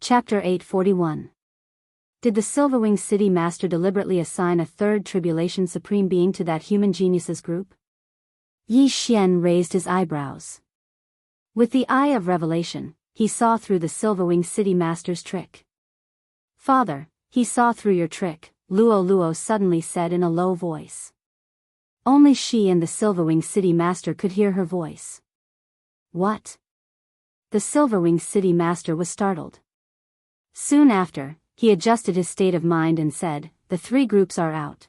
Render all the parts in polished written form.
Chapter 841. Did the Silverwing City Master deliberately assign a third Tribulation Supreme Being to that human geniuses group? Yi Xian raised his eyebrows. With the eye of revelation, he saw through the Silverwing City Master's trick. "Father, he saw through your trick," Luo Luo suddenly said in a low voice. Only she and the Silverwing City Master could hear her voice. "What?" The Silverwing City Master was startled. Soon after, he adjusted his state of mind and said, "The three groups are out."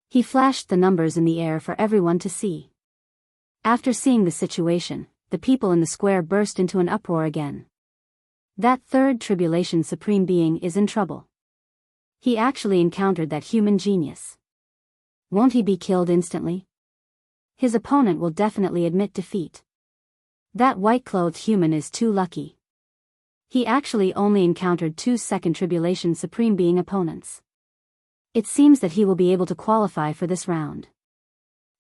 He flashed the numbers in the air for everyone to see. After seeing the situation, the people in the square burst into an uproar again. That third Tribulation Supreme Being is in trouble. He actually encountered that human genius. Won't he be killed instantly? His opponent will definitely admit defeat. That white-clothed human is too lucky. He actually only encountered two Second Tribulation Supreme Being opponents. It seems that he will be able to qualify for this round.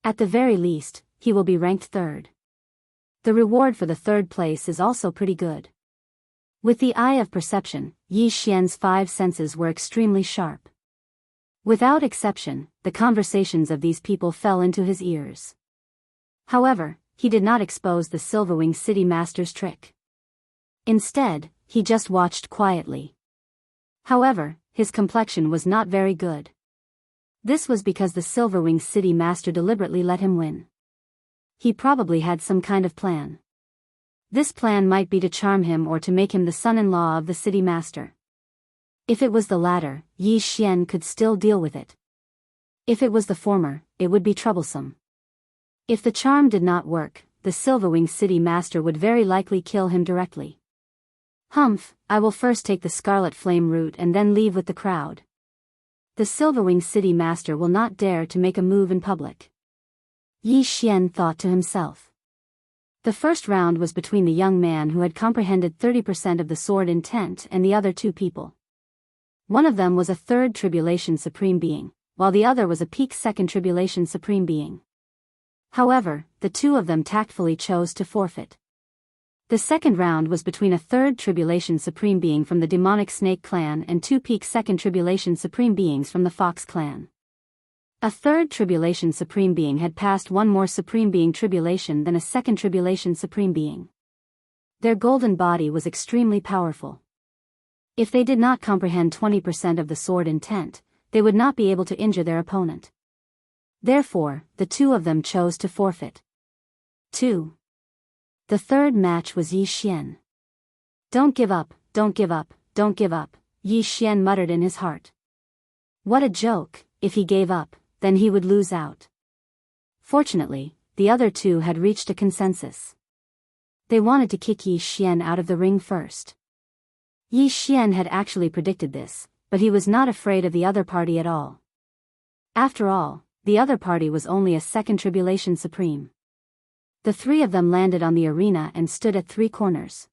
At the very least, he will be ranked third. The reward for the third place is also pretty good. With the eye of perception, Yi Xian's five senses were extremely sharp. Without exception, the conversations of these people fell into his ears. However, he did not expose the Silverwing City Master's trick. Instead, he just watched quietly. However, his complexion was not very good. This was because the Silverwing City Master deliberately let him win. He probably had some kind of plan. This plan might be to charm him or to make him the son-in-law of the City Master. If it was the latter, Yi Xian could still deal with it. If it was the former, it would be troublesome. If the charm did not work, the Silverwing City Master would very likely kill him directly. "Humph, I will first take the Scarlet Flame route and then leave with the crowd. The Silverwing City Master will not dare to make a move in public." Yi Xian thought to himself. The first round was between the young man who had comprehended 30% of the sword intent and the other two people. One of them was a third Tribulation Supreme Being, while the other was a peak Second Tribulation Supreme Being. However, the two of them tactfully chose to forfeit. The second round was between a third Tribulation Supreme Being from the Demonic Snake Clan and two peak Second Tribulation Supreme Beings from the Fox Clan. A third Tribulation Supreme Being had passed one more Supreme Being Tribulation than a Second Tribulation Supreme Being. Their golden body was extremely powerful. If they did not comprehend 20% of the sword intent, they would not be able to injure their opponent. Therefore, the two of them chose to forfeit. 2. The third match was Yi Xian. "Don't give up, don't give up, don't give up," Yi Xian muttered in his heart. What a joke! If he gave up, then he would lose out. Fortunately, the other two had reached a consensus. They wanted to kick Yi Xian out of the ring first. Yi Xian had actually predicted this, but he was not afraid of the other party at all. After all, the other party was only a Second Tribulation Supreme. The three of them landed on the arena and stood at three corners.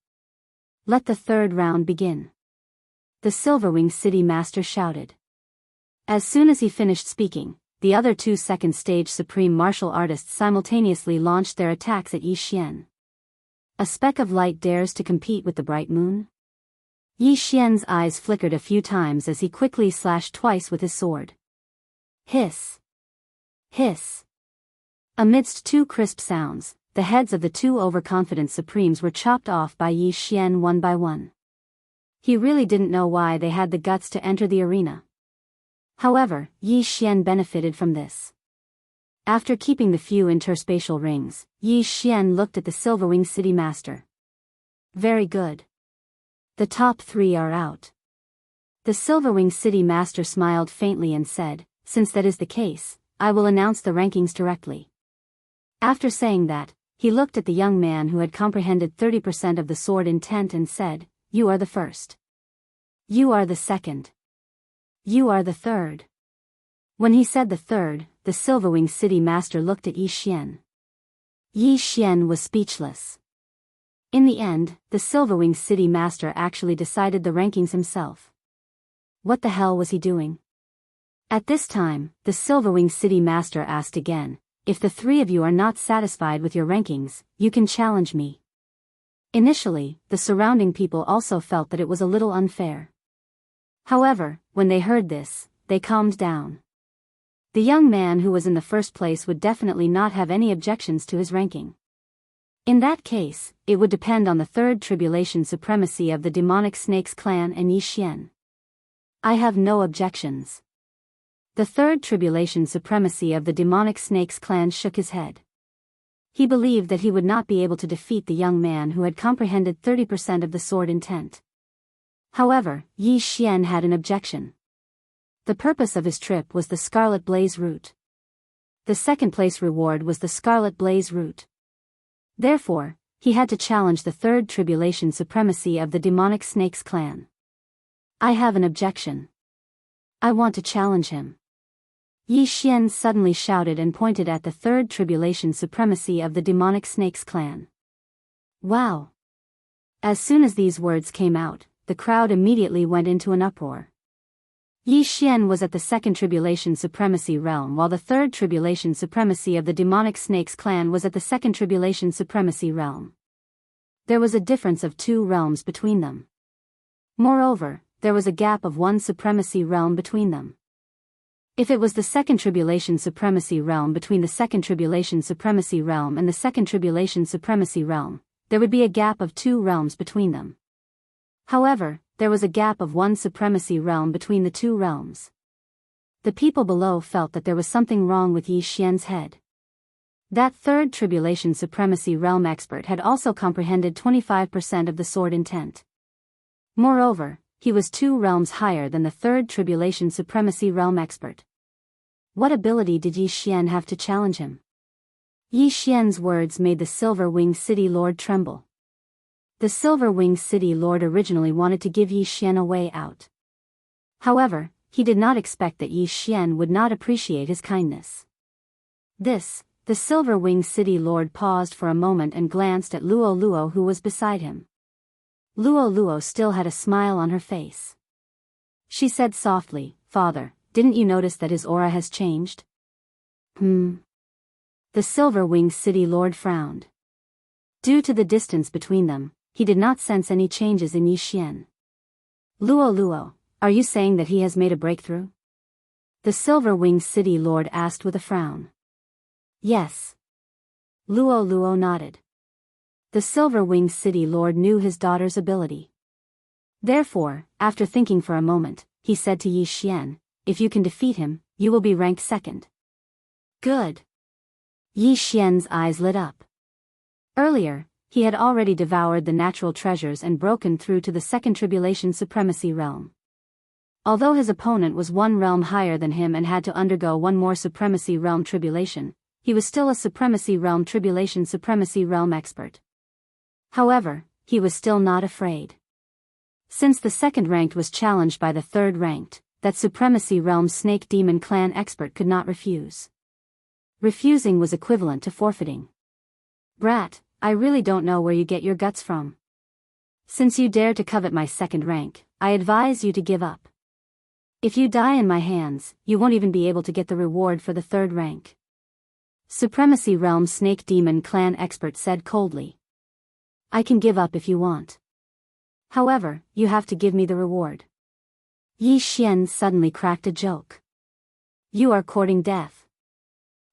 "Let the third round begin," the Silverwing City Master shouted. As soon as he finished speaking, the other two second stage supreme martial artists simultaneously launched their attacks at Yi Xian. A speck of light dares to compete with the bright moon? Yi Xian's eyes flickered a few times as he quickly slashed twice with his sword. Hiss! Hiss! Amidst two crisp sounds, the heads of the two overconfident Supremes were chopped off by Yi Xian one by one. He really didn't know why they had the guts to enter the arena. However, Yi Xian benefited from this. After keeping the few interspatial rings, Yi Xian looked at the Silverwing City Master. "Very good. The top three are out." The Silverwing City Master smiled faintly and said, "Since that is the case, I will announce the rankings directly." After saying that, he looked at the young man who had comprehended 30% of the sword intent and said, "You are the first. You are the second. You are the third." When he said the third, the Silverwing City Master looked at Yi Xian. Yi Xian was speechless. In the end, the Silverwing City Master actually decided the rankings himself. What the hell was he doing? At this time, the Silverwing City Master asked again, "If the three of you are not satisfied with your rankings, you can challenge me." Initially, the surrounding people also felt that it was a little unfair. However, when they heard this, they calmed down. The young man who was in the first place would definitely not have any objections to his ranking. In that case, it would depend on the third tribulation supremacy of the demonic snakes clan and Yi Xian. I have no objections. The third tribulation supremacy of the demonic snakes clan shook his head. He believed that he would not be able to defeat the young man who had comprehended 30% of the sword intent. However, Yi Xian had an objection. The purpose of his trip was the Scarlet Blaze route. The second place reward was the Scarlet Blaze route. Therefore, he had to challenge the third tribulation supremacy of the demonic snakes clan. I have an objection. I want to challenge him. Yi Xian suddenly shouted and pointed at the third tribulation supremacy of the demonic snakes clan. Wow! As soon as these words came out, the crowd immediately went into an uproar. Yi Xian was at the second tribulation supremacy realm while the third tribulation supremacy of the demonic snakes clan was at the second tribulation supremacy realm. There was a difference of 2 realms between them. Moreover, there was a gap of 1 supremacy realm between them. If it was the second tribulation supremacy realm between the second tribulation supremacy realm and the second tribulation supremacy realm, there would be a gap of 2 realms between them. However, there was a gap of 1 supremacy realm between the 2 realms. The people below felt that there was something wrong with Yi Xian's head. That third tribulation supremacy realm expert had also comprehended 25% of the sword intent. Moreover, he was 2 realms higher than the third tribulation supremacy realm expert. What ability did Yi Xian have to challenge him? Yi Xian's words made the Silver Wing City Lord tremble. The Silver Wing City Lord originally wanted to give Yi Xian a way out. However, he did not expect that Yi Xian would not appreciate his kindness. The Silver Wing City Lord paused for a moment and glanced at Luo Luo who was beside him. Luo Luo still had a smile on her face. She said softly, "Father, didn't you notice that his aura has changed?" The Silver Wing City Lord frowned. Due to the distance between them, he did not sense any changes in Yi Xian. "Luo Luo, are you saying that he has made a breakthrough?" The Silver Wing City Lord asked with a frown. "Yes." Luo Luo nodded. The Silver Wing City Lord knew his daughter's ability. Therefore, after thinking for a moment, he said to Yi Xian, "If you can defeat him, you will be ranked second." Good. Yi Xian's eyes lit up. Earlier, he had already devoured the natural treasures and broken through to the second tribulation supremacy realm. Although his opponent was 1 realm higher than him and had to undergo 1 more supremacy realm tribulation, he was still a supremacy realm tribulation supremacy realm expert. However, he was still not afraid. Since the second ranked was challenged by the third ranked, that supremacy realm snake demon clan expert could not refuse. Refusing was equivalent to forfeiting. "Brat, I really don't know where you get your guts from. Since you dare to covet my second rank, I advise you to give up. If you die in my hands, you won't even be able to get the reward for the third rank." Supremacy realm snake demon clan expert said coldly. "I can give up if you want. However, you have to give me the reward." Yi Xian suddenly cracked a joke. "You are courting death."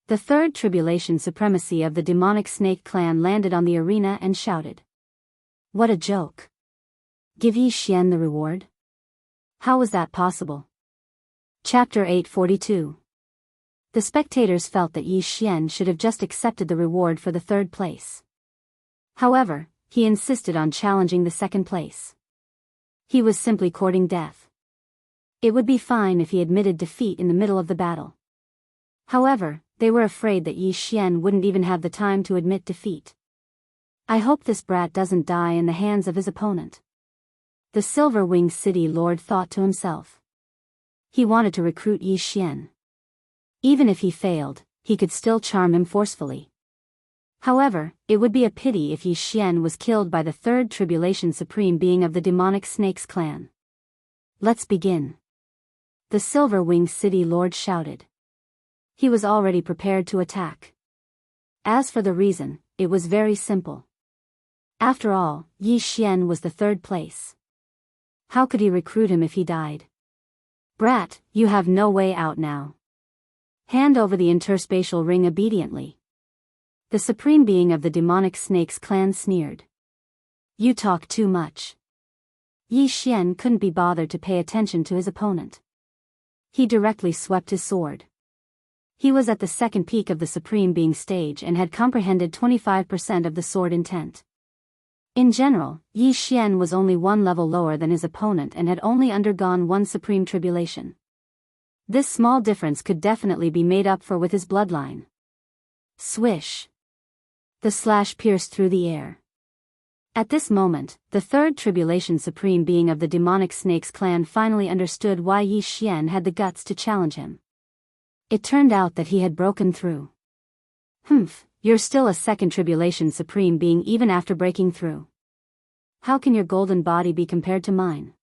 The third tribulation supremacy of the demonic snake clan landed on the arena and shouted. "What a joke. Give Yi Xian the reward? How was that possible?" Chapter 842. The spectators felt that Yi Xian should have just accepted the reward for the third place. However, he insisted on challenging the second place. He was simply courting death. It would be fine if he admitted defeat in the middle of the battle. However, they were afraid that Yi Xian wouldn't even have the time to admit defeat. "I hope this brat doesn't die in the hands of his opponent," the Silver Wing City Lord thought to himself. He wanted to recruit Yi Xian. Even if he failed, he could still charm him forcefully. However, it would be a pity if Yi Xian was killed by the third tribulation supreme being of the demonic snakes clan. "Let's begin," the Silver Wing City Lord shouted. He was already prepared to attack. As for the reason, it was very simple. After all, Yi Xian was the third place. How could he recruit him if he died? Brat, you have no way out now. Hand over the interspatial ring obediently. The supreme being of the demonic snakes clan sneered. You talk too much. Yi Xian couldn't be bothered to pay attention to his opponent. He directly swept his sword. He was at the second peak of the supreme being stage and had comprehended 25% of the sword intent. In general, Yi Xian was only one level lower than his opponent and had only undergone one supreme tribulation. This small difference could definitely be made up for with his bloodline. Swish. The slash pierced through the air. At this moment, the third tribulation supreme being of the demonic snakes clan finally understood why Yi Xian had the guts to challenge him. It turned out that he had broken through. Humph, you're still a second tribulation supreme being even after breaking through. How can your golden body be compared to mine?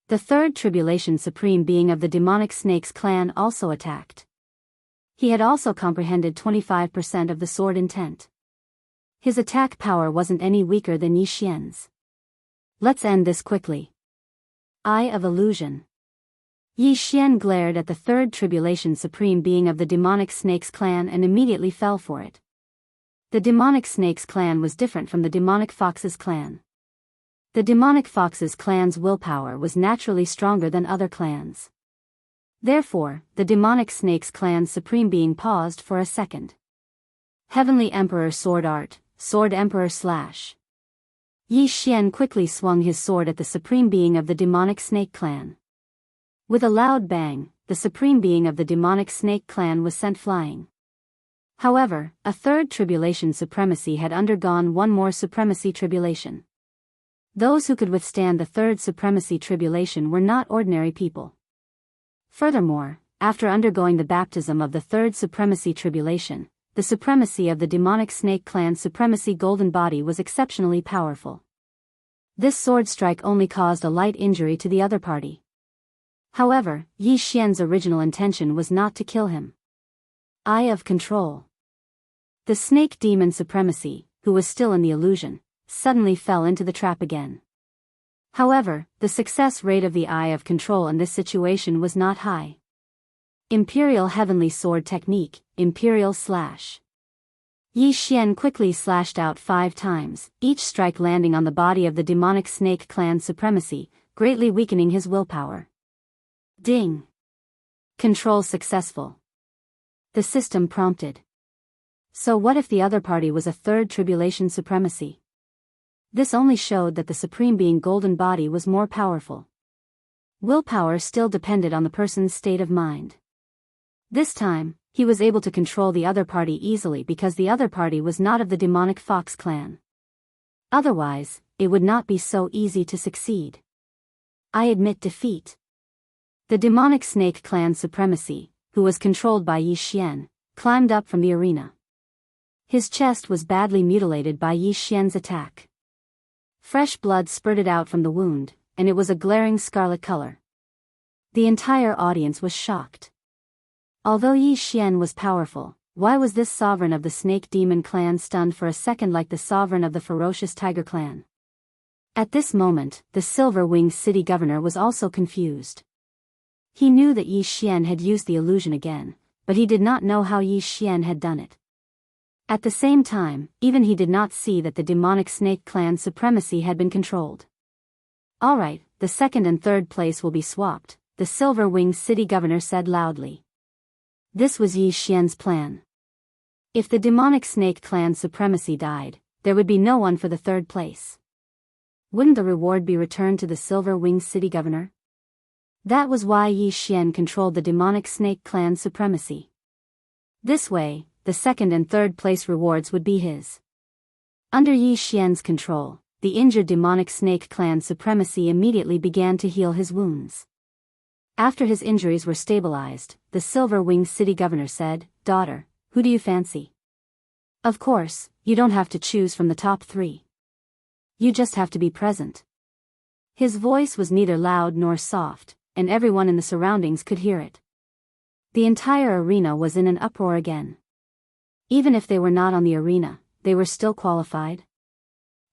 The third tribulation supreme being of the demonic snakes clan also attacked. He had also comprehended 25% of the sword intent. His attack power wasn't any weaker than Yi Xian's. Let's end this quickly. Eye of Illusion. Yi Xian glared at the third tribulation supreme being of the demonic snakes clan and immediately fell for it. The demonic snakes clan was different from the demonic foxes clan. The demonic foxes clan's willpower was naturally stronger than other clans. Therefore, the demonic snakes clan's supreme being paused for a second. Heavenly Emperor Sword Art, Sword Emperor slash. Yi Xian quickly swung his sword at the supreme being of the demonic snake clan. With a loud bang, the supreme being of the demonic snake clan was sent flying. However, a third tribulation supremacy had undergone one more supremacy tribulation. Those who could withstand the third supremacy tribulation were not ordinary people. Furthermore, after undergoing the baptism of the third supremacy tribulation, the supremacy of the demonic snake clan's supremacy golden body was exceptionally powerful. This sword strike only caused a light injury to the other party. However, Yi Xian's original intention was not to kill him. Eye of Control. The snake demon supremacy, who was still in the illusion, suddenly fell into the trap again. However, the success rate of the Eye of Control in this situation was not high. Imperial Heavenly Sword Technique, Imperial Slash. Yi Xian quickly slashed out 5 times, each strike landing on the body of the demonic snake clan supremacy, greatly weakening his willpower. Ding! Control successful. The system prompted. So what if the other party was a third tribulation supremacy? This only showed that the supreme being golden body was more powerful. Willpower still depended on the person's state of mind. This time, he was able to control the other party easily because the other party was not of the demonic fox clan. Otherwise, it would not be so easy to succeed. I admit defeat. The demonic snake clan supremacy, who was controlled by Yi Xian, climbed up from the arena. His chest was badly mutilated by Yi Xian's attack. Fresh blood spurted out from the wound, and it was a glaring scarlet color. The entire audience was shocked. Although Yi Xian was powerful, why was this sovereign of the snake demon clan stunned for a second like the sovereign of the ferocious tiger clan? At this moment, the silver-winged city governor was also confused. He knew that Yi Xian had used the illusion again, but he did not know how Yi Xian had done it. At the same time, even he did not see that the demonic snake clan supremacy had been controlled. Alright, the second and third place will be swapped, the silver-winged city governor said loudly. This was Yi Xian's plan. If the demonic snake clan supremacy died, there would be no one for the third place. Wouldn't the reward be returned to the silver-winged city governor? That was why Yi Xian controlled the demonic snake clan supremacy. This way, the second and third place rewards would be his. Under Yi Xian's control, the injured demonic snake clan supremacy immediately began to heal his wounds. After his injuries were stabilized, the silver-winged city governor said, "Daughter, who do you fancy?" Of course, you don't have to choose from the top 3. You just have to be present. His voice was neither loud nor soft, and everyone in the surroundings could hear it. The entire arena was in an uproar again. Even if they were not on the arena, they were still qualified.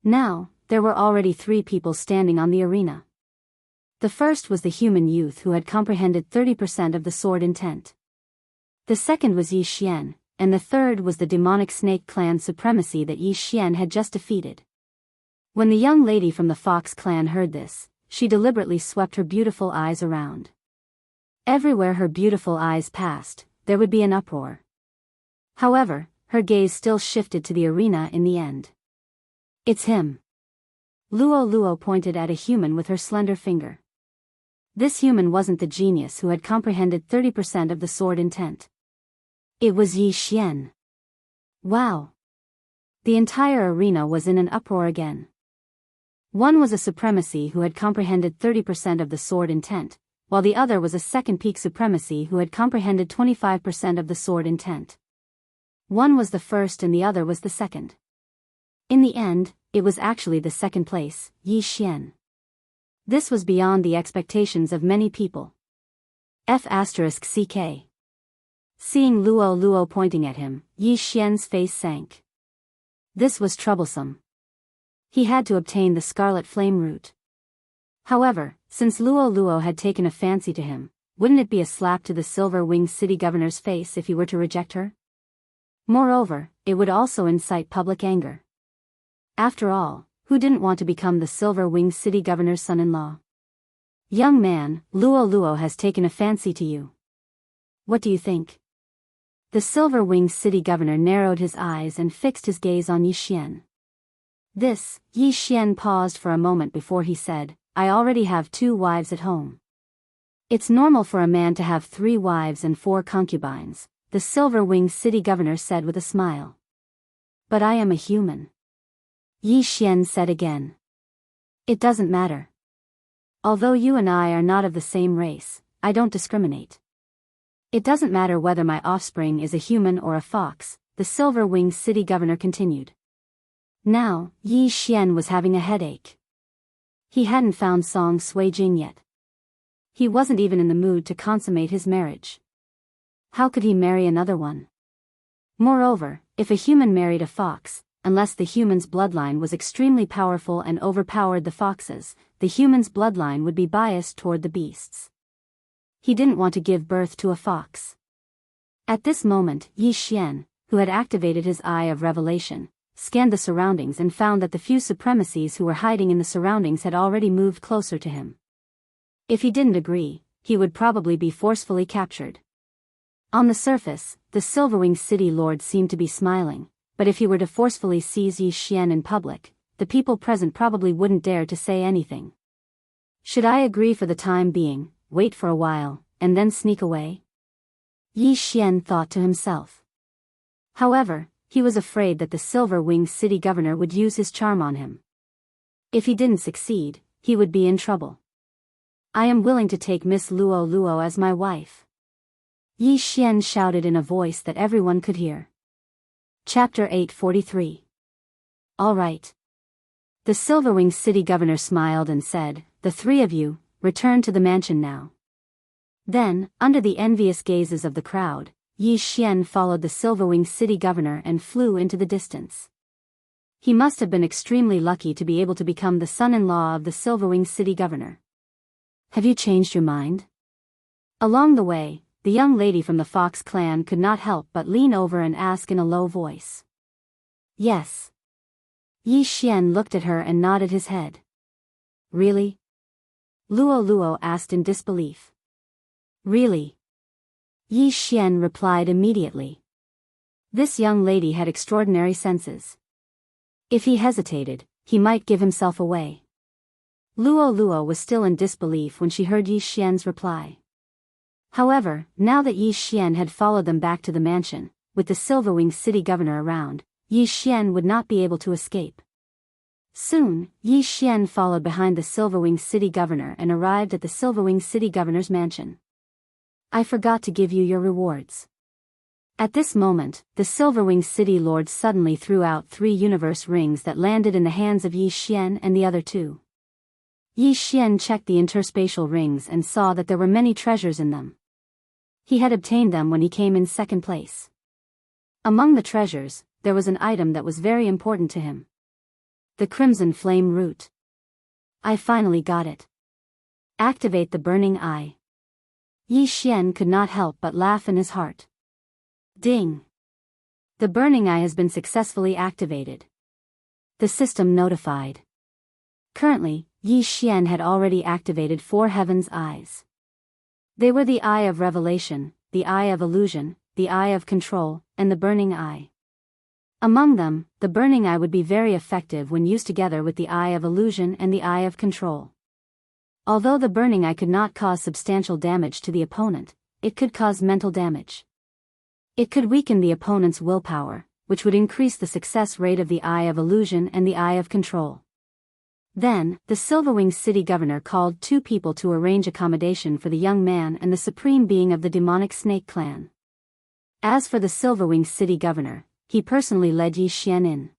Now, there were already 3 people standing on the arena. The first was the human youth who had comprehended 30% of the sword intent. The second was Yi Xian, and the third was the demonic snake clan supremacy that Yi Xian had just defeated. When the young lady from the Fox clan heard this, she deliberately swept her beautiful eyes around. Everywhere her beautiful eyes passed, there would be an uproar. However, her gaze still shifted to the arena in the end. It's him. Luo Luo pointed at a human with her slender finger. This human wasn't the genius who had comprehended 30% of the sword intent. It was Yi Xian. Wow! The entire arena was in an uproar again. One was a supremacy who had comprehended 30% of the sword intent, while the other was a second peak supremacy who had comprehended 25% of the sword intent. One was the first and the other was the second. In the end, it was actually the second place, Yi Xian. This was beyond the expectations of many people. F***ck. Seeing Luo Luo pointing at him, Yi Xian's face sank. This was troublesome. He had to obtain the Scarlet Flame Root. However, since Luo Luo had taken a fancy to him, wouldn't it be a slap to the Silver Wing City Governor's face if he were to reject her? Moreover, it would also incite public anger. After all, who didn't want to become the Silver Wing City Governor's son-in-law? Young man, Luo Luo has taken a fancy to you. What do you think? The Silver Wing City Governor narrowed his eyes and fixed his gaze on Yi Xian. Yi Xian paused for a moment before he said, I already have 2 wives at home. It's normal for a man to have 3 wives and 4 concubines, the Silver Wing City Governor said with a smile. But I am a human. Yi Xian said again. It doesn't matter. Although you and I are not of the same race, I don't discriminate. It doesn't matter whether my offspring is a human or a fox, the Silver Wing City Governor continued. Now, Yi Xian was having a headache. He hadn't found Song Sui Jing yet. He wasn't even in the mood to consummate his marriage. How could he marry another one? Moreover, if a human married a fox, unless the human's bloodline was extremely powerful and overpowered the foxes, the human's bloodline would be biased toward the beasts. He didn't want to give birth to a fox. At this moment, Yi Xian, who had activated his eye of revelation, scanned the surroundings and found that the few supremacies who were hiding in the surroundings had already moved closer to him. If he didn't agree, he would probably be forcefully captured. On the surface, the Silverwing City Lord seemed to be smiling, but if he were to forcefully seize Yi Xian in public, the people present probably wouldn't dare to say anything. Should I agree for the time being, wait for a while, and then sneak away? Yi Xian thought to himself. However, he was afraid that the Silver Wing City Governor would use his charm on him. If he didn't succeed, he would be in trouble. I am willing to take Miss Luo Luo as my wife. Yi Xian shouted in a voice that everyone could hear. Chapter 843. All right. The Silverwing City Governor smiled and said, the 3 of you, return to the mansion now. Then, under the envious gazes of the crowd, Yi Xian followed the Silverwing City Governor and flew into the distance. He must have been extremely lucky to be able to become the son-in-law of the Silverwing City Governor. Have you changed your mind? Along the way, the young lady from the Fox clan could not help but lean over and ask in a low voice. Yes. Yi Xian looked at her and nodded his head. Really? Luo Luo asked in disbelief. Really? Yi Xian replied immediately. This young lady had extraordinary senses. If he hesitated, he might give himself away. Luo Luo was still in disbelief when she heard Yi Xian's reply. However, now that Yi Xian had followed them back to the mansion, with the Silverwing City Governor around, Yi Xian would not be able to escape. Soon, Yi Xian followed behind the Silverwing City Governor and arrived at the Silverwing City Governor's mansion. I forgot to give you your rewards. At this moment, the Silverwing City Lord suddenly threw out 3 universe rings that landed in the hands of Yi Xian and the other 2. Yi Xian checked the interspatial rings and saw that there were many treasures in them. He had obtained them when he came in second place. Among the treasures, there was an item that was very important to him. The crimson flame root. I finally got it. Activate the burning eye. Yi Xian could not help but laugh in his heart. Ding! The burning eye has been successfully activated. The system notified. Currently, Yi Xian had already activated 4 heaven's eyes. They were the Eye of Revelation, the Eye of Illusion, the Eye of Control, and the Burning Eye. Among them, the Burning Eye would be very effective when used together with the Eye of Illusion and the Eye of Control. Although the Burning Eye could not cause substantial damage to the opponent, it could cause mental damage. It could weaken the opponent's willpower, which would increase the success rate of the Eye of Illusion and the Eye of Control. Then, the Silverwing city governor called 2 people to arrange accommodation for the young man and the supreme being of the demonic snake clan. As for the Silverwing city governor, he personally led Yi Xian in.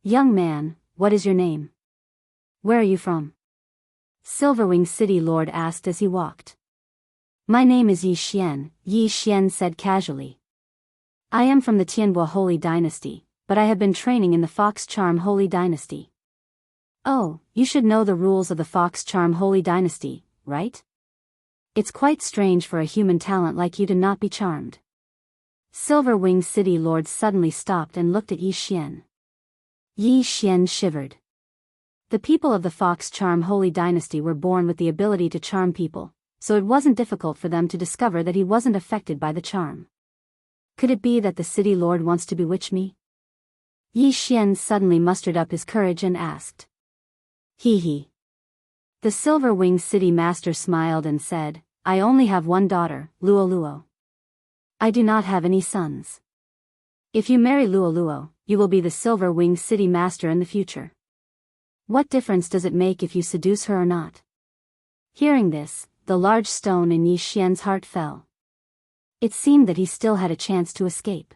Young man, what is your name? Where are you from? Silverwing city lord asked as he walked. My name is Yi Xian said casually. I am from the Tianbo Holy Dynasty, but I have been training in the Fox Charm Holy Dynasty. Oh, you should know the rules of the Fox Charm Holy Dynasty, right? It's quite strange for a human talent like you to not be charmed. Silverwing City Lord suddenly stopped and looked at Yi Xian. Yi Xian shivered. The people of the Fox Charm Holy Dynasty were born with the ability to charm people, so it wasn't difficult for them to discover that he wasn't affected by the charm. Could it be that the City Lord wants to bewitch me? Yi Xian suddenly mustered up his courage and asked. Hee. The Silverwing City Master smiled and said, I only have one daughter, Luoluo. I do not have any sons. If you marry Luoluo, you will be the Silverwing City Master in the future. What difference does it make if you seduce her or not? Hearing this, the large stone in Yi Xian's heart fell. It seemed that he still had a chance to escape.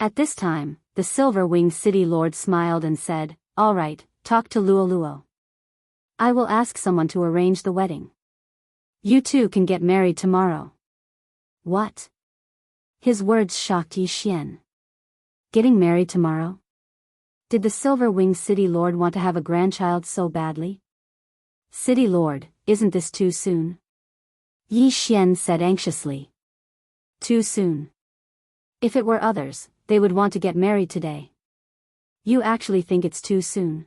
At this time, the Silverwing City Lord smiled and said, All right, talk to Luoluo. I will ask someone to arrange the wedding. You two can get married tomorrow. What? His words shocked Yi Xian. Getting married tomorrow? Did the Silverwing City Lord want to have a grandchild so badly? City Lord, isn't this too soon? Yi Xian said anxiously. Too soon. If it were others, they would want to get married today. You actually think it's too soon?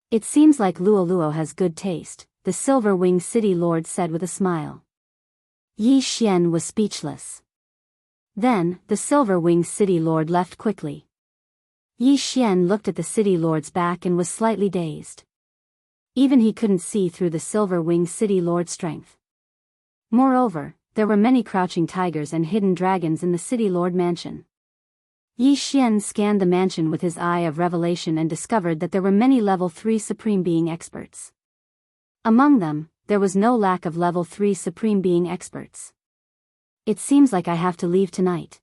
It seems like Luoluo has good taste, the Silverwing City Lord said with a smile. Yi Xian was speechless. Then, the Silverwing City Lord left quickly. Yi Xian looked at the City Lord's back and was slightly dazed. Even he couldn't see through the Silverwing City Lord's strength. Moreover, there were many crouching tigers and hidden dragons in the City Lord mansion. Yi Xian scanned the mansion with his eye of revelation and discovered that there were many level 3 Supreme Being experts. Among them, there was no lack of level 3 Supreme Being experts. It seems like I have to leave tonight.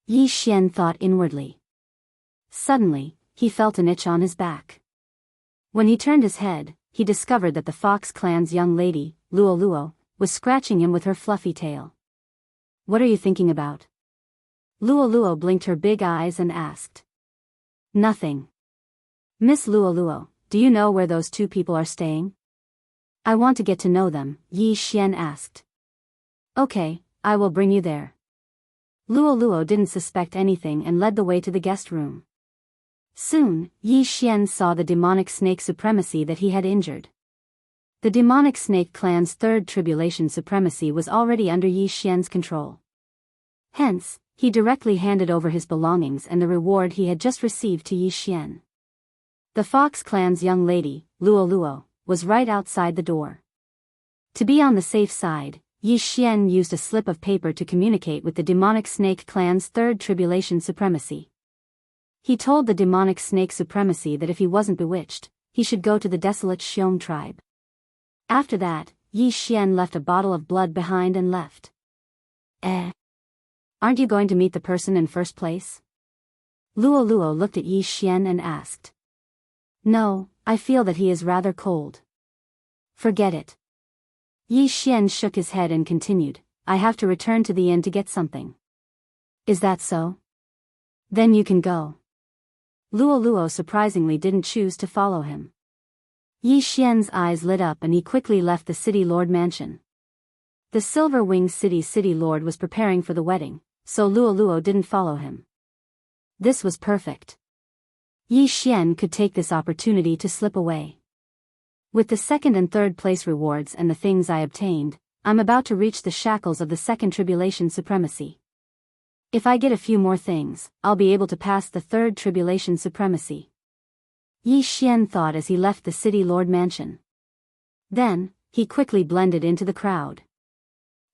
Yi Xian thought inwardly. Suddenly, he felt an itch on his back. When he turned his head, he discovered that the Fox clan's young lady, Luoluo, was scratching him with her fluffy tail. What are you thinking about? Luoluo blinked her big eyes and asked. Nothing. Miss Luoluo, do you know where those 2 people are staying? I want to get to know them, Yi Xian asked. Okay, I will bring you there. Luoluo didn't suspect anything and led the way to the guest room. Soon, Yi Xian saw the demonic snake supremacy that he had injured. The demonic snake clan's 3rd tribulation supremacy was already under Yi Xian's control. Hence, he directly handed over his belongings and the reward he had just received to Yi Xian. The Fox clan's young lady, Luoluo, was right outside the door. To be on the safe side, Yi Xian used a slip of paper to communicate with the demonic snake clan's 3rd tribulation supremacy. He told the demonic snake supremacy that if he wasn't bewitched, he should go to the desolate Xiong tribe. After that, Yi Xian left a bottle of blood behind and left. Aren't you going to meet the person in first place? Luoluo looked at Yi Xian and asked. No, I feel that he is rather cold. Forget it. Yi Xian shook his head and continued, I have to return to the inn to get something. Is that so? Then you can go. Luo surprisingly didn't choose to follow him. Yi Xian's eyes lit up and he quickly left the city lord mansion. The Silver Wing City's city lord was preparing for the wedding, so Luo didn't follow him. This was perfect. Yi Xian could take this opportunity to slip away. With the second and third place rewards and the things I obtained, I'm about to reach the shackles of the second tribulation supremacy. If I get a few more things, I'll be able to pass the third tribulation supremacy. Yi Xian thought as he left the city lord mansion. Then, he quickly blended into the crowd.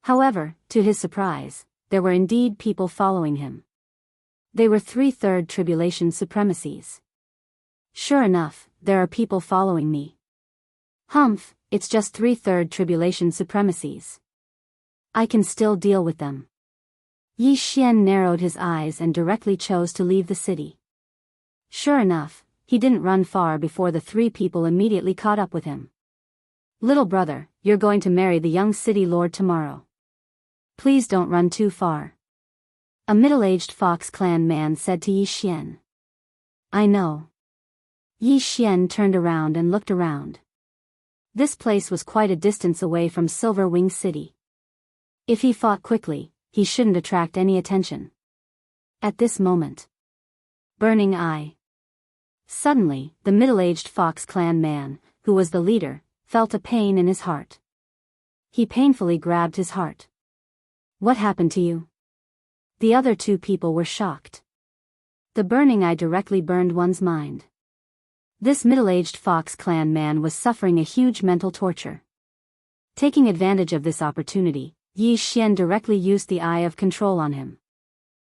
However, to his surprise, there were indeed people following him. They were 3 third tribulation supremacies. Sure enough, there are people following me. Humph, it's just 3 third tribulation supremacies. I can still deal with them. Yi Xian narrowed his eyes and directly chose to leave the city. Sure enough, he didn't run far before the 3 people immediately caught up with him. Little brother, you're going to marry the young city lord tomorrow. Please don't run too far. A middle-aged Fox Clan man said to Yi Xian. I know. Yi Xian turned around and looked around. This place was quite a distance away from Silver Wing City. If he fought quickly, he shouldn't attract any attention. At this moment. Burning eye. Suddenly, the middle-aged Fox Clan man, who was the leader, felt a pain in his heart. He painfully grabbed his heart. What happened to you? The other 2 people were shocked. The burning eye directly burned one's mind. This middle-aged Fox Clan man was suffering a huge mental torture. Taking advantage of this opportunity, Yi Xian directly used the Eye of Control on him.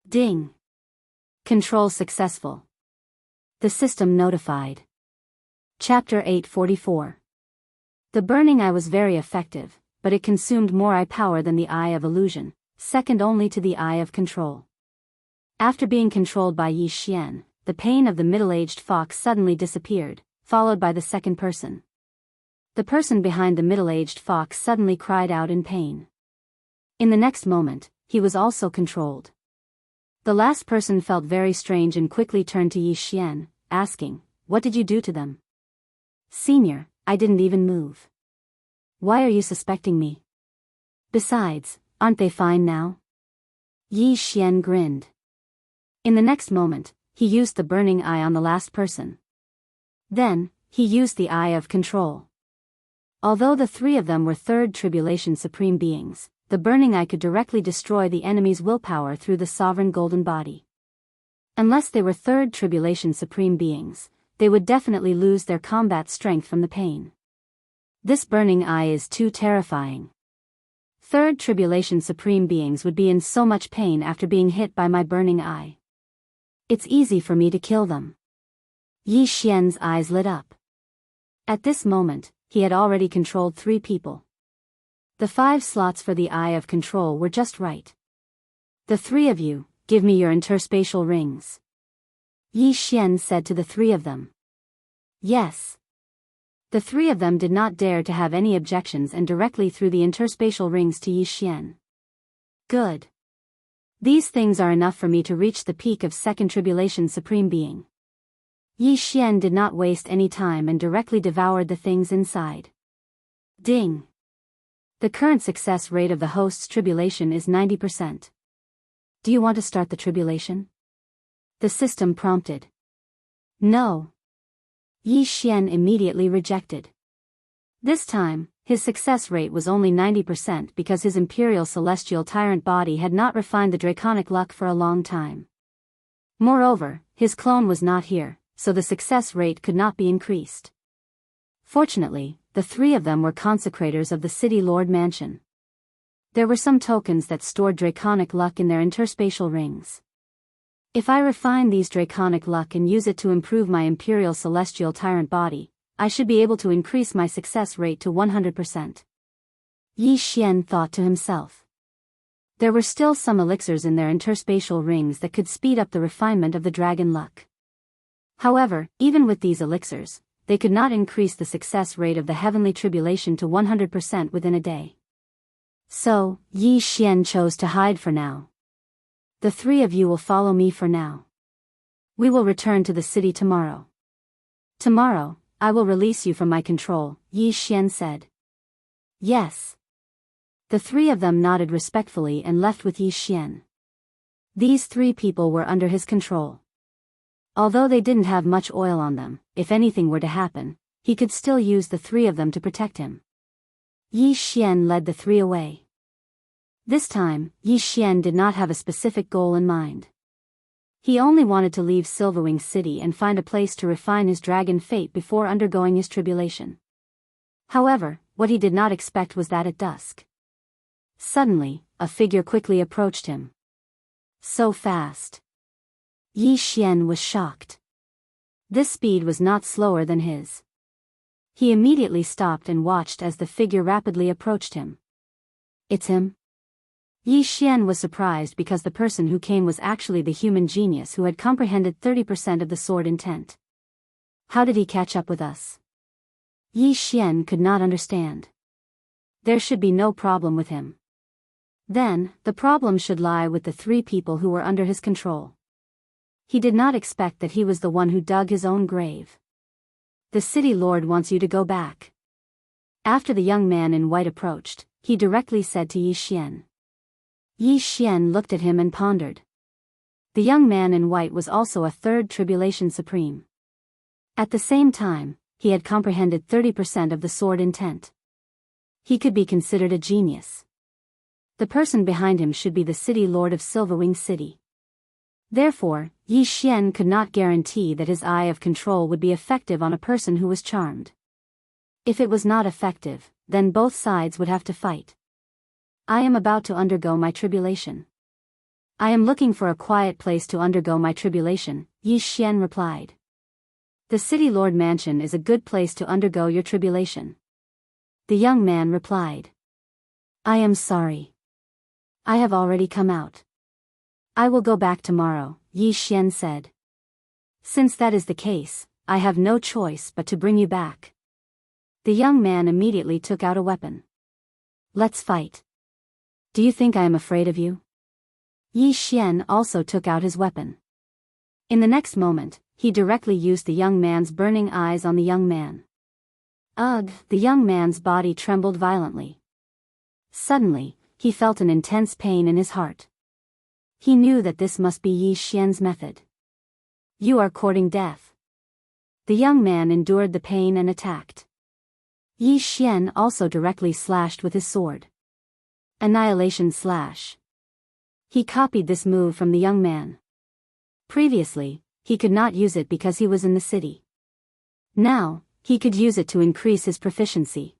Ding! Control successful. The system notified. Chapter 844. The burning eye was very effective, but it consumed more eye power than the Eye of Illusion, second only to the Eye of Control. After being controlled by Yi Xian, the pain of the middle-aged fox suddenly disappeared, followed by the second person. The person behind the middle-aged fox suddenly cried out in pain. In the next moment, he was also controlled. The last person felt very strange and quickly turned to Yi Xian, asking, "What did you do to them?" "Senior, I didn't even move." "Why are you suspecting me? Besides, aren't they fine now?" Yi Xian grinned. In the next moment, he used the burning eye on the last person. Then, he used the Eye of Control. Although the 3 of them were third tribulation supreme beings, the burning eye could directly destroy the enemy's willpower through the sovereign golden body. Unless they were third tribulation supreme beings, they would definitely lose their combat strength from the pain. This burning eye is too terrifying. Third tribulation supreme beings would be in so much pain after being hit by my burning eye. It's easy for me to kill them. Yi Xian's eyes lit up. At this moment, he had already controlled 3 people. The 5 slots for the Eye of Control were just right. The 3 of you, give me your interspatial rings. Yi Xian said to the 3 of them. Yes. The 3 of them did not dare to have any objections and directly threw the interspatial rings to Yi Xian. Good. These things are enough for me to reach the peak of second tribulation supreme being. Yi Xian did not waste any time and directly devoured the things inside. Ding! The current success rate of the host's tribulation is 90%. Do you want to start the tribulation? The system prompted. No. Yi Xian immediately rejected. This time, his success rate was only 90% because his imperial celestial tyrant body had not refined the draconic luck for a long time. Moreover, his clone was not here, so the success rate could not be increased. Fortunately, the 3 of them were consecrators of the city lord mansion. There were some tokens that stored draconic luck in their interspatial rings. If I refine these draconic luck and use it to improve my imperial celestial tyrant body, I should be able to increase my success rate to 100%. Yi Xian thought to himself. There were still some elixirs in their interspatial rings that could speed up the refinement of the dragon luck. However, even with these elixirs, they could not increase the success rate of the heavenly tribulation to 100% within a day. So, Yi Xian chose to hide for now. The 3 of you will follow me for now. We will return to the city tomorrow. Tomorrow, I will release you from my control, Yi Xian said. Yes. The three of them nodded respectfully and left with Yi Xian. These three people were under his control. Although they didn't have much oil on them, if anything were to happen, he could still use the three of them to protect him. Yi Xian led the three away. This time, Yi Xian did not have a specific goal in mind. He only wanted to leave Silverwing City and find a place to refine his dragon fate before undergoing his tribulation. However, what he did not expect was that at dusk. Suddenly, a figure quickly approached him. So fast. Yi Xian was shocked. This speed was not slower than his. He immediately stopped and watched as the figure rapidly approached him. It's him? Yi Xian was surprised because the person who came was actually the human genius who had comprehended 30% of the sword intent. How did he catch up with us? Yi Xian could not understand. There should be no problem with him. Then, the problem should lie with the three people who were under his control. He did not expect that he was the one who dug his own grave. The city lord wants you to go back. After the young man in white approached, he directly said to Yi Xian. Yi Xian looked at him and pondered. The young man in white was also a third tribulation supreme. At the same time, he had comprehended 30% of the sword intent. He could be considered a genius. The person behind him should be the city lord of Silverwing City. Therefore, Yi Xian could not guarantee that his eye of control would be effective on a person who was charmed. If it was not effective, then both sides would have to fight. I am about to undergo my tribulation. I am looking for a quiet place to undergo my tribulation, Yi Xian replied. The city lord mansion is a good place to undergo your tribulation. The young man replied. I am sorry. I have already come out. I will go back tomorrow, Yi Xian said. Since that is the case, I have no choice but to bring you back. The young man immediately took out a weapon. Let's fight. Do you think I am afraid of you? Yi Xian also took out his weapon. In the next moment, he directly used the young man's burning eyes on the young man. Ugh! The young man's body trembled violently. Suddenly, he felt an intense pain in his heart. He knew that this must be Yi Xian's method. You are courting death. The young man endured the pain and attacked. Yi Xian also directly slashed with his sword. Annihilation Slash. He copied this move from the young man. Previously, he could not use it because he was in the city. Now, he could use it to increase his proficiency.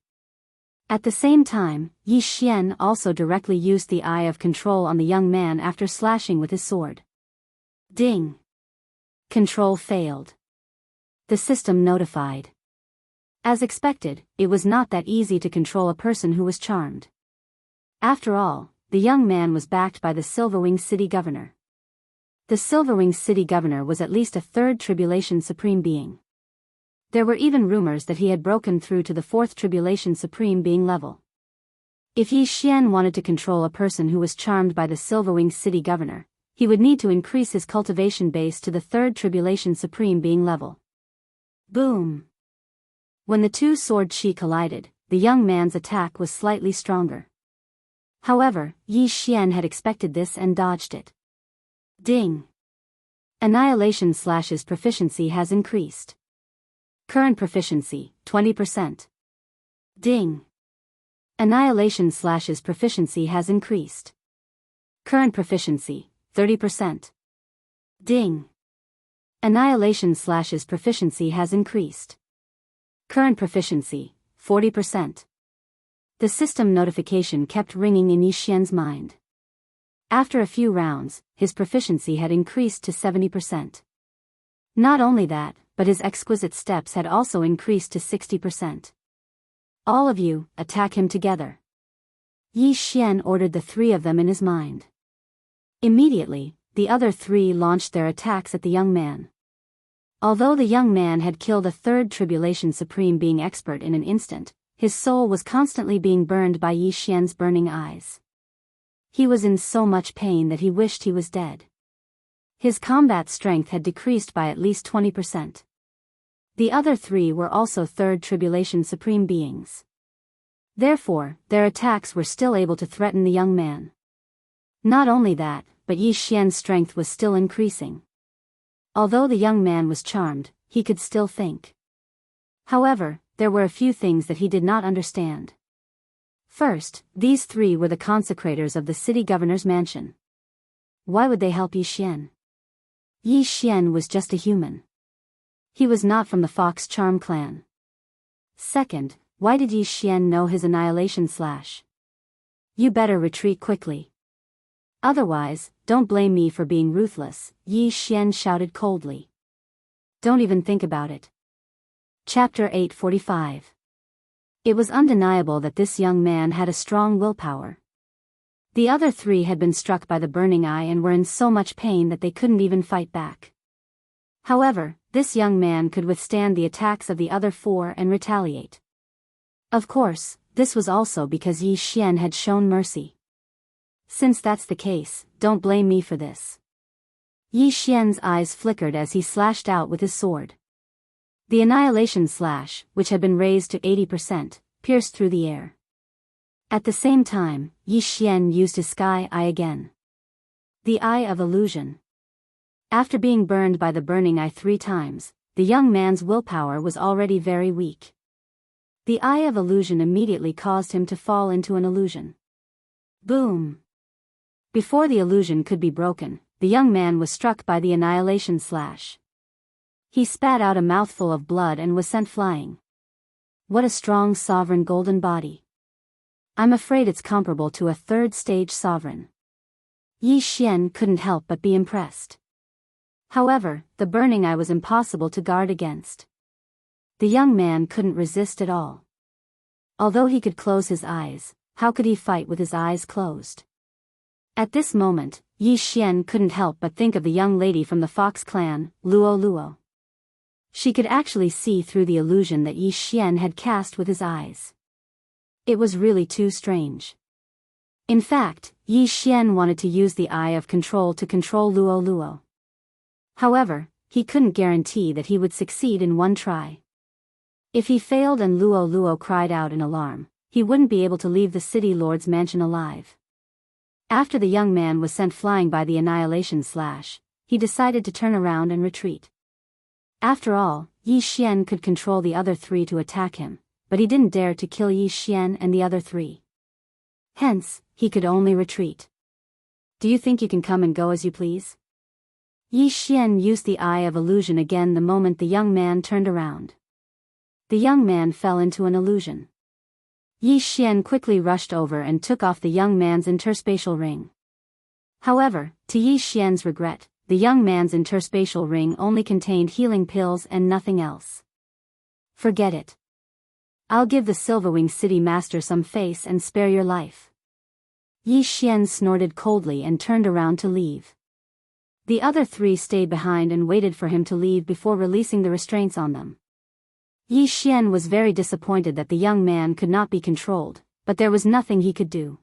At the same time, Yi Xian also directly used the eye of control on the young man after slashing with his sword. Ding! Control failed. The system notified. As expected, it was not that easy to control a person who was charmed. After all, the young man was backed by the Silverwing City Governor. The Silverwing City Governor was at least a third Tribulation Supreme being. There were even rumors that he had broken through to the fourth Tribulation Supreme being level. If Yi Xian wanted to control a person who was charmed by the Silverwing City Governor, he would need to increase his cultivation base to the third Tribulation Supreme being level. Boom! When the two sword chi collided, the young man's attack was slightly stronger. However, Yi Xian had expected this and dodged it. Ding! Annihilation Slash's proficiency has increased. Current proficiency, 20%. Ding! Annihilation Slash's proficiency has increased. Current proficiency, 30%. Ding! Annihilation Slash's proficiency has increased. Current proficiency, 40%. The system notification kept ringing in Yi Xian's mind. After a few rounds, his proficiency had increased to 70%. Not only that, but his exquisite steps had also increased to 60%. All of you, attack him together. Yi Xian ordered the three of them in his mind. Immediately, the other three launched their attacks at the young man. Although the young man had killed a third Tribulation Supreme being expert in an instant, his soul was constantly being burned by Yi Xian's burning eyes. He was in so much pain that he wished he was dead. His combat strength had decreased by at least 20%. The other three were also Third Tribulation Supreme beings. Therefore, their attacks were still able to threaten the young man. Not only that, but Yi Xian's strength was still increasing. Although the young man was charmed, he could still think. However, there were a few things that he did not understand. First, these three were the consecrators of the city governor's mansion. Why would they help Yi Xian? Yi Xian was just a human. He was not from the Fox Charm clan. Second, why did Yi Xian know his annihilation slash? You better retreat quickly. Otherwise, don't blame me for being ruthless, Yi Xian shouted coldly. Don't even think about it. Chapter 845. It was undeniable that this young man had a strong willpower. The other three had been struck by the burning eye and were in so much pain that they couldn't even fight back. However, this young man could withstand the attacks of the other four and retaliate. Of course, this was also because Yi Xian had shown mercy. Since that's the case, don't blame me for this. Yi Xian's eyes flickered as he slashed out with his sword. The annihilation slash, which had been raised to 80%, pierced through the air. At the same time, Yi Xian used his sky eye again. The Eye of Illusion. After being burned by the burning eye 3 times, the young man's willpower was already very weak. The Eye of Illusion immediately caused him to fall into an illusion. Boom! Before the illusion could be broken, the young man was struck by the annihilation slash. He spat out a mouthful of blood and was sent flying. What a strong sovereign golden body. I'm afraid it's comparable to a 3rd stage sovereign. Yi Xian couldn't help but be impressed. However, the burning eye was impossible to guard against. The young man couldn't resist at all. Although he could close his eyes, how could he fight with his eyes closed? At this moment, Yi Xian couldn't help but think of the young lady from the Fox clan, Luo Luo. She could actually see through the illusion that Yi Xian had cast with his eyes. It was really too strange. In fact, Yi Xian wanted to use the Eye of Control to control Luo Luo. However, he couldn't guarantee that he would succeed in one try. If he failed and Luo Luo cried out in alarm, he wouldn't be able to leave the city lord's mansion alive. After the young man was sent flying by the annihilation slash, he decided to turn around and retreat. After all, Yi Xian could control the other three to attack him, but he didn't dare to kill Yi Xian and the other three. Hence, he could only retreat. Do you think you can come and go as you please? Yi Xian used the Eye of Illusion again the moment the young man turned around. The young man fell into an illusion. Yi Xian quickly rushed over and took off the young man's interspatial ring. However, to Yi Xian's regret, the young man's interspatial ring only contained healing pills and nothing else. Forget it. I'll give the Silverwing City Master some face and spare your life. Yi Xian snorted coldly and turned around to leave. The other three stayed behind and waited for him to leave before releasing the restraints on them. Yi Xian was very disappointed that the young man could not be controlled, but there was nothing he could do.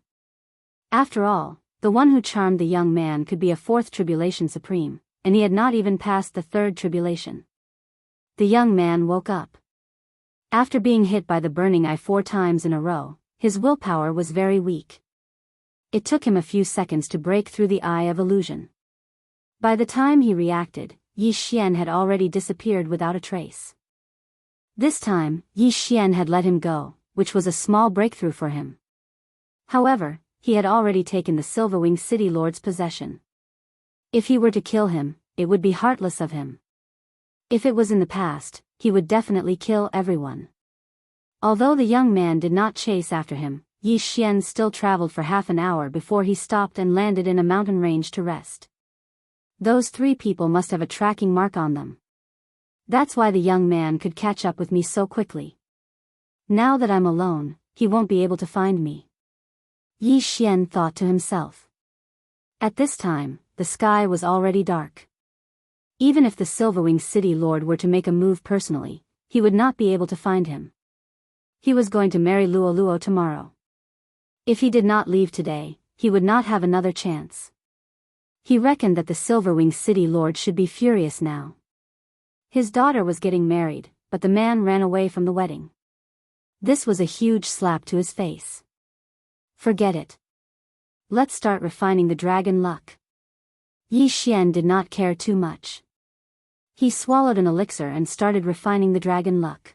After all, the one who charmed the young man could be a 4th Tribulation Supreme, and he had not even passed the 3rd Tribulation. The young man woke up. After being hit by the burning eye 4 times in a row, his willpower was very weak. It took him a few seconds to break through the Eye of Illusion. By the time he reacted, Yi Xian had already disappeared without a trace. This time, Yi Xian had let him go, which was a small breakthrough for him. However, he had already taken the Silverwing City Lord's possession. If he were to kill him, it would be heartless of him. If it was in the past, he would definitely kill everyone. Although the young man did not chase after him, Yi Xian still traveled for half an hour before he stopped and landed in a mountain range to rest. Those 3 people must have a tracking mark on them. That's why the young man could catch up with me so quickly. Now that I'm alone, he won't be able to find me. Yi Xian thought to himself. At this time, the sky was already dark. Even if the Silverwing City Lord were to make a move personally, he would not be able to find him. He was going to marry Luo Luo tomorrow. If he did not leave today, he would not have another chance. He reckoned that the Silverwing City Lord should be furious now. His daughter was getting married, but the man ran away from the wedding. This was a huge slap to his face. Forget it. Let's start refining the dragon luck. Yi Xian did not care too much. He swallowed an elixir and started refining the dragon luck.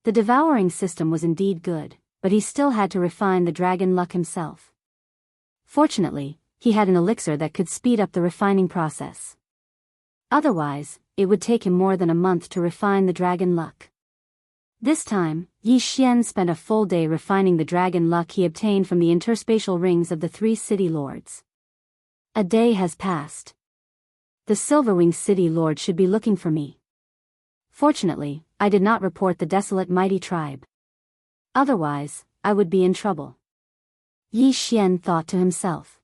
The devouring system was indeed good, but he still had to refine the dragon luck himself. Fortunately, he had an elixir that could speed up the refining process. Otherwise, it would take him more than a month to refine the dragon luck. This time, Yi Xian spent a full day refining the dragon luck he obtained from the interspatial rings of the 3 city lords. A day has passed. The Silverwing City Lord should be looking for me. Fortunately, I did not report the desolate mighty tribe. Otherwise, I would be in trouble. Yi Xian thought to himself.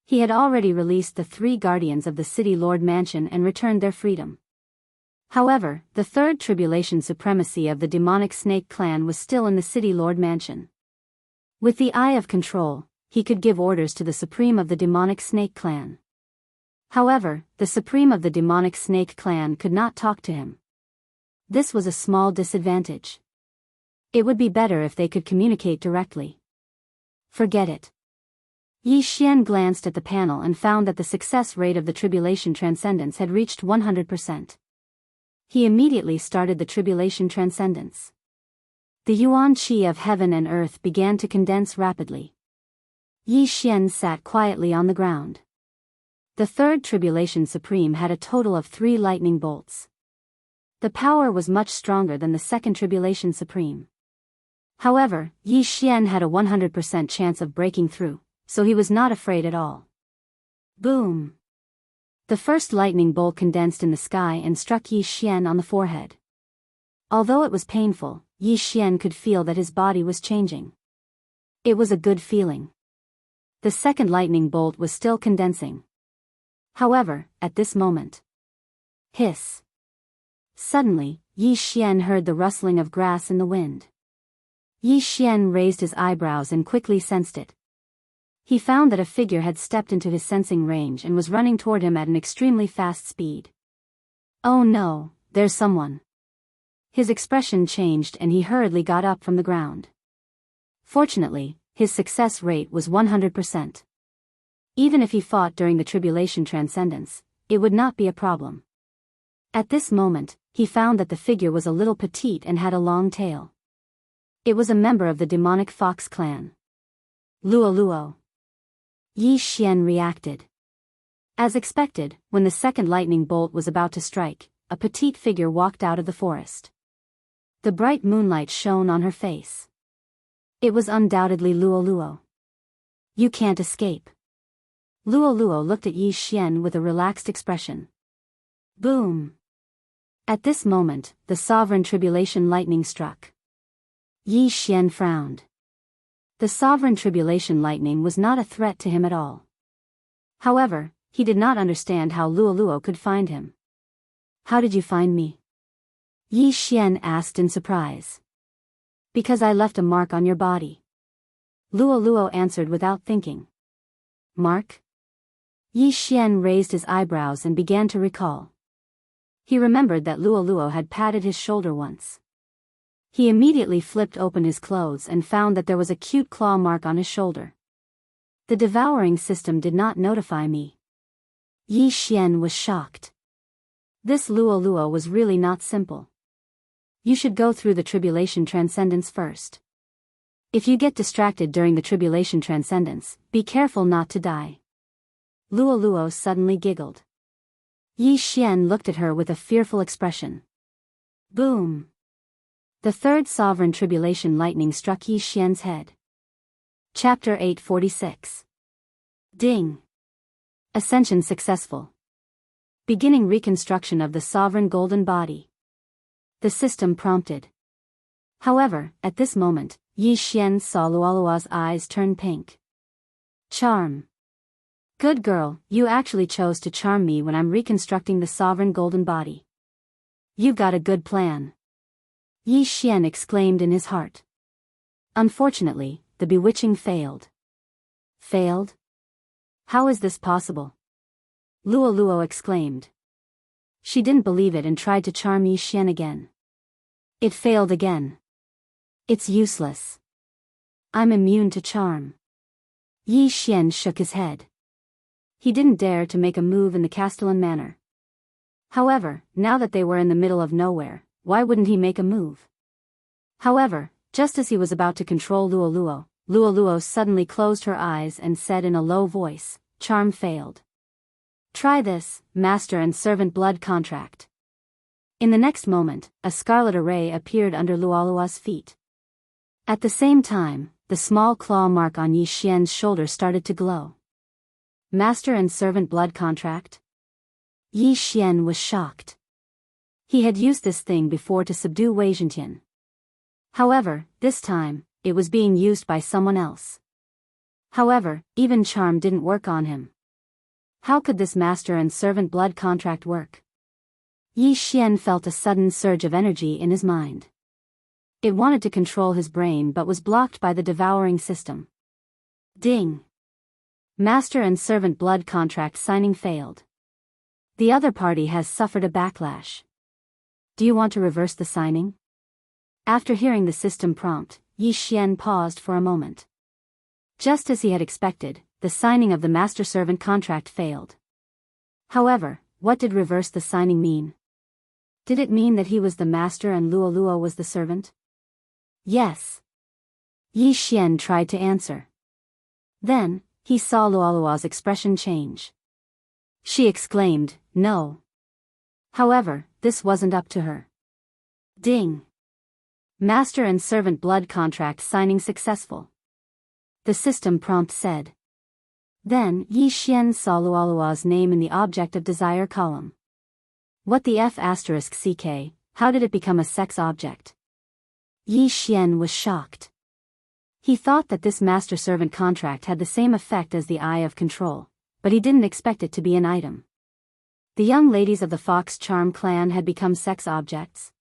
He had already released the 3 guardians of the City Lord Mansion and returned their freedom. However, the 3rd tribulation supremacy of the demonic snake clan was still in the City Lord Mansion. With the eye of control, he could give orders to the supreme of the demonic snake clan. However, the supreme of the demonic snake clan could not talk to him. This was a small disadvantage. It would be better if they could communicate directly. Forget it. Yi Xian glanced at the panel and found that the success rate of the tribulation transcendence had reached 100%. He immediately started the tribulation transcendence. The yuan qi of heaven and earth began to condense rapidly. Yi Xian sat quietly on the ground. The 3rd tribulation supreme had a total of 3 lightning bolts. The power was much stronger than the 2nd tribulation supreme. However, Yi Xian had a 100% chance of breaking through, so he was not afraid at all. Boom! The first lightning bolt condensed in the sky and struck Yi Xian on the forehead. Although it was painful, Yi Xian could feel that his body was changing. It was a good feeling. The 2nd lightning bolt was still condensing. However, at this moment. Hiss! Suddenly, Yi Xian heard the rustling of grass in the wind. Yi Xian raised his eyebrows and quickly sensed it. He found that a figure had stepped into his sensing range and was running toward him at an extremely fast speed. Oh no, there's someone. His expression changed and he hurriedly got up from the ground. Fortunately, his success rate was 100%. Even if he fought during the tribulation transcendence, it would not be a problem. At this moment, he found that the figure was a little petite and had a long tail. It was a member of the demonic fox clan. Luo. Yi Xian reacted. As expected, when the 2nd lightning bolt was about to strike, a petite figure walked out of the forest. The bright moonlight shone on her face. It was undoubtedly Luo. You can't escape. Luo looked at Yi Xian with a relaxed expression. Boom! At this moment, the sovereign tribulation lightning struck. Yi Xian frowned. The sovereign tribulation lightning was not a threat to him at all. However, he did not understand how Luo could find him. How did you find me? Yi Xian asked in surprise. Because I left a mark on your body. Luo answered without thinking. Mark? Yi Xian raised his eyebrows and began to recall. He remembered that Luo had patted his shoulder once. He immediately flipped open his clothes and found that there was a cute claw mark on his shoulder. The devouring system did not notify me. Yi Xian was shocked. This Luo was really not simple. You should go through the tribulation transcendence first. If you get distracted during the tribulation transcendence, be careful not to die. Luo suddenly giggled. Yi Xian looked at her with a fearful expression. Boom! The 3rd sovereign tribulation lightning struck Yi Xian's head. Chapter 846. Ding! Ascension successful. Beginning reconstruction of the sovereign golden body. The system prompted. However, at this moment, Yi Xian saw Luo's eyes turn pink. Charm. Good girl, you actually chose to charm me when I'm reconstructing the sovereign golden body. You've got a good plan. Yi Xian exclaimed in his heart. Unfortunately, the bewitching failed. Failed? How is this possible? Luo Luo exclaimed. She didn't believe it and tried to charm Yi Xian again. It failed again. It's useless. I'm immune to charm. Yi Xian shook his head. He didn't dare to make a move in the Castellan manner. However, now that they were in the middle of nowhere, why wouldn't he make a move? However, just as he was about to control Luo Luo suddenly closed her eyes and said in a low voice, "Charm failed. Try this, master and servant blood contract." In the next moment, a scarlet array appeared under Luo's feet. At the same time, the small claw mark on Yi Xian's shoulder started to glow. Master and servant blood contract? Yi Xian was shocked. He had used this thing before to subdue Wei Zhentian. However, this time, it was being used by someone else. However, even charm didn't work on him. How could this master and servant blood contract work? Yi Xian felt a sudden surge of energy in his mind. It wanted to control his brain but was blocked by the devouring system. Ding! Master and servant blood contract signing failed. The other party has suffered a backlash. Do you want to reverse the signing? After hearing the system prompt, Yi Xian paused for a moment. Just as he had expected, the signing of the master-servant contract failed. However, what did reverse the signing mean? Did it mean that he was the master and Luo was the servant? Yes. Yi Xian tried to answer. Then, he saw Luo's expression change. She exclaimed, "No." However, this wasn't up to her. Ding! Master and servant blood contract signing successful. The system prompt said. Then, Yi Xian saw Luo's name in the object of desire column. What the F***CK, how did it become a sex object? Yi Xian was shocked. He thought that this master-servant contract had the same effect as the Eye of Control, but he didn't expect it to be an item. The young ladies of the Fox Charm clan had become sex objects.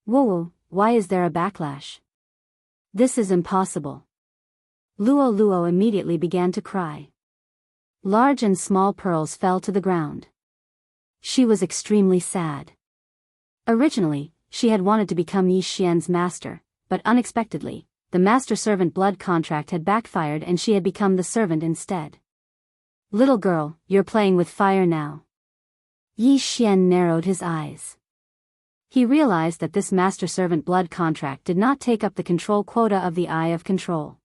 Whoa, why is there a backlash? This is impossible. Luo immediately began to cry. Large and small pearls fell to the ground. She was extremely sad. Originally, she had wanted to become Yi Xian's master, but unexpectedly, the master-servant blood contract had backfired and she had become the servant instead. Little girl, you're playing with fire now. Yi Xian narrowed his eyes. He realized that this master-servant blood contract did not take up the control quota of the Eye of Control.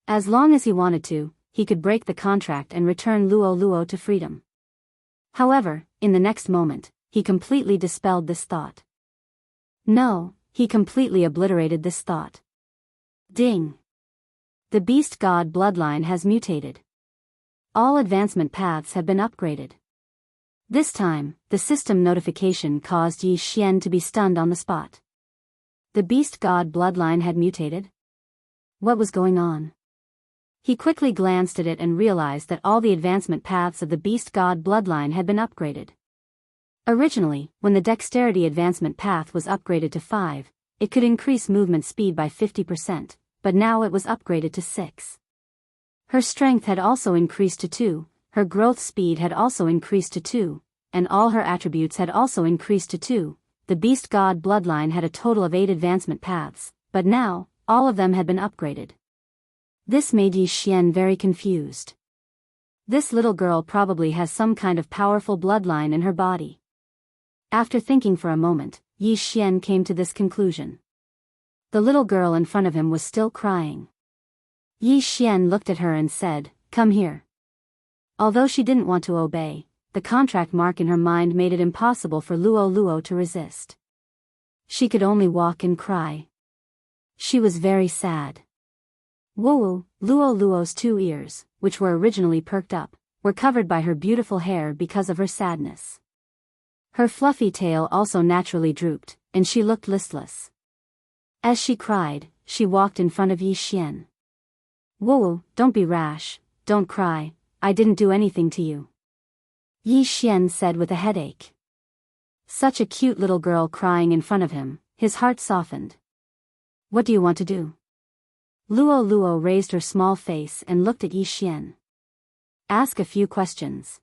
As long as he wanted to, he could break the contract and return Luo to freedom. However, in the next moment, he completely dispelled this thought. No, he completely obliterated this thought. Ding! The beast god bloodline has mutated. All advancement paths have been upgraded. This time, the system notification caused Yi Xian to be stunned on the spot. The beast god bloodline had mutated? What was going on? He quickly glanced at it and realized that all the advancement paths of the beast god bloodline had been upgraded. Originally, when the dexterity advancement path was upgraded to 5, it could increase movement speed by 50%, but now it was upgraded to 6. Her strength had also increased to 2, her growth speed had also increased to 2, and all her attributes had also increased to 2. The beast god bloodline had a total of 8 advancement paths, but now, all of them had been upgraded. This made Yi Xian very confused. This little girl probably has some kind of powerful bloodline in her body. After thinking for a moment, Yi Xian came to this conclusion. The little girl in front of him was still crying. Yi Xian looked at her and said, "Come here." Although she didn't want to obey, the contract mark in her mind made it impossible for Luo to resist. She could only walk and cry. She was very sad. Luo's 2 ears, which were originally perked up, were covered by her beautiful hair because of her sadness. Her fluffy tail also naturally drooped, and she looked listless. As she cried, she walked in front of Yi Xian. Don't be rash, don't cry, I didn't do anything to you. Yi Xian said with a headache. Such a cute little girl crying in front of him, his heart softened. What do you want to do? Luo raised her small face and looked at Yi Xian. Ask a few questions.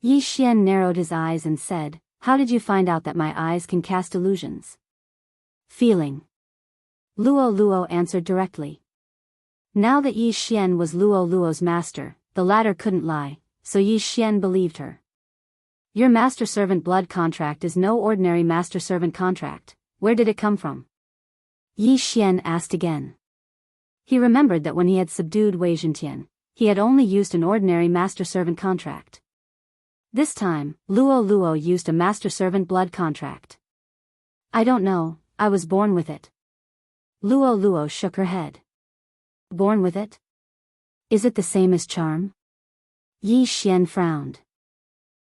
Yi Xian narrowed his eyes and said, "How did you find out that my eyes can cast illusions?" "Feeling." Luo Luo answered directly. Now that Yi Xian was Luo Luo's master, the latter couldn't lie, so Yi Xian believed her. "Your master-servant blood contract is no ordinary master-servant contract. Where did it come from?" Yi Xian asked again. He remembered that when he had subdued Wei Zhentian, he had only used an ordinary master-servant contract. This time, Luo Luo used a master-servant blood contract. "I don't know, I was born with it." Luo Luo shook her head. "Born with it? Is it the same as charm?" Yi Xian frowned.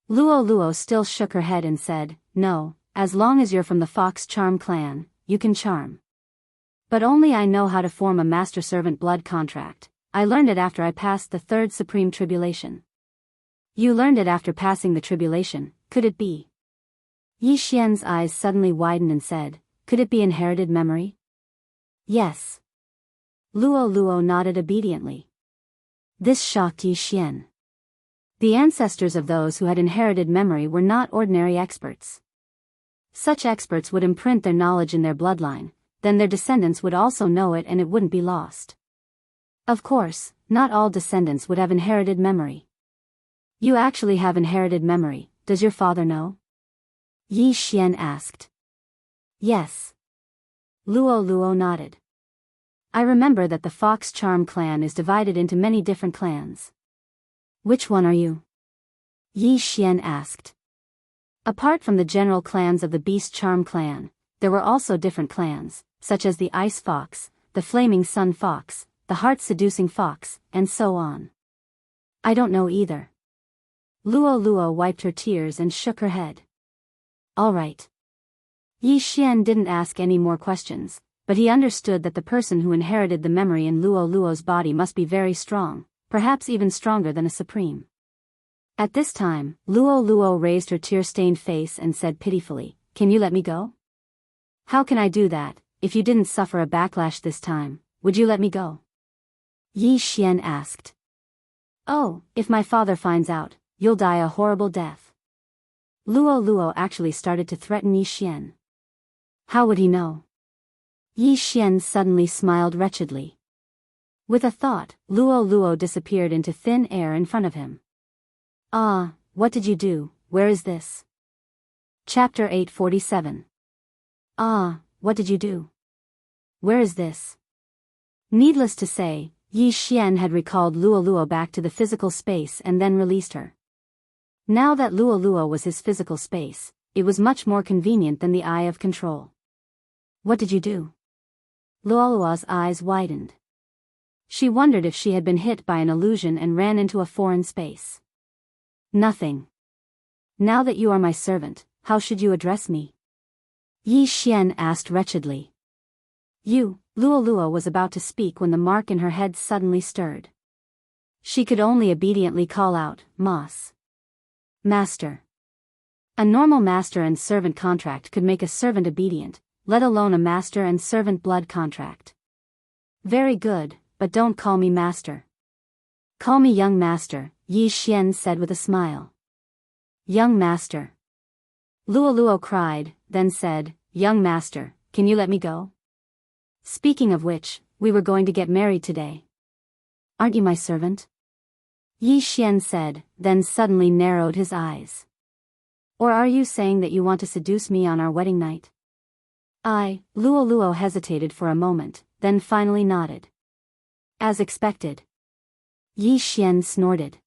Luo Luo still shook her head and said, "No, as long as you're from the Fox Charm clan, you can charm. But only I know how to form a master-servant blood contract. I learned it after I passed the third supreme tribulation." "You learned it after passing the tribulation, could it be?" Yi Xian's eyes suddenly widened and said, "Could it be inherited memory?" "Yes." Luo Luo nodded obediently. This shocked Yi Xian. The ancestors of those who had inherited memory were not ordinary experts. Such experts would imprint their knowledge in their bloodline, then their descendants would also know it and it wouldn't be lost. Of course, not all descendants would have inherited memory. "You actually have inherited memory, does your father know?" Yi Xian asked. "Yes." Luo Luo nodded. "I remember that the Fox Charm clan is divided into many different clans." "Which one are you?" Yi Xian asked. Apart from the general clans of the Beast Charm clan, there were also different clans, such as the Ice Fox, the Flaming Sun Fox, the Heart-Seducing Fox, and so on. "I don't know either." Luo Luo wiped her tears and shook her head. "All right." Yi Xian didn't ask any more questions, but he understood that the person who inherited the memory in Luo Luo's body must be very strong, perhaps even stronger than a supreme. At this time, Luo Luo raised her tear-stained face and said pitifully, "Can you let me go?" "How can I do that? If you didn't suffer a backlash this time, would you let me go?" Yi Xian asked. "Oh, if my father finds out, you'll die a horrible death." Luo Luo actually started to threaten Yi Xian. How would he know? Yi Xian suddenly smiled wretchedly. With a thought, Luo Luo disappeared into thin air in front of him. "Ah, what did you do? Where is this?" Chapter 847. "Ah, what did you do? Where is this?" Needless to say, Yi Xian had recalled Luo Luo back to the physical space and then released her. Now that Luo Luo was his physical space, it was much more convenient than the Eye of Control. "What did you do?" Luo Luo's eyes widened. She wondered if she had been hit by an illusion and ran into a foreign space. "Nothing. Now that you are my servant, how should you address me?" Yi Xian asked wretchedly. "You," Luo Luo was about to speak when the mark in her head suddenly stirred. She could only obediently call out, "Mas." Master. A normal master and servant contract could make a servant obedient, let alone a master and servant blood contract. "Very good, but don't call me master." "Call me young master," Yi Xian said with a smile. "Young master." Luo Luo cried, then said, "Young master, can you let me go? Speaking of which, we were going to get married today. Aren't you my servant?" Yi Xian said, then suddenly narrowed his eyes. "Or are you saying that you want to seduce me on our wedding night?" Luo Luo hesitated for a moment, then finally nodded. "As expected." Yi Xian snorted.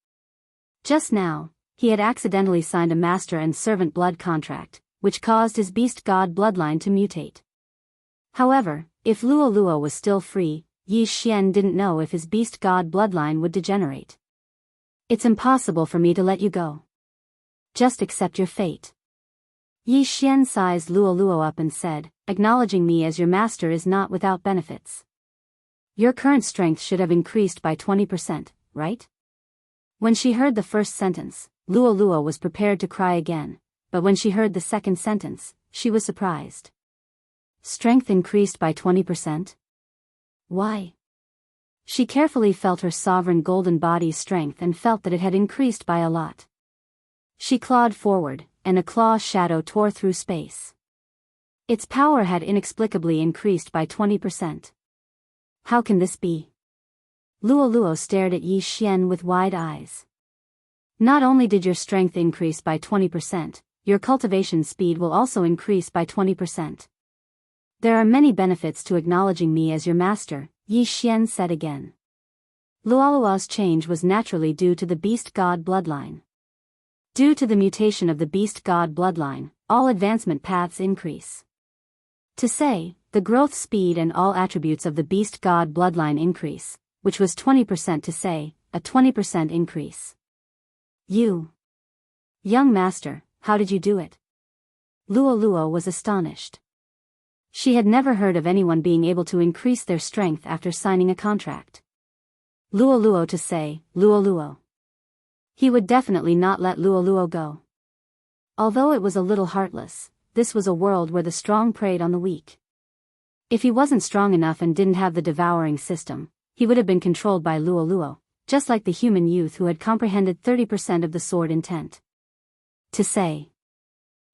Just now, he had accidentally signed a master and servant blood contract, which caused his beast god bloodline to mutate. However, if Luo Luo was still free, Yi Xian didn't know if his beast god bloodline would degenerate. "It's impossible for me to let you go. Just accept your fate." Yi Xian sized Luo Luo up and said, "Acknowledging me as your master is not without benefits. Your current strength should have increased by 20%, right?" When she heard the first sentence, Luo Luo was prepared to cry again, but when she heard the second sentence, she was surprised. Strength increased by 20%? Why? She carefully felt her sovereign golden body's strength and felt that it had increased by a lot. She clawed forward, and a claw shadow tore through space. Its power had inexplicably increased by 20%. How can this be? Luo stared at Yi Xian with wide eyes. Not only did your strength increase by 20%, your cultivation speed will also increase by 20%. There are many benefits to acknowledging me as your master, Yi Xian said again. Luo's change was naturally due to the beast god bloodline. Due to the mutation of the beast god bloodline, all advancement paths increase. To say, the growth speed and all attributes of the beast god bloodline increase, which was 20% to say, a 20% increase. You. Young master, how did you do it? Luo was astonished. She had never heard of anyone being able to increase their strength after signing a contract. Luo to say, Luo. He would definitely not let Luo go. Although it was a little heartless, this was a world where the strong preyed on the weak. If he wasn't strong enough and didn't have the devouring system, he would have been controlled by Luo, just like the human youth who had comprehended 30% of the sword intent. To say.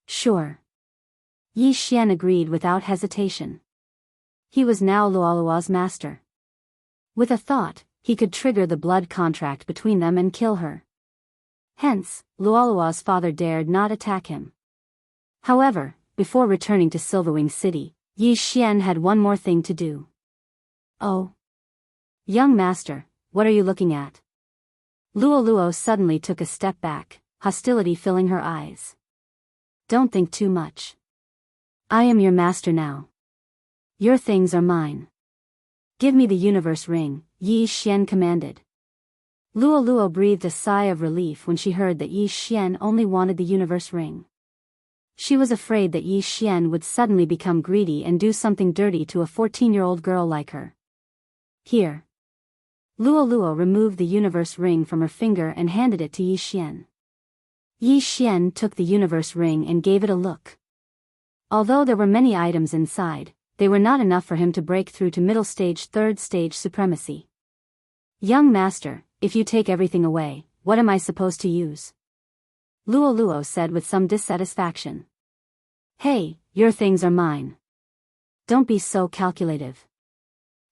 Sure. Yi Xian agreed without hesitation. He was now Luo's master. With a thought, he could trigger the blood contract between them and kill her. Hence, Luo's father dared not attack him. However, before returning to Silverwing City, Yi Xian had one more thing to do. Oh. Young master, what are you looking at? Luo suddenly took a step back, hostility filling her eyes. Don't think too much. I am your master now. Your things are mine. Give me the universe ring, Yi Xian commanded. Luo breathed a sigh of relief when she heard that Yi Xian only wanted the universe ring. She was afraid that Yi Xian would suddenly become greedy and do something dirty to a 14-year-old girl like her. Here. Luo removed the universe ring from her finger and handed it to Yi Xian. Yi Xian took the universe ring and gave it a look. Although there were many items inside, they were not enough for him to break through to middle stage third stage supremacy. Young master, if you take everything away, what am I supposed to use? Luo said with some dissatisfaction. Hey, your things are mine. Don't be so calculative.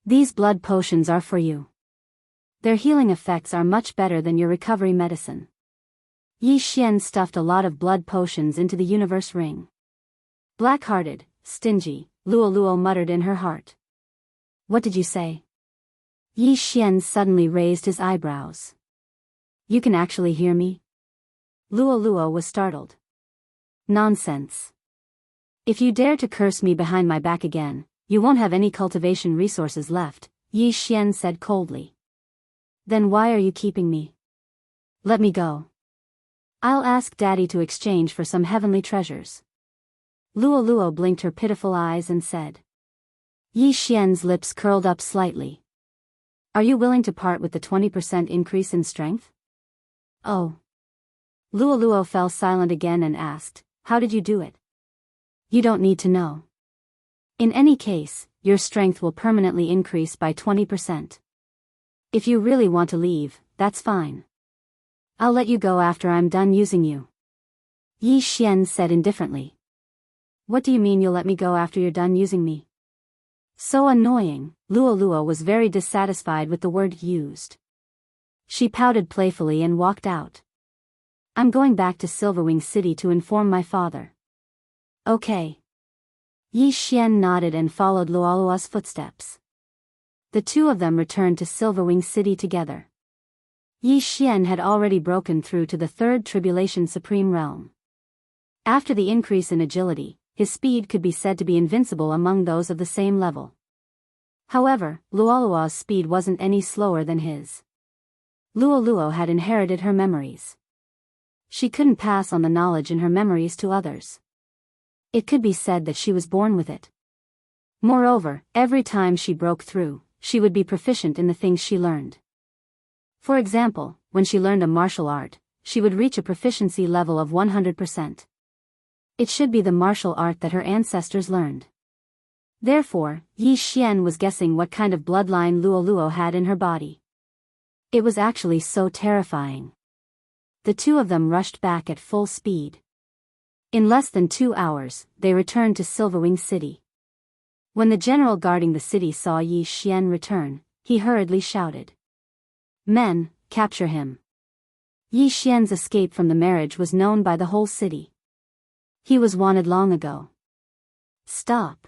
These blood potions are for you. Their healing effects are much better than your recovery medicine. Yi Xian stuffed a lot of blood potions into the universe ring. Black-hearted, stingy, Luo muttered in her heart. What did you say? Yi Xian suddenly raised his eyebrows. You can actually hear me? Luo was startled. Nonsense. If you dare to curse me behind my back again, you won't have any cultivation resources left, Yi Xian said coldly. Then why are you keeping me? Let me go. I'll ask Daddy to exchange for some heavenly treasures. Luo blinked her pitiful eyes and said. Yi Xian's lips curled up slightly. Are you willing to part with the 20% increase in strength? Oh. Luo fell silent again and asked, how did you do it? You don't need to know. In any case, your strength will permanently increase by 20%. If you really want to leave, that's fine. I'll let you go after I'm done using you. Yi Xian said indifferently. What do you mean you'll let me go after you're done using me? So annoying, Luo was very dissatisfied with the word used. She pouted playfully and walked out. I'm going back to Silverwing City to inform my father. Okay. Yi Xian nodded and followed Luo's footsteps. The two of them returned to Silverwing City together. Yi Xian had already broken through to the third Tribulation Supreme Realm. After the increase in agility, his speed could be said to be invincible among those of the same level. However, Luo's speed wasn't any slower than his. Luo had inherited her memories. She couldn't pass on the knowledge in her memories to others. It could be said that she was born with it. Moreover, every time she broke through, she would be proficient in the things she learned. For example, when she learned a martial art, she would reach a proficiency level of 100%. It should be the martial art that her ancestors learned. Therefore, Yi Xian was guessing what kind of bloodline Luo had in her body. It was actually so terrifying. the two of them rushed back at full speed. In less than 2 hours, they returned to Silverwing City. When the general guarding the city saw Yi Xian return, he hurriedly shouted, "Men, capture him." Yi Xian's escape from the marriage was known by the whole city. He was wanted long ago. "Stop!"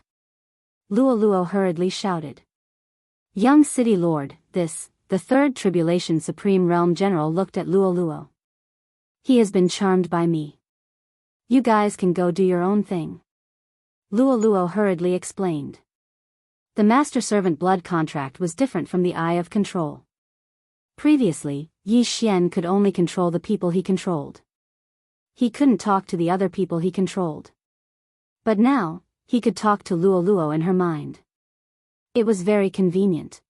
Luo hurriedly shouted. "Young city lord, this," the third tribulation supreme realm general looked at Luo. "He has been charmed by me. You guys can go do your own thing." Luo hurriedly explained. The master-servant blood contract was different from the Eye of Control. Previously, Yi Xian could only control the people he controlled. He couldn't talk to the other people he controlled. But now, he could talk to Luo in her mind. It was very convenient.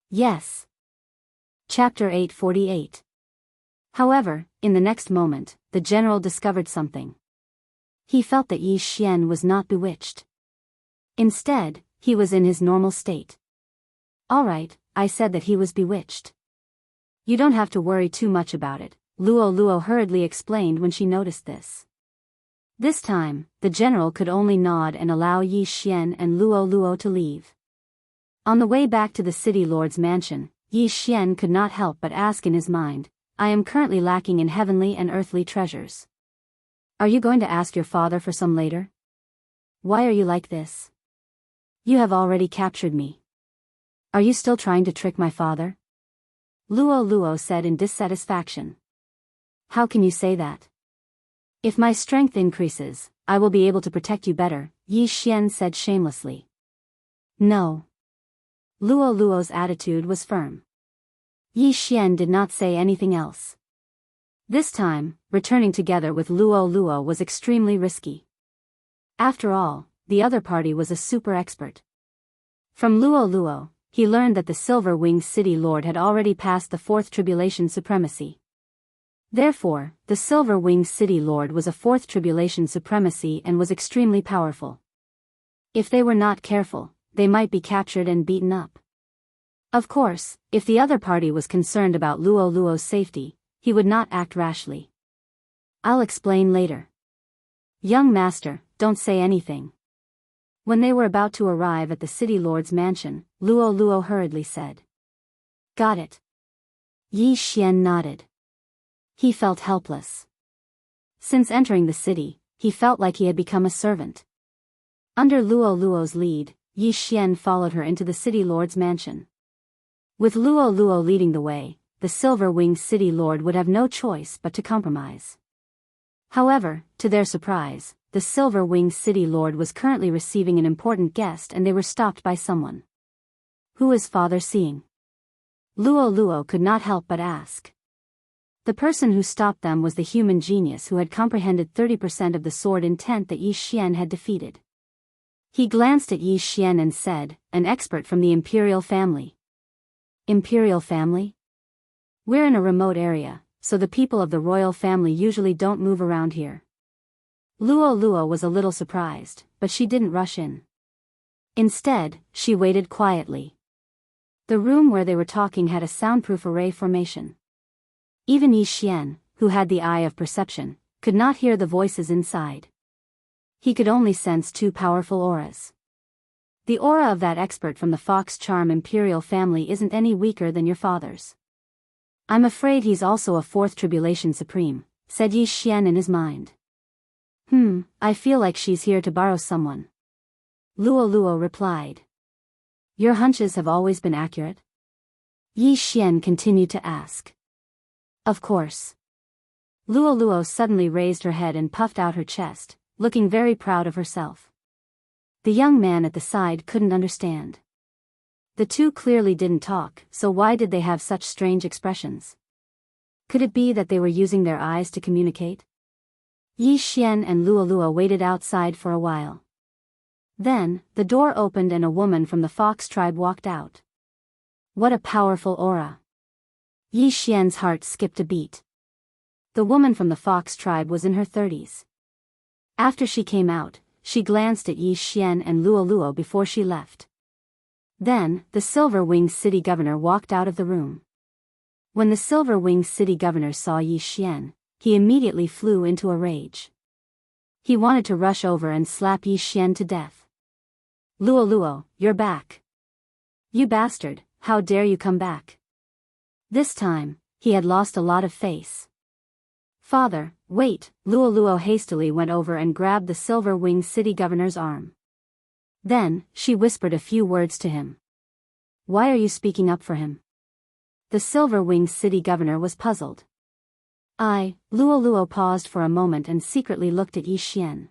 Yes. Chapter 848. However, in the next moment, the general discovered something. He felt that Yi Xian was not bewitched. Instead, he was in his normal state. "All right, I said that he was bewitched. You don't have to worry too much about it," Luo hurriedly explained when she noticed this. This time, the general could only nod and allow Yi Xian and Luo to leave. On the way back to the city lord's mansion, Yi Xian could not help but ask in his mind, "I am currently lacking in heavenly and earthly treasures. Are you going to ask your father for some later? Why are you like this? You have already captured me. Are you still trying to trick my father?" Luo said in dissatisfaction. "How can you say that? If my strength increases, I will be able to protect you better," Yi Xian said shamelessly. "No." Luo's attitude was firm. Yi Xian did not say anything else. This time, returning together with Luo was extremely risky. After all, the other party was a super expert. From Luo, he learned that the Silver Wing City Lord had already passed the fourth tribulation supremacy. Therefore, the Silver Wing City Lord was a fourth tribulation supremacy and was extremely powerful. If they were not careful, they might be captured and beaten up. Of course, if the other party was concerned about Luo's safety, he would not act rashly. "I'll explain later." "Young master, don't say anything." When they were about to arrive at the city lord's mansion, Luo hurriedly said, "Got it." Yi Xian nodded. He felt helpless. Since entering the city, he felt like he had become a servant. Under Luo's lead, Yi Xian followed her into the city lord's mansion. With Luo leading the way, the Silver Wing City Lord would have no choice but to compromise. However, to their surprise, the Silver Wing City Lord was currently receiving an important guest and they were stopped by someone. "Who is father seeing?" Luo could not help but ask. The person who stopped them was the human genius who had comprehended 30% of the sword intent that Yi Xian had defeated. He glanced at Yi Xian and said, "An expert from the imperial family." "Imperial family? We're in a remote area, so the people of the royal family usually don't move around here." Luo was a little surprised, but she didn't rush in. Instead, she waited quietly. The room where they were talking had a soundproof array formation. Even Yi Xian, who had the eye of perception, could not hear the voices inside. He could only sense two powerful auras. The aura of that expert from the Fox Charm Imperial family isn't any weaker than your father's. "I'm afraid he's also a fourth tribulation supreme," said Yi Xian in his mind. I feel like she's here to borrow someone." Luo replied. "Your hunches have always been accurate?" Yi Xian continued to ask. "Of course." Luo suddenly raised her head and puffed out her chest, looking very proud of herself. The young man at the side couldn't understand. The two clearly didn't talk, so why did they have such strange expressions? Could it be that they were using their eyes to communicate? Yi Xian and Luo waited outside for a while. Then, the door opened and a woman from the Fox tribe walked out. What a powerful aura! Yi Xian's heart skipped a beat. The woman from the Fox tribe was in her 30s. After she came out, she glanced at Yi Xian and Luo before she left. Then, the Silver Wing City governor walked out of the room. When the Silver-Winged City Governor saw Yi Xian, he immediately flew into a rage. He wanted to rush over and slap Yi Xian to death. "Luo Luo, you're back. You bastard, how dare you come back?" This time, he had lost a lot of face. "Father, wait," Luo Luo hastily went over and grabbed the Silver-Winged City Governor's arm. Then, she whispered a few words to him. "Why are you speaking up for him?" The Silver-Winged City Governor was puzzled. Luo Luo paused for a moment and secretly looked at Yi Xian.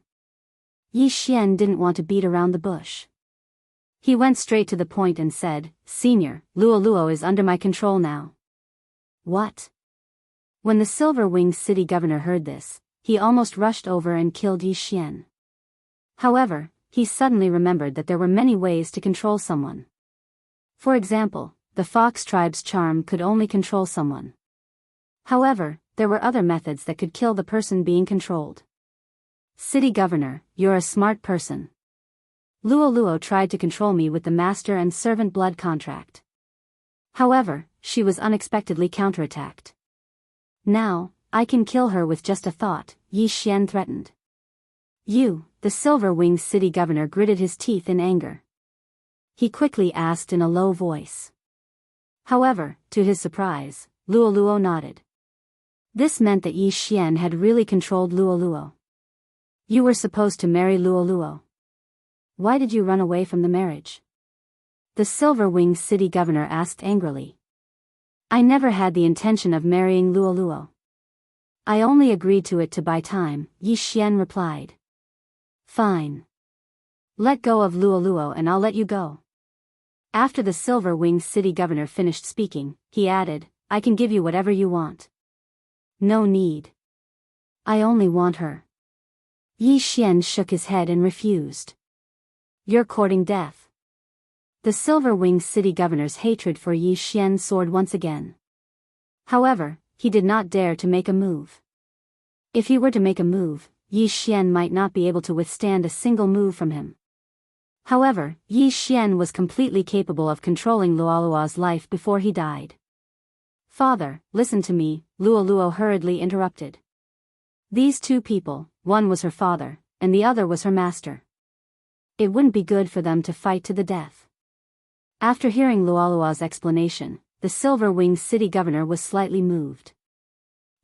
Yi Xian didn't want to beat around the bush. He went straight to the point and said, "Senior, Luo Luo is under my control now." "What?" When the Silver-Winged City Governor heard this, he almost rushed over and killed Yi Xian. However, he suddenly remembered that there were many ways to control someone. For example, the Fox tribe's charm could only control someone. However, there were other methods that could kill the person being controlled. "City Governor, you're a smart person. Luo Luo tried to control me with the master and servant blood contract. However, she was unexpectedly counterattacked. Now, I can kill her with just a thought," Yi Xian threatened. "You," the Silver-Winged City Governor gritted his teeth in anger. He quickly asked in a low voice. However, to his surprise, Luo Luo nodded. This meant that Yi Xian had really controlled Luo Luo. "You were supposed to marry Luo Luo. Why did you run away from the marriage?" The Silver-Winged City Governor asked angrily. "I never had the intention of marrying Luo Luo. I only agreed to it to buy time," Yi Xian replied. "Fine. Let go of Luo Luo and I'll let you go." After the Silver-Winged City Governor finished speaking, he added, "I can give you whatever you want." "No need. I only want her." Yi Xian shook his head and refused. "You're courting death." The Silver-Winged City Governor's hatred for Yi Xian soared once again. However, he did not dare to make a move. If he were to make a move, Yi Xian might not be able to withstand a single move from him. However, Yi Xian was completely capable of controlling Luo Luo's life before he died. "Father, listen to me," Luo Luo hurriedly interrupted. These two people, one was her father, and the other was her master. It wouldn't be good for them to fight to the death. After hearing Luo Luo's explanation, the Silver-Winged City Governor was slightly moved.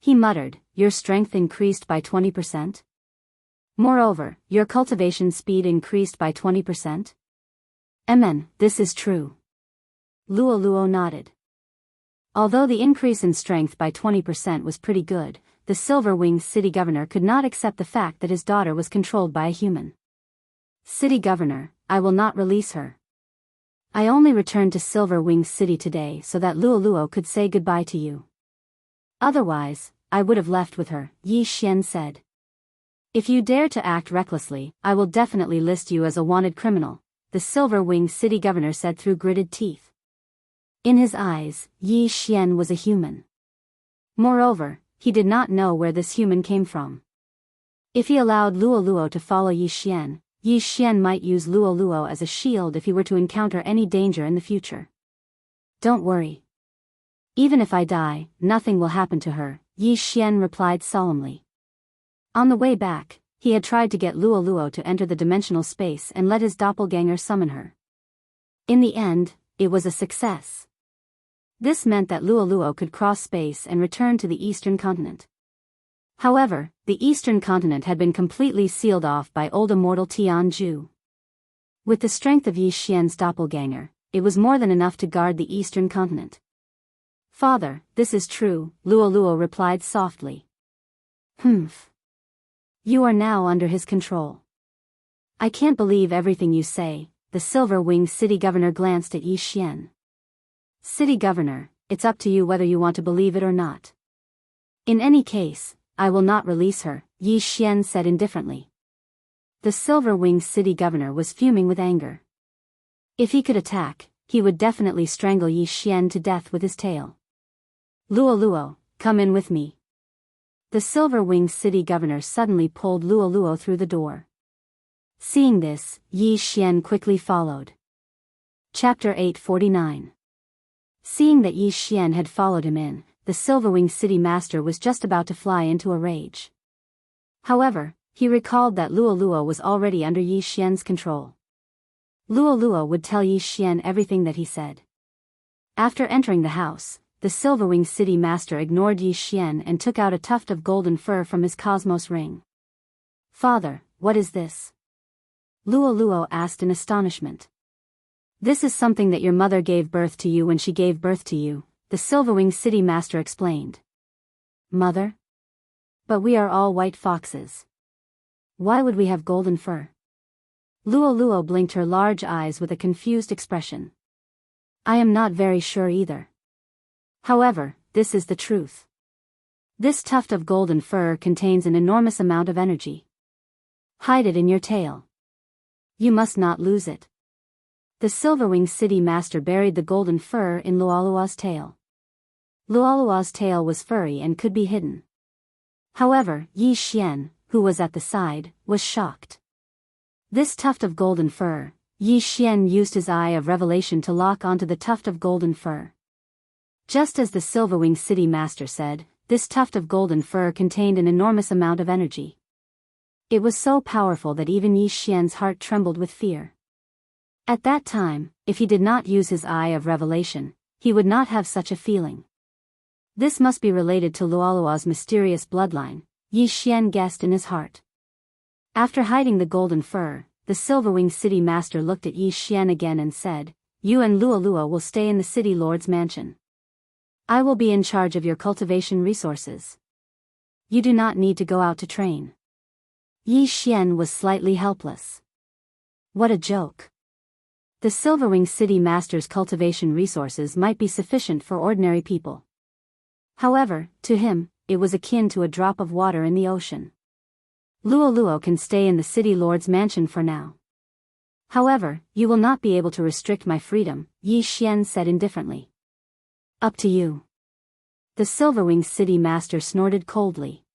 He muttered, "Your strength increased by 20%? Moreover, your cultivation speed increased by 20%? This is true." Luo Luo nodded. Although the increase in strength by 20% was pretty good, the Silver-Winged City Governor could not accept the fact that his daughter was controlled by a human. "City Governor, I will not release her. I only returned to Silver-Winged City today so that Luo Luo could say goodbye to you. Otherwise, I would have left with her," Yi Xian said. "If you dare to act recklessly, I will definitely list you as a wanted criminal," the Silver-Winged City Governor said through gritted teeth. In his eyes, Yi Xian was a human. Moreover, he did not know where this human came from. If he allowed Luo Luo to follow Yi Xian might use Luo Luo as a shield if he were to encounter any danger in the future. "Don't worry. Even if I die, nothing will happen to her," Yi Xian replied solemnly. On the way back, he had tried to get Luo Luo to enter the dimensional space and let his doppelganger summon her. In the end, it was a success. This meant that Luo Luo could cross space and return to the Eastern continent. However, the Eastern continent had been completely sealed off by old immortal Tianju. With the strength of Yi Xian's doppelganger, it was more than enough to guard the Eastern continent. "Father, this is true," Luo Luo replied softly. "Humph. You are now under his control." "I can't believe everything you say," the Silver-Winged City Governor glanced at Yi Xian. "City Governor, it's up to you whether you want to believe it or not. In any case, I will not release her," Yi Xian said indifferently. The Silver-Winged City Governor was fuming with anger. If he could attack, he would definitely strangle Yi Xian to death with his tail. "Luo Luo, come in with me." The Silver-Winged City Governor suddenly pulled Luo Luo through the door. Seeing this, Yi Xian quickly followed. Chapter 849. Seeing that Yi Xian had followed him in, the Silverwing City Master was just about to fly into a rage. However, he recalled that Luo was already under Yi Xian's control. Luo would tell Yi Xian everything that he said. After entering the house, the Silverwing City Master ignored Yi Xian and took out a tuft of golden fur from his cosmos ring. "Father, what is this?" Luo asked in astonishment. "This is something that your mother gave birth to you when she gave birth to you," the Silverwing City Master explained. "Mother? But we are all white foxes. Why would we have golden fur?" Luo blinked her large eyes with a confused expression. "I am not very sure either. However, this is the truth. This tuft of golden fur contains an enormous amount of energy. Hide it in your tail. You must not lose it." The Silverwing City Master buried the golden fur in Luo's tail. Luo's tail was furry and could be hidden. However, Yi Xian, who was at the side, was shocked. This tuft of golden fur, Yi Xian used his eye of revelation to lock onto the tuft of golden fur. Just as the Silverwing City Master said, this tuft of golden fur contained an enormous amount of energy. It was so powerful that even Yi Xian's heart trembled with fear. At that time, if he did not use his eye of revelation, he would not have such a feeling. This must be related to Luo's mysterious bloodline, Yi Xian guessed in his heart. After hiding the golden fur, the Silverwing City Master looked at Yi Xian again and said, "You and Luo will stay in the City Lord's mansion. I will be in charge of your cultivation resources. You do not need to go out to train." Yi Xian was slightly helpless. What a joke. The Silverwing City Master's cultivation resources might be sufficient for ordinary people. However, to him, it was akin to a drop of water in the ocean. Luo can stay in the City Lord's mansion for now. However, you will not be able to restrict my freedom, Yi Xian said indifferently. Up to you. The Silverwing City Master snorted coldly.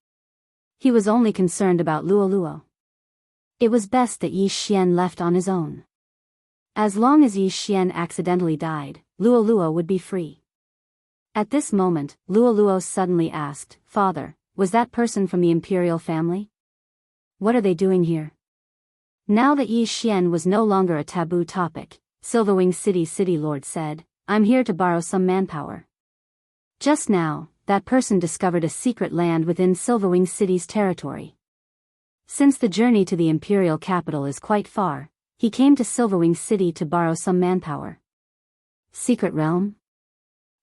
He was only concerned about Luo. It was best that Yi Xian left on his own. As long as Yi Xian accidentally died, Luo would be free. At this moment, Luo suddenly asked, "Father, was that person from the imperial family? What are they doing here?" Now that Yi Xian was no longer a taboo topic, Silverwing City Lord said, "I'm here to borrow some manpower." Just now, that person discovered a secret land within Silverwing City's territory. Since the journey to the imperial capital is quite far, he came to Silverwing City to borrow some manpower. Secret realm?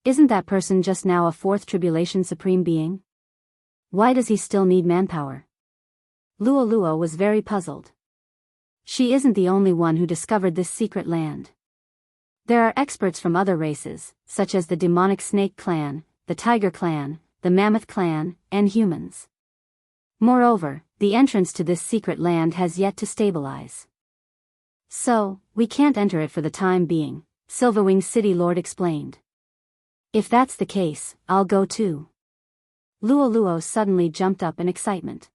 Isn't that person just now a fourth tribulation supreme being? Why does he still need manpower? Luo was very puzzled. She isn't the only one who discovered this secret land. There are experts from other races, such as the demonic snake clan, the tiger clan, the mammoth clan, and humans. Moreover, the entrance to this secret land has yet to stabilize. So, we can't enter it for the time being, Silverwing City Lord explained. If that's the case, I'll go too. Luo suddenly jumped up in excitement.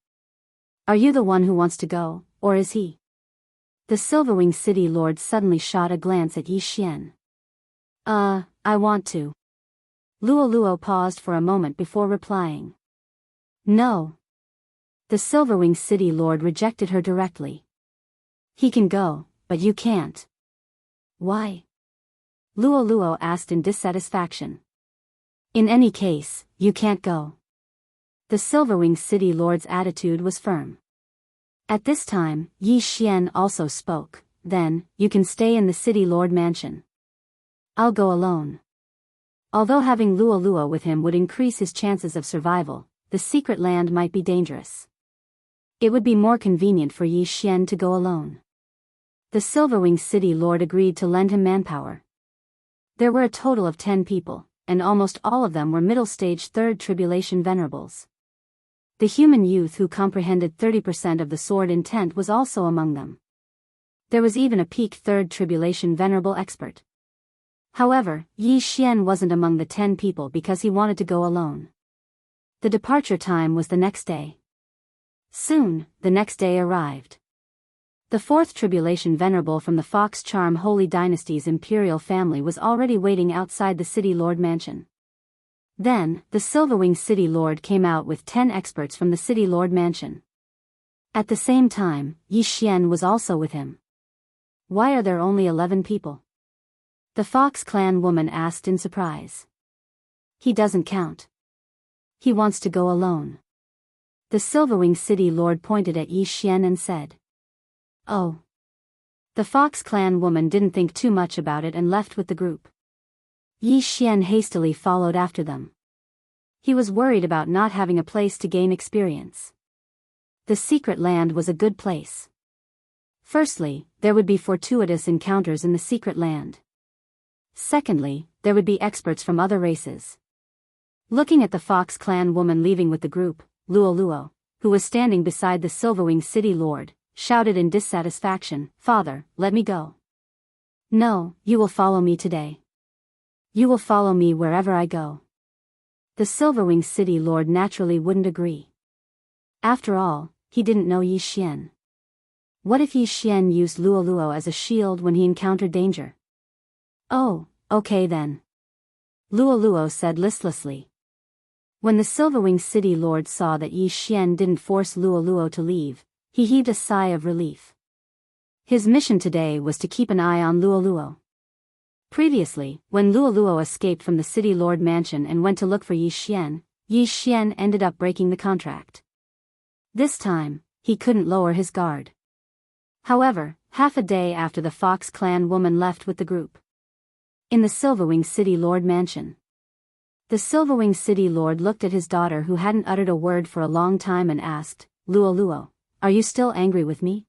Are you the one who wants to go, or is he? The Silverwing City Lord suddenly shot a glance at Yi Xian. I want to. Luo paused for a moment before replying. No. The Silverwing City Lord rejected her directly. He can go, but you can't. Why? Luo asked in dissatisfaction. In any case, you can't go. The Silverwing City Lord's attitude was firm. At this time, Yi Xian also spoke. Then, you can stay in the City Lord mansion. I'll go alone. Although having Luo with him would increase his chances of survival, the secret land might be dangerous. It would be more convenient for Yi Xian to go alone. The Silverwing City Lord agreed to lend him manpower. There were a total of 10 people, and almost all of them were middle-stage third tribulation venerables. The human youth who comprehended 30% of the sword intent was also among them. There was even a peak third tribulation venerable expert. However, Yi Xian wasn't among the 10 people because he wanted to go alone. The departure time was the next day. Soon, the next day arrived. The fourth tribulation venerable from the Fox Charm Holy Dynasty's imperial family was already waiting outside the City Lord mansion. Then, the Silverwing City Lord came out with 10 experts from the City Lord Mansion. At the same time, Yi Xian was also with him. Why are there only 11 people? The Fox Clan woman asked in surprise. He doesn't count. He wants to go alone. The Silverwing City Lord pointed at Yi Xian and said. Oh. The Fox Clan woman didn't think too much about it and left with the group. Yi Xian hastily followed after them. He was worried about not having a place to gain experience. The secret land was a good place. Firstly, there would be fortuitous encounters in the secret land. Secondly, there would be experts from other races. Looking at the Fox Clan woman leaving with the group, Luo, who was standing beside the Silverwing City Lord, shouted in dissatisfaction, "Father, let me go." "No, you will follow me today. You will follow me wherever I go." The Silverwing City Lord naturally wouldn't agree. After all, he didn't know Yi Xian. What if Yi Xian used Luo as a shield when he encountered danger? "Oh, okay then," Luo said listlessly. When the Silverwing City Lord saw that Yi Xian didn't force Luo to leave, he heaved a sigh of relief. His mission today was to keep an eye on Luo. Previously, when Luo escaped from the City Lord Mansion and went to look for Yi Xian ended up breaking the contract. This time, he couldn't lower his guard. However, half a day after the Fox Clan woman left with the group. In the Silverwing City Lord Mansion. The Silverwing City Lord looked at his daughter who hadn't uttered a word for a long time and asked, "Luo, are you still angry with me?"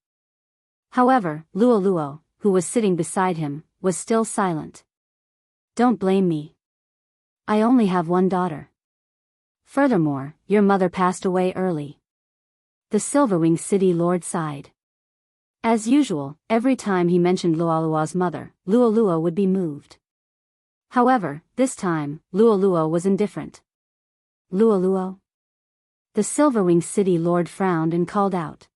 However, Luo, who was sitting beside him, was still silent. "Don't blame me. I only have one daughter. Furthermore, your mother passed away early." The Silverwing City Lord sighed. As usual, every time he mentioned Luo's mother, Luo would be moved. However, this time, Luo was indifferent. "Luo?" The Silverwing City Lord frowned and called out.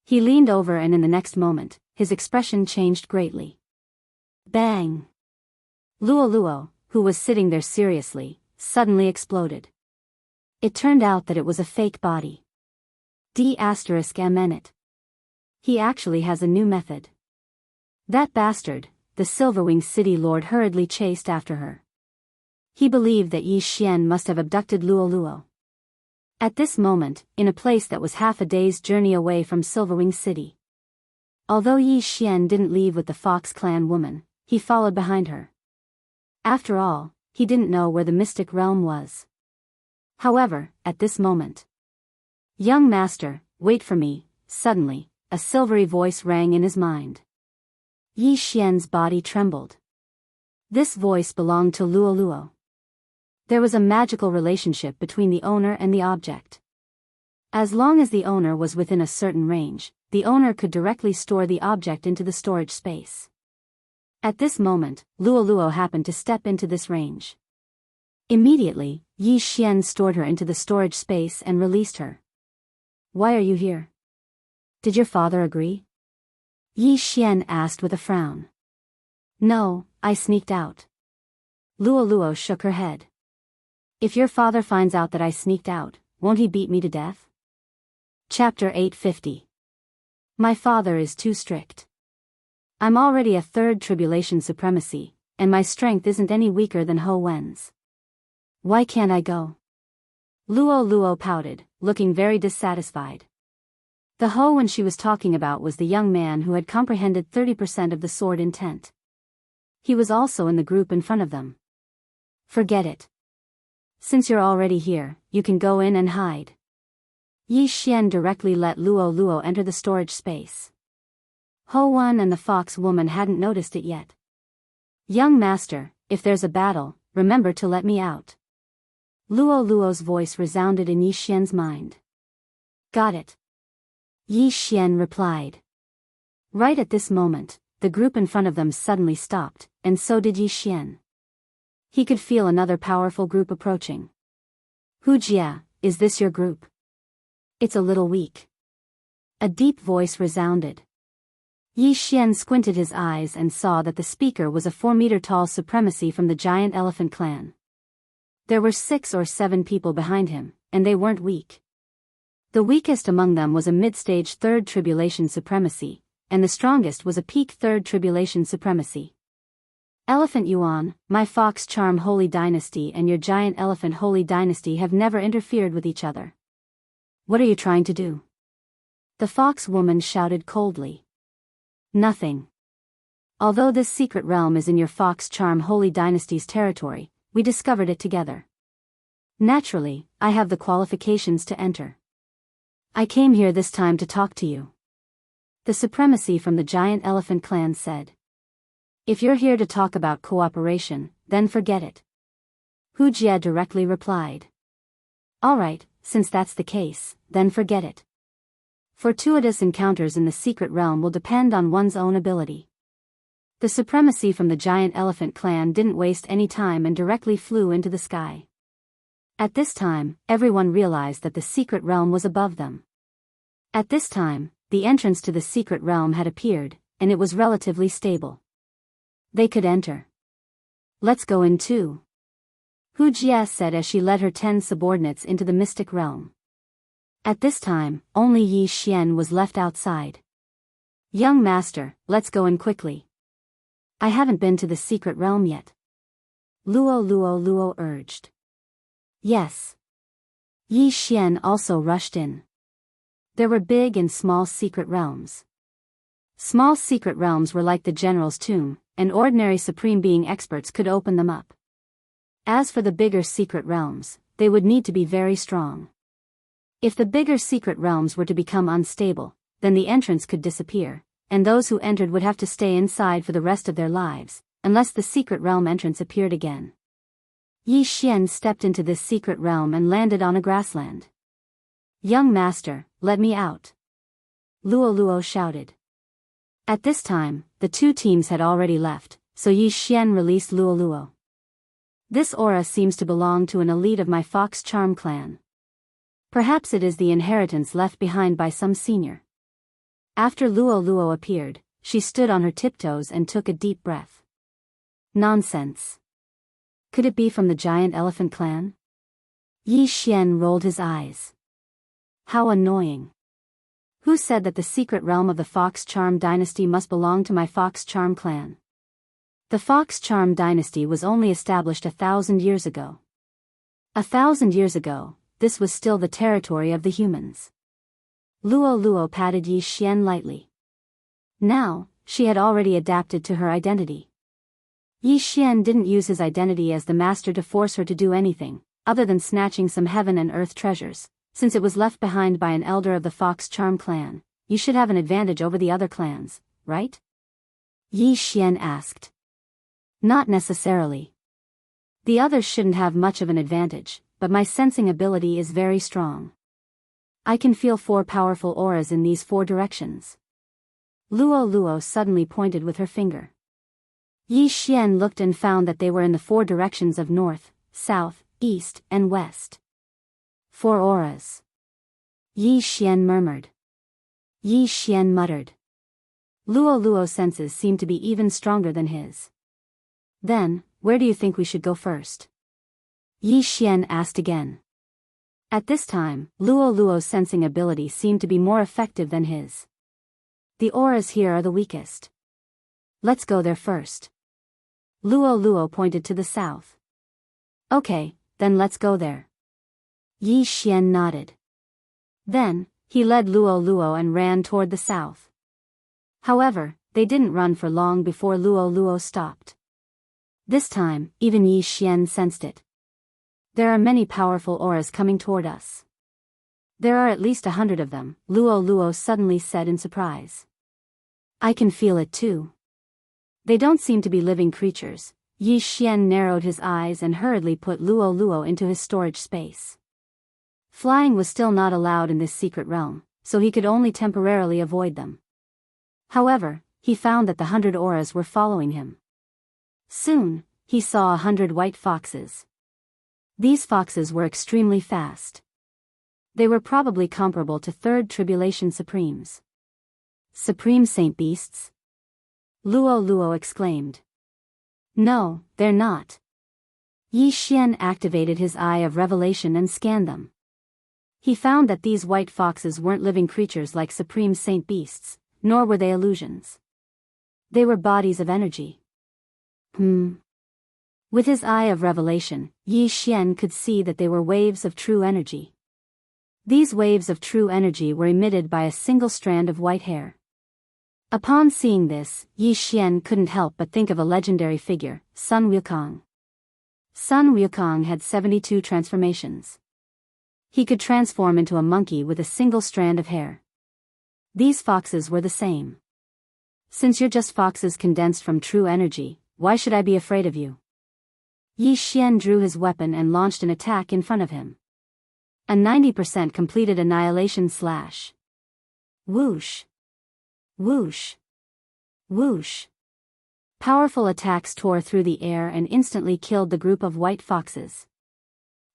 He leaned over and in the next moment, his expression changed greatly. Bang! Luo, who was sitting there seriously, suddenly exploded. It turned out that it was a fake body. D***MN. He actually has a new method. That bastard, the Silverwing City Lord hurriedly chased after her. He believed that Yi Xian must have abducted Luo. At this moment, in a place that was half a day's journey away from Silverwing City. Although Yi Xian didn't leave with the Fox Clan woman, he followed behind her. After all, he didn't know where the mystic realm was. However, at this moment. "Young master, wait for me," suddenly, a silvery voice rang in his mind. Yi Xian's body trembled. This voice belonged to Luo. There was a magical relationship between the owner and the object. As long as the owner was within a certain range, the owner could directly store the object into the storage space. At this moment, Luo happened to step into this range. Immediately, Yi Xian stored her into the storage space and released her. "Why are you here? Did your father agree?" Yi Xian asked with a frown. "No, I sneaked out." Luo shook her head. "If your father finds out that I sneaked out, won't he beat me to death?" Chapter 850. My father is too strict. I'm already a third tribulation supremacy, and my strength isn't any weaker than Ho Wen's. Why can't I go? Luo pouted, looking very dissatisfied. The Ho Wen she was talking about was the young man who had comprehended 30% of the sword intent. He was also in the group in front of them. "Forget it. Since you're already here, you can go in and hide." Yi Xian directly let Luo enter the storage space. Ho Wen and the fox woman hadn't noticed it yet. "Young master, if there's a battle, remember to let me out." Luo's voice resounded in Yi Xian's mind. "Got it," Yi Xian replied. Right at this moment, the group in front of them suddenly stopped, and so did Yi Xian. He could feel another powerful group approaching. "Hujia, is this your group? It's a little weak." A deep voice resounded. Yi Xian squinted his eyes and saw that the speaker was a 4-meter-tall supremacy from the giant elephant clan. There were 6 or 7 people behind him, and they weren't weak. The weakest among them was a mid-stage Third Tribulation Supremacy, and the strongest was a peak Third Tribulation Supremacy. Elephant Yuan, my Fox Charm Holy Dynasty and your Giant Elephant Holy Dynasty have never interfered with each other. What are you trying to do? The fox woman shouted coldly. Nothing. Although this secret realm is in your Fox Charm Holy Dynasty's territory, we discovered it together. Naturally, I have the qualifications to enter. I came here this time to talk to you. The supremacy from the Giant Elephant clan said. If you're here to talk about cooperation, then forget it. Hu Jie directly replied. Alright, since that's the case, then forget it. Fortuitous encounters in the secret realm will depend on one's own ability. The supremacy from the Giant Elephant clan didn't waste any time and directly flew into the sky. At this time, everyone realized that the secret realm was above them. At this time, the entrance to the secret realm had appeared, and it was relatively stable. They could enter. Let's go in too. Hu Jie said as she led her 10 subordinates into the mystic realm. At this time, only Yi Xian was left outside. Young master, let's go in quickly. I haven't been to the secret realm yet. Luo urged. Yes. Yi Xian also rushed in. There were big and small secret realms. Small secret realms were like the general's tomb, and ordinary supreme being experts could open them up. As for the bigger secret realms, they would need to be very strong. If the bigger secret realms were to become unstable, then the entrance could disappear, and those who entered would have to stay inside for the rest of their lives, unless the secret realm entrance appeared again. Yi Xian stepped into this secret realm and landed on a grassland. Young master, let me out. Luo shouted. At this time, the 2 teams had already left, so Yi Xian released Luo. This aura seems to belong to an elite of my Fox Charm clan. Perhaps it is the inheritance left behind by some senior. After Luo appeared, she stood on her tiptoes and took a deep breath. Nonsense. Could it be from the Giant Elephant clan? Yi Xian rolled his eyes. How annoying. Who said that the secret realm of the Fox Charm dynasty must belong to my Fox Charm clan? The Fox Charm dynasty was only established 1,000 years ago. 1,000 years ago, this was still the territory of the humans. Luo patted Yi Xian lightly. Now, she had already adapted to her identity. Yi Xian didn't use his identity as the master to force her to do anything, other than snatching some heaven and earth treasures. Since it was left behind by an elder of the Fox Charm clan, you should have an advantage over the other clans, right? Yi Xian asked. Not necessarily. The others shouldn't have much of an advantage, but my sensing ability is very strong. I can feel 4 powerful auras in these 4 directions. Luo suddenly pointed with her finger. Yi Xian looked and found that they were in the 4 directions of north, south, east, and west. 4 auras. Yi Xian murmured. Yi Xian muttered. Luo's senses seemed to be even stronger than his. Then, where do you think we should go first? Yi Xian asked again. At this time, Luo's sensing ability seemed to be more effective than his. The auras here are the weakest. Let's go there first. Luo pointed to the south. Okay, then let's go there. Yi Xian nodded. Then, he led Luo and ran toward the south. However, they didn't run for long before Luo stopped. This time, even Yi Xian sensed it. There are many powerful auras coming toward us. There are at least 100 of them, Luo suddenly said in surprise. I can feel it too. They don't seem to be living creatures. Yi Xian narrowed his eyes and hurriedly put Luo into his storage space. Flying was still not allowed in this secret realm, so he could only temporarily avoid them. However, he found that the 100 auras were following him. Soon, he saw 100 white foxes. These foxes were extremely fast. They were probably comparable to Third Tribulation Supremes. Supreme Saint Beasts? Luo exclaimed. No, they're not. Yi Xian activated his eye of revelation and scanned them. He found that these white foxes weren't living creatures like supreme saint beasts, nor were they illusions. They were bodies of energy. With his eye of revelation, Yi Xian could see that they were waves of true energy. These waves of true energy were emitted by a single strand of white hair. Upon seeing this, Yi Xian couldn't help but think of a legendary figure, Sun Wukong. Sun Wukong had 72 transformations. He could transform into a monkey with a single strand of hair. These foxes were the same. Since you're just foxes condensed from true energy, why should I be afraid of you? Yi Xian drew his weapon and launched an attack in front of him. A 90% completed annihilation slash. Whoosh. Whoosh. Whoosh. Powerful attacks tore through the air and instantly killed the group of white foxes.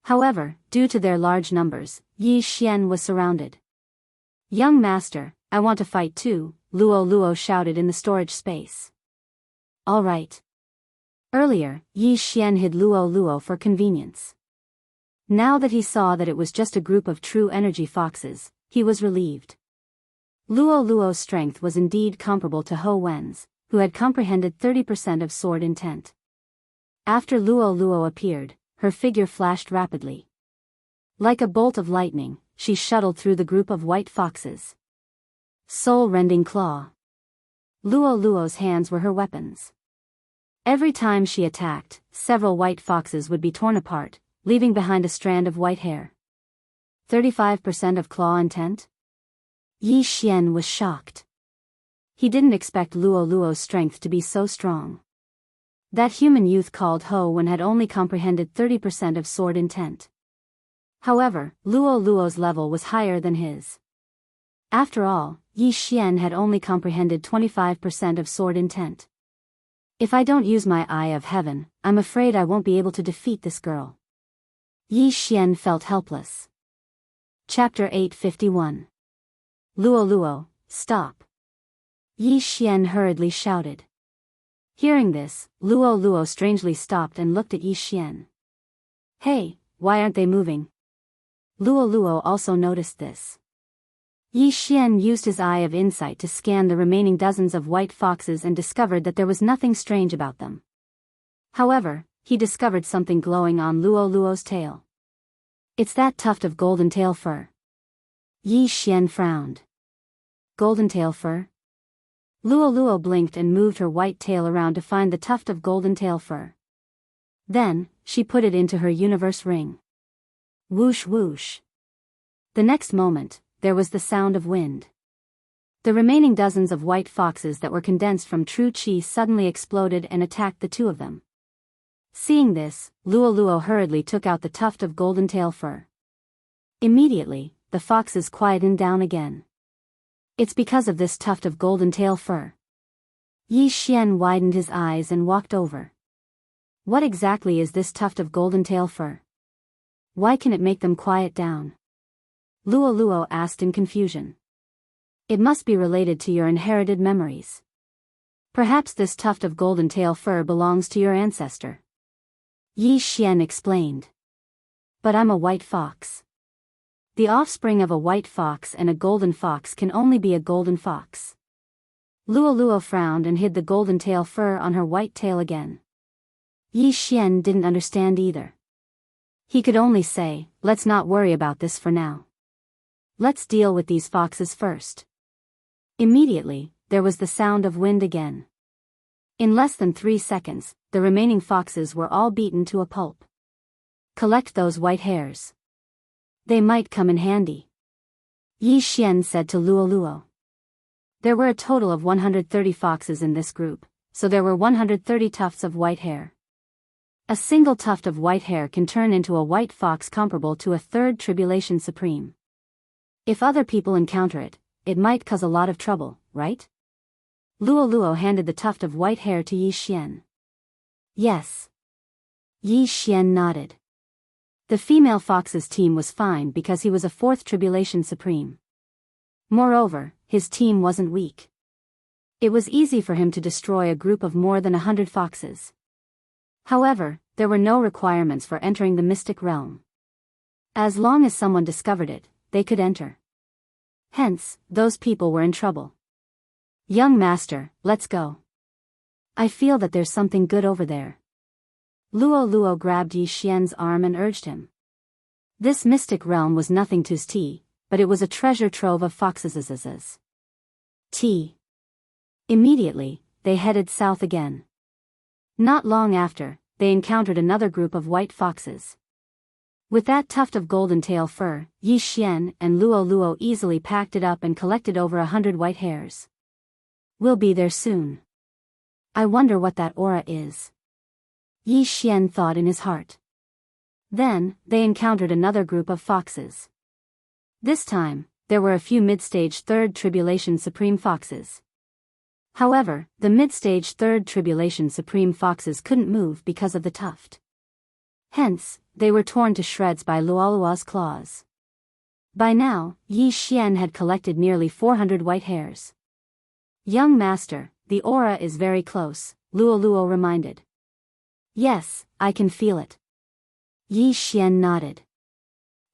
However, due to their large numbers, Yi Xian was surrounded. Young master, I want to fight too, Luo shouted in the storage space. All right. Earlier, Yi Xian hid Luo for convenience. Now that he saw that it was just a group of true energy foxes, he was relieved. Luo's strength was indeed comparable to Ho Wen's, who had comprehended 30% of sword intent. After Luo appeared, her figure flashed rapidly. Like a bolt of lightning, she shuttled through the group of white foxes. Soul-rending claw. Luo's hands were her weapons. Every time she attacked, several white foxes would be torn apart, leaving behind a strand of white hair. 35% of claw intent? Yi Xian was shocked. He didn't expect Luo's strength to be so strong. That human youth called Ho Wen had only comprehended 30% of sword intent. However, Luo's level was higher than his. After all, Yi Xian had only comprehended 25% of sword intent. If I don't use my eye of heaven, I'm afraid I won't be able to defeat this girl. Yi Xian felt helpless. Chapter 851. Luo, stop. Yi Xian hurriedly shouted. Hearing this, Luo strangely stopped and looked at Yi Xian. Hey, why aren't they moving? Luo also noticed this. Yi Xian used his eye of insight to scan the remaining dozens of white foxes and discovered that there was nothing strange about them. However, he discovered something glowing on Luo's tail. It's that tuft of golden tail fur. Yi Xian frowned. Golden tail fur? Luo blinked and moved her white tail around to find the tuft of golden tail fur. Then, she put it into her universe ring. Whoosh whoosh. The next moment, there was the sound of wind. The remaining dozens of white foxes that were condensed from true chi suddenly exploded and attacked the two of them. Seeing this, Luo hurriedly took out the tuft of golden tail fur. Immediately, the foxes quietened down again. It's because of this tuft of golden tail fur. Yi Xian widened his eyes and walked over. What exactly is this tuft of golden tail fur? Why can it make them quiet down? Luo asked in confusion. It must be related to your inherited memories. Perhaps this tuft of golden tail fur belongs to your ancestor. Yi Xian explained. But I'm a white fox. The offspring of a white fox and a golden fox can only be a golden fox. Luo frowned and hid the golden tail fur on her white tail again. Yi Xian didn't understand either. He could only say, let's not worry about this for now. Let's deal with these foxes first. Immediately, there was the sound of wind again. In less than 3 seconds, the remaining foxes were all beaten to a pulp. Collect those white hairs. They might come in handy. Yi Xian said to Luo. There were a total of 130 foxes in this group, so there were 130 tufts of white hair. A single tuft of white hair can turn into a white fox comparable to a third tribulation supreme. If other people encounter it, it might cause a lot of trouble, right? Luo handed the tuft of white hair to Yi Xian. Yes. Yi Xian nodded. The female fox's team was fine because he was a fourth tribulation supreme. Moreover, his team wasn't weak. It was easy for him to destroy a group of more than 100 foxes. However, there were no requirements for entering the mystic realm. As long as someone discovered it, they could enter. Hence, those people were in trouble. Young master, let's go. I feel that there's something good over there. Luo Luo grabbed Yi Xian's arm and urged him. This mystic realm was nothing to T, but it was a treasure trove of foxes. T. Immediately, they headed south again. Not long after, they encountered another group of white foxes. With that tuft of golden tail fur, Yi Xian and Luo Luo easily packed it up and collected over 100 white hairs. We'll be there soon. I wonder what that aura is. Yi Xian thought in his heart. Then, they encountered another group of foxes. This time, there were a few mid-stage Third Tribulation Supreme foxes. However, the mid-stage Third Tribulation Supreme foxes couldn't move because of the tuft. Hence, they were torn to shreds by Luolua's claws. By now, Yi Xian had collected nearly 400 white hairs. Young master, the aura is very close, Luo Luo reminded. Yes, I can feel it. Yi Xian nodded.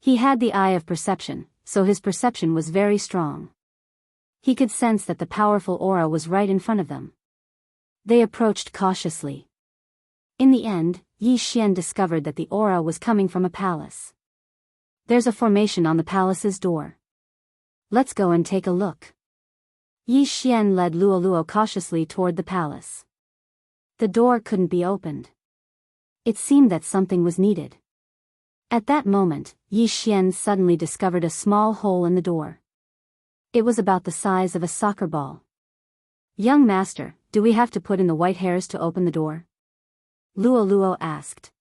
He had the eye of perception, so his perception was very strong. He could sense that the powerful aura was right in front of them. They approached cautiously. In the end, Yi Xian discovered that the aura was coming from a palace. There's a formation on the palace's door. Let's go and take a look. Yi Xian led Luo Luo cautiously toward the palace. The door couldn't be opened. It seemed that something was needed. At that moment, Yi Xian suddenly discovered a small hole in the door. It was about the size of a soccer ball. Young master, do we have to put in the white hairs to open the door? Luo Luo asked.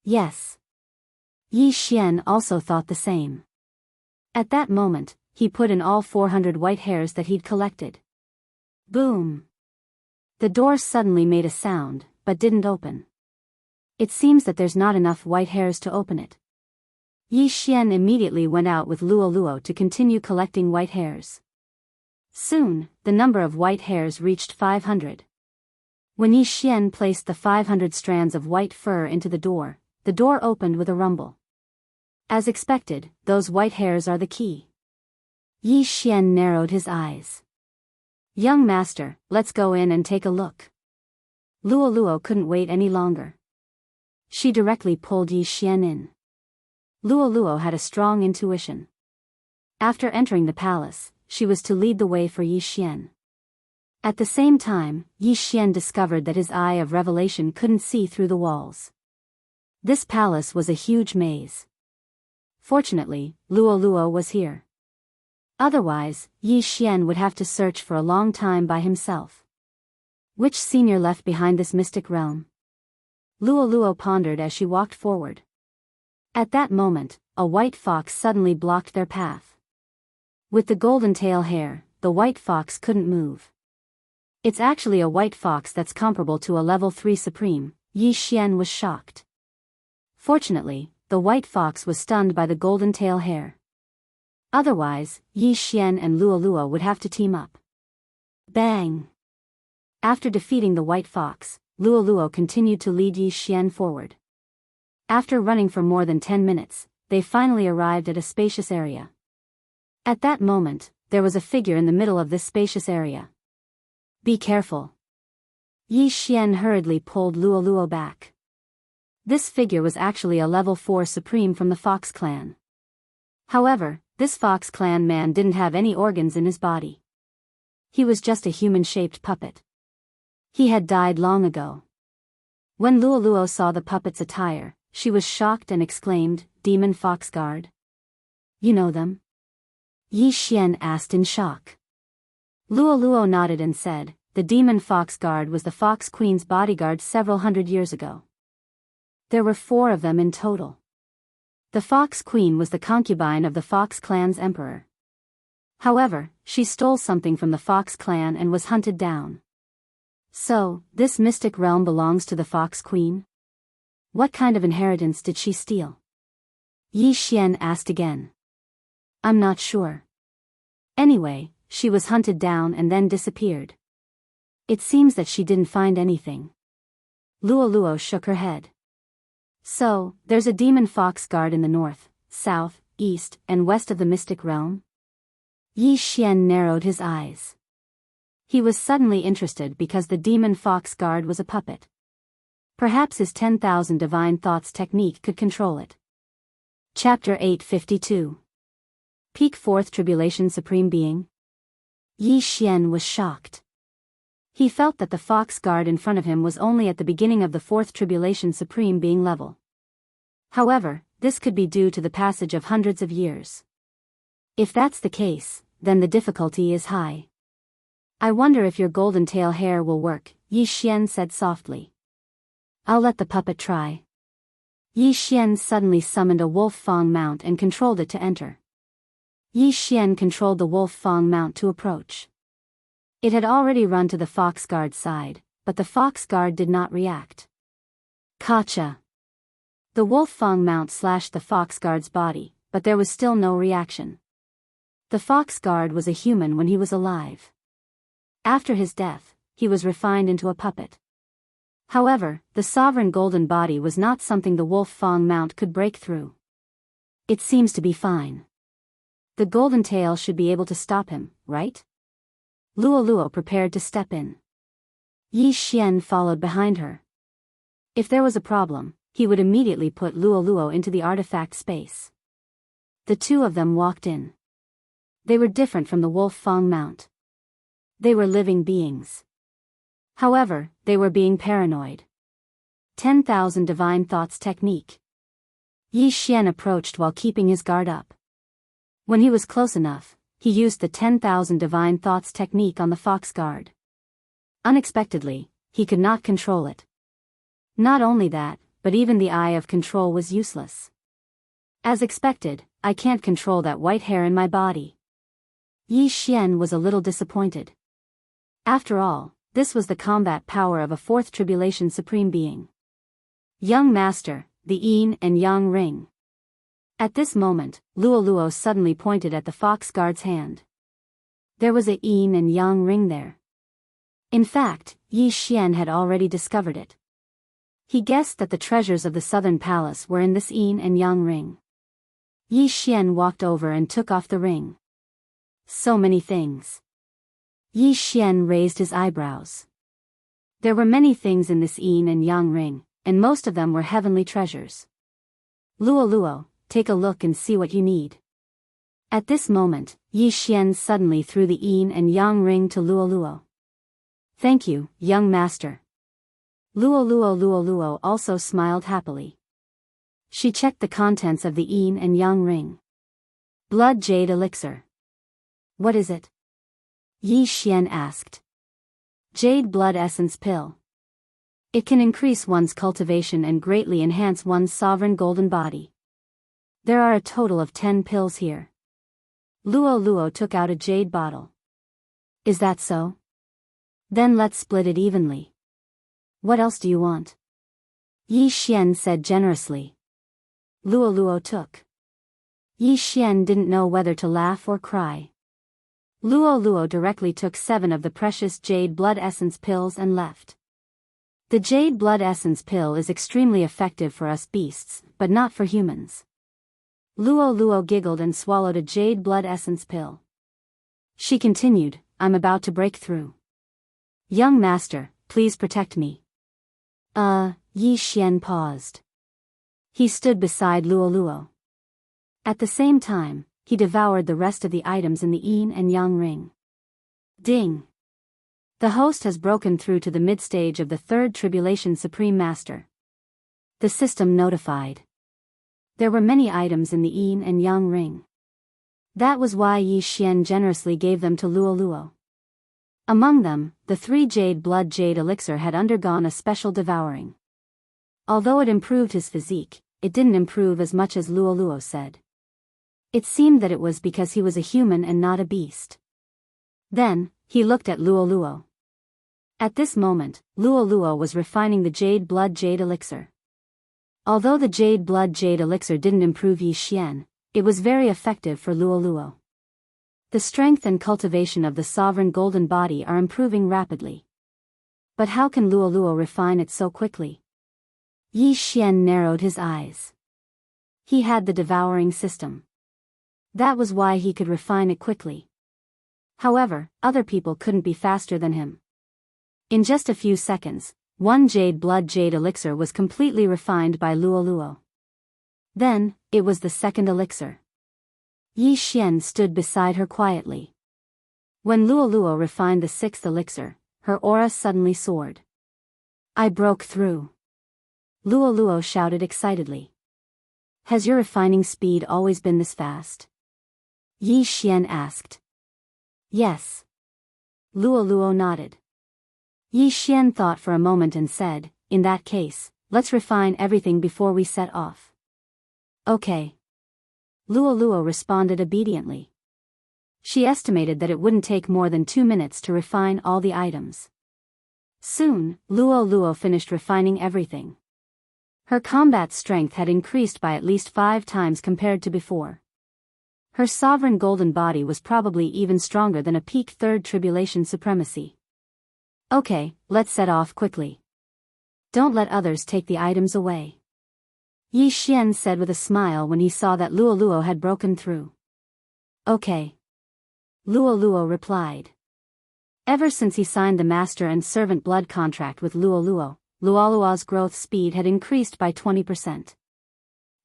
Yes. Yi Xian also thought the same. At that moment, he put in all 400 white hairs that he'd collected. Boom! The door suddenly made a sound, but didn't open. It seems that there's not enough white hairs to open it. Yi Xian immediately went out with Luo Luo to continue collecting white hairs. Soon, the number of white hairs reached 500. When Yi Xian placed the 500 strands of white fur into the door opened with a rumble. As expected, those white hairs are the key. Yi Xian narrowed his eyes. Young master, let's go in and take a look. Luo Luo couldn't wait any longer. She directly pulled Yi Xian in. Luo Luo had a strong intuition. After entering the palace, she was to lead the way for Yi Xian. At the same time, Yi Xian discovered that his eye of revelation couldn't see through the walls. This palace was a huge maze. Fortunately, Luo Luo was here. Otherwise, Yi Xian would have to search for a long time by himself. Which senior left behind this mystic realm? Luo Luo pondered as she walked forward. At that moment, a white fox suddenly blocked their path. With the golden tail hair, the white fox couldn't move. It's actually a white fox that's comparable to a level 3 supreme, Yi Xian was shocked. Fortunately, the white fox was stunned by the golden tail hair. Otherwise, Yi Xian and Luo Luo would have to team up. Bang! After defeating the white fox, Luo Luo continued to lead Yi Xian forward. After running for more than 10 minutes, they finally arrived at a spacious area. At that moment, there was a figure in the middle of this spacious area. Be careful. Yi Xian hurriedly pulled Luo Luo back. This figure was actually a level 4 supreme from the Fox clan. However, this Fox clan man didn't have any organs in his body. He was just a human-shaped puppet. He had died long ago. When Luo Luo saw the puppet's attire, she was shocked and exclaimed, Demon Fox Guard? You know them? Yi Xian asked in shock. Luo Luo nodded and said, the Demon Fox Guard was the Fox Queen's bodyguard several hundred years ago. There were 4 of them in total. The Fox Queen was the concubine of the Fox clan's emperor. However, she stole something from the Fox clan and was hunted down. So, this mystic realm belongs to the Fox Queen? What kind of inheritance did she steal? Yi Xian asked again. I'm not sure. Anyway, she was hunted down and then disappeared. It seems that she didn't find anything. Luo Luo shook her head. So, there's a demon fox guard in the north, south, east, and west of the mystic realm? Yi Xian narrowed his eyes. He was suddenly interested because the demon fox guard was a puppet. Perhaps his 10,000 divine thoughts technique could control it. Chapter 852. Peak Fourth Tribulation Supreme Being. Yi Xian was shocked. He felt that the fox guard in front of him was only at the beginning of the Fourth Tribulation Supreme Being level. However, this could be due to the passage of hundreds of years. If that's the case, then the difficulty is high. I wonder if your golden tail hair will work, Yi Xian said softly. I'll let the puppet try. Yi Xian suddenly summoned a wolf fang mount and controlled it to enter. Yi Xian controlled the wolf fang mount to approach. It had already run to the fox guard's side, but the fox guard did not react. Gotcha! The wolf fang mount slashed the fox guard's body, but there was still no reaction. The fox guard was a human when he was alive. After his death, he was refined into a puppet. However, the sovereign golden body was not something the wolf fang mount could break through. It seems to be fine. The golden tail should be able to stop him, right? Luo prepared to step in. Yi Xian followed behind her. If there was a problem, he would immediately put Luo into the artifact space. The two of them walked in. They were different from the wolf fang mount. They were living beings. However, they were being paranoid. 10,000 divine thoughts technique. Yi Xian approached while keeping his guard up. When he was close enough, he used the 10,000 divine thoughts technique on the fox guard. Unexpectedly, he could not control it. Not only that, but even the eye of control was useless. As expected, I can't control that white hair in my body. Yi Xian was a little disappointed. After all, this was the combat power of a Fourth Tribulation Supreme Being. Young Master, the Yin and Yang Ring. At this moment, Luo suddenly pointed at the fox guard's hand. There was a Yin and Yang Ring there. In fact, Yi Xian had already discovered it. He guessed that the treasures of the Southern Palace were in this Yin and Yang Ring. Yi Xian walked over and took off the ring. So many things. Yi Xian raised his eyebrows. There were many things in this Yin and Yang Ring, and most of them were heavenly treasures. Luo, take a look and see what you need. At this moment, Yi Xian suddenly threw the Yin and Yang Ring to Luo. Thank you, young master. Luo also smiled happily. She checked the contents of the Yin and Yang Ring. Blood Jade Elixir. What is it? Yi Xian asked. Jade Blood Essence Pill. It can increase one's cultivation and greatly enhance one's sovereign golden body. There are a total of 10 pills here. Luo took out a jade bottle. Is that so? Then let's split it evenly. What else do you want? Yi Xian said generously. Luo took. Yi Xian didn't know whether to laugh or cry. Luo directly took 7 of the precious Jade Blood Essence pills and left. The Jade Blood Essence pill is extremely effective for us beasts, but not for humans. Luo giggled and swallowed a Jade Blood Essence pill. She continued, I'm about to break through. Young master, please protect me. Yi Xian paused. He stood beside Luo. At the same time, he devoured the rest of the items in the Yin and Yang Ring. Ding! The host has broken through to the mid-stage of the Third Tribulation Supreme Master. The system notified. There were many items in the Yin and Yang Ring. That was why Yi Xian generously gave them to Luo. Among them, the 3 Jade Blood Jade Elixir had undergone a special devouring. Although it improved his physique, it didn't improve as much as Luo said. It seemed that it was because he was a human and not a beast. Then, he looked at Luo. At this moment, Luo was refining the Jade Blood Jade Elixir. Although the Jade Blood Jade Elixir didn't improve Yi Xian, it was very effective for Luo. The strength and cultivation of the sovereign golden body are improving rapidly. But how can Luo refine it so quickly? Yi Xian narrowed his eyes. He had the devouring system. That was why he could refine it quickly. However, other people couldn't be faster than him. In just a few seconds, one jade blood jade elixir was completely refined by Luo. Then, it was the second elixir. Yi Xian stood beside her quietly. When Luo refined the sixth elixir, her aura suddenly soared. I broke through. Luo shouted excitedly. Has your refining speed always been this fast? Yi Xian asked. Yes. Luo nodded. Yi Xian thought for a moment and said, in that case, let's refine everything before we set off. Okay. Luo responded obediently. She estimated that it wouldn't take more than 2 minutes to refine all the items. Soon, Luo finished refining everything. Her combat strength had increased by at least 5 times compared to before. Her sovereign golden body was probably even stronger than a peak third tribulation supremacy. Okay, let's set off quickly. Don't let others take the items away. Yi Xian said with a smile when he saw that Luo had broken through. Okay. Luo replied. Ever since he signed the master and servant blood contract with Luo's growth speed had increased by 20%.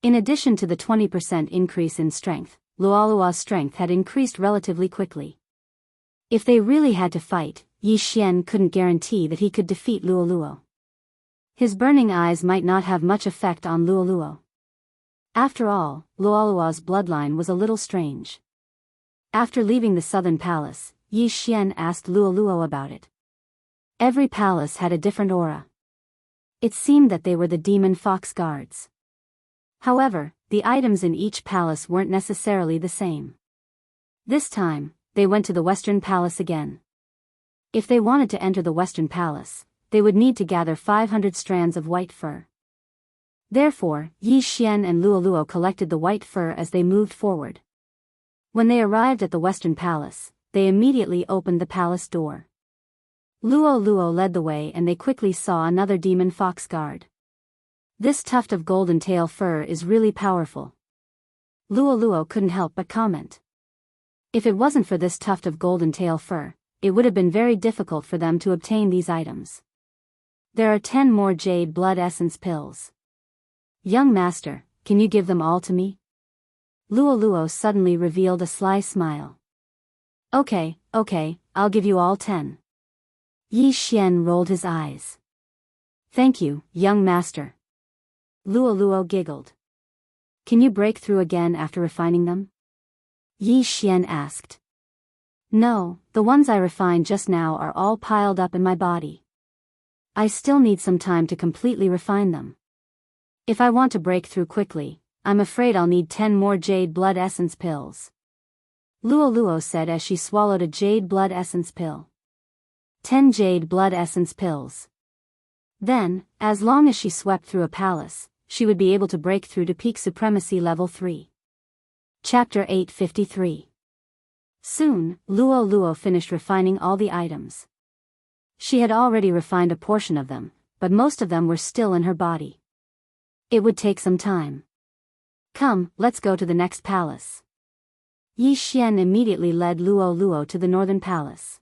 In addition to the 20% increase in strength, Luo's strength had increased relatively quickly. If they really had to fight, Yi Xian couldn't guarantee that he could defeat Luo. His burning eyes might not have much effect on Luo. After all, Luo's bloodline was a little strange. After leaving the southern palace, Yi Xian asked Luo about it. Every palace had a different aura. It seemed that they were the demon fox guards. However, the items in each palace weren't necessarily the same. This time, they went to the Western Palace again. If they wanted to enter the Western Palace, they would need to gather 500 strands of white fur. Therefore, Yi Xian and Luo collected the white fur as they moved forward. When they arrived at the Western Palace, they immediately opened the palace door. Luo led the way and they quickly saw another demon fox guard. This tuft of golden tail fur is really powerful. Luo couldn't help but comment. If it wasn't for this tuft of golden tail fur, it would have been very difficult for them to obtain these items. There are 10 more jade blood essence pills. Young master, can you give them all to me? Luo suddenly revealed a sly smile. Okay, I'll give you all 10. Yi Xian rolled his eyes. Thank you, young master. Luo giggled. Can you break through again after refining them? Yi Xian asked. No, the ones I refined just now are all piled up in my body. I still need some time to completely refine them. If I want to break through quickly, I'm afraid I'll need 10 more jade blood essence pills. Luo said as she swallowed a jade blood essence pill. 10 jade blood essence pills. Then, as long as she swept through a palace, she would be able to break through to peak supremacy level 3. Chapter 853. Soon, Luo finished refining all the items. She had already refined a portion of them, but most of them were still in her body. It would take some time. Come, let's go to the next palace. Yi Xian immediately led Luo to the northern palace.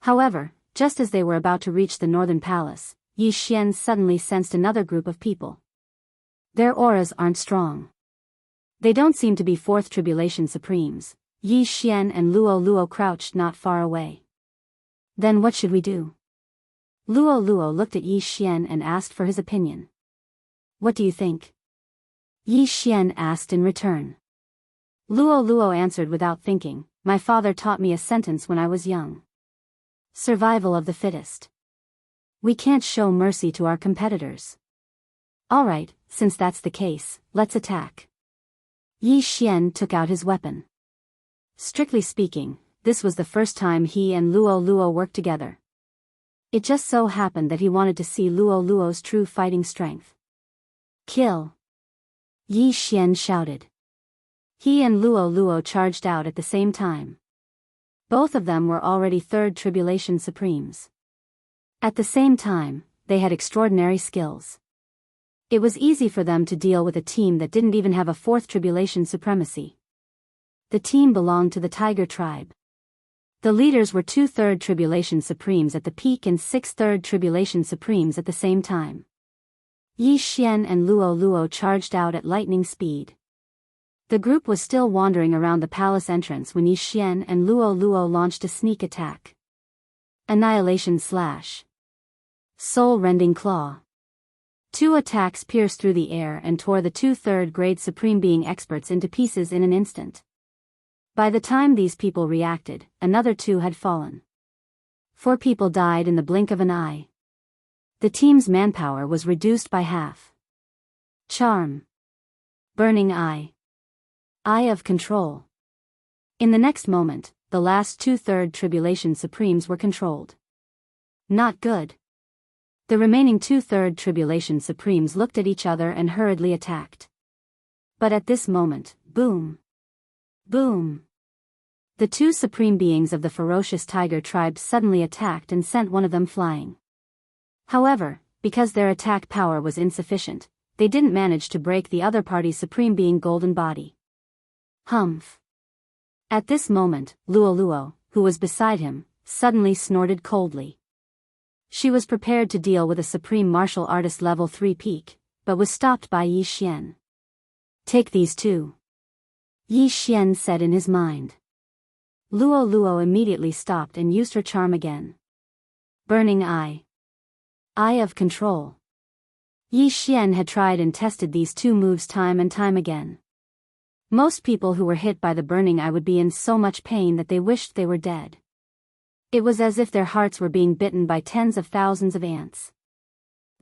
However, just as they were about to reach the northern palace, Yi Xian suddenly sensed another group of people. Their auras aren't strong. They don't seem to be fourth tribulation supremes. Yi Xian and Luo crouched not far away. Then what should we do? Luo looked at Yi Xian and asked for his opinion. What do you think? Yi Xian asked in return. Luo answered without thinking, my father taught me a sentence when I was young. Survival of the fittest. We can't show mercy to our competitors. Alright, since that's the case, let's attack. Yi Xian took out his weapon. Strictly speaking, this was the first time he and Luo worked together. It just so happened that he wanted to see Luo's true fighting strength. Kill! Yi Xian shouted. He and Luo charged out at the same time. Both of them were already third tribulation supremes. At the same time, they had extraordinary skills. It was easy for them to deal with a team that didn't even have a fourth tribulation supremacy. The team belonged to the Tiger tribe. The leaders were 2/3 tribulation supremes at the peak and 6/3 tribulation supremes at the same time. Yi Xian and Luo Luo charged out at lightning speed. The group was still wandering around the palace entrance when Yi Xian and Luo Luo launched a sneak attack. Annihilation Slash. Soul-rending claw. Two attacks pierced through the air and tore the 2/3 grade supreme being experts into pieces in an instant. By the time these people reacted, another 2 had fallen. 4 people died in the blink of an eye. The team's manpower was reduced by half. Charm. Burning Eye. Eye of Control. In the next moment, the last 2/3 tribulation supremes were controlled. Not good. The remaining 2/3 tribulation supremes looked at each other and hurriedly attacked. But at this moment, boom. Boom. The 2 supreme beings of the ferocious tiger tribe suddenly attacked and sent one of them flying. However, because their attack power was insufficient, they didn't manage to break the other party's supreme being golden body. Humph. At this moment, Luo Luo, who was beside him, suddenly snorted coldly. She was prepared to deal with a supreme martial artist level 3 peak, but was stopped by Yi Xian. Take these 2. Yi Xian said in his mind. Luo Luo immediately stopped and used her charm again. Burning Eye. Eye of Control. Yi Xian had tried and tested these 2 moves time and time again. Most people who were hit by the burning eye would be in so much pain that they wished they were dead. It was as if their hearts were being bitten by tens of thousands of ants.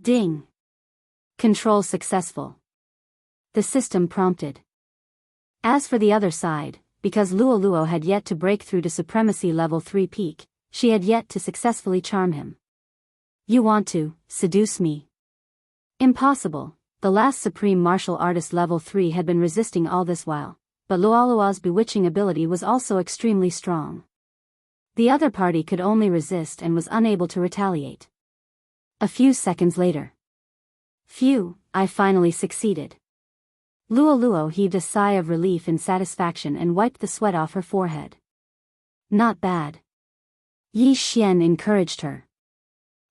Ding. Control successful. The system prompted. As for the other side, because Luo Luo had yet to break through to supremacy level 3 peak, she had yet to successfully charm him. You want to seduce me? Impossible. The last supreme martial artist level 3 had been resisting all this while, but Luo Luo's bewitching ability was also extremely strong. The other party could only resist and was unable to retaliate. A few seconds later. Phew, I finally succeeded. Luo Luo heaved a sigh of relief and satisfaction and wiped the sweat off her forehead. Not bad. Yi Xian encouraged her.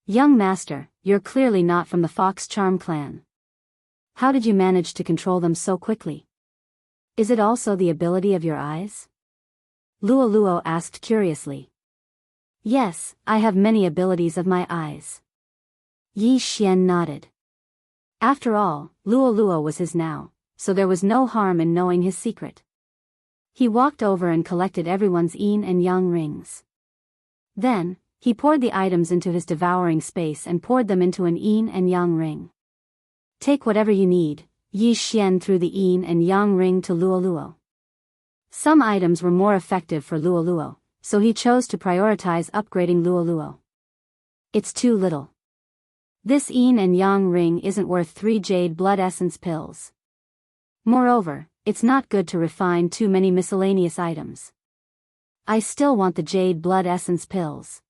Young master, you're clearly not from the Fox Charm clan. How did you manage to control them so quickly? Is it also the ability of your eyes? Luo Luo asked curiously. Yes, I have many abilities of my eyes. Yi Xian nodded. After all, Luo Luo was his now, so there was no harm in knowing his secret. He walked over and collected everyone's yin and yang rings. Then, he poured the items into his devouring space and poured them into an yin and yang ring. Take whatever you need, Yi Xian threw the yin and yang ring to Luo Luo. Some items were more effective for Luo Luo, so he chose to prioritize upgrading Luo Luo. It's too little. This yin and yang ring isn't worth 3 jade blood essence pills. Moreover, it's not good to refine too many miscellaneous items. I still want the jade blood essence pills.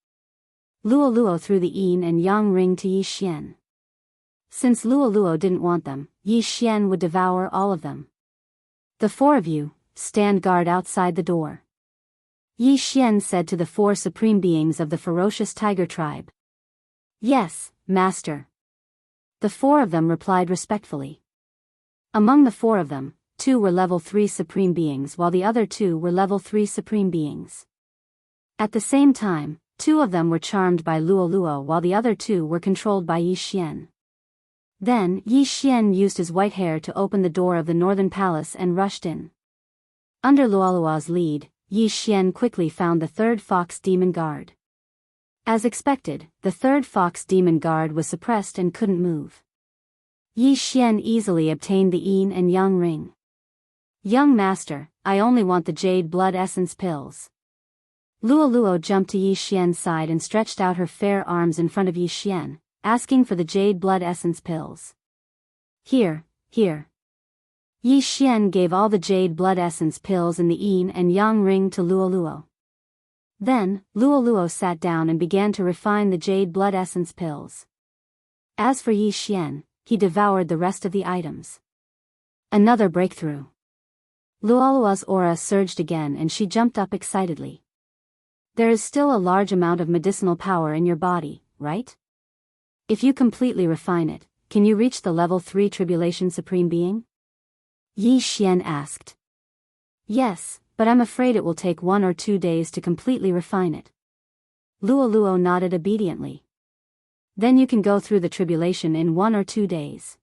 Luo Luo threw the yin and yang ring to Yi Xian. Since Luo Luo didn't want them, Yi Xian would devour all of them. The 4 of you, stand guard outside the door. Yi Xian said to the 4 supreme beings of the ferocious tiger tribe. Yes, master. The 4 of them replied respectfully. Among the 4 of them, 2 were level 3 supreme beings while the other 2 were level 3 supreme beings. At the same time, 2 of them were charmed by Luo Luo while the other 2 were controlled by Yi Xian. Then Yi Xian used his white hair to open the door of the northern palace and rushed in. Under Luo Luo's lead, Yi Xian quickly found the 3rd Fox Demon Guard. As expected, the 3rd Fox Demon Guard was suppressed and couldn't move. Yi Xian easily obtained the yin and yang ring. Young master, I only want the jade blood essence pills. Luo Luo jumped to Yi Xian's side and stretched out her fair arms in front of Yi Xian, asking for the jade blood essence pills. Here. Yi Xian gave all the jade blood essence pills in the yin and yang ring to Luo Luo. Then, Luo Luo sat down and began to refine the jade blood essence pills. As for Yi Xian, he devoured the rest of the items. Another breakthrough. Luolua's aura surged again and she jumped up excitedly. There is still a large amount of medicinal power in your body, right? If you completely refine it, can you reach the level 3 Tribulation Supreme Being? Yi Xian asked. Yes, but I'm afraid it will take 1 or 2 days to completely refine it. Luoluo nodded obediently. Then you can go through the tribulation in 1 or 2 days.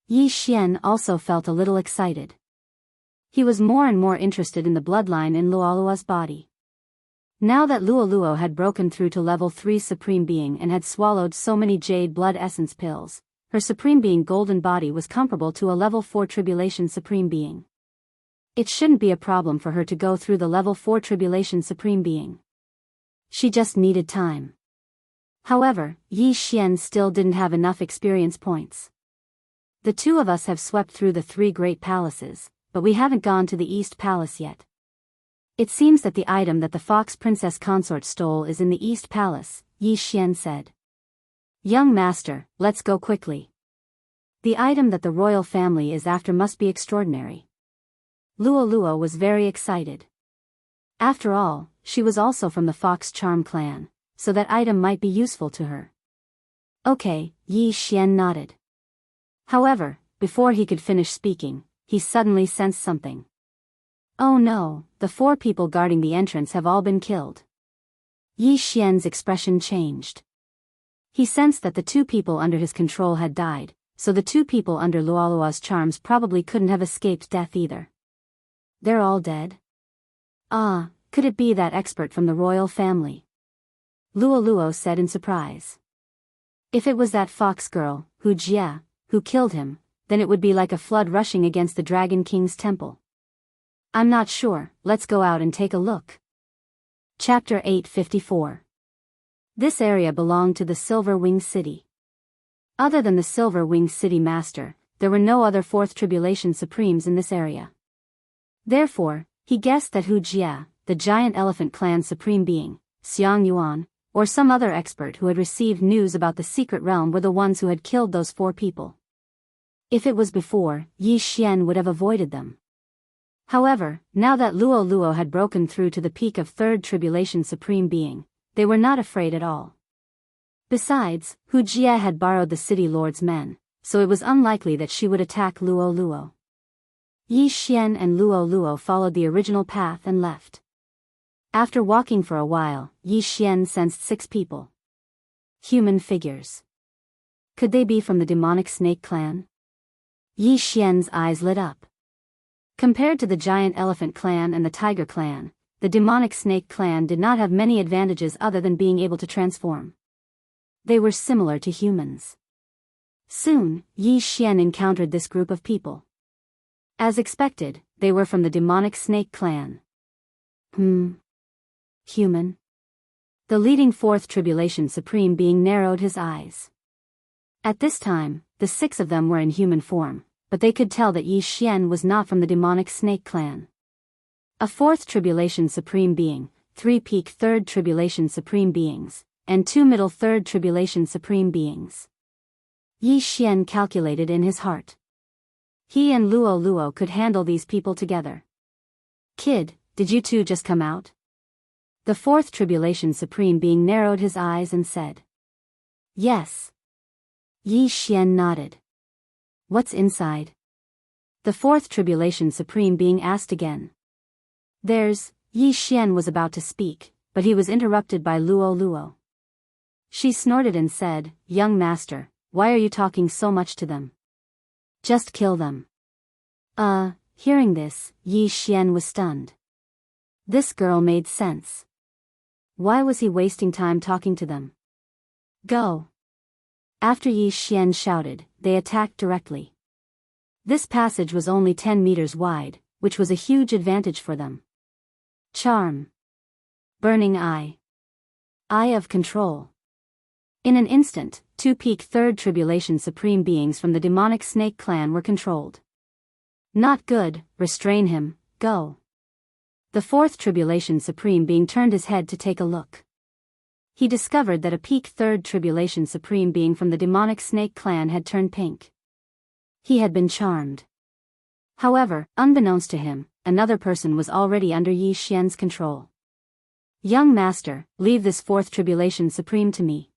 Yi Xian also felt a little excited. He was more and more interested in the bloodline in Luoluo's body. Now that Luoluo had broken through to level 3 Supreme Being and had swallowed so many Jade Blood Essence pills, her Supreme Being golden body was comparable to a level 4 Tribulation Supreme Being. It shouldn't be a problem for her to go through the level 4 Tribulation Supreme Being. She just needed time. However, Yi Xian still didn't have enough experience points. The two of us have swept through the 3 great palaces, but we haven't gone to the East Palace yet. It seems that the item that the Fox Princess Consort stole is in the East Palace, Yi Xian said. Young master, let's go quickly. The item that the royal family is after must be extraordinary. Luoluo was very excited. After all, she was also from the Fox Charm clan, so that item might be useful to her. Okay, Yi Xian nodded. However, before he could finish speaking, he suddenly sensed something. Oh no, the 4 people guarding the entrance have all been killed. Yi Xian's expression changed. He sensed that the 2 people under his control had died, so the 2 people under Luoluo's charms probably couldn't have escaped death either. They're all dead? Ah, could it be that expert from the royal family? Luoluo said in surprise. If it was that fox girl, Hu Jia, who killed him, then it would be like a flood rushing against the Dragon King's temple. I'm not sure, let's go out and take a look. Chapter 854. This area belonged to the Silver Wing City. Other than the Silver Wing City Master, there were no other 4th Tribulation Supremes in this area. Therefore, he guessed that Hu Jia, the Giant Elephant Clan Supreme Being, Xiang Yuan, or some other expert who had received news about the secret realm were the ones who had killed those 4 people. If it was before, Yi Xian would have avoided them. However, now that Luoluo had broken through to the peak of 3rd Tribulation Supreme Being, they were not afraid at all. Besides, Hu Jia had borrowed the city lord's men, so it was unlikely that she would attack Luoluo. Yi Xian and Luoluo followed the original path and left. After walking for a while, Yi Xian sensed 6 people. Human figures. Could they be from the demonic snake clan? Yi Xian's eyes lit up. Compared to the giant elephant clan and the tiger clan, the demonic snake clan did not have many advantages other than being able to transform. They were similar to humans. Soon, Yi Xian encountered this group of people. As expected, they were from the demonic snake clan. Human? The leading 4th Tribulation Supreme Being narrowed his eyes. At this time, the 6 of them were in human form, but they could tell that Yi Xian was not from the demonic snake clan. A 4th Tribulation Supreme Being, 3 peak 3rd Tribulation Supreme Beings, and 2 middle 3rd Tribulation Supreme Beings. Yi Xian calculated in his heart. He and Luoluo could handle these people together. Kid, did you two just come out? The 4th Tribulation Supreme Being narrowed his eyes and said. Yes. Yi Xian nodded. What's inside? The 4th Tribulation Supreme Being asked again. Yi Xian was about to speak, but he was interrupted by Luoluo. She snorted and said, Young master, why are you talking so much to them? Just kill them. Hearing this, Yi Xian was stunned. This girl made sense. Why was he wasting time talking to them? Go. After Yi Xian shouted, they attacked directly. This passage was only 10 meters wide, which was a huge advantage for them. Charm. Burning Eye. Eye of Control. In an instant, 2 peak 3rd Tribulation Supreme Beings from the demonic snake clan were controlled. Not good, restrain him, go. The 4th Tribulation Supreme Being turned his head to take a look. he discovered that a peak third tribulation supreme being from the demonic snake clan had turned pink. He had been charmed. However, unbeknownst to him, another person was already under Yi Xian's control. Young master, leave this fourth tribulation supreme to me.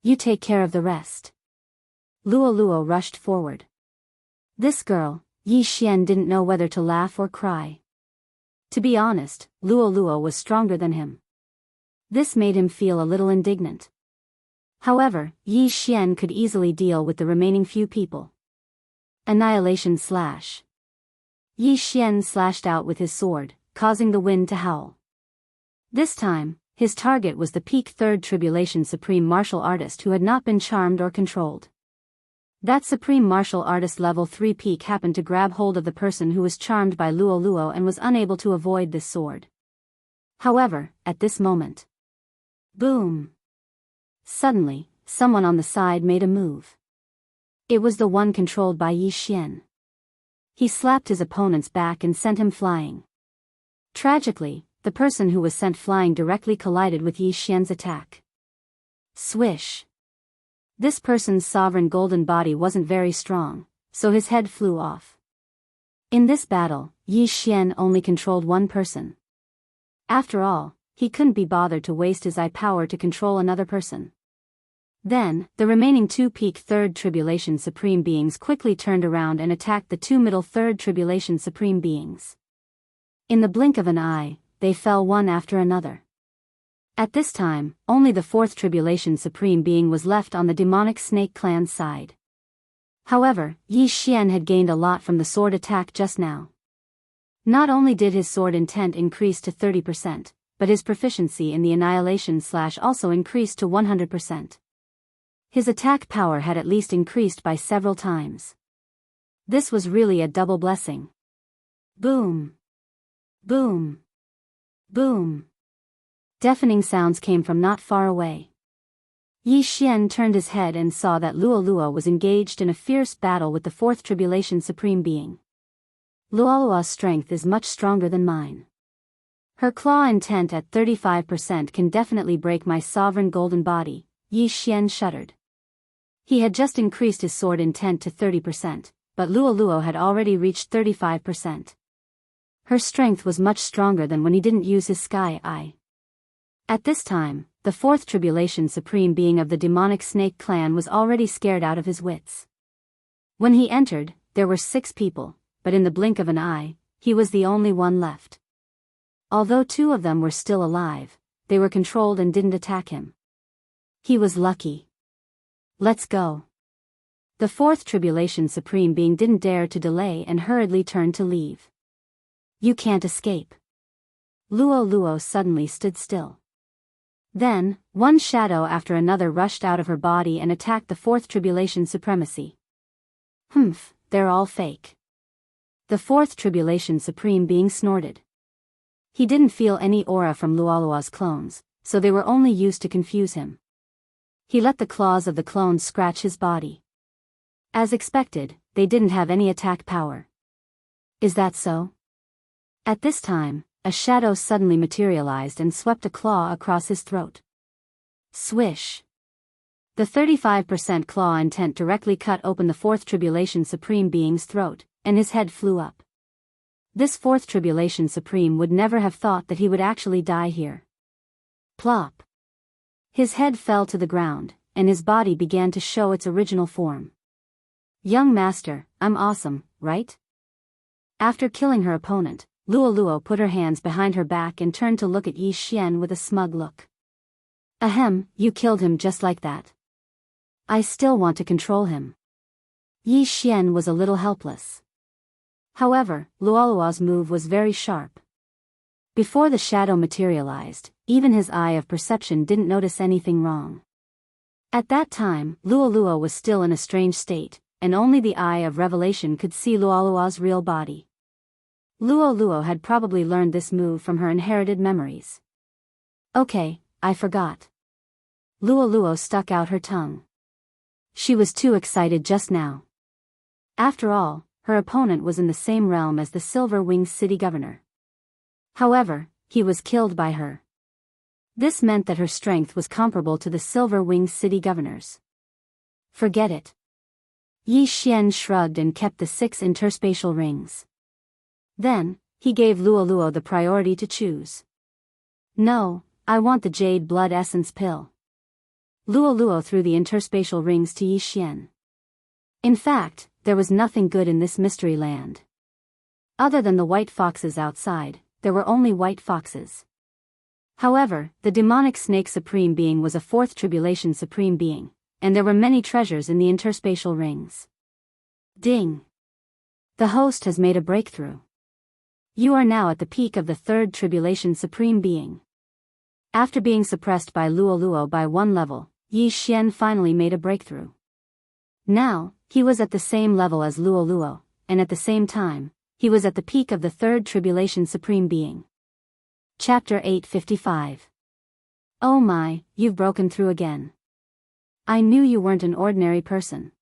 You take care of the rest. Luo Luo rushed forward. This girl, Yi Xian didn't know whether to laugh or cry. To be honest, Luo Luo was stronger than him. This made him feel a little indignant. However, Yi Xian could easily deal with the remaining few people. Annihilation slash. Yi Xian slashed out with his sword, causing the wind to howl. This time, his target was the peak third tribulation supreme martial artist who had not been charmed or controlled. That supreme martial artist level 3 peak happened to grab hold of the person who was charmed by Luo Luo and was unable to avoid this sword. However, at this moment. Boom! Suddenly, someone on the side made a move. It was the one controlled by Yi Xian. He slapped his opponent's back and sent him flying. Tragically, the person who was sent flying directly collided with Yi Xian's attack. Swish! This person's sovereign golden body wasn't very strong, so his head flew off. In this battle, Yi Xian only controlled one person. After all, he couldn't be bothered to waste his eye power to control another person. Then, the remaining two peak third tribulation supreme beings quickly turned around and attacked the two middle third tribulation supreme beings. In the blink of an eye, they fell one after another. At this time, only the fourth tribulation supreme being was left on the demonic snake clan's side. However, Yi Xian had gained a lot from the sword attack just now. Not only did his sword intent increase to 30%, but his proficiency in the annihilation slash also increased to 100%. His attack power had at least increased by several times. This was really a double blessing. Boom! Boom! Boom! Deafening sounds came from not far away. Yi Xian turned his head and saw that Luo Luo was engaged in a fierce battle with the fourth tribulation supreme being. Luo Luo's strength is much stronger than mine. Her claw intent at 35% can definitely break my sovereign golden body, Yi Xian shuddered. He had just increased his sword intent to 30%, but Luo Luo had already reached 35%. Her strength was much stronger than when he didn't use his sky eye. At this time, the fourth tribulation supreme being of the demonic snake clan was already scared out of his wits. When he entered, there were 6 people, but in the blink of an eye, he was the only one left. Although 2 of them were still alive, they were controlled and didn't attack him. He was lucky. Let's go. The fourth tribulation supreme being didn't dare to delay and hurriedly turned to leave. You can't escape. Luo Luo suddenly stood still. Then, one shadow after another rushed out of her body and attacked the fourth tribulation supremacy. Humph, they're all fake. The fourth tribulation supreme being snorted. He didn't feel any aura from Luolua's clones, so they were only used to confuse him. He let the claws of the clones scratch his body. As expected, they didn't have any attack power. Is that so? At this time, a shadow suddenly materialized and swept a claw across his throat. Swish! The 35% claw intent directly cut open the fourth tribulation supreme being's throat, and his head flew up. This fourth tribulation supreme would never have thought that he would actually die here. Plop! His head fell to the ground, and his body began to show its original form. Young master, I'm awesome, right? After killing her opponent, Luo Luo put her hands behind her back and turned to look at Yi Xian with a smug look. Ahem, you killed him just like that. I still want to control him. Yi Xian was a little helpless. However, Luolua's move was very sharp. Before the shadow materialized, even his eye of perception didn't notice anything wrong. At that time, Luo Luo was still in a strange state, and only the eye of revelation could see Luolua's real body. Luo Luo had probably learned this move from her inherited memories. Okay, I forgot. Luo Luo stuck out her tongue. She was too excited just now. After all, her opponent was in the same realm as the Silver Wings city governor. However, he was killed by her. This meant that her strength was comparable to the Silver-Winged City Governor's. Forget it. Yi Xian shrugged and kept the 6 interspatial rings. Then, he gave Luo the priority to choose. No, I want the Jade Blood Essence pill. Luo threw the interspatial rings to Yi Xian. In fact, there was nothing good in this mystery land. Other than the white foxes outside, there were only white foxes. However, the demonic snake supreme being was a 4th tribulation supreme being, and there were many treasures in the interspatial rings. Ding! The host has made a breakthrough. You are now at the peak of the 3rd tribulation supreme being. After being suppressed by Luo by 1 level, Yi Xian finally made a breakthrough. Now, he was at the same level as Luo, and at the same time, he was at the peak of the 3rd tribulation supreme being. Chapter 855. Oh my, you've broken through again. I knew you weren't an ordinary person.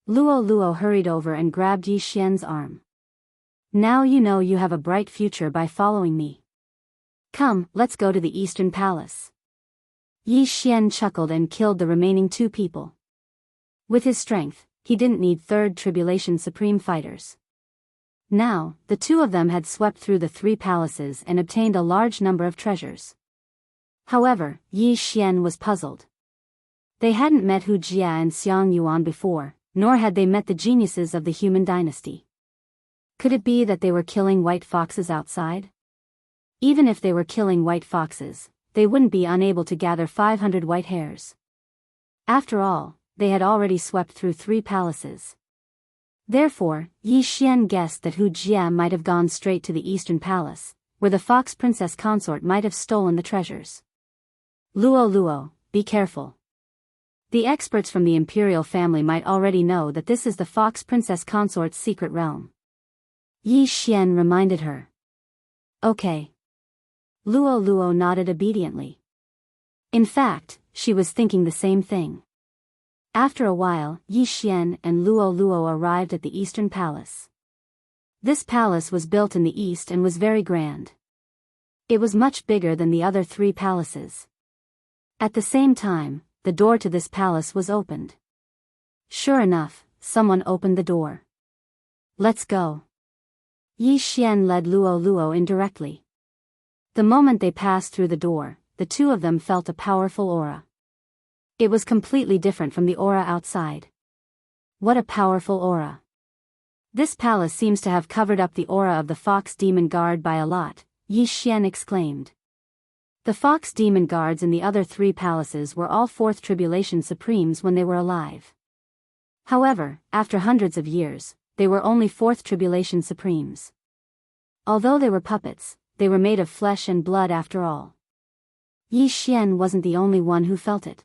Luo hurried over and grabbed Yi Xian's arm. Now you know you have a bright future by following me. Come, let's go to the Eastern Palace. Yi Xian chuckled and killed the remaining 2 people. With his strength, he didn't need 3rd tribulation supreme fighters. Now, the 2 of them had swept through the 3 palaces and obtained a large number of treasures. However, Yi Xian was puzzled. They hadn't met Hu Jia and Xiang Yuan before, nor had they met the geniuses of the human dynasty. Could it be that they were killing white foxes outside? Even if they were killing white foxes, they wouldn't be unable to gather 500 white hairs. After all, they had already swept through 3 palaces. Therefore, Yi Xian guessed that Hu Jia might have gone straight to the Eastern Palace, where the fox princess consort might have stolen the treasures. Luo, be careful. The experts from the imperial family might already know that this is the fox princess consort's secret realm. Yi Xian reminded her. Okay. Luo nodded obediently. In fact, she was thinking the same thing. After a while, Yi Xian and Luo arrived at the Eastern Palace. This palace was built in the east and was very grand. It was much bigger than the other 3 palaces. At the same time, the door to this palace was opened. Sure enough, someone opened the door. Let's go. Yi Xian led Luo in directly. The moment they passed through the door, the 2 of them felt a powerful aura. It was completely different from the aura outside. What a powerful aura. This palace seems to have covered up the aura of the Fox Demon Guard by a lot, Yi Xian exclaimed. The Fox Demon Guards in the other 3 palaces were all 4th Tribulation Supremes when they were alive. However, after hundreds of years, they were only 4th Tribulation Supremes. Although they were puppets, they were made of flesh and blood after all. Yi Xian wasn't the only one who felt it.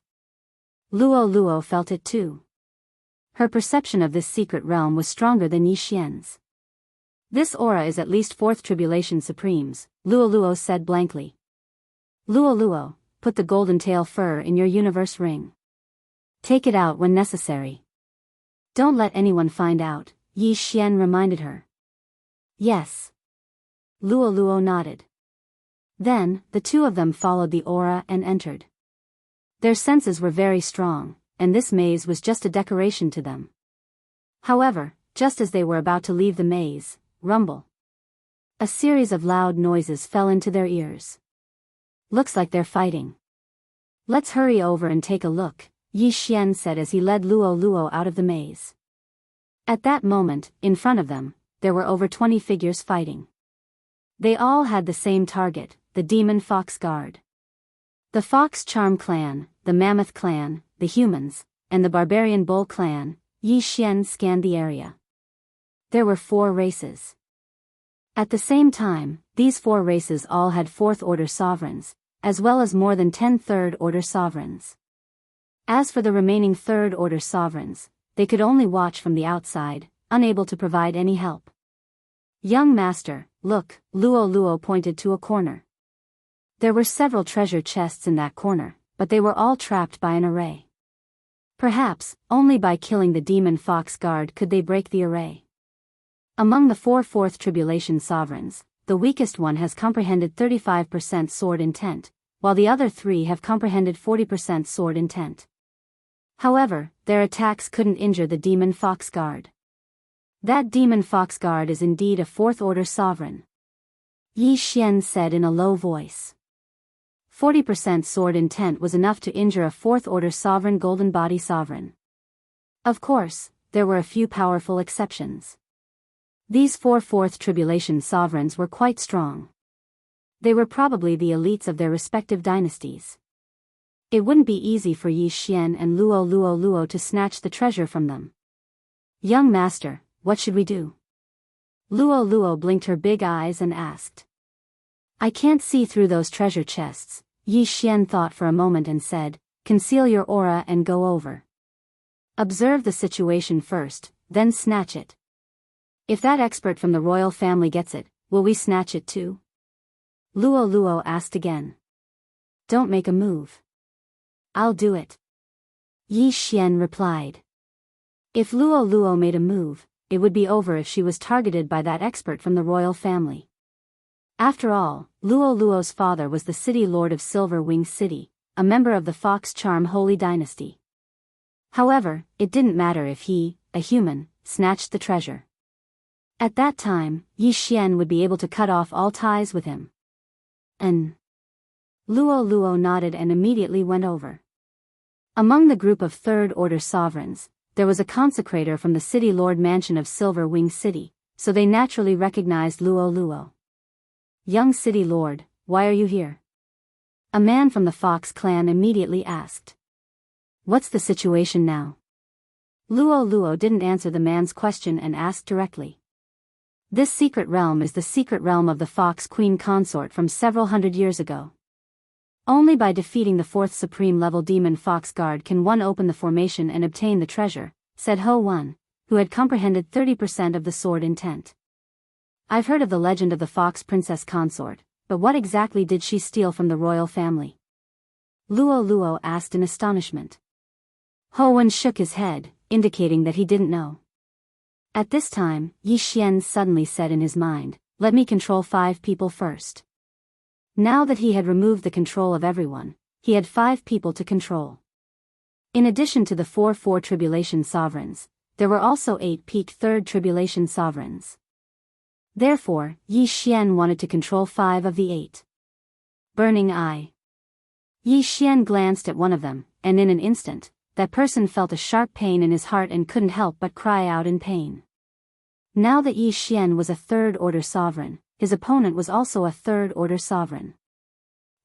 Luo felt it too. Her perception of this secret realm was stronger than Yi Xian's. This aura is at least 4th Tribulation Supremes, Luo said blankly. Luo, put the golden tail fur in your universe ring. Take it out when necessary. Don't let anyone find out, Yi Xian reminded her. Yes. Luo nodded. Then, the 2 of them followed the aura and entered. Their senses were very strong, and this maze was just a decoration to them. However, just as they were about to leave the maze, rumble. A series of loud noises fell into their ears. Looks like they're fighting. Let's hurry over and take a look, Yi Xian said as he led Luo out of the maze. At that moment, in front of them, there were over 20 figures fighting. They all had the same target, the Demon Fox Guard. The Fox Charm Clan, the Mammoth Clan, the Humans, and the Barbarian Bull Clan. Yi Xian scanned the area. There were 4 races. At the same time, these 4 races all had 4th Order sovereigns, as well as more than 10 3rd Order sovereigns. As for the remaining 3rd Order sovereigns, they could only watch from the outside, unable to provide any help. Young master, look, Luo pointed to a corner. There were several treasure chests in that corner, but they were all trapped by an array. Perhaps, only by killing the Demon Fox Guard could they break the array. Among the 4 4th Tribulation Sovereigns, the weakest one has comprehended 35% sword intent, while the other 3 have comprehended 40% sword intent. However, their attacks couldn't injure the demon fox guard. That demon fox guard is indeed a 4th order sovereign, Yi Xian said in a low voice. 40% sword intent was enough to injure a 4th order sovereign golden body sovereign. Of course, there were a few powerful exceptions. These 4 4th tribulation sovereigns were quite strong. They were probably the elites of their respective dynasties. It wouldn't be easy for Yi Xian and Luo to snatch the treasure from them. Young master, what should we do? Luo blinked her big eyes and asked. I can't see through those treasure chests, Yi Xian thought for a moment and said, conceal your aura and go over. Observe the situation first, then snatch it. If that expert from the royal family gets it, will we snatch it too? Luo asked again. Don't make a move. I'll do it. Yi Xian replied. If Luo made a move, it would be over if she was targeted by that expert from the royal family. After all, Luo's father was the city lord of Silver Wing City, a member of the Fox Charm Holy Dynasty. However, it didn't matter if he, a human, snatched the treasure. At that time, Yi Xian would be able to cut off all ties with him. Luo nodded and immediately went over. Among the group of 3rd order sovereigns, there was a consecrator from the city lord mansion of Silver Wing City, so they naturally recognized Luo. Young city lord, why are you here? A man from the Fox clan immediately asked. What's the situation now? Luo didn't answer the man's question and asked directly. This secret realm is the secret realm of the Fox Queen consort from several hundred years ago. Only by defeating the 4th supreme level demon fox guard can one open the formation and obtain the treasure, said Ho Wan, who had comprehended 30% of the sword intent. I've heard of the legend of the Fox Princess Consort, but what exactly did she steal from the royal family? Luo asked in astonishment. Ho Wan shook his head, indicating that he didn't know. At this time, Yi Xian suddenly said in his mind, let me control 5 people first. Now that he had removed the control of everyone, he had 5 people to control. In addition to the 4 tribulation sovereigns, there were also 8 peak 3rd tribulation sovereigns. Therefore, Yi Xian wanted to control 5 of the 8. Burning Eye. Yi Xian glanced at one of them, and in an instant, that person felt a sharp pain in his heart and couldn't help but cry out in pain. Now that Yi Xian was a 3rd order sovereign, his opponent was also a 3rd order sovereign.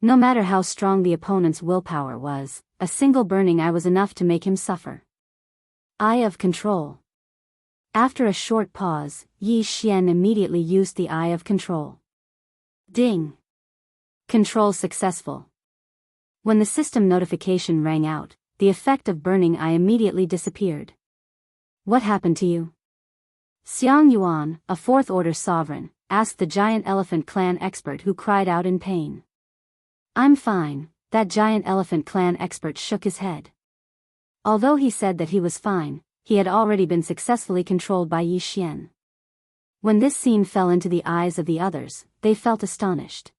No matter how strong the opponent's willpower was, a single burning eye was enough to make him suffer. Eye of Control. After a short pause, Yi Xian immediately used the Eye of Control. Ding! Control successful. When the system notification rang out, the effect of burning eye immediately disappeared. What happened to you? Xiang Yuan, a 4th order sovereign, asked the giant elephant clan expert who cried out in pain. I'm fine, that giant elephant clan expert shook his head. Although he said that he was fine, he had already been successfully controlled by Yi Xian. When this scene fell into the eyes of the others, they felt astonished.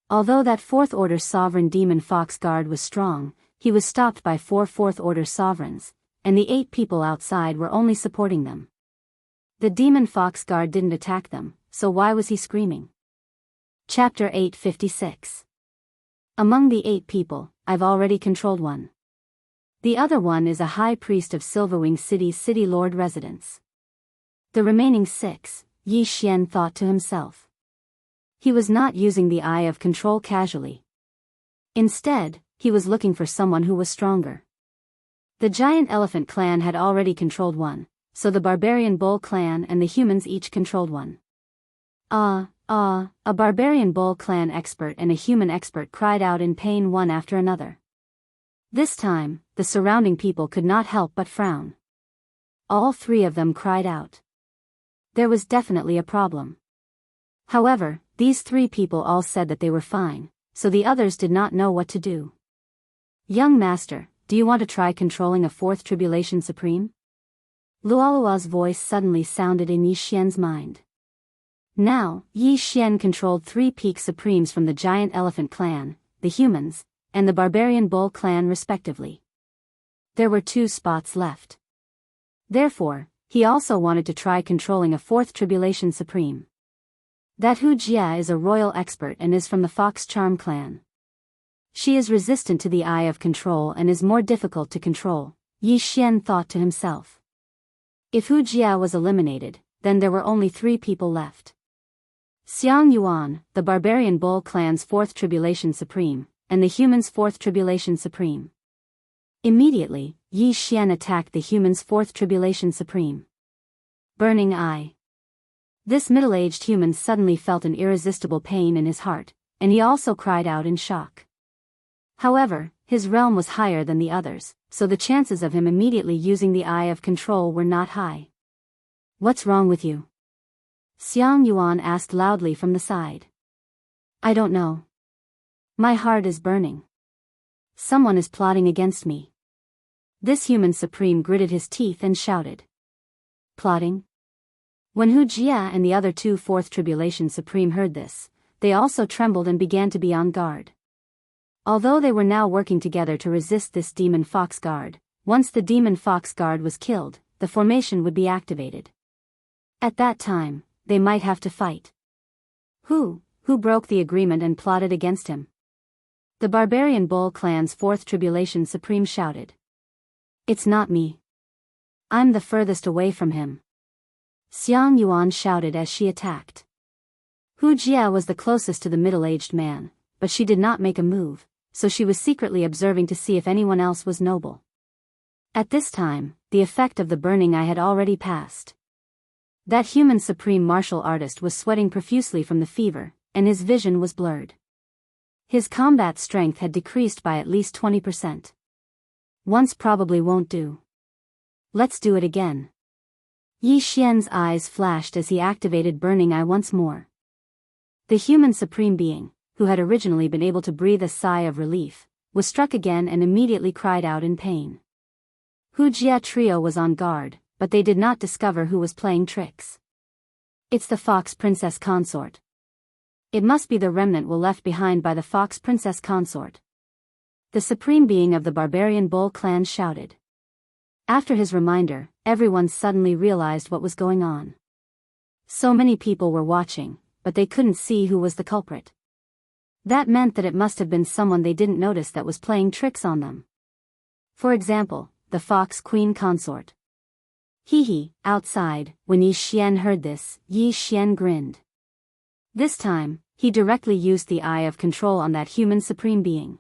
Although that 4th order sovereign demon fox guard was strong, he was stopped by 4 4th order sovereigns, and the 8 people outside were only supporting them. The demon fox guard didn't attack them, so why was he screaming? Chapter 856. Among the 8 people, I've already controlled one. The other one is a high priest of Silverwing City's city lord residence. The remaining 6, Yi Xian thought to himself. He was not using the Eye of Control casually. Instead, he was looking for someone who was stronger. The giant elephant clan had already controlled one, so the barbarian bull clan and the humans each controlled one. A barbarian bull clan expert and a human expert cried out in pain one after another. This time, the surrounding people could not help but frown. All 3 of them cried out. There was definitely a problem. However, these 3 people all said that they were fine, so the others did not know what to do. Young master, do you want to try controlling a 4th tribulation supreme? Luo's voice suddenly sounded in Yi Xian's mind. Now, Yi Xian controlled 3 peak supremes from the giant elephant clan, the humans, and the barbarian bull clan respectively. There were 2 spots left. Therefore, he also wanted to try controlling a 4th Tribulation Supreme. That Wuxia is a royal expert and is from the Fox Charm clan. She is resistant to the Eye of Control and is more difficult to control, Yi Xian thought to himself. If Wuxia was eliminated, then there were only 3 people left. Xiang Yuan, the barbarian bull clan's 4th Tribulation Supreme, and the humans' 4th Tribulation Supreme. Immediately, Yi Xian attacked the humans' 4th Tribulation Supreme. Burning Eye. This middle-aged human suddenly felt an irresistible pain in his heart, and he also cried out in shock. However, his realm was higher than the others, so the chances of him immediately using the Eye of Control were not high. "What's wrong with you?" Xiang Yuan asked loudly from the side. "I don't know. My heart is burning. Someone is plotting against me." This human supreme gritted his teeth and shouted. "Plotting?" When Wuxia and the other 2 4th Tribulation Supreme heard this, they also trembled and began to be on guard. Although they were now working together to resist this demon fox guard, once the demon fox guard was killed, the formation would be activated. At that time, they might have to fight. Who broke the agreement and plotted against him? The barbarian bull clan's 4th Tribulation Supreme shouted. "It's not me. I'm the furthest away from him." Xiang Yuan shouted as she attacked. Wuxia was the closest to the middle-aged man, but she did not make a move, so she was secretly observing to see if anyone else was noble. At this time, the effect of the burning eye had already passed. That human supreme martial artist was sweating profusely from the fever, and his vision was blurred. His combat strength had decreased by at least 20%. Once probably won't do. Let's do it again. Yi Xian's eyes flashed as he activated Burning Eye once more. The human supreme being, who had originally been able to breathe a sigh of relief, was struck again and immediately cried out in pain. Wuxia trio was on guard, but they did not discover who was playing tricks. It's the Fox Princess Consort. It must be the remnant will left behind by the Fox Princess Consort. The supreme being of the barbarian bull clan shouted. After his reminder, everyone suddenly realized what was going on. So many people were watching, but they couldn't see who was the culprit. That meant that it must have been someone they didn't notice that was playing tricks on them. For example, the Fox Queen Consort. Hee, outside, when Yi Xian heard this, Yi Xian grinned. This time, he directly used the Eye of Control on that human supreme being.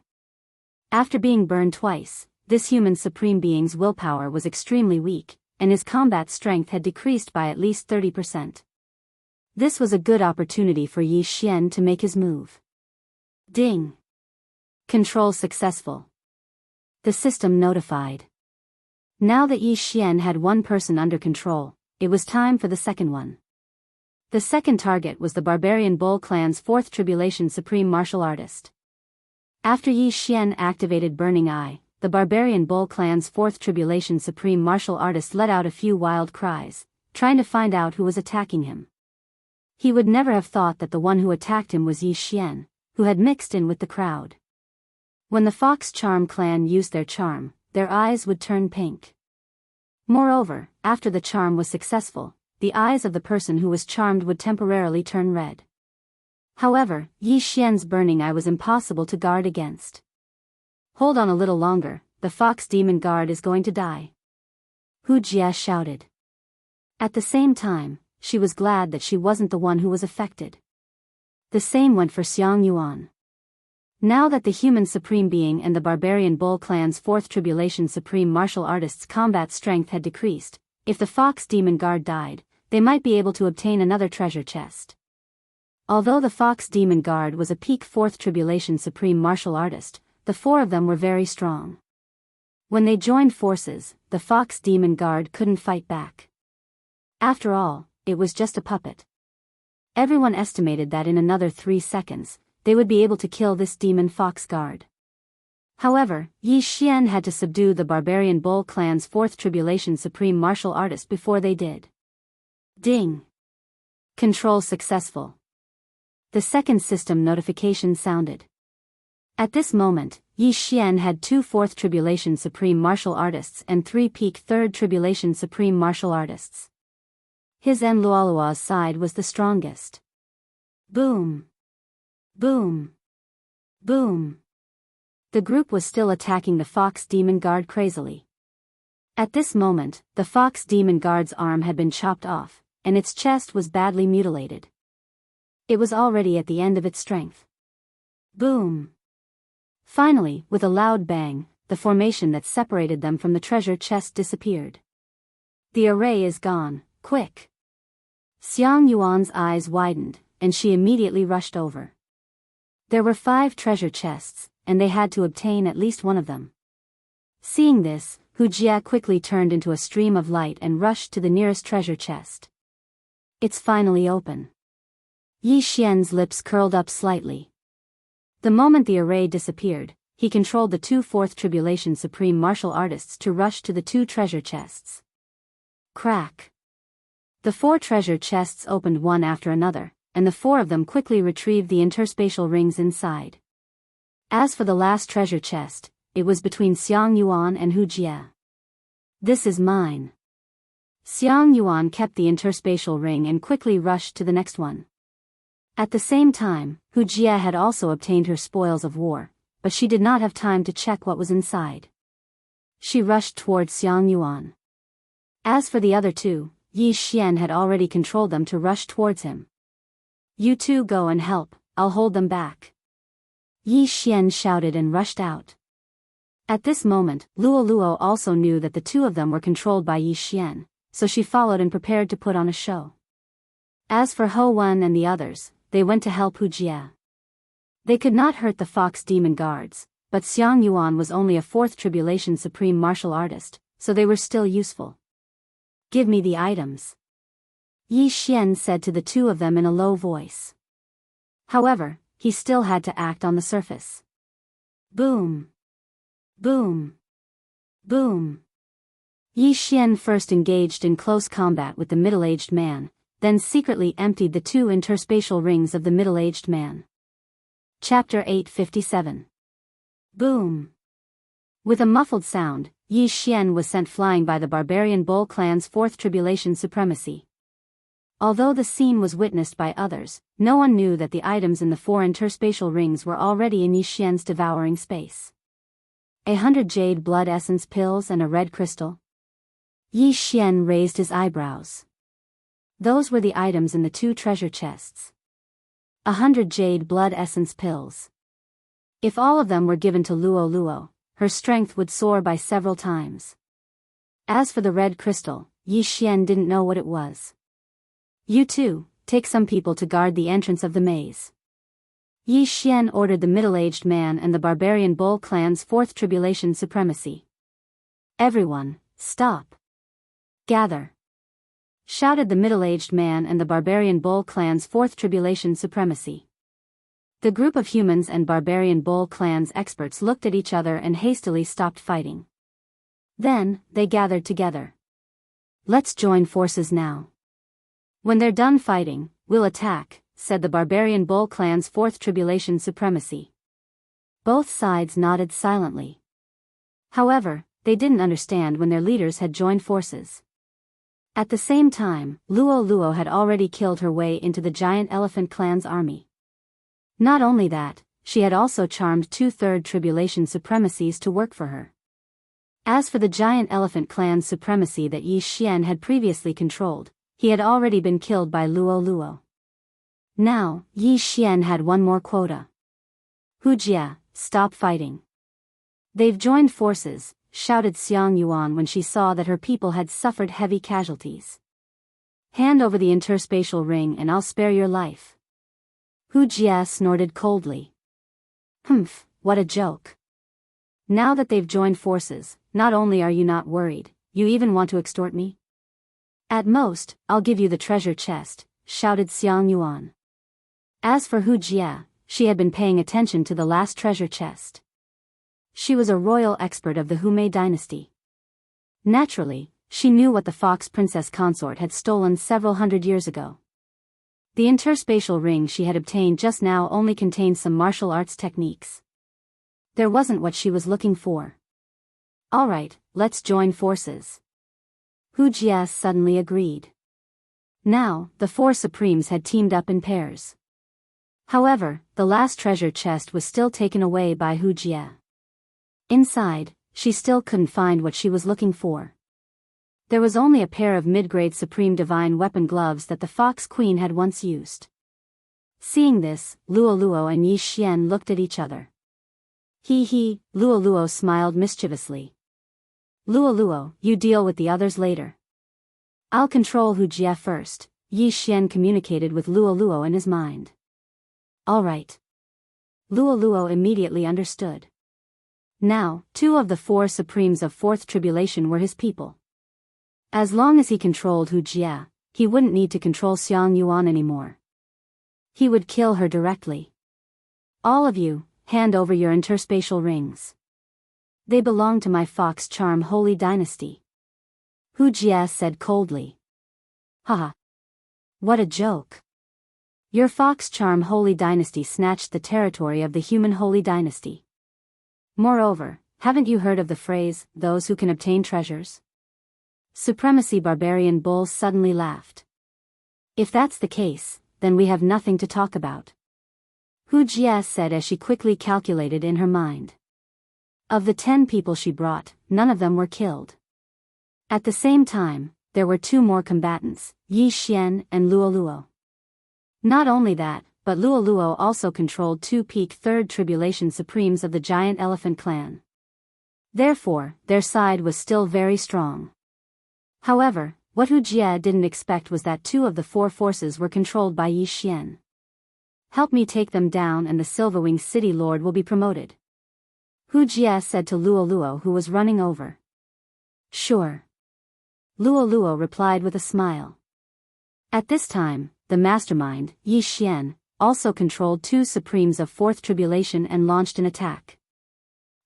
After being burned twice, this human supreme being's willpower was extremely weak, and his combat strength had decreased by at least 30%. This was a good opportunity for Yi Xian to make his move. Ding! Control successful. The system notified. Now that Yi Xian had one person under control, it was time for the second one. The second target was the barbarian bull clan's 4th Tribulation Supreme Martial Artist. After Yi Xian activated Burning Eye, the barbarian bull clan's 4th Tribulation Supreme Martial Artist let out a few wild cries, trying to find out who was attacking him. He would never have thought that the one who attacked him was Yi Xian, who had mixed in with the crowd. When the Fox Charm clan used their charm, their eyes would turn pink. Moreover, after the charm was successful, the eyes of the person who was charmed would temporarily turn red. However, Yi Xian's Burning Eye was impossible to guard against. Hold on a little longer, the Fox Demon Guard is going to die. Wuxia shouted. At the same time, she was glad that she wasn't the one who was affected. The same went for Xiang Yuan. Now that the human supreme being and the barbarian bull clan's 4th Tribulation Supreme Martial Artist's combat strength had decreased, if the Fox Demon Guard died, they might be able to obtain another treasure chest. Although the Fox Demon Guard was a peak 4th Tribulation Supreme Martial Artist, the 4 of them were very strong. When they joined forces, the Fox Demon Guard couldn't fight back. After all, it was just a puppet. Everyone estimated that in another 3 seconds, they would be able to kill this demon fox guard. However, Yi Xian had to subdue the barbarian bull clan's 4th Tribulation Supreme Martial Artist before they did. Ding! Control successful. The second system notification sounded. At this moment, Yi Xian had 2 4th Tribulation Supreme Martial Artists and 3 Peak 3rd Tribulation Supreme Martial Artists. His Enlualua's side was the strongest. Boom! Boom! Boom! The group was still attacking the Fox Demon Guard crazily. At this moment, the Fox Demon Guard's arm had been chopped off, and its chest was badly mutilated. It was already at the end of its strength. Boom! Finally, with a loud bang, the formation that separated them from the treasure chest disappeared. The array is gone, quick! Xiang Yuan's eyes widened, and she immediately rushed over. There were 5 treasure chests, and they had to obtain at least one of them. Seeing this, Hu Jia quickly turned into a stream of light and rushed to the nearest treasure chest. It's finally open. Yi Xian's lips curled up slightly. The moment the array disappeared, he controlled the 2 4th Tribulation Supreme Martial Artists to rush to the 2 treasure chests. Crack! The 4 treasure chests opened one after another, and the 4 of them quickly retrieved the interspatial rings inside. As for the last treasure chest, it was between Xiang Yuan and Hu Jia. This is mine. Xiang Yuan kept the interspatial ring and quickly rushed to the next one. At the same time, Hu Jia had also obtained her spoils of war, but she did not have time to check what was inside. She rushed towards Xiang Yuan. As for the other 2, Yi Xian had already controlled them to rush towards him. You 2 go and help, I'll hold them back. Yi Xian shouted and rushed out. At this moment, Luo Luo also knew that the 2 of them were controlled by Yi Xian, so she followed and prepared to put on a show. As for Ho Wen and the others, they went to help Hu Jia. They could not hurt the Fox Demon Guards, but Xiang Yuan was only a 4th Tribulation Supreme Martial Artist, so they were still useful. Give me the items, Yi Xian said to the 2 of them in a low voice. However, he still had to act on the surface. Boom! Boom! Boom! Yi Xian first engaged in close combat with the middle-aged man, then secretly emptied the 2 interspatial rings of the middle-aged man. Chapter 857. Boom! With a muffled sound, Yi Xian was sent flying by the barbarian Bull clan's 4th Tribulation Supremacy. Although the scene was witnessed by others, no one knew that the items in the 4 interspatial rings were already in Yi Xian's devouring space. 100 jade blood essence pills and a red crystal. Yi Xian raised his eyebrows. Those were the items in the 2 treasure chests. 100 jade blood essence pills. If all of them were given to Luo Luo, her strength would soar by several times. As for the red crystal, Yi Xian didn't know what it was. You 2, take some people to guard the entrance of the maze. Yi Xian ordered the middle-aged man and the barbarian Bull clan's 4th Tribulation Supremacy. Everyone, stop. Gather. Shouted the middle-aged man and the barbarian Bull clan's 4th Tribulation Supremacy. The group of humans and barbarian Bull clan's experts looked at each other and hastily stopped fighting. Then, they gathered together. Let's join forces now. When they're done fighting, we'll attack, said the barbarian Bull clan's 4th Tribulation Supremacy. Both sides nodded silently. However, they didn't understand when their leaders had joined forces. At the same time, Luo Luo had already killed her way into the giant elephant clan's army. Not only that, she had also charmed 2 3rd Tribulation Supremacies to work for her. As for the giant elephant clan's supremacy that Yi Xian had previously controlled, he had already been killed by Luo Luo. Now, Yi Xian had one more quota. Hu Jia, stop fighting. They've joined forces, shouted Xiang Yuan when she saw that her people had suffered heavy casualties. Hand over the interspatial ring and I'll spare your life. Hu Jia snorted coldly. Humph, what a joke. Now that they've joined forces, not only are you not worried, you even want to extort me? At most, I'll give you the treasure chest, shouted Xiang Yuan. As for Hu Jia, she had been paying attention to the last treasure chest. She was a royal expert of the Humei dynasty. Naturally, she knew what the Fox Princess consort had stolen several hundred years ago. The interspatial ring she had obtained just now only contained some martial arts techniques. There wasn't what she was looking for. Alright, let's join forces. Hu Jie suddenly agreed. Now, the four Supremes had teamed up in pairs. However, the last treasure chest was still taken away by Hu Jie. Inside, she still couldn't find what she was looking for. There was only a pair of mid-grade Supreme Divine Weapon gloves that the Fox Queen had once used. Seeing this, Luoluo and Yi Xian looked at each other. He, Luoluo smiled mischievously. Luoluo, you deal with the others later. I'll control Hu Jie first, Yi Xian communicated with Luoluo in his mind. Alright. Luoluo immediately understood. Now, 2 of the 4 Supremes of Fourth Tribulation were his people. As long as he controlled Hu Jie, he wouldn't need to control Xiang Yuan anymore. He would kill her directly. All of you, hand over your interspatial rings. They belong to my Fox Charm Holy Dynasty. Hu Jie said coldly. Haha. What a joke. Your Fox Charm Holy Dynasty snatched the territory of the human Holy Dynasty. Moreover, haven't you heard of the phrase, those who can obtain treasures? Supremacy Barbarian Bull suddenly laughed. If that's the case, then we have nothing to talk about. Hu Jie said as she quickly calculated in her mind. Of the 10 people she brought, none of them were killed. At the same time, there were 2 more combatants, Yi Xian and Luoluo. Not only that, but Luoluo also controlled 2 peak Third Tribulation Supremes of the Giant Elephant Clan. Therefore, their side was still very strong. However, what Hu Jie didn't expect was that 2 of the 4 forces were controlled by Yi Xian. Help me take them down and the Silverwing City Lord will be promoted. Hu Jie said to Luoluo who was running over. Sure. Luoluo replied with a smile. At this time, the mastermind, Yi Xian, also controlled 2 Supremes of Fourth Tribulation and launched an attack.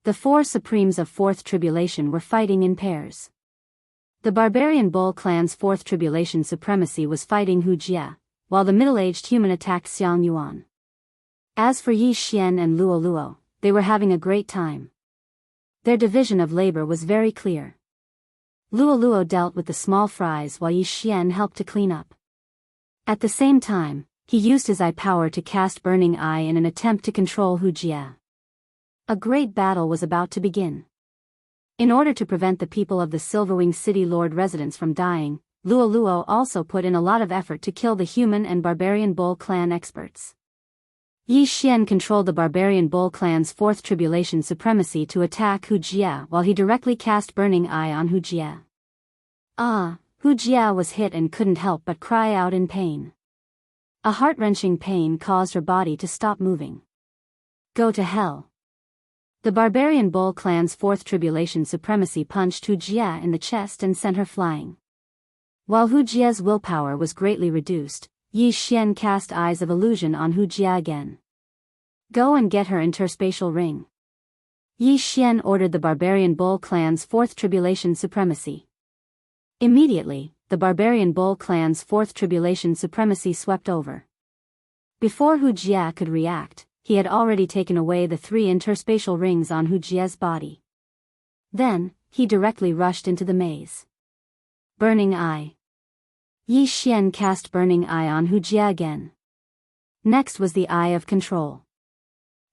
The 4 Supremes of Fourth Tribulation were fighting in pairs. The Barbarian Bull Clan's Fourth Tribulation Supremacy was fighting Hu Jie, while the middle-aged human attacked Xiang Yuan. As for Yi Xian and Luoluo, they were having a great time. Their division of labor was very clear. Luoluo dealt with the small fries while Yi Xian helped to clean up. At the same time, he used his eye power to cast Burning Eye in an attempt to control Hu Jie. A great battle was about to begin. In order to prevent the people of the Silverwing City Lord residents from dying, Luoluo also put in a lot of effort to kill the human and Barbarian Bull Clan experts. Yi Xian controlled the Barbarian Bull Clan's Fourth Tribulation Supremacy to attack Hu Jie while he directly cast Burning Eye on Hu Jie. Hu Jie was hit and couldn't help but cry out in pain. A heart-wrenching pain caused her body to stop moving. Go to hell. The Barbarian Bull Clan's Fourth Tribulation Supremacy punched Hu Jie in the chest and sent her flying. While Hu Jie's willpower was greatly reduced, Yi Xian cast Eyes of Illusion on Hu Jie again. Go and get her interspatial ring. Yi Xian ordered the Barbarian Bull Clan's Fourth Tribulation Supremacy. Immediately, the Barbarian Bull Clan's Fourth Tribulation Supremacy swept over. Before Hu Jie could react, he had already taken away the 3 interspatial rings on Hu Jie's body. Then, he directly rushed into the maze. Burning Eye. Yi Xian cast Burning Eye on Hu Jie again. Next was the Eye of Control.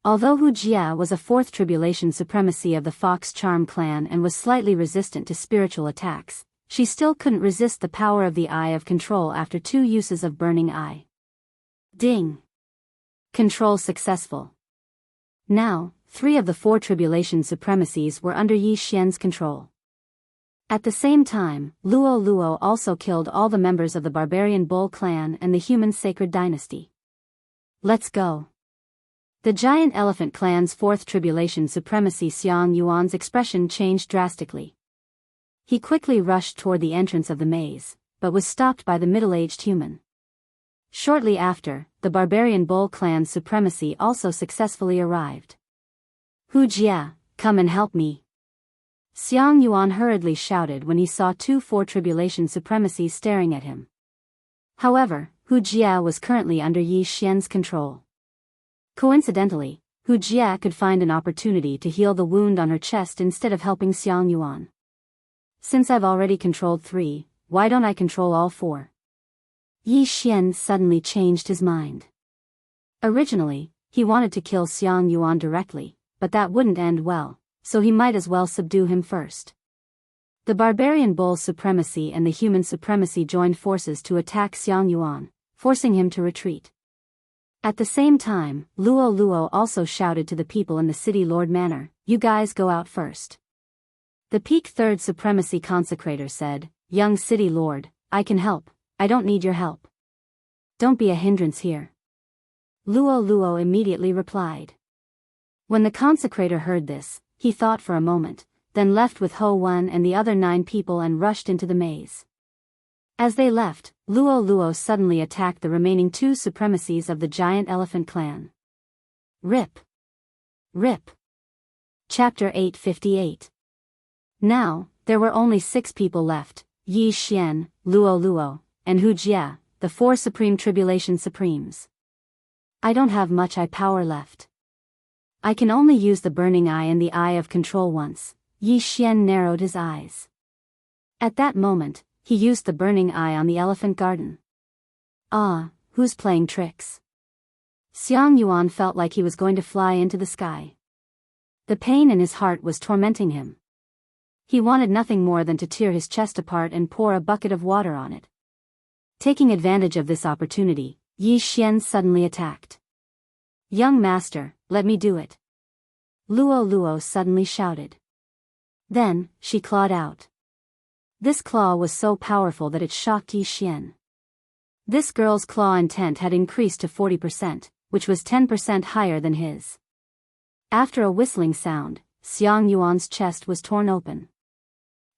Although Hu Jie was a Fourth Tribulation Supremacy of the Fox Charm clan and was slightly resistant to spiritual attacks, she still couldn't resist the power of the Eye of Control after 2 uses of Burning Eye. Ding! Control successful. Now, 3 of the 4 Tribulation Supremacies were under Yi Xian's control. At the same time, Luoluo also killed all the members of the Barbarian Bull Clan and the Human Sacred Dynasty. Let's go. The Giant Elephant Clan's Fourth Tribulation Supremacy Xiang Yuan's expression changed drastically. He quickly rushed toward the entrance of the maze, but was stopped by the middle-aged human. Shortly after, the Barbarian Bull Clan's supremacy also successfully arrived. Hu Jie, come and help me. Xiang Yuan hurriedly shouted when he saw 2 Four Tribulation Supremacies staring at him. However, Hu Jie was currently under Yi Xian's control. Coincidentally, Hu Jia could find an opportunity to heal the wound on her chest instead of helping Xiang Yuan. Since I've already controlled 3, why don't I control all 4? Yi Xian suddenly changed his mind. Originally, he wanted to kill Xiang Yuan directly, but that wouldn't end well, so he might as well subdue him first. The barbarian bull's supremacy and the human supremacy joined forces to attack Xiang Yuan, forcing him to retreat. At the same time, Luo Luo also shouted to the people in the city lord manor, "You guys go out first." The peak third supremacy consecrator said, "Young city lord, I can help, I don't need your help. Don't be a hindrance here." Luo Luo immediately replied. When the consecrator heard this, he thought for a moment, then left with Ho Wen and the other 9 people and rushed into the maze. As they left, Luo Luo suddenly attacked the remaining 2 supremacies of the giant elephant clan. Rip. Rip. Chapter 858. Now, there were only 6 people left, Yi Xian, Luo Luo, and Hu Jia, the 4 supreme tribulation supremes. I don't have much eye power left. I can only use the burning eye and the eye of control once. Yi Xian narrowed his eyes. At that moment, he used the burning eye on the elephant garden. Ah, who's playing tricks? Xiang Yuan felt like he was going to fly into the sky. The pain in his heart was tormenting him. He wanted nothing more than to tear his chest apart and pour a bucket of water on it. Taking advantage of this opportunity, Yi Xian suddenly attacked. "Young master, let me do it." Luo Luo suddenly shouted. Then, she clawed out. This claw was so powerful that it shocked Yi Xian. This girl's claw intent had increased to 40%, which was 10% higher than his. After a whistling sound, Xiang Yuan's chest was torn open.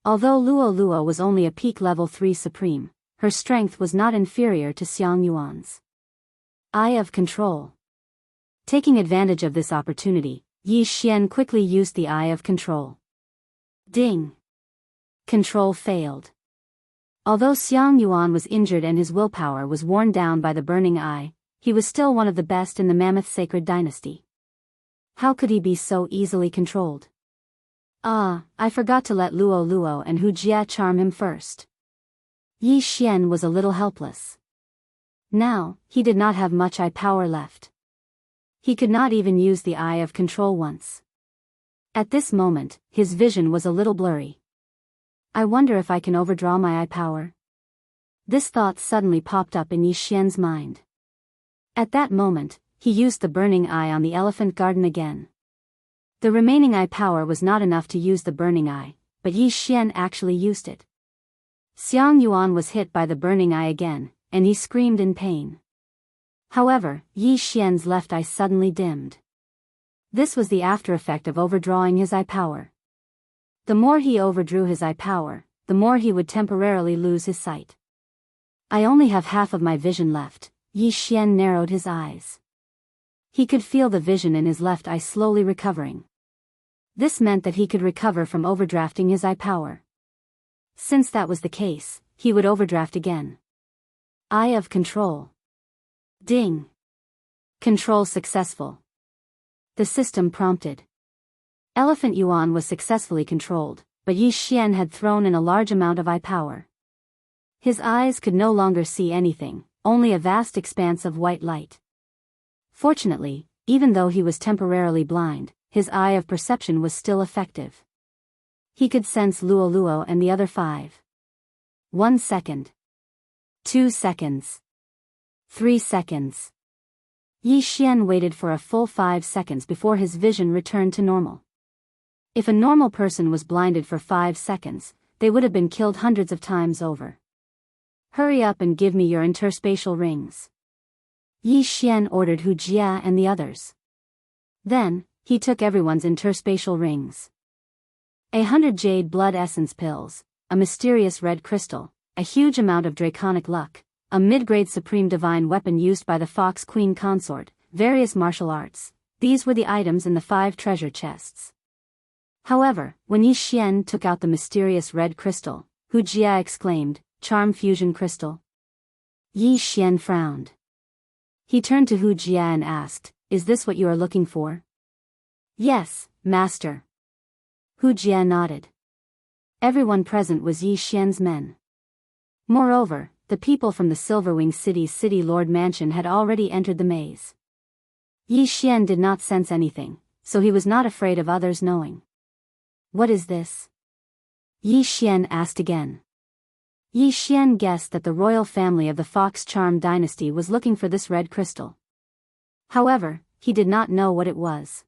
Although Luo Luo was only a peak level 3 supreme, her strength was not inferior to Xiang Yuan's. Eye of control. Taking advantage of this opportunity, Yi Xian quickly used the eye of control. Ding. Control failed. Although Xiang Yuan was injured and his willpower was worn down by the burning eye, he was still one of the best in the Mammoth Sacred Dynasty. How could he be so easily controlled? Ah, I forgot to let Luo Luo and Hu Jia charm him first. Yi Xian was a little helpless. Now, he did not have much eye power left. He could not even use the eye of control once. At this moment, his vision was a little blurry. I wonder if I can overdraw my eye power. This thought suddenly popped up in Yi Xian's mind. At that moment, he used the burning eye on the elephant garden again. The remaining eye power was not enough to use the burning eye, but Yi Xian actually used it. Xiang Yuan was hit by the burning eye again, and he screamed in pain. However, Yi Xian's left eye suddenly dimmed. This was the after effect of overdrawing his eye power. The more he overdrew his eye power, the more he would temporarily lose his sight. I only have half of my vision left. Yi Xian narrowed his eyes. He could feel the vision in his left eye slowly recovering. This meant that he could recover from overdrafting his eye power. Since that was the case, he would overdraft again. Eye of control. Ding. Control successful. The system prompted. Elephant Yuan was successfully controlled, but Yi Xian had thrown in a large amount of eye power. His eyes could no longer see anything, only a vast expanse of white light. Fortunately, even though he was temporarily blind, his eye of perception was still effective. He could sense Luo Luo and the other 5. 1 second. 2 seconds. 3 seconds. Yi Xian waited for a full 5 seconds before his vision returned to normal. If a normal person was blinded for 5 seconds, they would have been killed hundreds of times over. Hurry up and give me your interspatial rings. Yi Xian ordered Hu Jia and the others. Then, he took everyone's interspatial rings. 100 jade blood essence pills, a mysterious red crystal, a huge amount of draconic luck, a mid-grade supreme divine weapon used by the Fox Queen consort, various martial arts. These were the items in the 5 treasure chests. However, when Yi Xian took out the mysterious red crystal, Hu Jia exclaimed, "Charm fusion crystal?" Yi Xian frowned. He turned to Hu Jia and asked, "Is this what you are looking for?" Yes, master. Hu Jie nodded. Everyone present was Yi Xian's men. Moreover, the people from the Silverwing City's City Lord Mansion had already entered the maze. Yi Xian did not sense anything, so he was not afraid of others knowing. What is this? Yi Xian asked again. Yi Xian guessed that the royal family of the Fox Charm dynasty was looking for this red crystal. However, he did not know what it was.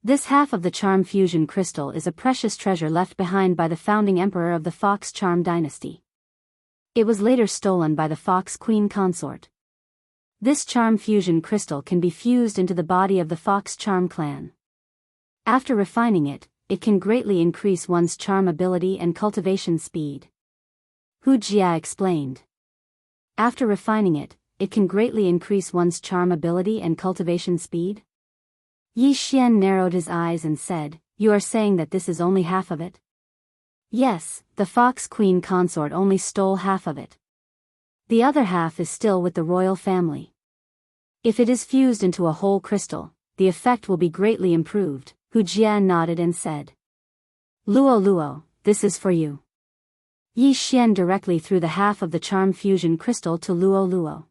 This half of the charm fusion crystal is a precious treasure left behind by the founding emperor of the Fox Charm dynasty. It was later stolen by the Fox Queen consort. This charm fusion crystal can be fused into the body of the Fox Charm clan. After refining it, it can greatly increase one's charm ability and cultivation speed. Hu Jia explained. After refining it, it can greatly increase one's charm ability and cultivation speed? Yi Xian narrowed his eyes and said, "You are saying that this is only half of it?" Yes, the Fox Queen consort only stole half of it. The other half is still with the royal family. If it is fused into a whole crystal, the effect will be greatly improved. Hu Jia nodded and said. Luo Luo, this is for you. Yi Xian directly threw the half of the charm fusion crystal to Luo Luo.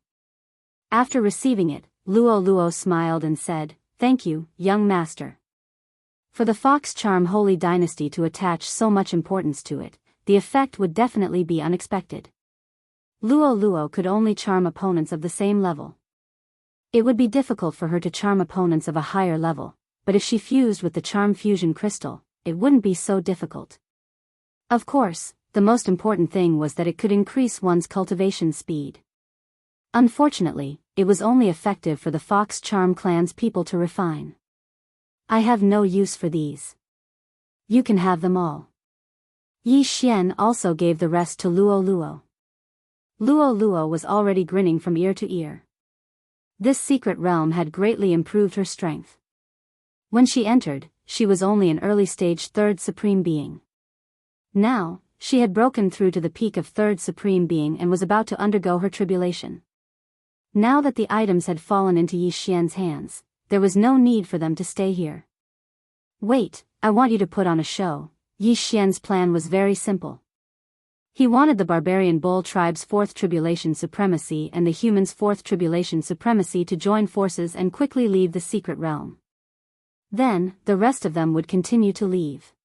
After receiving it, Luo Luo smiled and said, "Thank you, young master." For the Fox Charm Holy Dynasty to attach so much importance to it, the effect would definitely be unexpected. Luo Luo could only charm opponents of the same level. It would be difficult for her to charm opponents of a higher level, but if she fused with the charm fusion crystal, it wouldn't be so difficult. Of course, the most important thing was that it could increase one's cultivation speed. Unfortunately, it was only effective for the Fox Charm clan's people to refine. I have no use for these. You can have them all. Yi Xian also gave the rest to Luo Luo. Luo Luo was already grinning from ear to ear. This secret realm had greatly improved her strength. When she entered, she was only an early-stage third supreme being. Now, she had broken through to the peak of third supreme being and was about to undergo her tribulation. Now that the items had fallen into Yi Xian's hands, there was no need for them to stay here. Wait, I want you to put on a show. Yi Xian's plan was very simple. He wanted the barbarian bull tribe's fourth tribulation supremacy and the humans' fourth tribulation supremacy to join forces and quickly leave the secret realm. Then, the rest of them would continue to leave.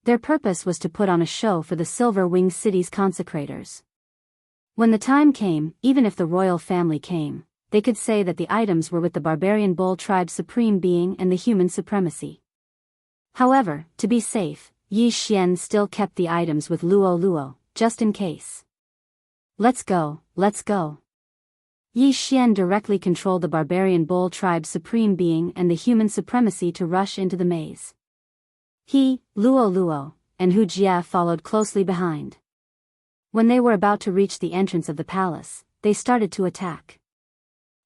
Their purpose was to put on a show for the Silver Wing City's consecrators. When the time came, even if the royal family came, they could say that the items were with the barbarian bull tribe's supreme being and the human supremacy. However, to be safe, Yi Xian still kept the items with Luo Luo, just in case. Let's go, let's go. Yi Xian directly controlled the barbarian bull tribe's supreme being and the human supremacy to rush into the maze. He, Luo Luo, and Hu Jia followed closely behind. When they were about to reach the entrance of the palace, they started to attack.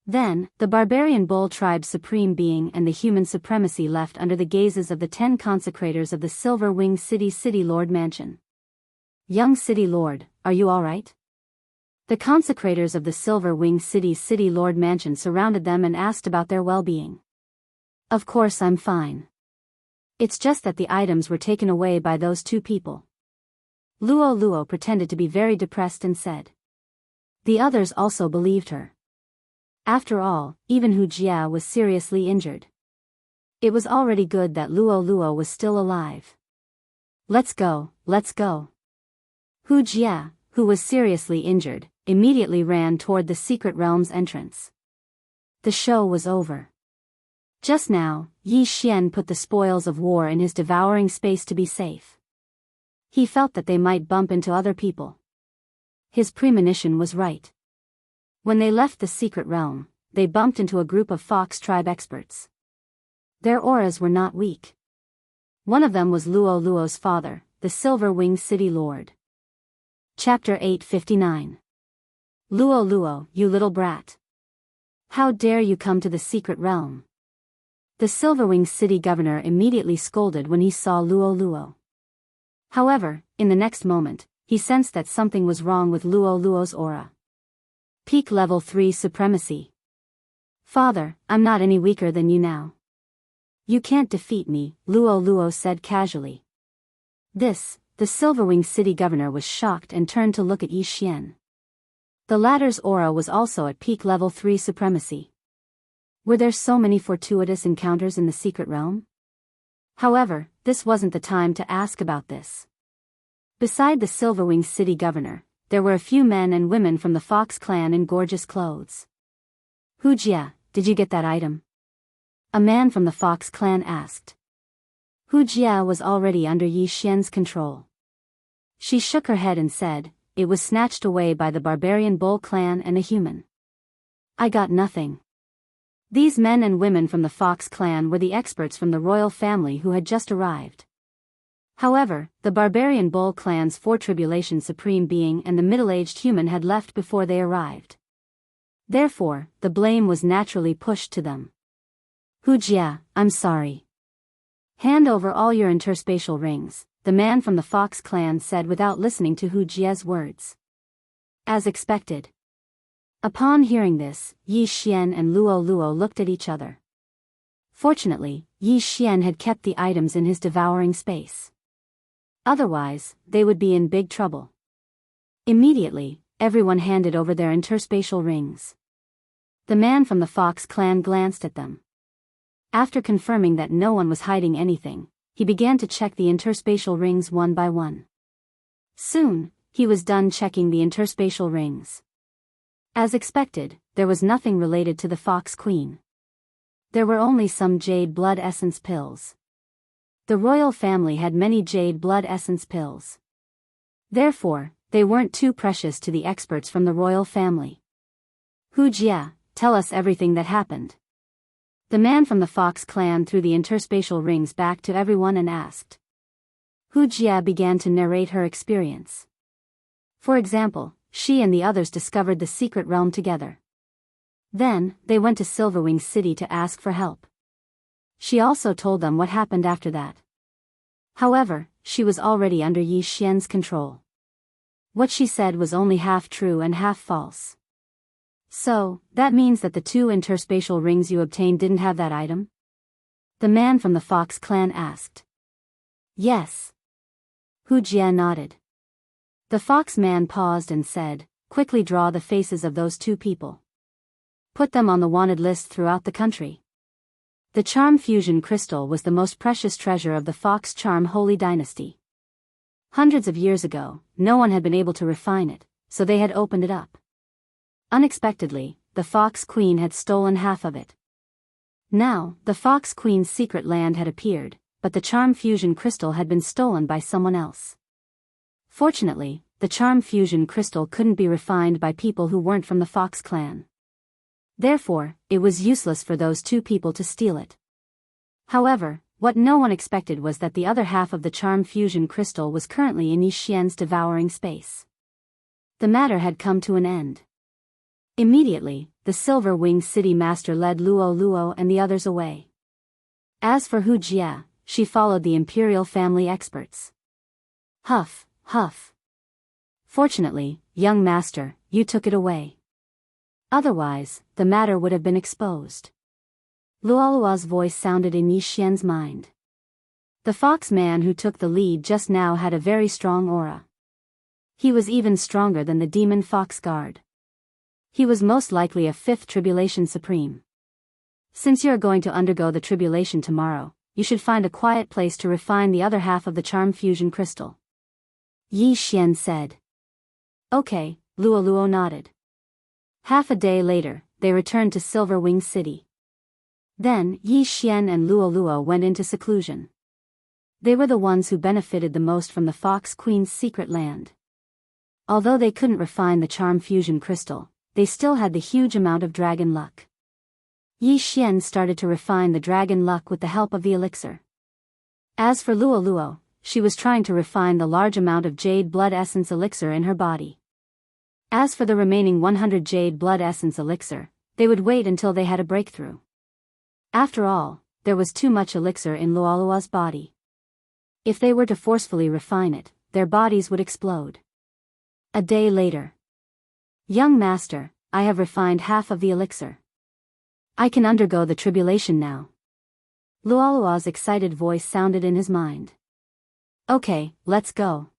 Then, the barbarian bull tribe's supreme being and the human supremacy left under the gazes of the 10 consecrators of the Silver Wing City Lord Mansion. Young City Lord, are you alright? The consecrators of the Silver Wing City Lord Mansion surrounded them and asked about their well-being. Of course I'm fine. It's just that the items were taken away by those two people. Luo Luo pretended to be very depressed and said. The others also believed her. After all, even Hu Jia was seriously injured. It was already good that Luo Luo was still alive. Let's go, let's go. Hu Jia, who was seriously injured, immediately ran toward the secret realm's entrance. The show was over. Just now, Yi Xian put the spoils of war in his devouring space to be safe. He felt that they might bump into other people. His premonition was right. When they left the secret realm, they bumped into a group of Fox tribe experts. Their auras were not weak. One of them was Luo Luo's father, the Silver Wing City Lord. Chapter 859. Luo Luo, you little brat. How dare you come to the secret realm? The Silverwing City governor immediately scolded when he saw Luo Luo. However, in the next moment, he sensed that something was wrong with Luo Luo's aura. Peak level 3 supremacy. Father, I'm not any weaker than you now. You can't defeat me, Luo Luo said casually. This, the Silverwing city governor was shocked and turned to look at Yi Xian. The latter's aura was also at peak level 3 supremacy. Were there so many fortuitous encounters in the secret realm? However, this wasn't the time to ask about this. Beside the Silverwing city governor, there were a few men and women from the Fox clan in gorgeous clothes. Hujia, did you get that item? A man from the Fox clan asked. Hujia was already under Yi Xian's control. She shook her head and said, it was snatched away by the barbarian Bull clan and a human. I got nothing. These men and women from the Fox clan were the experts from the royal family who had just arrived. However, the barbarian Bull clan's 4 tribulation supreme being and the middle-aged human had left before they arrived. Therefore, the blame was naturally pushed to them. Hujia, I'm sorry. Hand over all your interspatial rings, the man from the Fox clan said without listening to Hujia's words. As expected. Upon hearing this, Yi Xian and Luo Luo looked at each other. Fortunately, Yi Xian had kept the items in his devouring space. Otherwise, they would be in big trouble. Immediately, everyone handed over their interspatial rings. The man from the Fox clan glanced at them. After confirming that no one was hiding anything, he began to check the interspatial rings one by one. Soon, he was done checking the interspatial rings. As expected, there was nothing related to the Fox Queen. There were only some jade blood essence pills. The royal family had many jade blood essence pills. Therefore, they weren't too precious to the experts from the royal family. Hujia, tell us everything that happened. The man from the Fox clan threw the interspatial rings back to everyone and asked. Hujia began to narrate her experience. For example, she and the others discovered the secret realm together. Then, they went to Silverwing City to ask for help. She also told them what happened after that. However, she was already under Yi Xian's control. What she said was only half true and half false. So, that means that the 2 interspatial rings you obtained didn't have that item? The man from the Fox clan asked. Yes. Hujia nodded. The Fox man paused and said, quickly draw the faces of those 2 people. Put them on the wanted list throughout the country. The charm fusion crystal was the most precious treasure of the Fox charm holy dynasty. Hundreds of years ago, no one had been able to refine it, so they had opened it up. Unexpectedly, the Fox Queen had stolen half of it. Now, the Fox Queen's secret land had appeared, but the charm fusion crystal had been stolen by someone else. Fortunately, the charm fusion crystal couldn't be refined by people who weren't from the Fox clan. Therefore, it was useless for those 2 people to steal it. However, what no one expected was that the other half of the charm fusion crystal was currently in Yi Xian's devouring space. The matter had come to an end. Immediately, the Silverwing city master led Luo Luo and the others away. As for Hujia, she followed the imperial family experts. Huff, huff. Fortunately, young master, you took it away. Otherwise, the matter would have been exposed. Luo Luo's voice sounded in Yi Xian's mind. The Fox man who took the lead just now had a very strong aura. He was even stronger than the demon Fox Guard. He was most likely a 5th tribulation supreme. Since you're going to undergo the tribulation tomorrow, you should find a quiet place to refine the other half of the charm fusion crystal. Yi Xian said. Okay, Luo Luo nodded. Half a day later, they returned to Silverwing City. Then, Yi Xian and Luo Luo went into seclusion. They were the ones who benefited the most from the Fox Queen's secret land. Although they couldn't refine the charm fusion crystal, they still had the huge amount of dragon luck. Yi Xian started to refine the dragon luck with the help of the elixir. As for Luo Luo, she was trying to refine the large amount of jade blood essence elixir in her body. As for the remaining 100 jade blood essence elixir, they would wait until they had a breakthrough. After all, there was too much elixir in Luo Luo's body. If they were to forcefully refine it, their bodies would explode. A day later. Young master, I have refined half of the elixir. I can undergo the tribulation now. Luoluo's excited voice sounded in his mind. Okay, let's go.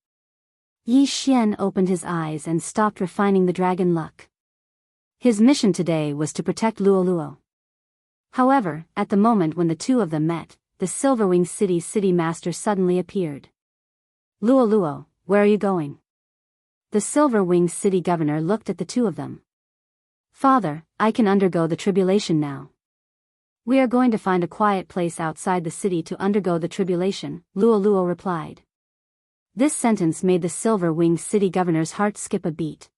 Yi Xian opened his eyes and stopped refining the dragon luck. His mission today was to protect Luoluo. However, at the moment when the two of them met, the Silverwing City's city master suddenly appeared. Luoluo, where are you going? The Silverwing City governor looked at the two of them. Father, I can undergo the tribulation now. We are going to find a quiet place outside the city to undergo the tribulation, Luoluo replied. This sentence made the Silverwing City governor's heart skip a beat.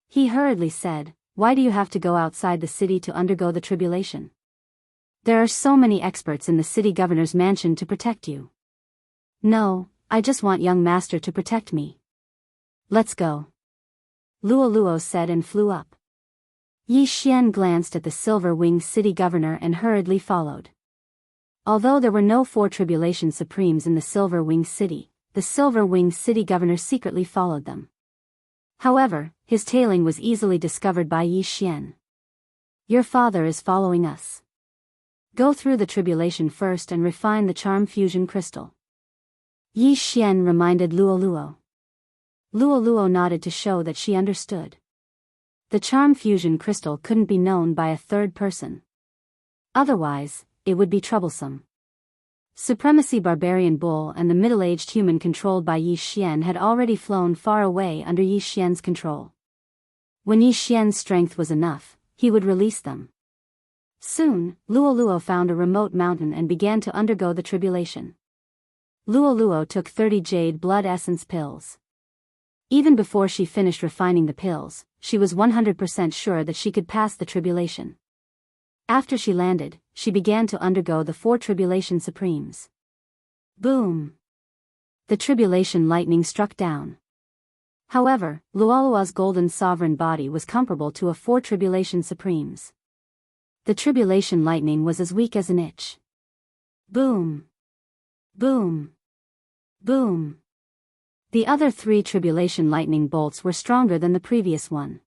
He hurriedly said, why do you have to go outside the city to undergo the tribulation? There are so many experts in the city governor's mansion to protect you. No, I just want young master to protect me. Let's go. Luoluo said and flew up. Yi Xian glanced at the Silverwing City governor and hurriedly followed. Although there were no 4 tribulation supremes in the Silverwing City, the Silverwing City governor secretly followed them. However, his tailing was easily discovered by Yi Xian. Your father is following us. Go through the tribulation first and refine the charm fusion crystal. Yi Xian reminded Luoluo. Luoluo nodded to show that she understood. The charm fusion crystal couldn't be known by a third person. Otherwise, it would be troublesome. Supremacy Barbarian Bull and the middle-aged human controlled by Yi Xian had already flown far away under Yi Xian's control. When Yi Xian's strength was enough, he would release them. Soon, Luoluo found a remote mountain and began to undergo the tribulation. Luoluo took 30 jade blood essence pills. Even before she finished refining the pills, she was 100% sure that she could pass the tribulation. After she landed, she began to undergo the 4 tribulation supremes. Boom! The tribulation lightning struck down. However, Luoluo's golden sovereign body was comparable to a 4 tribulation supremes. The tribulation lightning was as weak as an itch. Boom! Boom! Boom! The other 3 tribulation lightning bolts were stronger than the previous one.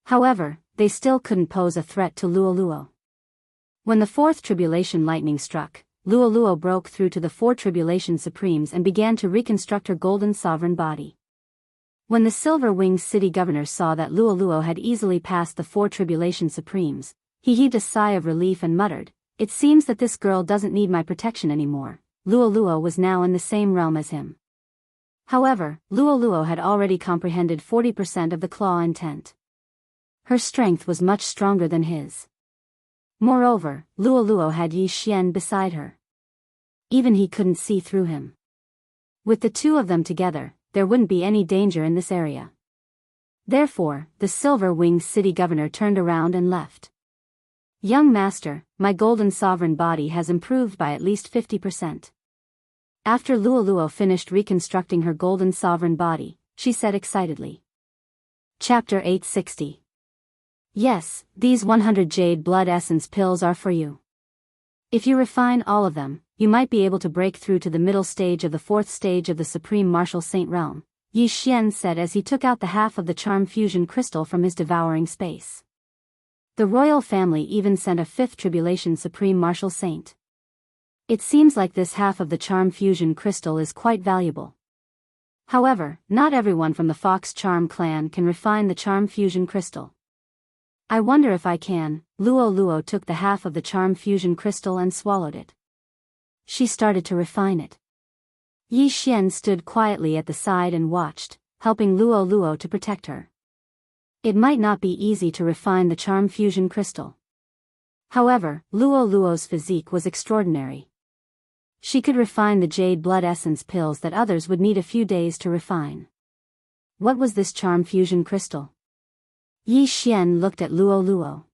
However, they still couldn't pose a threat to Luoluo. When the 4th tribulation lightning struck, Luoluo broke through to the 4 tribulation supremes and began to reconstruct her golden sovereign body. When the Silverwing City governor saw that Luoluo had easily passed the 4 tribulation supremes, he heaved a sigh of relief and muttered, "It seems that this girl doesn't need my protection anymore." Luoluo was now in the same realm as him. However, Luoluo had already comprehended 40% of the claw intent. Her strength was much stronger than his. Moreover, Luoluo had Yi Xian beside her. Even he couldn't see through him. With the two of them together, there wouldn't be any danger in this area. Therefore, the Silverwing City governor turned around and left. Young master, my golden sovereign body has improved by at least 50%. After Luoluo finished reconstructing her golden sovereign body, she said excitedly. Chapter 860. Yes, these 100 jade blood essence pills are for you. If you refine all of them, you might be able to break through to the middle stage of the 4th stage of the Supreme Martial Saint Realm, Yi Xian said as he took out the half of the charm fusion crystal from his devouring space. The royal family even sent a 5th tribulation Supreme Martial Saint. It seems like this half of the charm fusion crystal is quite valuable. However, not everyone from the Fox Charm clan can refine the charm fusion crystal. I wonder if I can. Luoluo took the half of the charm fusion crystal and swallowed it. She started to refine it. Yi Xian stood quietly at the side and watched, helping Luoluo to protect her. It might not be easy to refine the charm fusion crystal. However, Luoluo's physique was extraordinary. She could refine the jade blood essence pills that others would need a few days to refine. What was this charm fusion crystal? Yi Xian looked at Luoluo.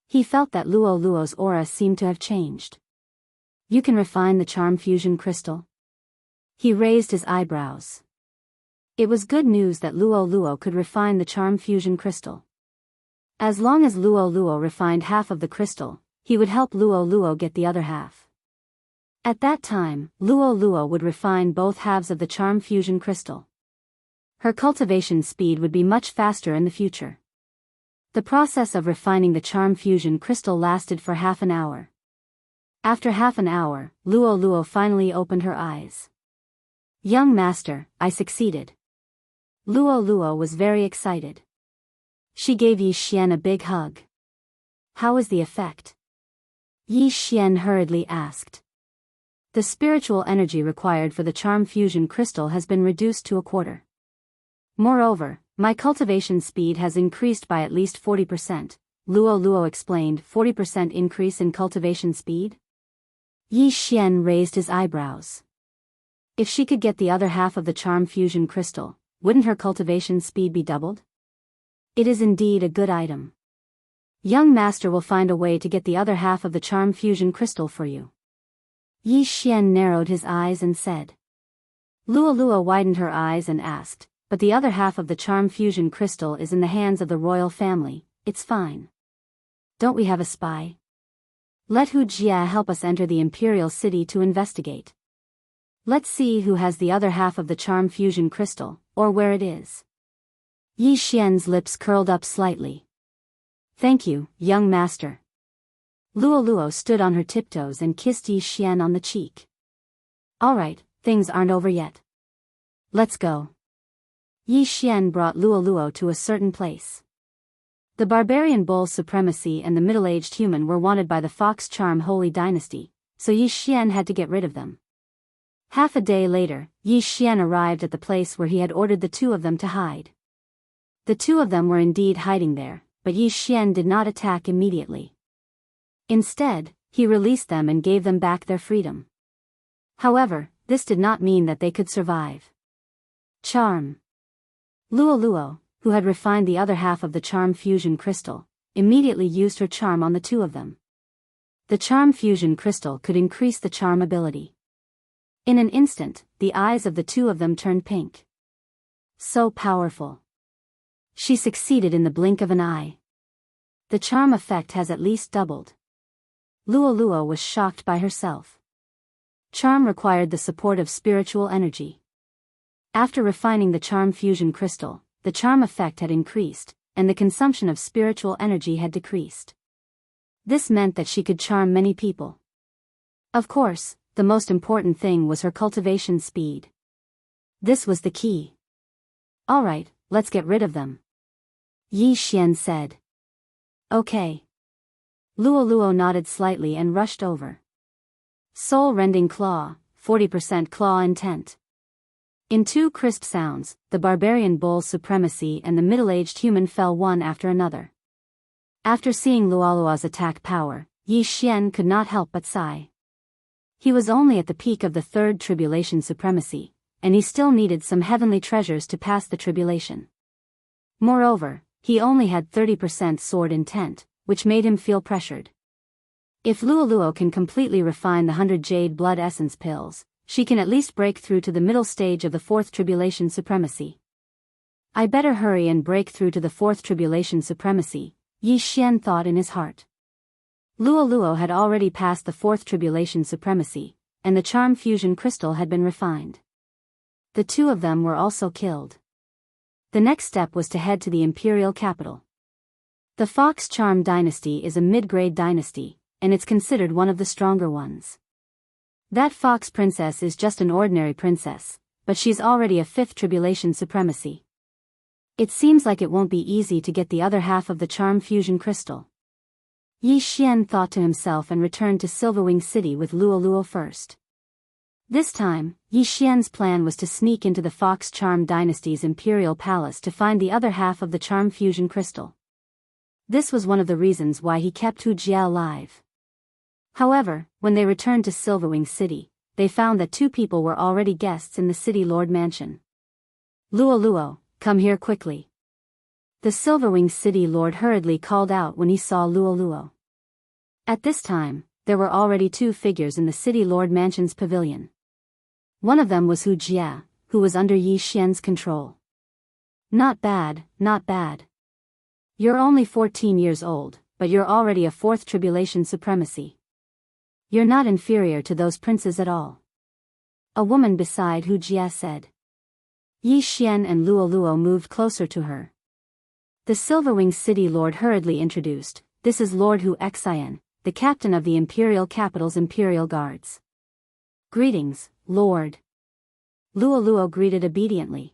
He felt that Luoluo's aura seemed to have changed. You can refine the charm fusion crystal? He raised his eyebrows. It was good news that Luoluo could refine the charm fusion crystal. As long as Luoluo refined half of the crystal, he would help Luoluo get the other half. At that time, Luoluo would refine both halves of the charm fusion crystal. Her cultivation speed would be much faster in the future. The process of refining the charm fusion crystal lasted for half an hour. After half an hour, Luo Luo finally opened her eyes. Young master, I succeeded. Luo Luo was very excited. She gave Yi Xian a big hug. How was the effect? Yi Xian hurriedly asked. The spiritual energy required for the charm fusion crystal has been reduced to a quarter. Moreover, my cultivation speed has increased by at least 40%, Luo Luo explained. 40% increase in cultivation speed? Yi Xian raised his eyebrows. If she could get the other half of the charm fusion crystal, wouldn't her cultivation speed be doubled? It is indeed a good item. Young master will find a way to get the other half of the charm fusion crystal for you. Yi Xian narrowed his eyes and said. Luo Luo widened her eyes and asked, but the other half of the charm fusion crystal is in the hands of the royal family, it's fine. Don't we have a spy? Let Hu Jia help us enter the imperial city to investigate. Let's see who has the other half of the charm fusion crystal, or where it is. Yi Xian's lips curled up slightly. Thank you, young master. Luo Luo stood on her tiptoes and kissed Yi Xian on the cheek. Alright, things aren't over yet. Let's go. Yi Xian brought Luo Luo to a certain place. The barbarian bull's supremacy and the middle-aged human were wanted by the Fox Charm Holy Dynasty, so Yi Xian had to get rid of them. Half a day later, Yi Xian arrived at the place where he had ordered the two of them to hide. The two of them were indeed hiding there, but Yi Xian did not attack immediately. Instead, he released them and gave them back their freedom. However, this did not mean that they could survive. Charm. Luo Luo, who had refined the other half of the charm fusion crystal, immediately used her charm on the two of them. The charm fusion crystal could increase the charm ability. In an instant, the eyes of the two of them turned pink. So powerful. She succeeded in the blink of an eye. The charm effect has at least doubled. Luo Luo was shocked by herself. Charm required the support of spiritual energy. After refining the charm fusion crystal, the charm effect had increased, and the consumption of spiritual energy had decreased. This meant that she could charm many people. Of course, the most important thing was her cultivation speed. This was the key. Alright, let's get rid of them. Yi Xian said. Okay. Luo Luo nodded slightly and rushed over. Soul-rending claw, 40% claw intent. In two crisp sounds, the barbarian bull's supremacy and the middle-aged human fell one after another. After seeing Luo Luo's attack power, Yi Xian could not help but sigh. He was only at the peak of the third tribulation supremacy, and he still needed some heavenly treasures to pass the tribulation. Moreover, he only had 30% sword intent, which made him feel pressured. If Luo Luo can completely refine the 100 jade blood essence pills, she can at least break through to the middle stage of the fourth tribulation supremacy. I better hurry and break through to the fourth tribulation supremacy, Yi Xian thought in his heart. Luo Luo had already passed the fourth tribulation supremacy, and the charm fusion crystal had been refined. The two of them were also killed. The next step was to head to the imperial capital. The Fox Charm dynasty is a mid-grade dynasty, and it's considered one of the stronger ones. That Fox princess is just an ordinary princess, but she's already a fifth tribulation supremacy. It seems like it won't be easy to get the other half of the charm fusion crystal. Yi Xian thought to himself and returned to Silverwing City with Luo Luo first. This time, Yi Xian's plan was to sneak into the Fox Charm dynasty's imperial palace to find the other half of the charm fusion crystal. This was one of the reasons why he kept Hu Jia alive. However, when they returned to Silverwing City, they found that two people were already guests in the City Lord Mansion. Luo Luo, come here quickly. The Silverwing City Lord hurriedly called out when he saw Luo Luo. At this time, there were already two figures in the City Lord Mansion's pavilion. One of them was Hu Jia, who was under Yi Xian's control. Not bad, not bad. You're only 14 years old, but you're already a fourth tribulation supremacy. You're not inferior to those princes at all. A woman beside Hu Jia said. Yi Xian and Luo Luo moved closer to her. The Silverwing City Lord hurriedly introduced, this is Lord Hu Xian, the captain of the imperial capital's imperial guards. Greetings, Lord. Luo greeted obediently.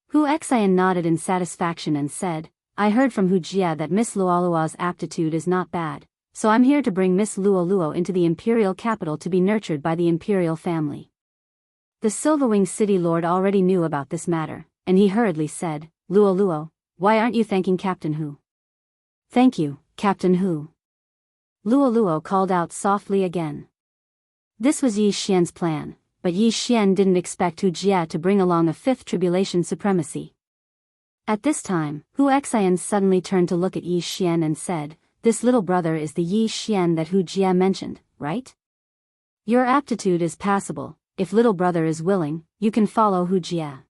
Hu Xian nodded in satisfaction and said, I heard from Hu Jia that Miss Luo's aptitude is not bad, so I'm here to bring Miss Luo into the imperial capital to be nurtured by the imperial family. The Silverwing City Lord already knew about this matter, and he hurriedly said, Luo, why aren't you thanking Captain Hu? Thank you, Captain Hu. Luo called out softly again. This was Yi Xian's plan, but Yi Xian didn't expect Hu Jia to bring along a fifth tribulation supremacy. At this time, Hu Xian suddenly turned to look at Yi Xian and said, This little brother is the Yi Xian that Hu Jia mentioned, right? Your aptitude is passable. If little brother is willing, you can follow Hu Jia.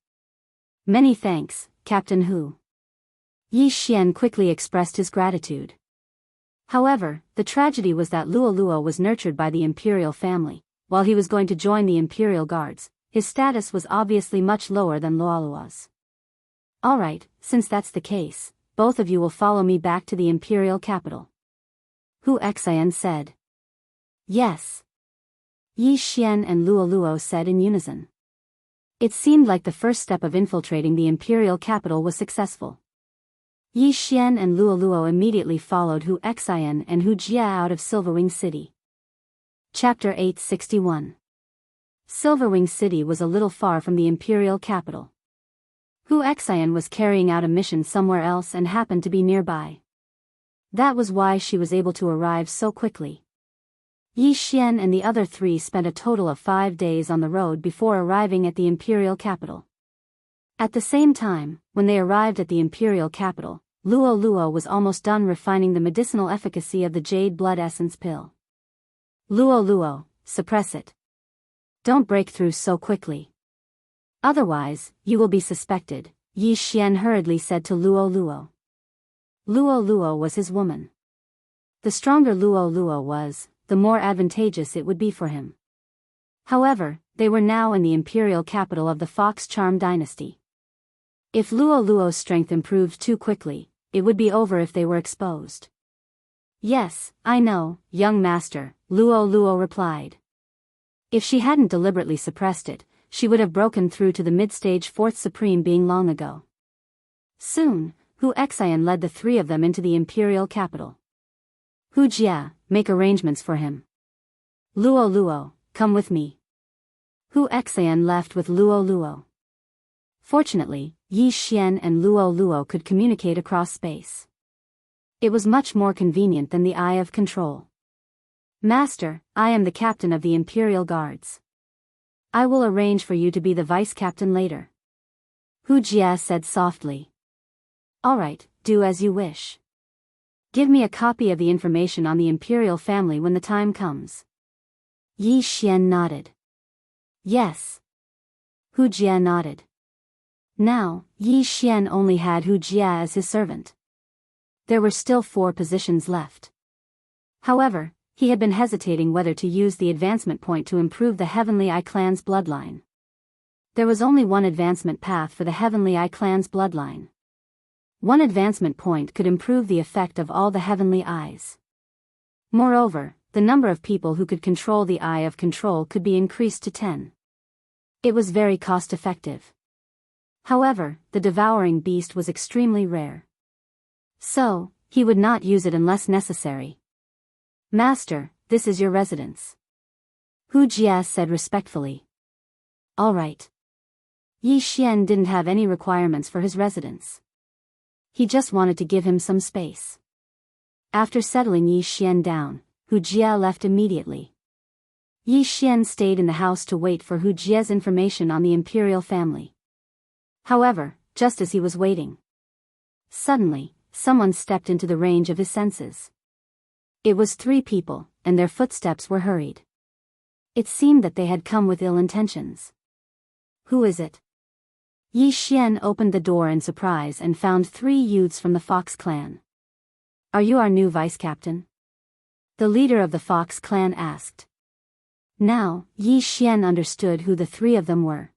Many thanks, Captain Hu. Yi Xian quickly expressed his gratitude. However, the tragedy was that Luo was nurtured by the imperial family. While he was going to join the imperial guards, his status was obviously much lower than Luo's. Alright, since that's the case, both of you will follow me back to the imperial capital. Hu Xian said. Yes. Yi Xian and Luo said in unison. It seemed like the first step of infiltrating the imperial capital was successful. Yi Xian and Luo immediately followed Hu Xian and Hu Jia out of Silverwing City. Chapter 861. Silverwing City was a little far from the imperial capital. Hu Xian was carrying out a mission somewhere else and happened to be nearby. That was why she was able to arrive so quickly. Yi Xian and the other three spent a total of 5 days on the road before arriving at the imperial capital. At the same time, when they arrived at the imperial capital, Luo was almost done refining the medicinal efficacy of the jade blood essence pill. Luo, suppress it. Don't break through so quickly. Otherwise, you will be suspected, Yi Xian hurriedly said to Luo. Luo was his woman. The stronger Luo was, the more advantageous it would be for him. However, they were now in the imperial capital of the Fox Charm dynasty. If Luo's strength improved too quickly, it would be over if they were exposed. Yes, I know, young master, Luo replied. If she hadn't deliberately suppressed it, she would have broken through to the mid-stage fourth supreme being long ago. Soon, Hu Xian led the three of them into the imperial capital. Hu Jia, make arrangements for him. Luo, come with me. Hu Xian left with Luo. Fortunately, Yi Xian and Luo could communicate across space. It was much more convenient than the Eye of Control. Master, I am the captain of the Imperial Guards. I will arrange for you to be the vice captain later. Hu Jia said softly. Alright, do as you wish. Give me a copy of the information on the Imperial family when the time comes. Yi Xian nodded. Yes. Hu Jia nodded. Now, Yi Xian only had Hu Jia as his servant. There were still 4 positions left. However, he had been hesitating whether to use the advancement point to improve the Heavenly Eye clan's bloodline. There was only one advancement path for the Heavenly Eye clan's bloodline. One advancement point could improve the effect of all the Heavenly Eyes. Moreover, the number of people who could control the Eye of Control could be increased to 10. It was very cost-effective. However, the devouring beast was extremely rare. So, he would not use it unless necessary. Master, this is your residence. Hu Jia said respectfully. All right. Yi Xian didn't have any requirements for his residence. He just wanted to give him some space. After settling Yi Xian down, Hu Jia left immediately. Yi Xian stayed in the house to wait for Hu Jia's information on the imperial family. However, just as he was waiting, suddenly, someone stepped into the range of his senses. It was 3 people, and their footsteps were hurried. It seemed that they had come with ill intentions. Who is it? Yi Xian opened the door in surprise and found 3 youths from the Fox clan. Are you our new vice-captain? The leader of the Fox clan asked. Now, Yi Xian understood who the 3 of them were.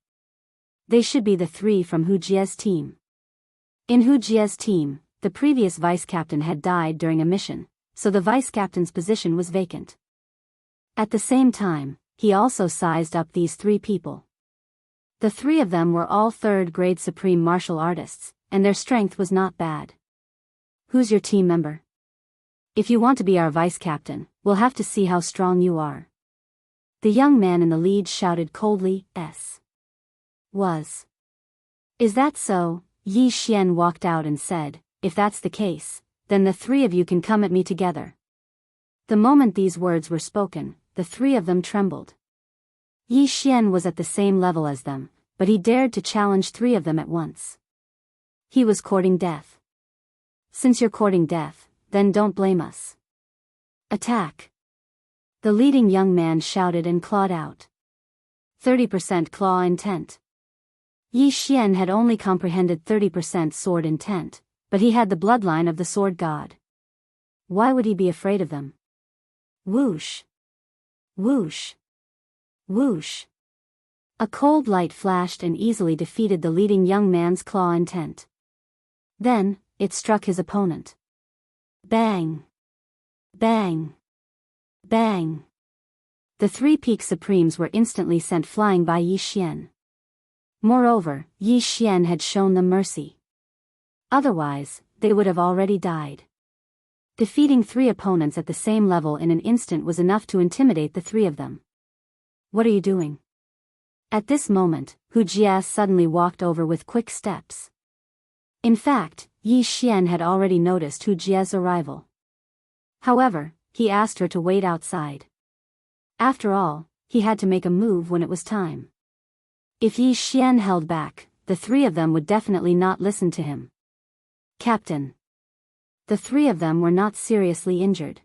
They should be the 3 from Hu Jia's team. In Hu Jia's team, the previous vice-captain had died during a mission, so the vice-captain's position was vacant. At the same time, he also sized up these three people. The three of them were all third-grade supreme martial artists, and their strength was not bad. Who's your team member? If you want to be our vice-captain, we'll have to see how strong you are. The young man in the lead shouted coldly, Was. Is that so? Yi Xian walked out and said, if that's the case, then the three of you can come at me together. The moment these words were spoken, the three of them trembled. Yi Xian was at the same level as them, but he dared to challenge three of them at once. He was courting death. Since you're courting death, then don't blame us. Attack! The leading young man shouted and clawed out. 30% claw intent. Yi Xian had only comprehended 30% sword intent, but he had the bloodline of the sword god. Why would he be afraid of them? Whoosh! Whoosh! Whoosh! A cold light flashed and easily defeated the leading young man's claw intent. Then, it struck his opponent. Bang! Bang! Bang! The three peak supremes were instantly sent flying by Yi Xian. Moreover, Yi Xian had shown them mercy. Otherwise, they would have already died. Defeating three opponents at the same level in an instant was enough to intimidate the three of them. What are you doing? At this moment, Hu Jia suddenly walked over with quick steps. In fact, Yi Xian had already noticed Hu Jia's arrival. However, he asked her to wait outside. After all, he had to make a move when it was time. If Yi Xian held back, the three of them would definitely not listen to him. Captain. The three of them were not seriously injured.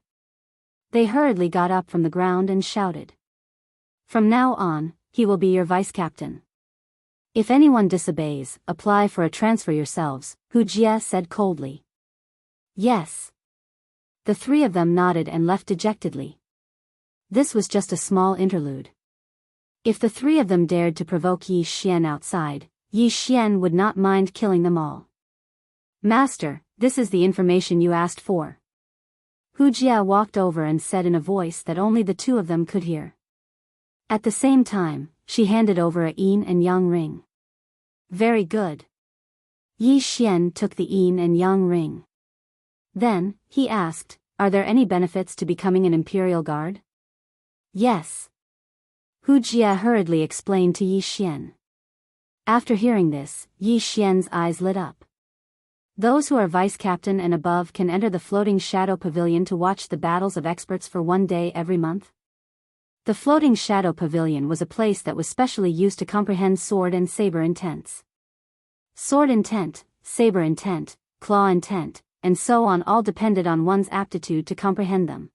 They hurriedly got up from the ground and shouted. From now on, he will be your vice-captain. If anyone disobeys, apply for a transfer yourselves, Hu Jia said coldly. Yes. The three of them nodded and left dejectedly. This was just a small interlude. If the three of them dared to provoke Yi Xian outside, Yi Xian would not mind killing them all. Master, this is the information you asked for. Hu Jia walked over and said in a voice that only the two of them could hear. At the same time, she handed over a yin and yang ring. Very good. Yi Xian took the yin and yang ring. Then, he asked, are there any benefits to becoming an imperial guard? Yes. Hu Jia hurriedly explained to Yi Xian. After hearing this, Yi Xian's eyes lit up. Those who are vice-captain and above can enter the floating shadow pavilion to watch the battles of experts for 1 day every month. The floating shadow pavilion was a place that was specially used to comprehend sword and saber intents. Sword intent, saber intent, claw intent, and so on all depended on one's aptitude to comprehend them.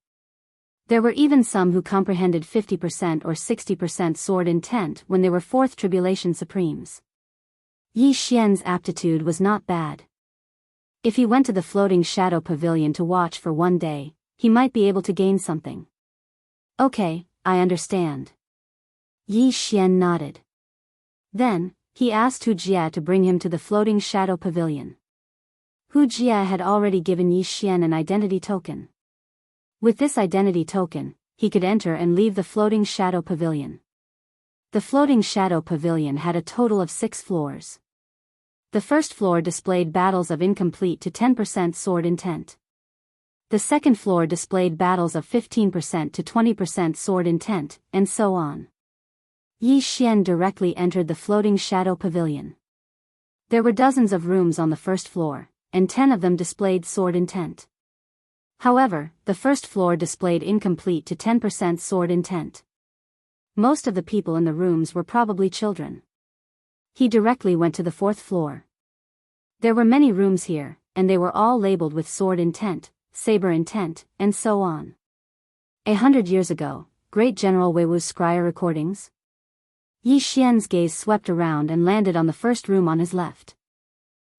There were even some who comprehended 50% or 60% sword intent when they were fourth tribulation supremes. Yi Xian's aptitude was not bad. If he went to the floating shadow pavilion to watch for 1 day, he might be able to gain something. Okay, I understand. Yi Xian nodded. Then, he asked Hu Jia to bring him to the floating shadow pavilion. Hu Jia had already given Yi Xian an identity token. With this identity token, he could enter and leave the floating shadow pavilion. The floating shadow pavilion had a total of 6 floors. The first floor displayed battles of incomplete to 10% sword intent. The second floor displayed battles of 15% to 20% sword intent, and so on. Yi Xian directly entered the floating shadow pavilion. There were dozens of rooms on the first floor, and 10 of them displayed sword intent. However, the first floor displayed incomplete to 10% sword intent. Most of the people in the rooms were probably children. He directly went to the 4th floor. There were many rooms here, and they were all labeled with sword intent, saber intent, and so on. 100 years ago, Great General Wei Wu's scryer recordings? Yi Xian's gaze swept around and landed on the first room on his left.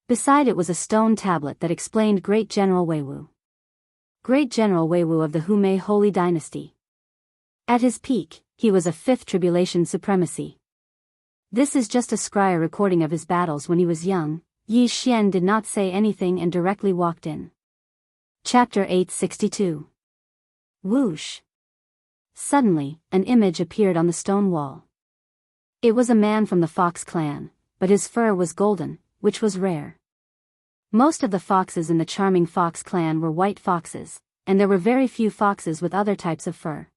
Beside it was a stone tablet that explained Great General Wei Wu. Great General Wei Wu of the Humei Holy Dynasty. At his peak, he was a 5th tribulation supremacy. This is just a scryer recording of his battles when he was young. Yi Xian did not say anything and directly walked in. Chapter 862. Whoosh. Suddenly, an image appeared on the stone wall. It was a man from the fox clan, but his fur was golden, which was rare. Most of the foxes in the charming fox clan were white foxes, and there were very few foxes with other types of fur.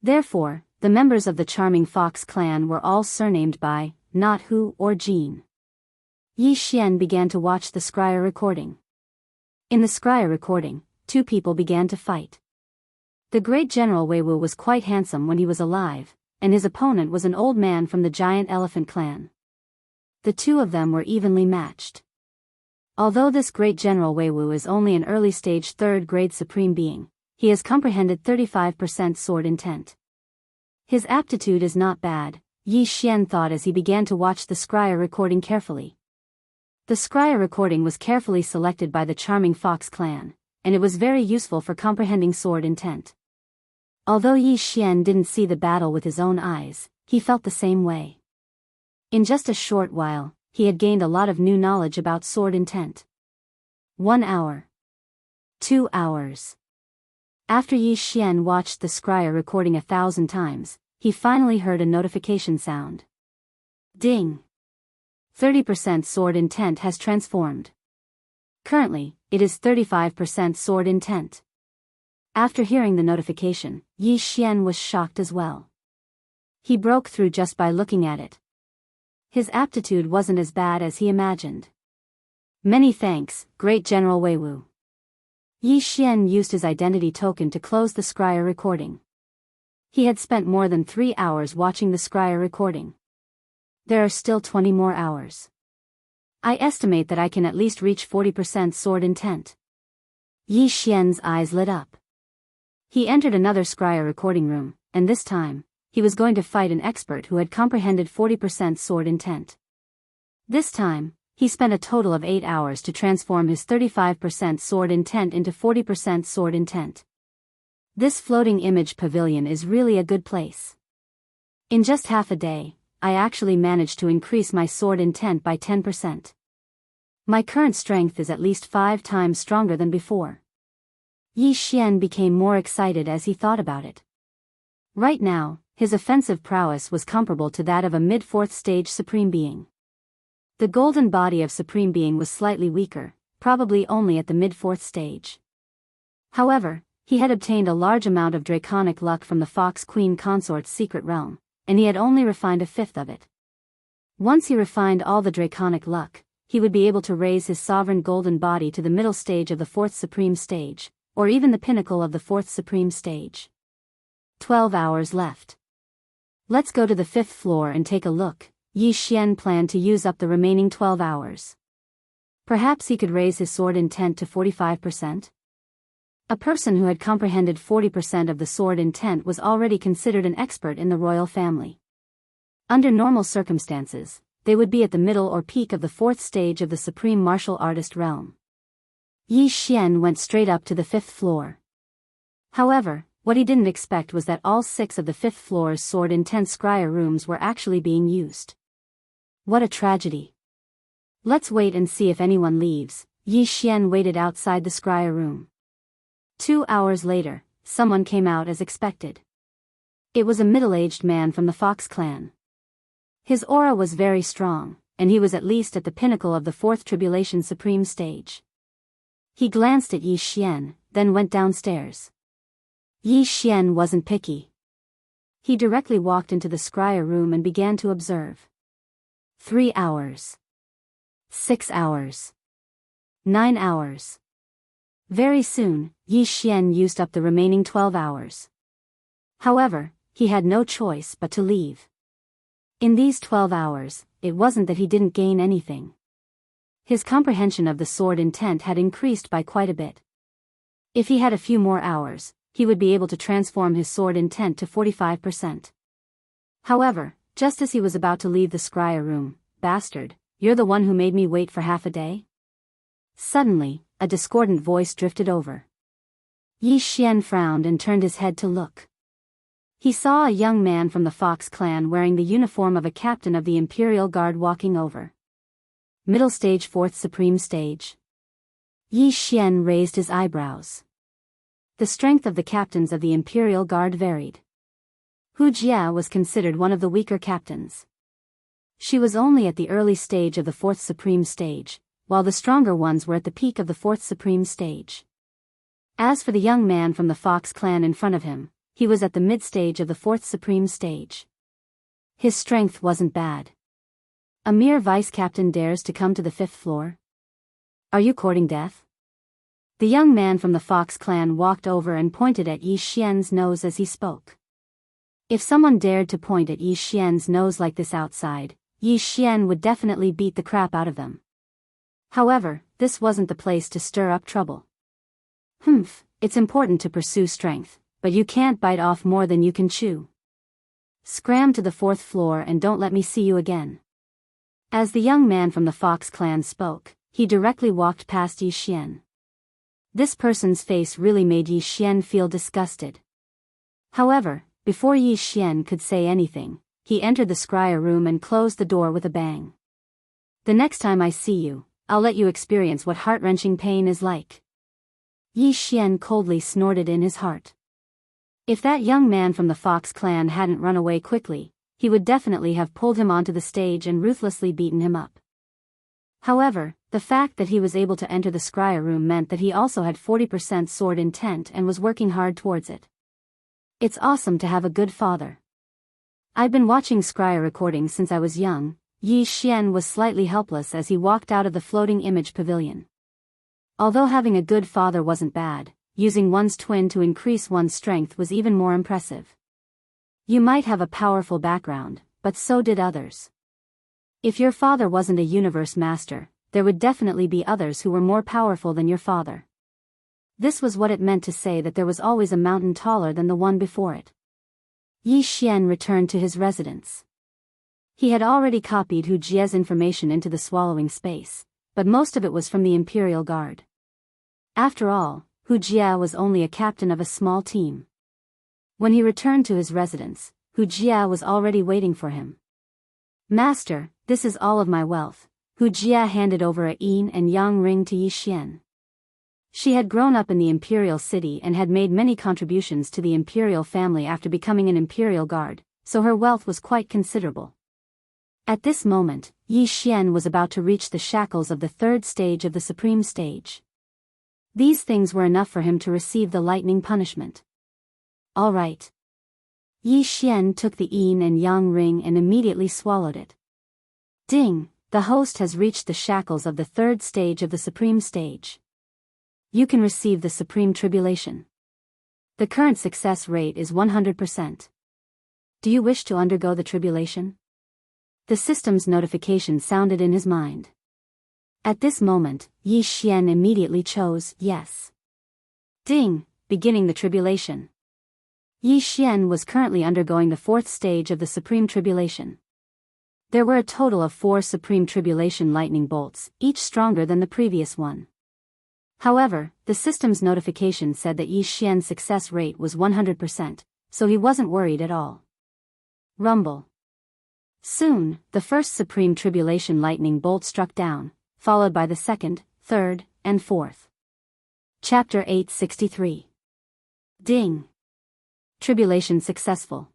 Therefore, the members of the charming fox clan were all surnamed by, not Hu or Jean. Yi Xian began to watch the scryer recording. In the scryer recording, two people began to fight. The great General Weiwu was quite handsome when he was alive, and his opponent was an old man from the giant elephant clan. The two of them were evenly matched. Although this great General Weiwu is only an early-stage third-grade supreme being, he has comprehended 35% sword intent. His aptitude is not bad, Yi Xian thought as he began to watch the scryer recording carefully. The scryer recording was carefully selected by the charming fox clan, and it was very useful for comprehending sword intent. Although Yi Xian didn't see the battle with his own eyes, he felt the same way. In just a short while, he had gained a lot of new knowledge about sword intent. 1 hour. 2 hours. After Yi Xian watched the scryer recording 1,000 times, he finally heard a notification sound. Ding! 30% sword intent has transformed. Currently, it is 35% sword intent. After hearing the notification, Yi Xian was shocked as well. He broke through just by looking at it. His aptitude wasn't as bad as he imagined. Many thanks, Great General Weiwu. Yi Xian used his identity token to close the scryer recording. He had spent more than 3 hours watching the scryer recording. There are still 20 more hours. I estimate that I can at least reach 40% sword intent. Yi Xian's eyes lit up. He entered another scryer recording room, and this time, he was going to fight an expert who had comprehended 40% sword intent. This time, he spent a total of 8 hours to transform his 35% sword intent into 40% sword intent. This floating image pavilion is really a good place. In just half a day, I actually managed to increase my sword intent by 10%. My current strength is at least 5 times stronger than before. Yi Xian became more excited as he thought about it. Right now, his offensive prowess was comparable to that of a mid-4th stage Supreme Being. The golden body of Supreme Being was slightly weaker, probably only at the mid-4th stage. However, he had obtained a large amount of draconic luck from the Fox Queen Consort's secret realm, and he had only refined 1/5 of it. Once he refined all the draconic luck, he would be able to raise his sovereign golden body to the middle stage of the 4th Supreme Stage, or even the pinnacle of the 4th Supreme Stage. 12 hours left. Let's go to the 5th floor and take a look. Yi Xian planned to use up the remaining 12 hours. Perhaps he could raise his sword intent to 45%? A person who had comprehended 40% of the sword intent was already considered an expert in the royal family. Under normal circumstances, they would be at the middle or peak of the 4th stage of the supreme martial artist realm. Yi Xian went straight up to the 5th floor. However, what he didn't expect was that all 6 of the 5th floor's sword intent scryer rooms were actually being used. What a tragedy. Let's wait and see if anyone leaves. Yi Xian waited outside the scryer room. 2 hours later, someone came out as expected. It was a middle-aged man from the Fox clan. His aura was very strong, and he was at least at the pinnacle of the 4th Tribulation Supreme Stage. He glanced at Yi Xian, then went downstairs. Yi Xian wasn't picky. He directly walked into the scryer room and began to observe. 3 hours. 6 hours. 9 hours. Very soon, Yi Xian used up the remaining 12 hours. However, he had no choice but to leave. In these 12 hours, it wasn't that he didn't gain anything. His comprehension of the sword intent had increased by quite a bit. If he had a few more hours, he would be able to transform his sword intent to 45%. However, just as he was about to leave the scryer room, "Bastard, you're the one who made me wait for half a day?" Suddenly, a discordant voice drifted over. Yi Xian frowned and turned his head to look. He saw a young man from the Fox clan wearing the uniform of a captain of the Imperial Guard walking over. Middle stage 4th Supreme Stage. Yi Xian raised his eyebrows. The strength of the captains of the Imperial Guard varied. Hu Jia was considered one of the weaker captains. She was only at the early stage of the fourth supreme stage, while the stronger ones were at the peak of the fourth supreme stage. As for the young man from the Fox clan in front of him, he was at the mid-stage of the fourth supreme stage. His strength wasn't bad. A mere vice-captain dares to come to the fifth floor? Are you courting death? The young man from the Fox clan walked over and pointed at Yi Xian's nose as he spoke. If someone dared to point at Yi Xian's nose like this outside, Yi Xian would definitely beat the crap out of them. However, this wasn't the place to stir up trouble. It's important to pursue strength, but you can't bite off more than you can chew. Scram to the fourth floor and don't let me see you again. As the young man from the Fox clan spoke, he directly walked past Yi Xian. This person's face really made Yi Xian feel disgusted. However, before Yi Xian could say anything, he entered the scryer room and closed the door with a bang. The next time I see you, I'll let you experience what heart-wrenching pain is like. Yi Xian coldly snorted in his heart. If that young man from the Fox clan hadn't run away quickly, he would definitely have pulled him onto the stage and ruthlessly beaten him up. However, the fact that he was able to enter the scryer room meant that he also had 40% sword intent and was working hard towards it. It's awesome to have a good father. I've been watching scryer recordings since I was young. Yi Xian was slightly helpless as he walked out of the floating image pavilion. Although having a good father wasn't bad, using one's twin to increase one's strength was even more impressive. You might have a powerful background, but so did others. If your father wasn't a universe master, there would definitely be others who were more powerful than your father. This was what it meant to say that there was always a mountain taller than the one before it. Yi Xian returned to his residence. He had already copied Hu Jie's information into the swallowing space, but most of it was from the Imperial Guard. After all, Hu Jia was only a captain of a small team. When he returned to his residence, Hu Jia was already waiting for him. Master, this is all of my wealth. Hu Jia handed over a yin and yang ring to Yi Xian. She had grown up in the Imperial City and had made many contributions to the Imperial family after becoming an Imperial Guard, so her wealth was quite considerable. At this moment, Yi Xian was about to reach the shackles of the third stage of the Supreme Stage. These things were enough for him to receive the lightning punishment. All right. Yi Xian took the yin and yang ring and immediately swallowed it. Ding, the host has reached the shackles of the third stage of the Supreme Stage. You can receive the Supreme Tribulation. The current success rate is 100%. Do you wish to undergo the tribulation? The system's notification sounded in his mind. At this moment, Yi Xian immediately chose yes. Ding, beginning the tribulation. Yi Xian was currently undergoing the fourth stage of the Supreme Tribulation. There were a total of 4 Supreme Tribulation lightning bolts, each stronger than the previous one. However, the system's notification said that Yi Xian's success rate was 100%, so he wasn't worried at all. Rumble. Soon, the first Supreme Tribulation lightning bolt struck down, followed by the second, third, and fourth. Chapter 863. Ding. Tribulation successful.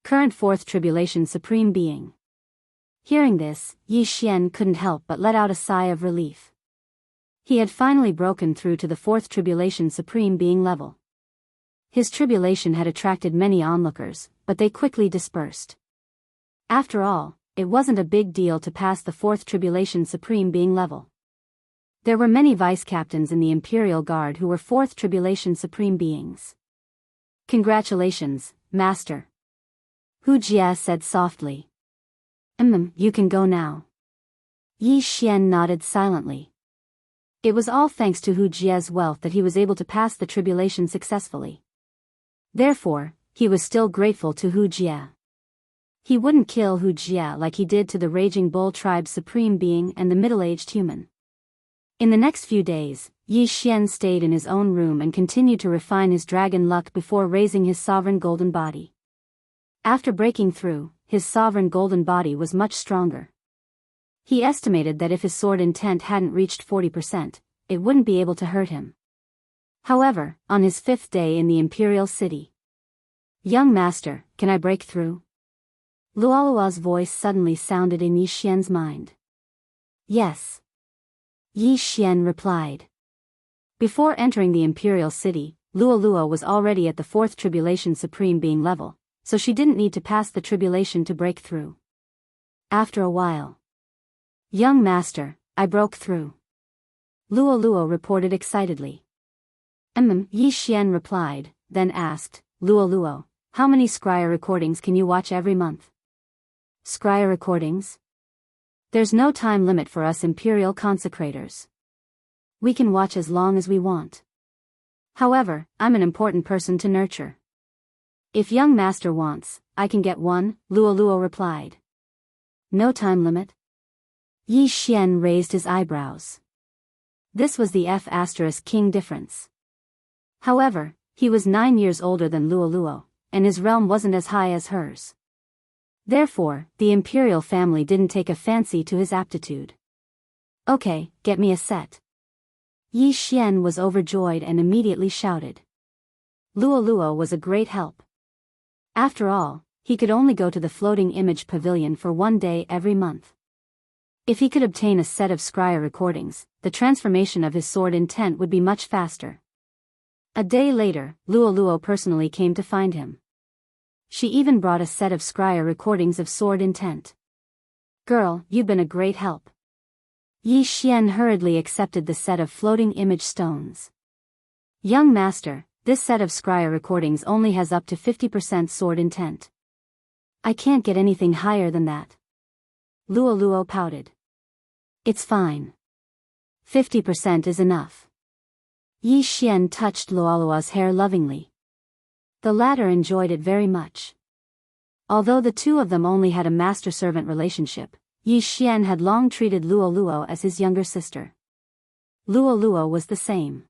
Current fourth tribulation supreme being. Hearing this, Yi Xian couldn't help but let out a sigh of relief. He had finally broken through to the fourth tribulation supreme being level. His tribulation had attracted many onlookers, but they quickly dispersed. After all, it wasn't a big deal to pass the fourth tribulation supreme being level. There were many vice-captains in the Imperial Guard who were fourth tribulation supreme beings. Congratulations, Master. Hu Jia said softly. You can go now. Yi Xian nodded silently. It was all thanks to Hu Jia's wealth that he was able to pass the tribulation successfully. Therefore, he was still grateful to Hu Jia. He wouldn't kill Hu Jia like he did to the Raging Bull tribe's supreme being and the middle-aged human. In the next few days, Yi Xian stayed in his own room and continued to refine his dragon luck before raising his sovereign golden body. After breaking through, his sovereign golden body was much stronger. He estimated that if his sword intent hadn't reached 40%, it wouldn't be able to hurt him. However, on his 5th day in the imperial city. "Young master, can I break through?" Luoluo's voice suddenly sounded in Yi Xian's mind. "Yes." Yi Xian replied. Before entering the imperial city, Luoluo was already at the 4th Tribulation Supreme being level, so she didn't need to pass the tribulation to break through. After a while. "Young master, I broke through." Luoluo reported excitedly. Yi Xian replied, then asked, "Luoluo, how many scryer recordings can you watch every month?" "Scryer recordings? There's no time limit for us imperial consecrators. We can watch as long as we want. However, I'm an important person to nurture. If young master wants, I can get one," Luoluo replied. "No time limit?" Yi Xian raised his eyebrows. This was the F*King difference. However, he was 9 years older than Luoluo, and his realm wasn't as high as hers. Therefore, the imperial family didn't take a fancy to his aptitude. "Okay, get me a set." Yi Xian was overjoyed and immediately shouted. Luoluo was a great help. After all, he could only go to the floating image pavilion for 1 day every month. If he could obtain a set of scryer recordings, the transformation of his sword intent would be much faster. A day later, Luoluo personally came to find him. She even brought a set of scryer recordings of sword intent. "Girl, you've been a great help." Yi Xian hurriedly accepted the set of floating image stones. "Young master, this set of scryer recordings only has up to 50% sword intent. I can't get anything higher than that." Luoluo pouted. "It's fine. 50% is enough." Yi Xian touched Luoluo's hair lovingly. The latter enjoyed it very much. Although the two of them only had a master-servant relationship, Yi Xian had long treated Luoluo as his younger sister. Luoluo was the same.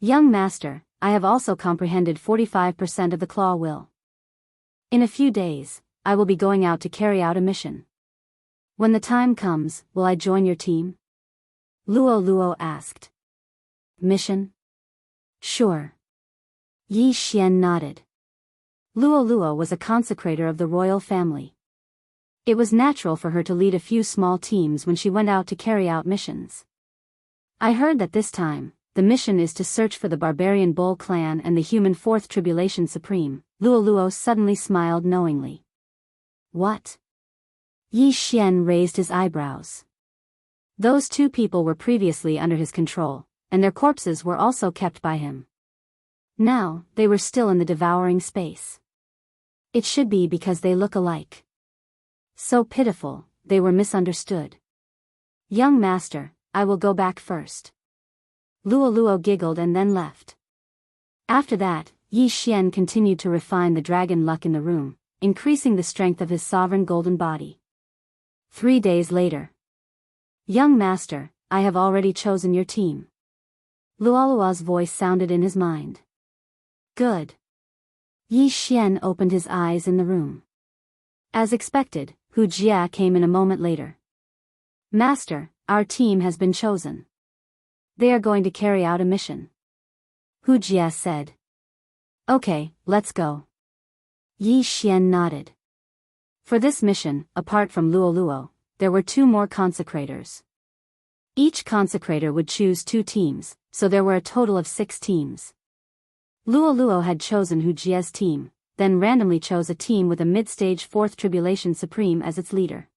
"Young master, I have also comprehended 45% of the claw will. In a few days, I will be going out to carry out a mission. When the time comes, will I join your team?" Luoluo asked. "Mission? Sure." Yi Xian nodded. Luoluo was a consecrator of the royal family. It was natural for her to lead a few small teams when she went out to carry out missions. "I heard that this time, the mission is to search for the barbarian Bull clan and the human 4th Tribulation Supreme." Luoluo suddenly smiled knowingly. "What?" Yi Xian raised his eyebrows. Those 2 people were previously under his control, and their corpses were also kept by him. Now, they were still in the devouring space. It should be because they look alike. So pitiful, they were misunderstood. "Young master, I will go back first." Luoluo giggled and then left. After that, Yi Xian continued to refine the dragon luck in the room, increasing the strength of his sovereign golden body. 3 days later. "Young master, I have already chosen your team." Luoluo's voice sounded in his mind. "Good." Yi Xian opened his eyes in the room. As expected, Hu Jia came in a moment later. "Master, our team has been chosen. They are going to carry out a mission." Hu Jia said. "Okay, let's go." Yi Xian nodded. For this mission, apart from Luoluo, there were 2 more consecrators. Each consecrator would choose 2 teams, so there were a total of 6 teams. Luoluo had chosen Hu Jia's team, then randomly chose a team with a mid-stage 4th Tribulation Supreme as its leader.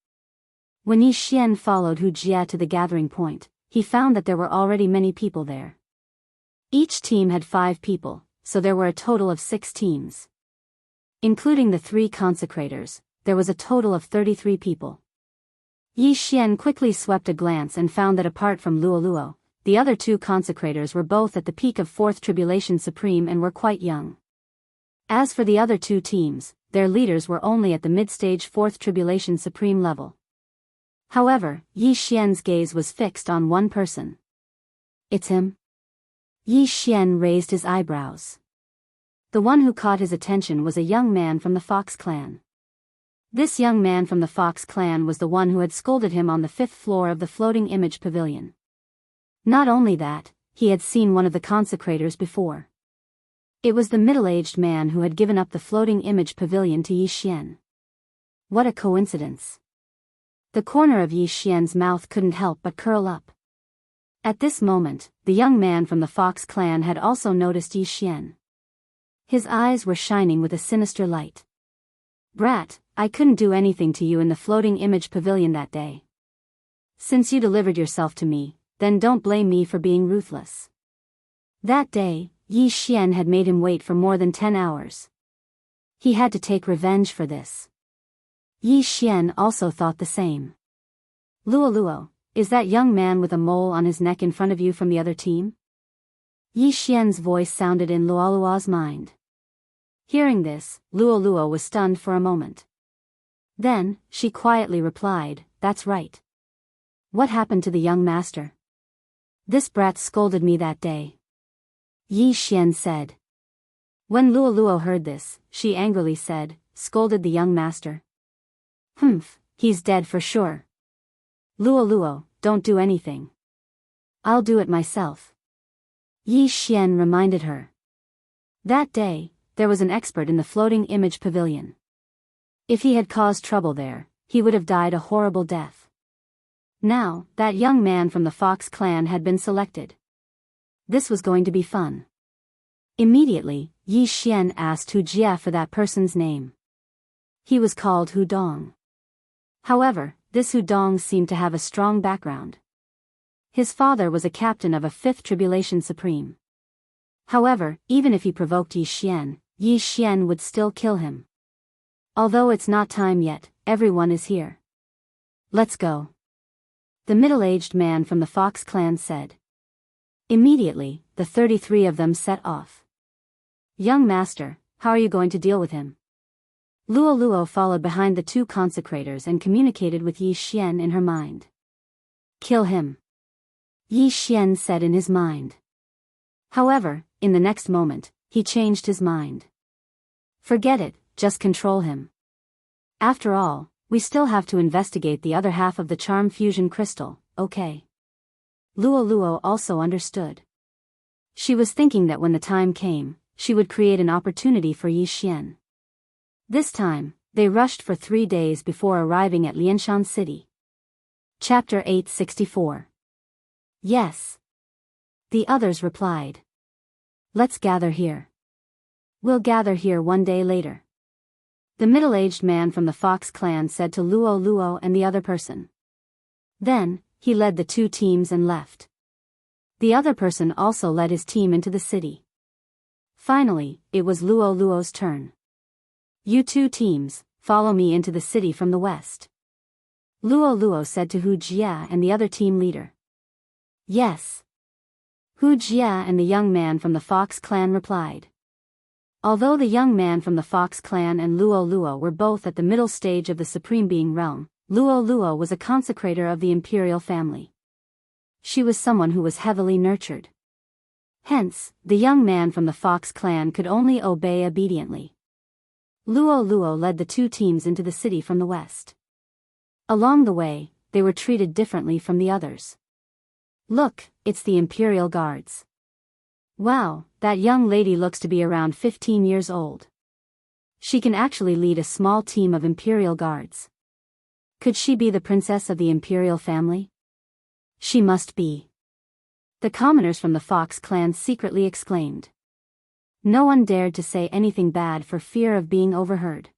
When Yi Xian followed Hu Jia to the gathering point, he found that there were already many people there. Each team had 5 people, so there were a total of 6 teams. Including the 3 consecrators, there was a total of 33 people. Yi Xian quickly swept a glance and found that apart from Luoluo, the other 2 consecrators were both at the peak of 4th Tribulation Supreme and were quite young. As for the other 2 teams, their leaders were only at the mid-stage 4th Tribulation Supreme level. However, Yi Xian's gaze was fixed on one person. "It's him?" Yi Xian raised his eyebrows. The one who caught his attention was a young man from the Fox clan. This young man from the Fox clan was the one who had scolded him on the 5th floor of the floating image pavilion. Not only that, he had seen one of the consecrators before. It was the middle-aged man who had given up the floating image pavilion to Yi Xian. What a coincidence. The corner of Yi Xian's mouth couldn't help but curl up. At this moment, the young man from the Fox clan had also noticed Yi Xian. His eyes were shining with a sinister light. Brat, I couldn't do anything to you in the floating image pavilion that day. Since you delivered yourself to me, then don't blame me for being ruthless. That day, Yi Xian had made him wait for more than 10 hours. He had to take revenge for this. Yi Xian also thought the same. Luo, is that young man with a mole on his neck in front of you from the other team? Yi Xian's voice sounded in Luo's mind. Hearing this, Luo was stunned for a moment. Then, she quietly replied, that's right. What happened to the young master? This brat scolded me that day. Yi Xian said. When Luo heard this, she angrily said, scolded the young master. Humph, he's dead for sure. Luo, don't do anything. I'll do it myself. Yi Xian reminded her. That day, there was an expert in the floating image pavilion. If he had caused trouble there, he would have died a horrible death. Now, that young man from the Fox clan had been selected. This was going to be fun. Immediately, Yi Xian asked Hu Jia for that person's name. He was called Hu Dong. However, this Hu Dong seemed to have a strong background. His father was a captain of a 5th Tribulation Supreme. However, even if he provoked Yi Xian would still kill him. Although it's not time yet, everyone is here. Let's go. The middle-aged man from the Fox clan said. Immediately, the 33 of them set off. Young master, how are you going to deal with him? Luo followed behind the 2 consecrators and communicated with Yi Xian in her mind. Kill him. Yi Xian said in his mind. However, in the next moment, he changed his mind. Forget it, just control him. After all, we still have to investigate the other half of the charm fusion crystal, okay? Luo also understood. She was thinking that when the time came, she would create an opportunity for Yi Xian. This time, they rushed for 3 days before arriving at Lianshan City. Chapter 864. Yes. The others replied. Let's gather here. We'll gather here 1 day later. The middle-aged man from the Fox clan said to Luo and the other person. Then, he led the 2 teams and left. The other person also led his team into the city. Finally, it was Luo's turn. You 2 teams, follow me into the city from the west. Luo said to Hu Jia and the other team leader. Yes. Hu Jia and the young man from the Fox clan replied. Although the young man from the Fox clan and Luo were both at the middle stage of the Supreme Being realm, Luo was a consecrator of the imperial family. She was someone who was heavily nurtured. Hence, the young man from the Fox clan could only obey obediently. Luo led the 2 teams into the city from the west. Along the way, they were treated differently from the others. Look, it's the Imperial Guards. Wow, that young lady looks to be around 15 years old. She can actually lead a small team of Imperial Guards. Could she be the princess of the Imperial family? She must be. The commoners from the Fox clan secretly exclaimed. No one dared to say anything bad for fear of being overheard.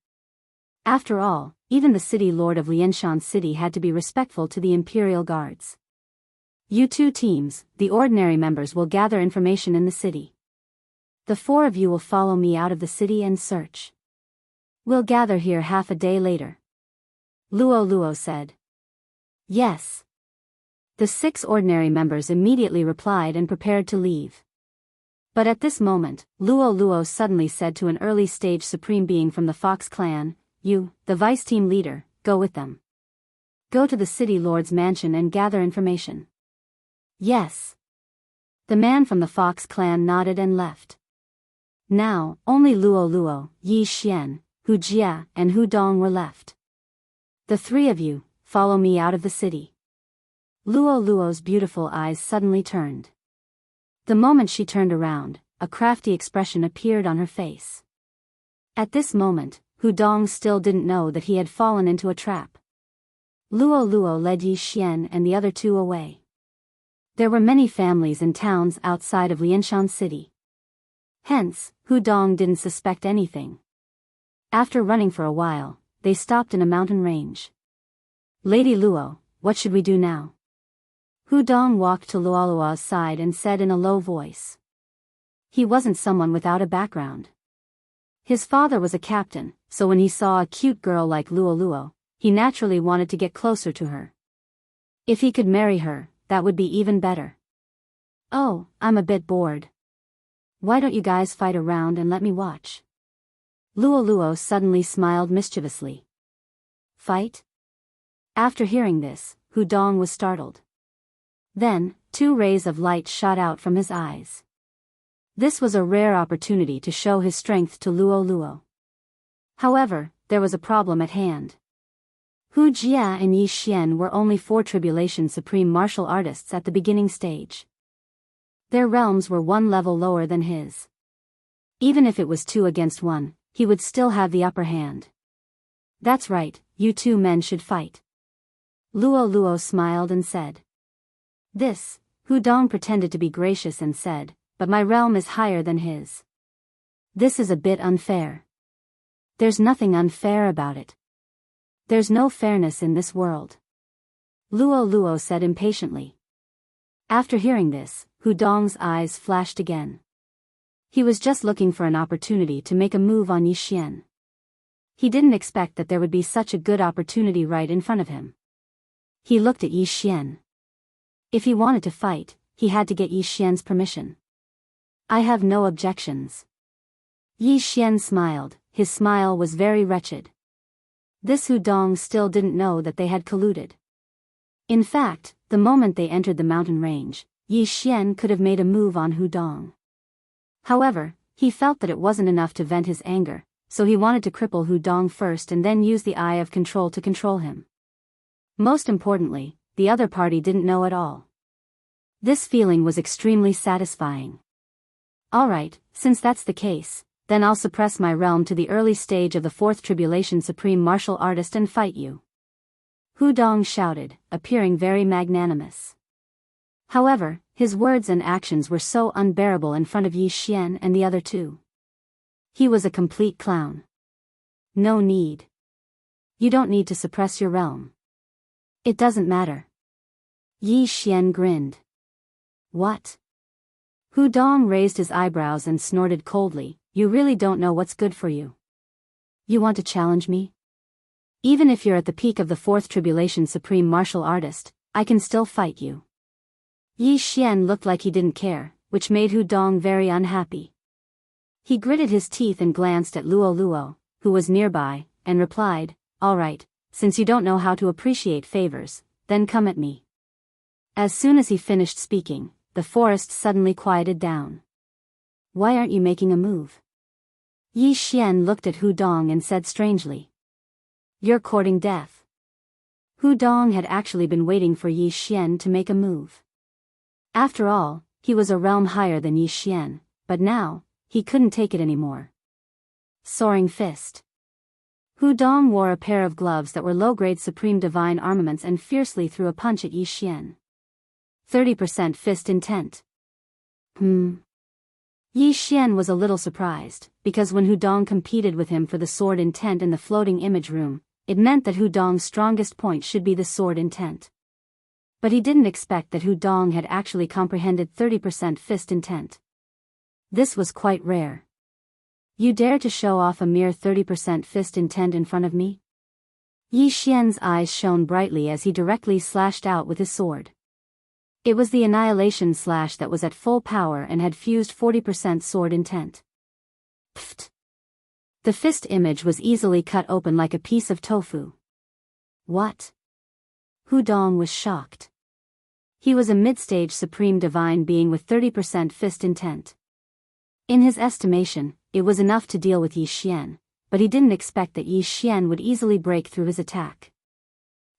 After all, even the city lord of Lianshan City had to be respectful to the Imperial Guards. You 2 teams, the ordinary members will gather information in the city. The 4 of you will follow me out of the city and search. We'll gather here half a day later. Luo said. Yes. The 6 ordinary members immediately replied and prepared to leave. But at this moment, Luo suddenly said to an early-stage supreme being from the Fox clan, You, the vice team leader, go with them. Go to the city lord's mansion and gather information. Yes. The man from the Fox clan nodded and left. Now, only Luo, Yi Xian, Hu Jia, and Hu Dong were left. The 3 of you, follow me out of the city. Luo Luo's beautiful eyes suddenly turned. The moment she turned around, a crafty expression appeared on her face. At this moment, Hu Dong still didn't know that he had fallen into a trap. Luo Luo led Yi Xian and the other two away. There were many families and towns outside of Lianshan City. Hence, Hu Dong didn't suspect anything. After running for a while, they stopped in a mountain range. Lady Luo, what should we do now? Hu Dong walked to Luo Luo's side and said in a low voice. He wasn't someone without a background. His father was a captain, so when he saw a cute girl like Luo Luo, he naturally wanted to get closer to her. If he could marry her, that would be even better. Oh, I'm a bit bored. Why don't you guys fight around and let me watch? Luo Luo suddenly smiled mischievously. Fight? After hearing this, Hu Dong was startled. Then, two rays of light shot out from his eyes. This was a rare opportunity to show his strength to Luo Luo. However, there was a problem at hand. Hu Jia and Yi Xian were only 4 Tribulation Supreme martial artists at the beginning stage. Their realms were 1 level lower than his. Even if it was 2 against 1, he would still have the upper hand. That's right, you 2 men should fight. Luo Luo smiled and said. This, Hu Dong pretended to be gracious and said, but my realm is higher than his. This is a bit unfair. There's nothing unfair about it. There's no fairness in this world. Luo Luo said impatiently. After hearing this, Hu Dong's eyes flashed again. He was just looking for an opportunity to make a move on Yi Xian. He didn't expect that there would be such a good opportunity right in front of him. He looked at Yi Xian. If he wanted to fight, he had to get Yi Xian's permission. I have no objections. Yi Xian smiled, his smile was very wretched. This Hu Dong still didn't know that they had colluded. In fact, the moment they entered the mountain range, Yi Xian could have made a move on Hu Dong. However, he felt that it wasn't enough to vent his anger, so he wanted to cripple Hu Dong first and then use the Eye of Control to control him. Most importantly, the other party didn't know at all. This feeling was extremely satisfying. Alright, since that's the case, then I'll suppress my realm to the early stage of the 4th Tribulation Supreme Martial Artist and fight you. Hu Dong shouted, appearing very magnanimous. However, his words and actions were so unbearable in front of Yi Xian and the other 2. He was a complete clown. No need. You don't need to suppress your realm. It doesn't matter. Yi Xian grinned. What? Hu Dong raised his eyebrows and snorted coldly, you really don't know what's good for you. You want to challenge me? Even if you're at the peak of the 4th Tribulation Supreme Martial Artist, I can still fight you. Yi Xian looked like he didn't care, which made Hu Dong very unhappy. He gritted his teeth and glanced at Luo Luo, who was nearby, and replied, Alright, since you don't know how to appreciate favors, then come at me. As soon as he finished speaking, the forest suddenly quieted down. Why aren't you making a move? Yi Xian looked at Hu Dong and said strangely. You're courting death. Hu Dong had actually been waiting for Yi Xian to make a move. After all, he was a realm higher than Yi Xian, but now, he couldn't take it anymore. Soaring Fist. Hu Dong wore a pair of gloves that were low-grade Supreme Divine armaments and fiercely threw a punch at Yi Xian. 30% fist intent. Yi Xian was a little surprised, because when Hu Dong competed with him for the sword intent in the floating image room, it meant that Hu Dong's strongest point should be the sword intent. But he didn't expect that Hu Dong had actually comprehended 30% fist intent. This was quite rare. You dare to show off a mere 30% fist intent in front of me? Yi Xian's eyes shone brightly as he directly slashed out with his sword. It was the Annihilation Slash that was at full power and had fused 40% sword intent. Pfft! The fist image was easily cut open like a piece of tofu. What? Hu Dong was shocked. He was a mid-stage Supreme Divine being with 30% fist intent. In his estimation, it was enough to deal with Yi Xian, but he didn't expect that Yi Xian would easily break through his attack.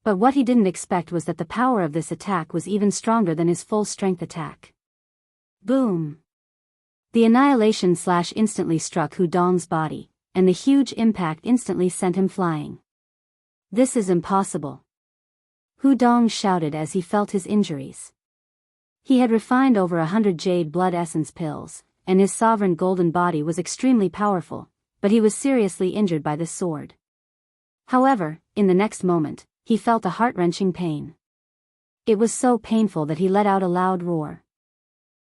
But what he didn't expect was that the power of this attack was even stronger than his full-strength attack. Boom! The annihilation slash instantly struck Hu Dong's body, and the huge impact instantly sent him flying. This is impossible. Hu Dong shouted as he felt his injuries. He had refined over 100 jade blood essence pills, and his sovereign golden body was extremely powerful, but he was seriously injured by this sword. However, in the next moment, he felt a heart-wrenching pain. It was so painful that he let out a loud roar.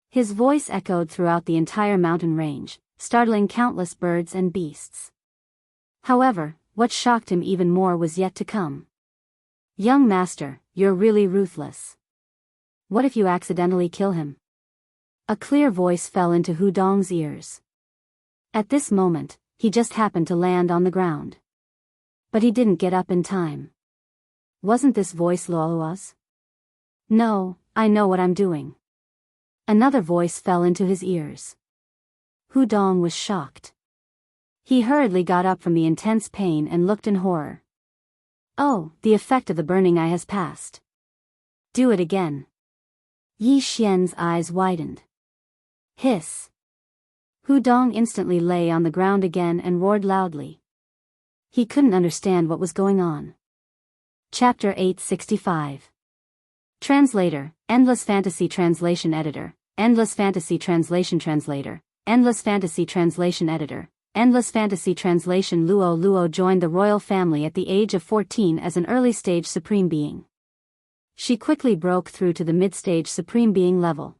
His voice echoed throughout the entire mountain range, startling countless birds and beasts. However, what shocked him even more was yet to come. Young master, you're really ruthless. What if you accidentally kill him? A clear voice fell into Hu Dong's ears. At this moment, he just happened to land on the ground. But he didn't get up in time. Wasn't this voice Luolua's? No, I know what I'm doing. Another voice fell into his ears. Hu Dong was shocked. He hurriedly got up from the intense pain and looked in horror. Oh, the effect of the burning eye has passed. Do it again. Yi Xian's eyes widened. Hiss. Hu Dong instantly lay on the ground again and roared loudly. He couldn't understand what was going on. Chapter 865. Translator, Endless Fantasy Translation Editor, Endless Fantasy Translation Translator, Endless Fantasy Translation Editor, Endless Fantasy Translation. Luo joined the royal family at the age of 14 as an early-stage Supreme Being. She quickly broke through to the mid-stage Supreme Being level.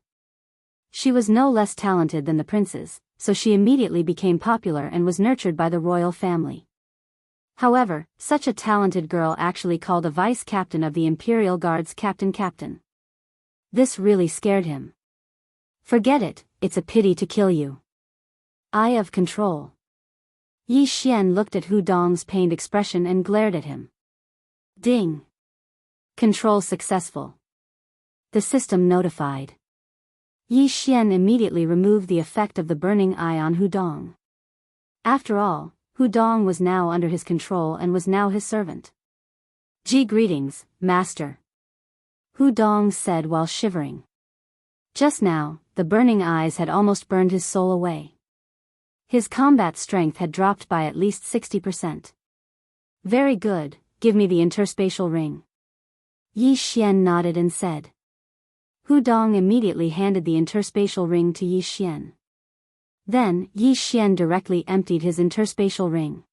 She was no less talented than the princes, so she immediately became popular and was nurtured by the royal family. However, such a talented girl actually called a vice-captain of the Imperial Guard's captain. This really scared him. Forget it, it's a pity to kill you. Eye of control. Yi Xian looked at Hu Dong's pained expression and glared at him. Ding. Control successful. The system notified. Yi Xian immediately removed the effect of the burning eye on Hu Dong. After all, Hu Dong was now under his control and was now his servant. Greetings, master. Hu Dong said while shivering. Just now, the burning eyes had almost burned his soul away. His combat strength had dropped by at least 60%. Very good, give me the interspatial ring. Yi Xian nodded and said. Hu Dong immediately handed the interspatial ring to Yi Xian. Then, Yi Xian directly emptied his interspatial ring.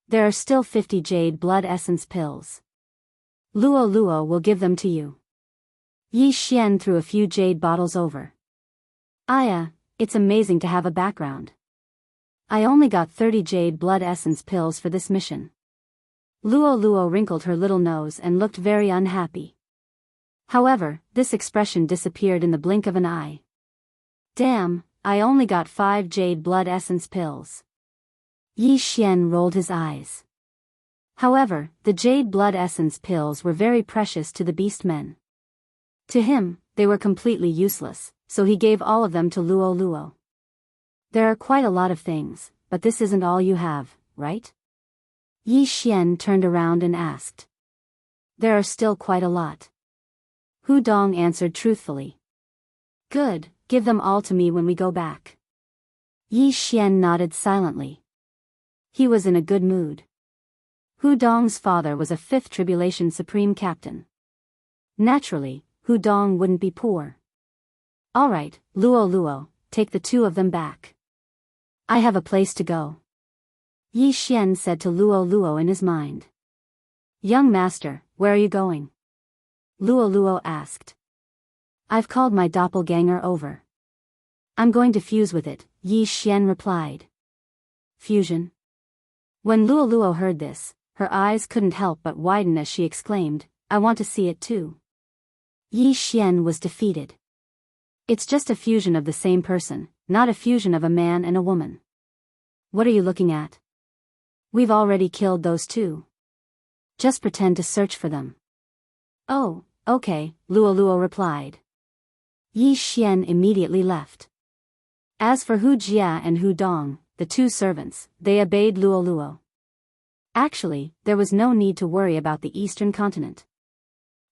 There are still 50 jade blood essence pills. Luo will give them to you. Yi Xian threw a few jade bottles over. Aya, it's amazing to have a background. I only got 30 jade blood essence pills for this mission. Luo wrinkled her little nose and looked very unhappy. However, this expression disappeared in the blink of an eye. Damn, I only got 5 jade blood essence pills. Yi Xian rolled his eyes. However, the jade blood essence pills were very precious to the beast men. To him, they were completely useless, so he gave all of them to Luo. There are quite a lot of things, but this isn't all you have, right? Yi Xian turned around and asked. There are still quite a lot. Hu Dong answered truthfully. Good, give them all to me when we go back. Yi Xian nodded silently. He was in a good mood. Hu Dong's father was a 5th Tribulation Supreme Captain. Naturally, Hu Dong wouldn't be poor. Alright, Luo, take the 2 of them back. I have a place to go. Yi Xian said to Luo in his mind. Young master, where are you going? Luo asked. I've called my doppelganger over. I'm going to fuse with it, Yi Xian replied. Fusion? When Luo heard this, her eyes couldn't help but widen as she exclaimed, I want to see it too. Yi Xian was defeated. It's just a fusion of the same person, not a fusion of a man and a woman. What are you looking at? We've already killed those 2. Just pretend to search for them. Oh, okay, Luo replied. Yi Xian immediately left. As for Hu Jia and Hu Dong, the 2 servants, they obeyed Luo. Actually, there was no need to worry about the eastern continent.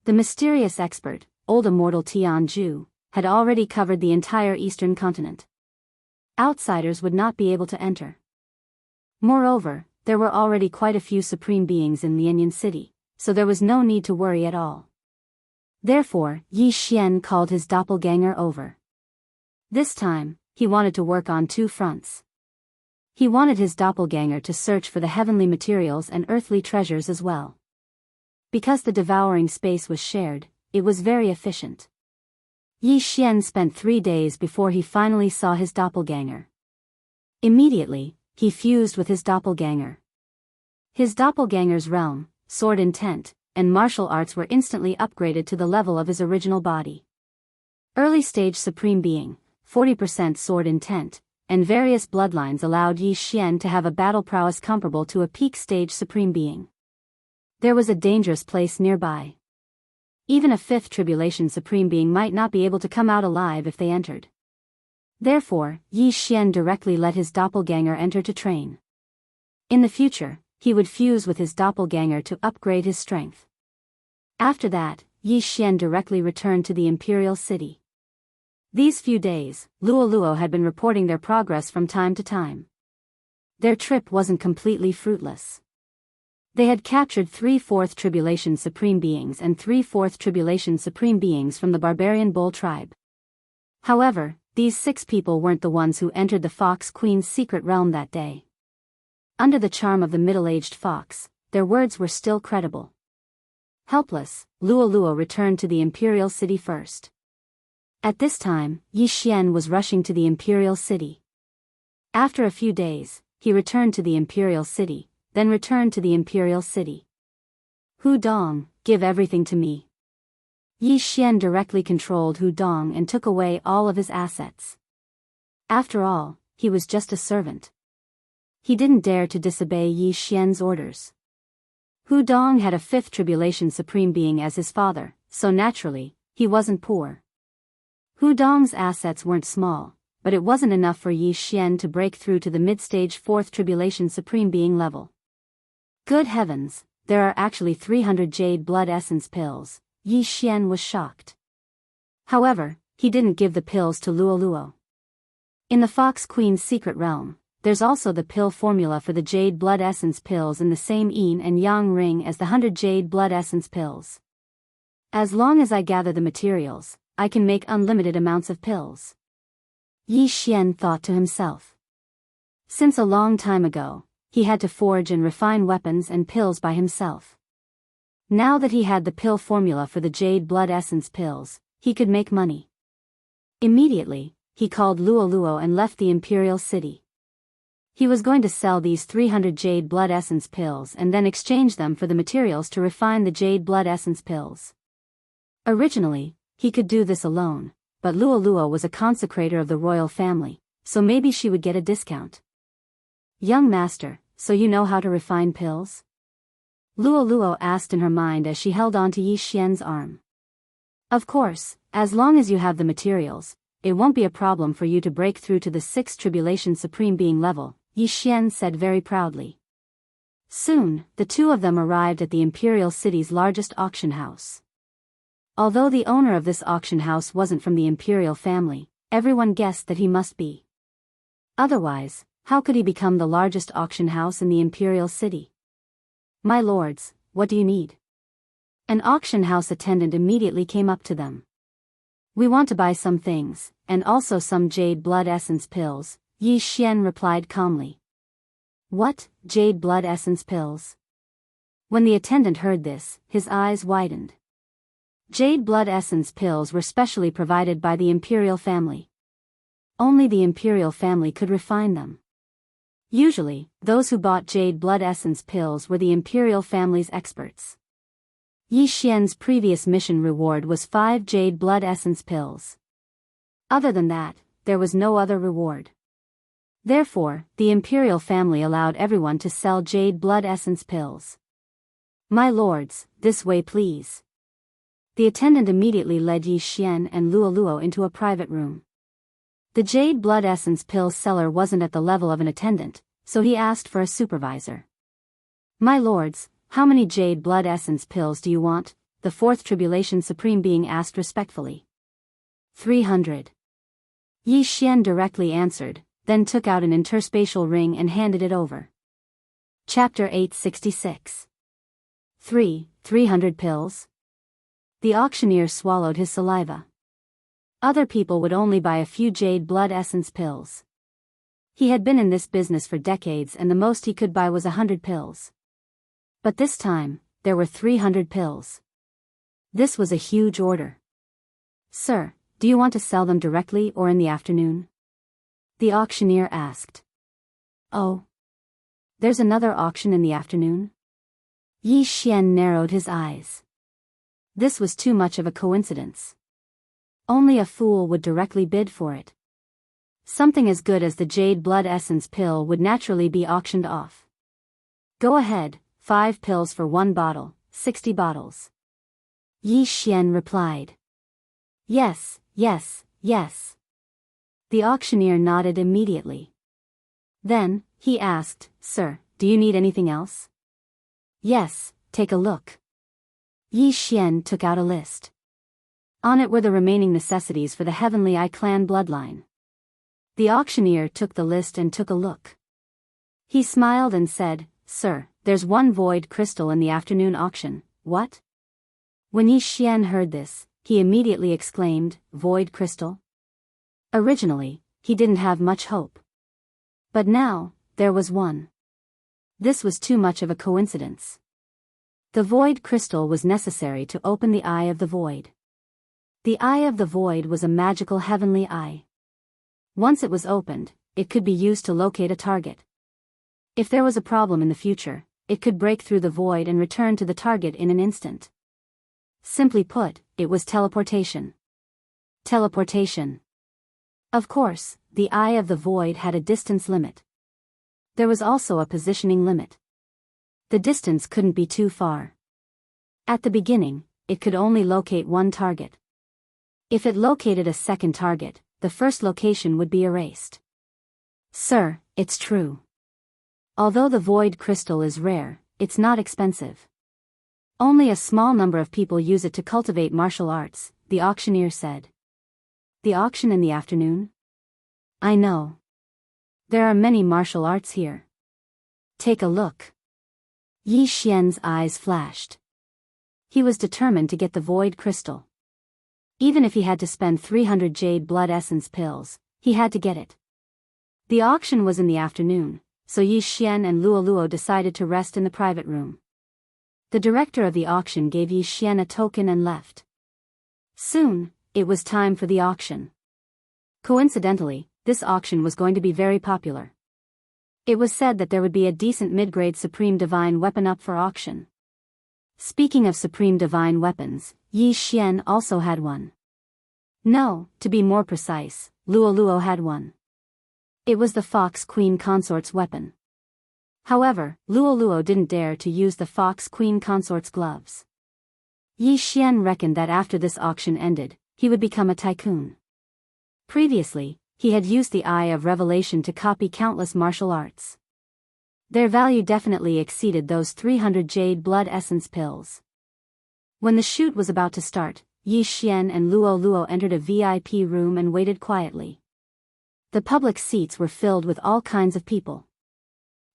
The mysterious expert, old immortal Jianghu, had already covered the entire eastern continent. Outsiders would not be able to enter. Moreover, there were already quite a few supreme beings in Lianyan City, so there was no need to worry at all. Therefore, Yi Xian called his doppelganger over. This time, he wanted to work on two fronts. He wanted his doppelganger to search for the heavenly materials and earthly treasures as well. Because the devouring space was shared, it was very efficient. Yi Xian spent 3 days before he finally saw his doppelganger. Immediately, he fused with his doppelganger. His doppelganger's realm, sword intent, and martial arts were instantly upgraded to the level of his original body. Early stage supreme being, 40% sword intent, and various bloodlines allowed Yi Xian to have a battle prowess comparable to a peak stage supreme being. There was a dangerous place nearby. Even a 5th tribulation supreme being might not be able to come out alive if they entered. Therefore, Yi Xian directly let his doppelganger enter to train. In the future, he would fuse with his doppelganger to upgrade his strength. After that, Yi Xian directly returned to the imperial city. These few days, Luo had been reporting their progress from time to time. Their trip wasn't completely fruitless. They had captured 3 4th Tribulation Supreme Beings and 3 4th Tribulation Supreme Beings from the barbarian Bull tribe. However, these 6 people weren't the ones who entered the Fox Queen's secret realm that day. Under the charm of the middle-aged fox, their words were still credible. Helpless, Luo returned to the imperial city first. At this time, Yi Xian was rushing to the imperial city. After a few days, he returned to the imperial city, then returned to the imperial city. Hu Dong, give everything to me. Yi Xian directly controlled Hu Dong and took away all of his assets. After all, he was just a servant. He didn't dare to disobey Yi Xian's orders. Hu Dong had a 5th tribulation supreme being as his father, so naturally, he wasn't poor. Hu Dong's assets weren't small, but it wasn't enough for Yi Xian to break through to the mid-stage 4th tribulation supreme being level. Good heavens, there are actually 300 jade blood essence pills. Yi Xian was shocked. However, he didn't give the pills to Luo. In the Fox Queen's secret realm, there's also the pill formula for the jade blood essence pills in the same yin and yang ring as the 100 jade blood essence pills. As long as I gather the materials, I can make unlimited amounts of pills. Yi Xian thought to himself. Since a long time ago, he had to forge and refine weapons and pills by himself. Now that he had the pill formula for the jade blood essence pills, he could make money. Immediately, he called Luo and left the imperial city. He was going to sell these 300 jade blood essence pills and then exchange them for the materials to refine the jade blood essence pills. Originally, he could do this alone, but Luo was a consecrator of the royal family, so maybe she would get a discount. Young master, so you know how to refine pills? Luo asked in her mind as she held on to Yi Xian's arm. Of course, as long as you have the materials, it won't be a problem for you to break through to the 6th tribulation supreme being level, Yi Xian said very proudly. Soon, the two of them arrived at the imperial city's largest auction house. Although the owner of this auction house wasn't from the imperial family, everyone guessed that he must be. Otherwise, how could he become the largest auction house in the imperial city? My lords, what do you need? An auction house attendant immediately came up to them. We want to buy some things, and also some jade blood essence pills, Yi Xian replied calmly. What, jade blood essence pills? When the attendant heard this, his eyes widened. Jade blood essence pills were specially provided by the imperial family. Only the imperial family could refine them. Usually, those who bought jade blood essence pills were the imperial family's experts. Yi Xian's previous mission reward was 5 jade blood essence pills. Other than that, there was no other reward. Therefore, the imperial family allowed everyone to sell jade blood essence pills. My lords, this way please. The attendant immediately led Yi Xian and Luo into a private room. The jade blood essence pill seller wasn't at the level of an attendant, so he asked for a supervisor. My lords, how many jade blood essence pills do you want? The fourth tribulation supreme being asked respectfully. 300. Yi Xian directly answered, then took out an interspatial ring and handed it over. Chapter 866. 300 pills? The auctioneer swallowed his saliva. Other people would only buy a few jade blood essence pills. He had been in this business for decades and the most he could buy was 100 pills. But this time, there were 300 pills. This was a huge order. Sir, do you want to sell them directly or in the afternoon? The auctioneer asked. Oh. There's another auction in the afternoon? Yi Xian narrowed his eyes. This was too much of a coincidence. Only a fool would directly bid for it. Something as good as the jade blood essence pill would naturally be auctioned off. Go ahead, 5 pills for 1 bottle, 60 bottles. Yi Xian replied. Yes. The auctioneer nodded immediately. Then, he asked, Sir, do you need anything else? Yes, take a look. Yi Xian took out a list. On it were the remaining necessities for the Heavenly Eye clan bloodline. The auctioneer took the list and took a look. He smiled and said, Sir, there's 1 void crystal in the afternoon auction. What? When Yi Xian heard this, he immediately exclaimed, Void crystal? Originally, he didn't have much hope. But now, there was one. This was too much of a coincidence. The void crystal was necessary to open the Eye of the Void. The Eye of the Void was a magical heavenly eye. Once it was opened, it could be used to locate a target. If there was a problem in the future, it could break through the void and return to the target in an instant. Simply put, it was teleportation. Teleportation. Of course, the Eye of the Void had a distance limit. There was also a positioning limit. The distance couldn't be too far. At the beginning, it could only locate 1 target. If it located a second target, the first location would be erased. Sir, it's true. Although the void crystal is rare, it's not expensive. Only a small number of people use it to cultivate martial arts, the auctioneer said. The auction in the afternoon? I know. There are many martial arts here. Take a look. Yi Xian's eyes flashed. He was determined to get the void crystal. Even if he had to spend 300 jade blood essence pills, he had to get it. The auction was in the afternoon, so Yi Xian and Luo decided to rest in the private room. The director of the auction gave Yi Xian a token and left. Soon, it was time for the auction. Coincidentally, this auction was going to be very popular. It was said that there would be a decent mid-grade Supreme Divine Weapon up for auction. Speaking of Supreme Divine Weapons, Yi Xian also had one. No, to be more precise, Luo had one. It was the Fox Queen Consort's weapon. However, Luo didn't dare to use the Fox Queen Consort's gloves. Yi Xian reckoned that after this auction ended, he would become a tycoon. Previously, he had used the Eye of Revelation to copy countless martial arts. Their value definitely exceeded those 300 jade blood essence pills. When the shoot was about to start, Yi Xian and Luo entered a VIP room and waited quietly. The public seats were filled with all kinds of people.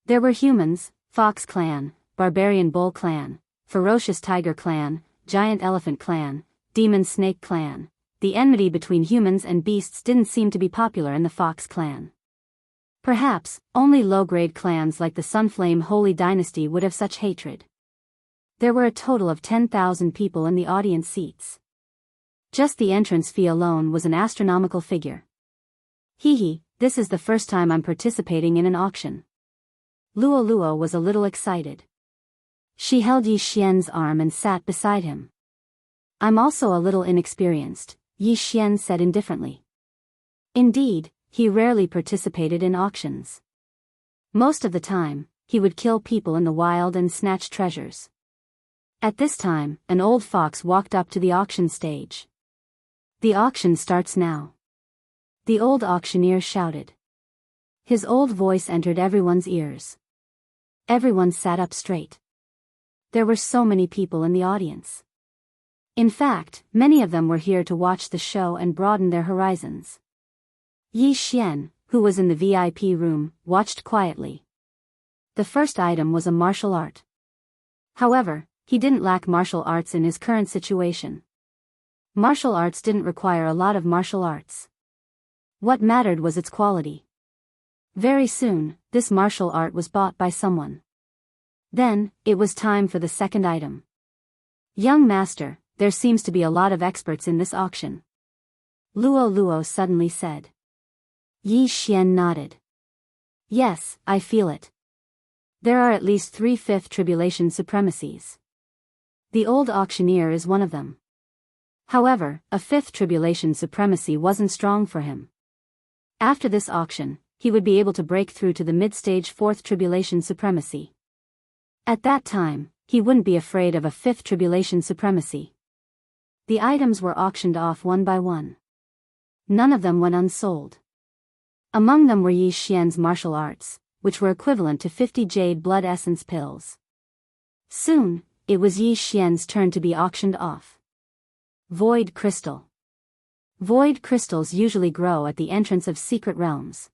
There were humans, Fox Clan, Barbarian Bull Clan, Ferocious Tiger Clan, Giant Elephant Clan, Demon Snake Clan. The enmity between humans and beasts didn't seem to be popular in the Fox Clan. Perhaps, only low-grade clans like the Sunflame Holy Dynasty would have such hatred. There were a total of 10,000 people in the audience seats. Just the entrance fee alone was an astronomical figure. This is the first time I'm participating in an auction. Luo was a little excited. She held Yi Xian's arm and sat beside him. I'm also a little inexperienced, Yi Xian said indifferently. Indeed, he rarely participated in auctions. Most of the time, he would kill people in the wild and snatch treasures. At this time, an old fox walked up to the auction stage. The auction starts now. The old auctioneer shouted. His old voice entered everyone's ears. Everyone sat up straight. There were so many people in the audience. In fact, many of them were here to watch the show and broaden their horizons. Yi Xian, who was in the VIP room, watched quietly. The first item was a martial art. However, he didn't lack martial arts in his current situation. Martial arts didn't require a lot of martial arts. What mattered was its quality. Very soon, this martial art was bought by someone. Then, it was time for the second item. Young master, there seems to be a lot of experts in this auction. Luo suddenly said. Yi Xian nodded. Yes, I feel it. There are at least 3 fifth tribulation supremacies. The old auctioneer is one of them. However, a 5th tribulation supremacy wasn't strong for him. After this auction, he would be able to break through to the mid-stage 4th tribulation supremacy. At that time, he wouldn't be afraid of a 5th tribulation supremacy. The items were auctioned off one by one. None of them went unsold. Among them were Yi Xian's martial arts, which were equivalent to 50 jade blood essence pills. Soon, it was Yi Xian's turn to be auctioned off. Void crystal. Void crystals usually grow at the entrance of secret realms.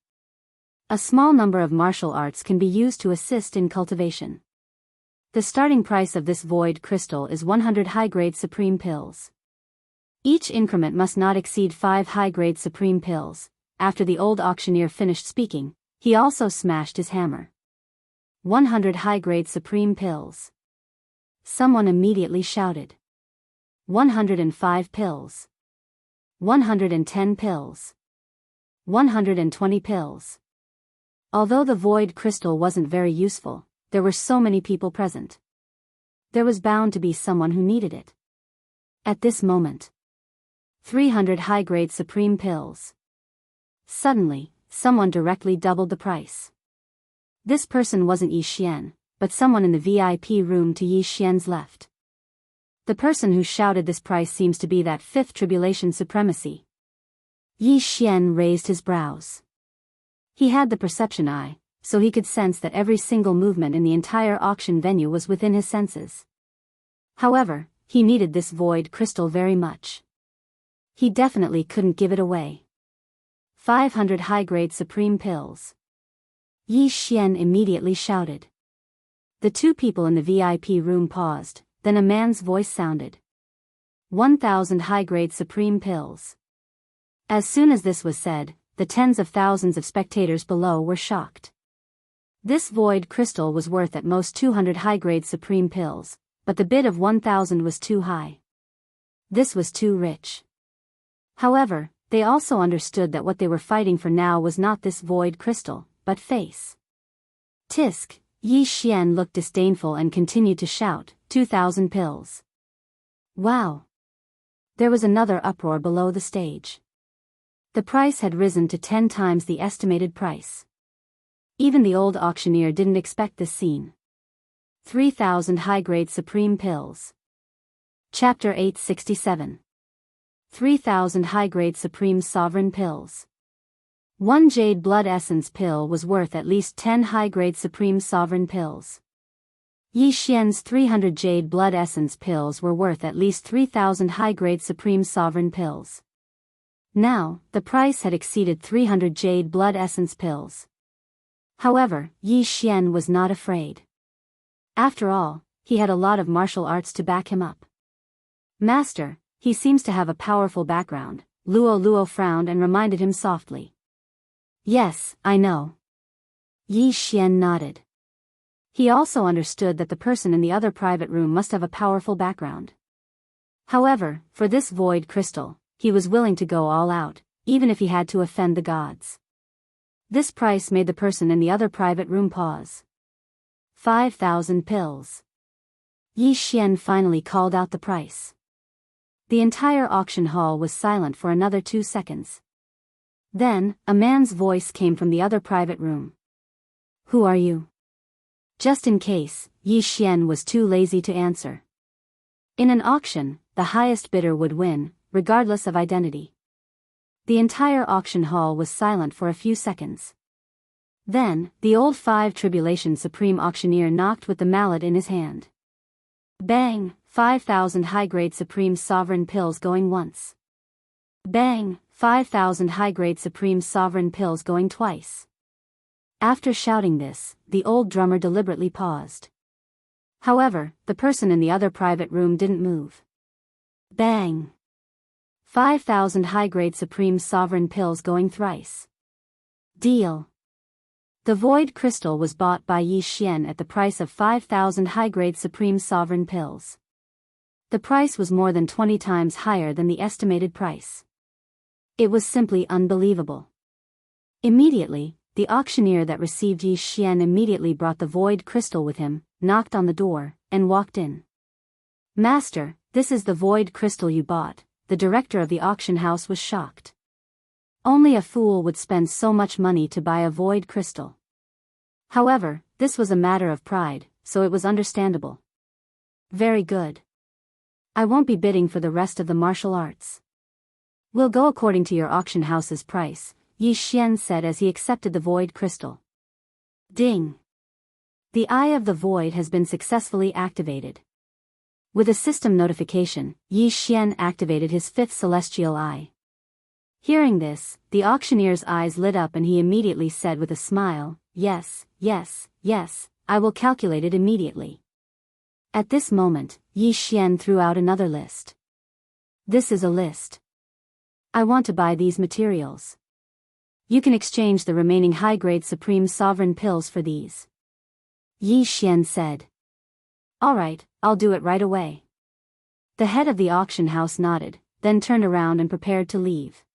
A small number of martial arts can be used to assist in cultivation. The starting price of this void crystal is 100 high-grade supreme pills. Each increment must not exceed 5 high-grade supreme pills. After the old auctioneer finished speaking, he also smashed his hammer. 100 high-grade supreme pills. Someone immediately shouted. 105 pills. 110 pills. 120 pills. Although the void crystal wasn't very useful, there were so many people present. There was bound to be someone who needed it. At this moment, 300 high-grade supreme pills. Suddenly, someone directly doubled the price. This person wasn't Yi Xian, but someone in the VIP room to Yi Xian's left. The person who shouted this price seems to be that 5th tribulation supremacy. Yi Xian raised his brows. He had the perception eye, so he could sense that every single movement in the entire auction venue was within his senses. However, he needed this void crystal very much. He definitely couldn't give it away. 500 high-grade supreme pills. Yi Xian immediately shouted. The two people in the VIP room paused, then a man's voice sounded. 1,000 high-grade supreme pills. As soon as this was said, the tens of thousands of spectators below were shocked. This void crystal was worth at most 200 high-grade supreme pills, but the bid of 1,000 was too high. This was too rich. However, they also understood that what they were fighting for now was not this void crystal, but face. Tisk, Yi Xian looked disdainful and continued to shout, 2,000 pills. Wow! There was another uproar below the stage. The price had risen to 10 times the estimated price. Even the old auctioneer didn't expect this scene. 3,000 high-grade supreme pills. Chapter 867. 3,000 high-grade supreme sovereign pills. 1 jade blood essence pill was worth at least 10 high-grade supreme sovereign pills. Yi Xian's 300 jade blood essence pills were worth at least 3,000 high-grade supreme sovereign pills. Now, the price had exceeded 300 jade blood essence pills. However, Yi Xian was not afraid. After all, he had a lot of martial arts to back him up. Master, he seems to have a powerful background, Luo frowned and reminded him softly. Yes, I know. Yi Xian nodded. He also understood that the person in the other private room must have a powerful background. However, for this void crystal, he was willing to go all out, even if he had to offend the gods. This price made the person in the other private room pause. 5,000 pills. Yi Xian finally called out the price. The entire auction hall was silent for another 2 seconds. Then, a man's voice came from the other private room. Who are you? Just in case, Yi Xian was too lazy to answer. In an auction, the highest bidder would win, regardless of identity. The entire auction hall was silent for a few seconds. Then, the old 5 Tribulation Supreme Auctioneer knocked with the mallet in his hand. Bang! 5,000 high-grade Supreme Sovereign Pills going once. Bang! 5,000 high-grade Supreme Sovereign Pills going twice. After shouting this, the old drummer deliberately paused. However, the person in the other private room didn't move. Bang! 5,000 high-grade Supreme Sovereign Pills going thrice. Deal. The void crystal was bought by Yi Xian at the price of 5,000 high-grade Supreme Sovereign Pills. The price was more than 20 times higher than the estimated price. It was simply unbelievable. Immediately, the auctioneer that received Yi Xian immediately brought the void crystal with him, knocked on the door, and walked in. Master, this is the void crystal you bought. The director of the auction house was shocked. Only a fool would spend so much money to buy a void crystal. However, this was a matter of pride, so it was understandable. Very good. I won't be bidding for the rest of the martial arts. We'll go according to your auction house's price, Yi Xian said as he accepted the void crystal. Ding! The Eye of the Void has been successfully activated. With a system notification, Yi Xian activated his 5th celestial eye. Hearing this, the auctioneer's eyes lit up and he immediately said with a smile, Yes, yes, yes, I will calculate it immediately. At this moment, Yi Xian threw out another list. This is a list. I want to buy these materials. You can exchange the remaining high-grade Supreme Sovereign Pills for these. Yi Xian said. Alright, I'll do it right away. The head of the auction house nodded, then turned around and prepared to leave.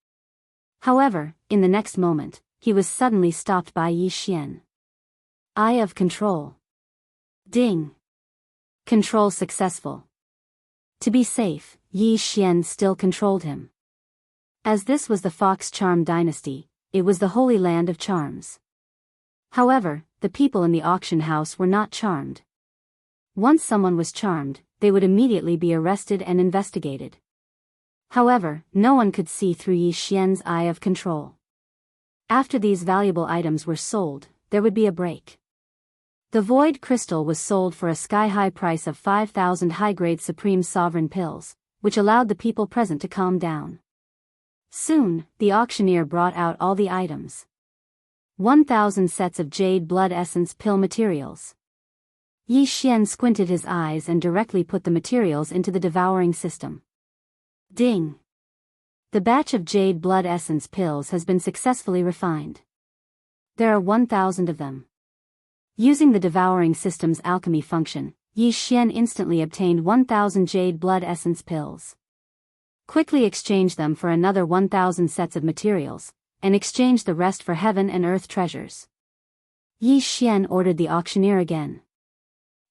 However, in the next moment, he was suddenly stopped by Yi Xian. Eye of Control. Ding. Control successful. To be safe, Yi Xian still controlled him. As this was the Fox Charm dynasty, it was the holy land of charms. However, the people in the auction house were not charmed. Once someone was charmed, they would immediately be arrested and investigated. However, no one could see through Yi Xian's eye of control. After these valuable items were sold, there would be a break. The void crystal was sold for a sky-high price of 5,000 high-grade Supreme Sovereign Pills, which allowed the people present to calm down. Soon, the auctioneer brought out all the items. 1,000 sets of jade blood essence pill materials. Yi Xian squinted his eyes and directly put the materials into the devouring system. Ding! The batch of jade blood essence pills has been successfully refined. There are 1,000 of them. Using the devouring system's alchemy function, Yi Xian instantly obtained 1,000 jade blood essence pills. Quickly exchange them for another 1,000 sets of materials, and exchange the rest for heaven and earth treasures. Yi Xian ordered the auctioneer again.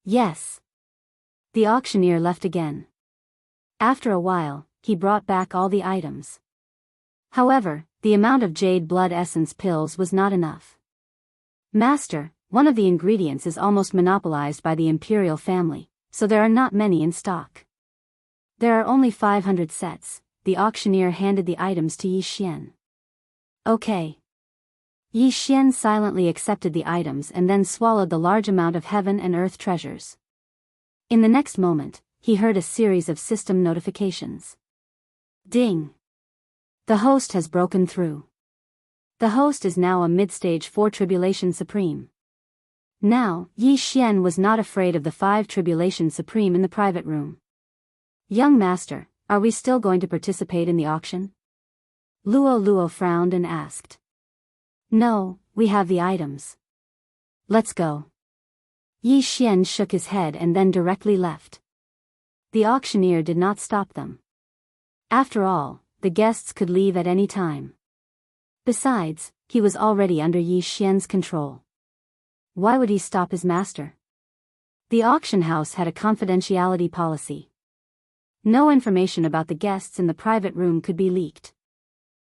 Yes. The auctioneer left again. After a while, he brought back all the items. However, the amount of jade blood essence pills was not enough. Master, one of the ingredients is almost monopolized by the imperial family, so there are not many in stock. There are only 500 sets. The auctioneer handed the items to Yi Xian. Okay. Yi Xian silently accepted the items and then swallowed the large amount of heaven and earth treasures. In the next moment, he heard a series of system notifications. Ding! The host has broken through. The host is now a mid-stage 4 Tribulation Supreme. Now, Yi Xian was not afraid of the 5 Tribulation Supreme in the private room. Young master, are we still going to participate in the auction? Luo frowned and asked. No, we have the items. Let's go. Yi Xian shook his head and then directly left. The auctioneer did not stop them. After all, the guests could leave at any time. Besides, he was already under Yi Xian's control. Why would he stop his master? The auction house had a confidentiality policy. No information about the guests in the private room could be leaked.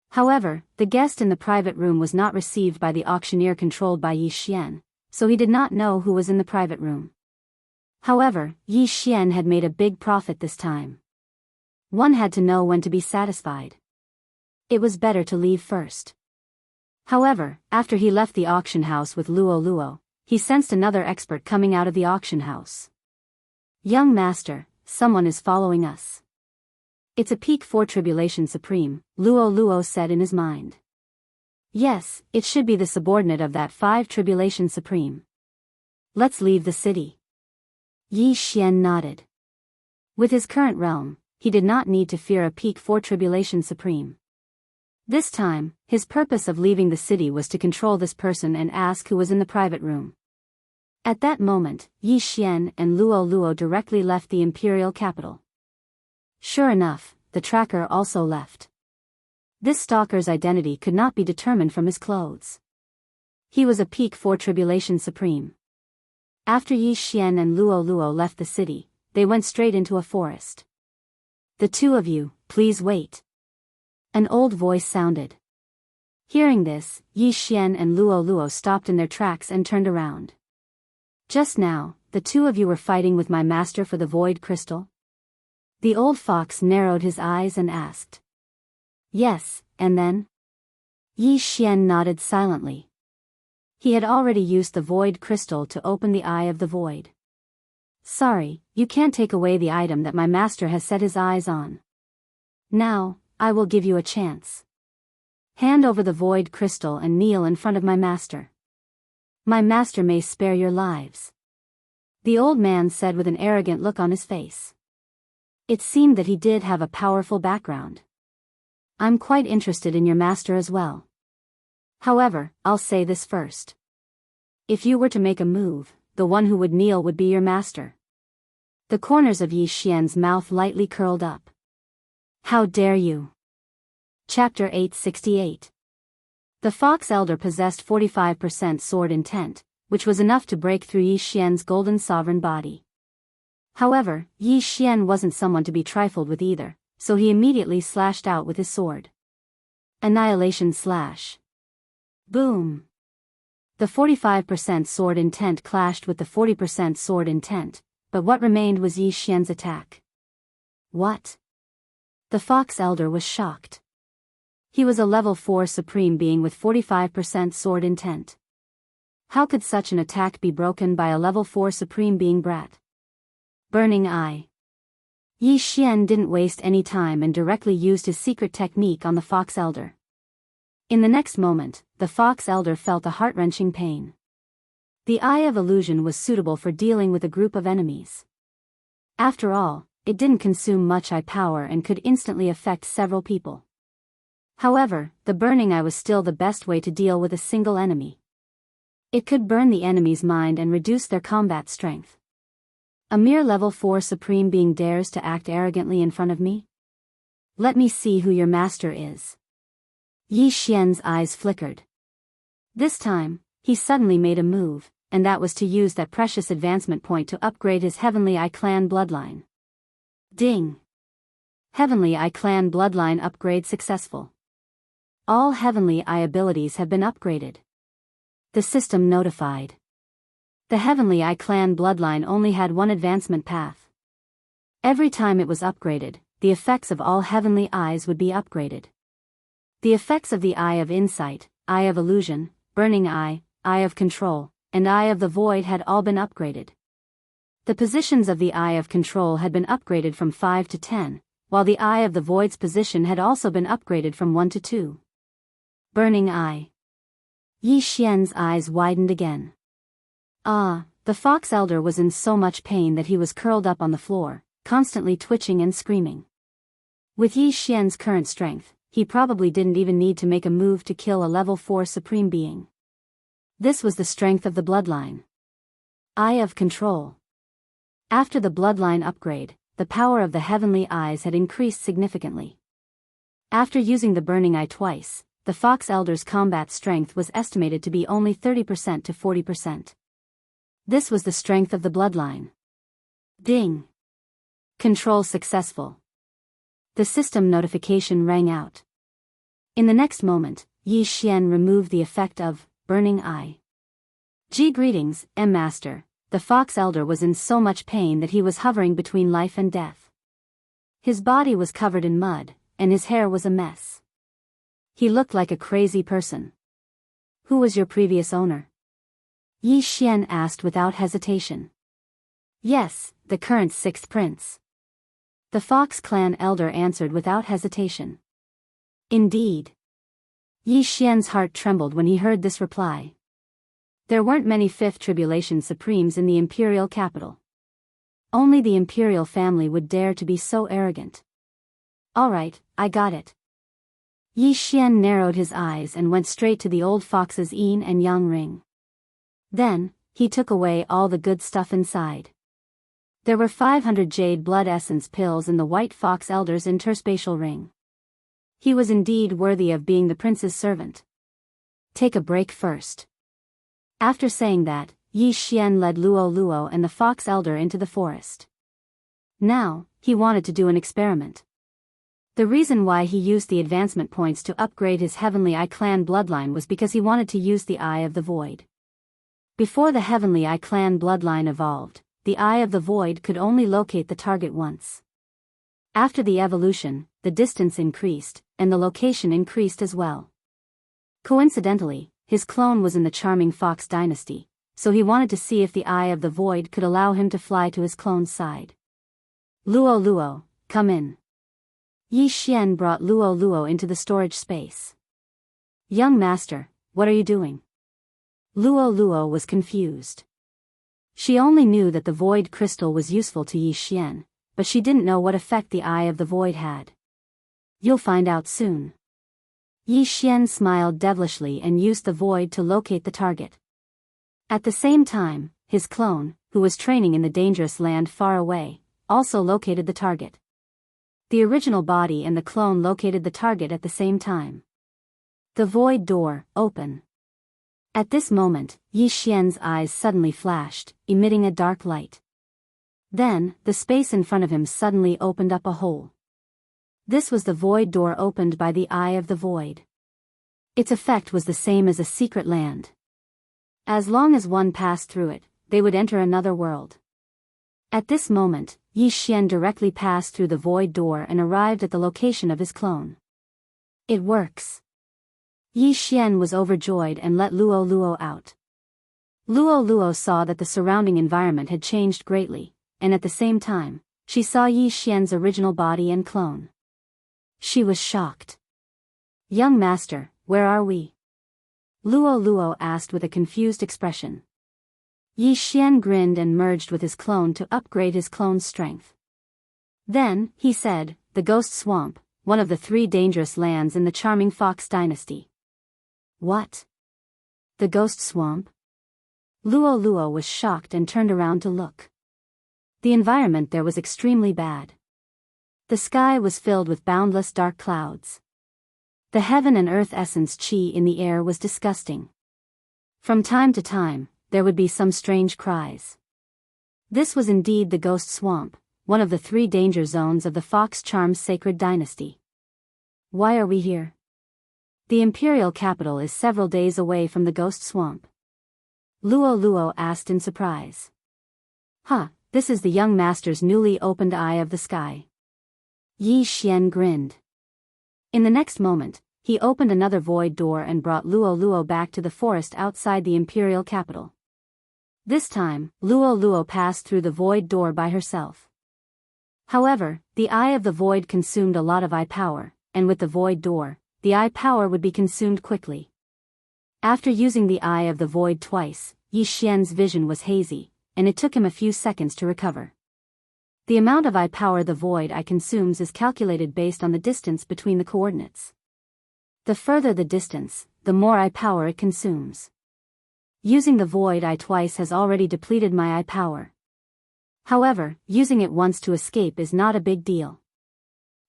However, the guest in the private room was not received by the auctioneer controlled by Yi Xian, so he did not know who was in the private room. However, Yi Xian had made a big profit this time. One had to know when to be satisfied. It was better to leave first. However, after he left the auction house with Luo Luo, he sensed another expert coming out of the auction house. Young master, someone is following us. It's a peak 4 Tribulation Supreme, Luo Luo said in his mind. Yes, it should be the subordinate of that 5 Tribulation Supreme. Let's leave the city. Yi Xian nodded. With his current realm, he did not need to fear a peak 4 Tribulation Supreme. This time, his purpose of leaving the city was to control this person and ask who was in the private room. At that moment, Yi Xian and Luo Luo directly left the imperial capital. Sure enough, the tracker also left. This stalker's identity could not be determined from his clothes. He was a peak 4 Tribulation Supreme. After Yi Xian and Luo Luo left the city, they went straight into a forest. The two of you, please wait. An old voice sounded. Hearing this, Yi Xian and Luo Luo stopped in their tracks and turned around. Just now, the two of you were fighting with my master for the void crystal? The old fox narrowed his eyes and asked. Yes, and then? Yi Xian nodded silently. He had already used the void crystal to open the eye of the void. Sorry, you can't take away the item that my master has set his eyes on. Now, I will give you a chance. Hand over the void crystal and kneel in front of my master. My master may spare your lives. The old man said with an arrogant look on his face. It seemed that he did have a powerful background. I'm quite interested in your master as well. However, I'll say this first. If you were to make a move, the one who would kneel would be your master. The corners of Yi Xian's mouth lightly curled up. How dare you? Chapter 868. The Fox Elder possessed 45% sword intent, which was enough to break through Yi Xian's golden sovereign body. However, Yi Xian wasn't someone to be trifled with either, so he immediately slashed out with his sword. Annihilation slash. Boom. The 45% sword intent clashed with the 40% sword intent, but what remained was Yi Xian's attack. What? The Fox Elder was shocked. He was a level 4 supreme being with 45% sword intent. How could such an attack be broken by a level 4 supreme being brat? Burning Eye. Yi Xian didn't waste any time and directly used his secret technique on the Fox Elder. In the next moment, the Fox Elder felt a heart-wrenching pain. The Eye of Illusion was suitable for dealing with a group of enemies. After all, it didn't consume much eye power and could instantly affect several people. However, the Burning Eye was still the best way to deal with a single enemy. It could burn the enemy's mind and reduce their combat strength. A mere level 4 supreme being dares to act arrogantly in front of me? Let me see who your master is. Yi Xian's eyes flickered. This time, he suddenly made a move, and that was to use that precious advancement point to upgrade his Heavenly Eye clan bloodline. Ding! Heavenly Eye clan bloodline upgrade successful. All Heavenly Eye abilities have been upgraded. The system notified. The Heavenly Eye clan bloodline only had one advancement path. Every time it was upgraded, the effects of all Heavenly Eyes would be upgraded. The effects of the Eye of Insight, Eye of Illusion, Burning Eye, Eye of Control, and Eye of the Void had all been upgraded. The positions of the Eye of Control had been upgraded from 5 to 10, while the Eye of the Void's position had also been upgraded from 1 to 2. Burning Eye. Yi Xian's eyes widened again. Ah, the Fox Elder was in so much pain that he was curled up on the floor, constantly twitching and screaming. With Yi Xian's current strength, he probably didn't even need to make a move to kill a level 4 supreme being. This was the strength of the bloodline. Eye of Control. After the bloodline upgrade, the power of the Heavenly Eyes had increased significantly. After using the Burning Eye twice, the Fox Elder's combat strength was estimated to be only 30% to 40%. This was the strength of the bloodline. Ding! Control successful. The system notification rang out. In the next moment, Yi Xian removed the effect of Burning Eye. Greetings, M-Master. The Fox Elder was in so much pain that he was hovering between life and death. His body was covered in mud, and his hair was a mess. He looked like a crazy person. Who was your previous owner? Yi Xian asked without hesitation. Yes, the current 6th prince. The Fox clan elder answered without hesitation. Indeed. Yi Xian's heart trembled when he heard this reply. There weren't many 5th Tribulation Supremes in the imperial capital. Only the imperial family would dare to be so arrogant. Alright, I got it. Yi Xian narrowed his eyes and went straight to the old fox's yin and yang ring. Then, he took away all the good stuff inside. There were 500 jade blood essence pills in the white fox elder's interspatial ring. He was indeed worthy of being the prince's servant. Take a break first. After saying that, Yi Xian led Luo Luo and the fox elder into the forest. Now, he wanted to do an experiment. The reason why he used the advancement points to upgrade his Heavenly Eye clan bloodline was because he wanted to use the Eye of the Void. Before the Heavenly Eye clan bloodline evolved, the Eye of the Void could only locate the target once. After the evolution, the distance increased, and the location increased as well. Coincidentally, his clone was in the charming Fox dynasty, so he wanted to see if the Eye of the Void could allow him to fly to his clone's side. Luo Luo, come in. Yi Xian brought Luo Luo into the storage space. Young master, what are you doing? Luo Luo was confused. She only knew that the void crystal was useful to Yi Xian, but she didn't know what effect the Eye of the Void had. You'll find out soon. Yi Xian smiled devilishly and used the void to locate the target. At the same time, his clone, who was training in the dangerous land far away, also located the target. The original body and the clone located the target at the same time. The void door, open. At this moment, Yi Xian's eyes suddenly flashed, emitting a dark light. Then, the space in front of him suddenly opened up a hole. This was the void door opened by the Eye of the Void. Its effect was the same as a secret land. As long as one passed through it, they would enter another world. At this moment, Yi Xian directly passed through the void door and arrived at the location of his clone. It works. Yi Xian was overjoyed and let Luo Luo out. Luo Luo saw that the surrounding environment had changed greatly, and at the same time, she saw Yi Xian's original body and clone. She was shocked. Young master, where are we? Luo Luo asked with a confused expression. Yi Xian grinned and merged with his clone to upgrade his clone's strength. Then, he said, the Ghost Swamp, one of the 3 dangerous lands in the charming Fox dynasty. What? The Ghost Swamp? Luo Luo was shocked and turned around to look. The environment there was extremely bad. The sky was filled with boundless dark clouds. The heaven and earth essence qi in the air was disgusting. From time to time, there would be some strange cries. This was indeed the Ghost Swamp, one of the 3 danger zones of the Fox Charms Sacred Dynasty. Why are we here? The imperial capital is several days away from the Ghost Swamp. Luo Luo asked in surprise. This is the young master's newly opened Eye of the Sky. Yi Xian grinned. In the next moment, he opened another void door and brought Luo Luo back to the forest outside the imperial capital. This time, Luo Luo passed through the void door by herself. However, the Eye of the Void consumed a lot of eye power, and with the void door, the eye power would be consumed quickly. After using the Eye of the Void twice, Yi Xian's vision was hazy, and it took him a few seconds to recover. The amount of eye power the void eye consumes is calculated based on the distance between the coordinates. The further the distance, the more eye power it consumes. Using the void eye twice has already depleted my eye power. However, using it once to escape is not a big deal.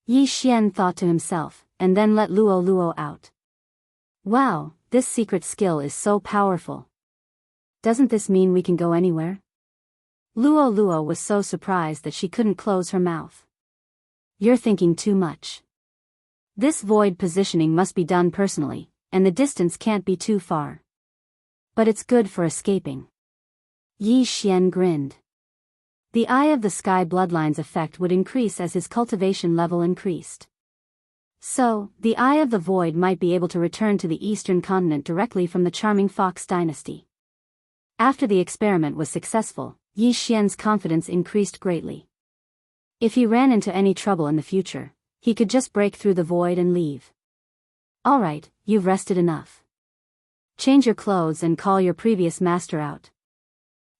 Yi Xian thought to himself, and then let Luo Luo out. Wow, this secret skill is so powerful. Doesn't this mean we can go anywhere? Luo Luo was so surprised that she couldn't close her mouth. You're thinking too much. This void positioning must be done personally, and the distance can't be too far. But it's good for escaping. Yi Xian grinned. The Eye of the Sky bloodline's effect would increase as his cultivation level increased. So, the Eye of the Void might be able to return to the eastern continent directly from the charming Fox dynasty. After the experiment was successful, Yi Xian's confidence increased greatly. If he ran into any trouble in the future, he could just break through the void and leave. Alright, you've rested enough. Change your clothes and call your previous master out.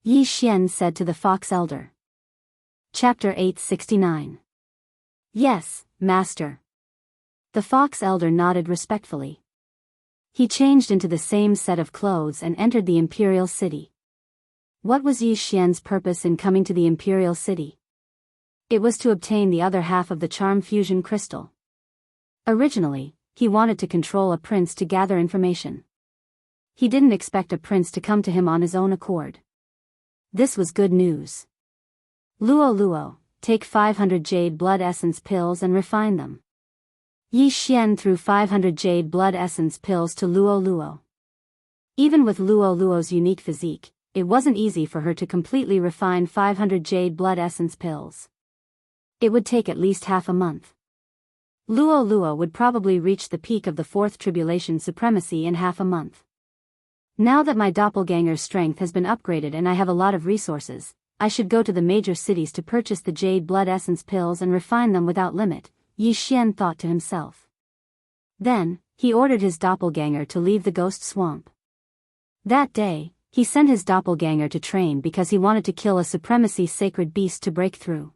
Yi Xian said to the Fox Elder. Chapter 869. Yes, Master. The Fox Elder nodded respectfully. He changed into the same set of clothes and entered the Imperial City. What was Yi Xian's purpose in coming to the Imperial City? It was to obtain the other half of the Charm Fusion Crystal. Originally, he wanted to control a prince to gather information. He didn't expect a prince to come to him on his own accord. This was good news. Luo, take 500 jade blood essence pills and refine them. Yi Xian threw 500 jade blood essence pills to Luo. Even with Luo's unique physique, it wasn't easy for her to completely refine 500 jade blood essence pills. It would take at least half a month. Luo would probably reach the peak of the fourth tribulation supremacy in half a month. Now that my doppelganger's strength has been upgraded and I have a lot of resources, I should go to the major cities to purchase the jade blood essence pills and refine them without limit, Yi Xian thought to himself. Then, he ordered his doppelganger to leave the ghost swamp. That day, he sent his doppelganger to train because he wanted to kill a supremacy sacred beast to break through.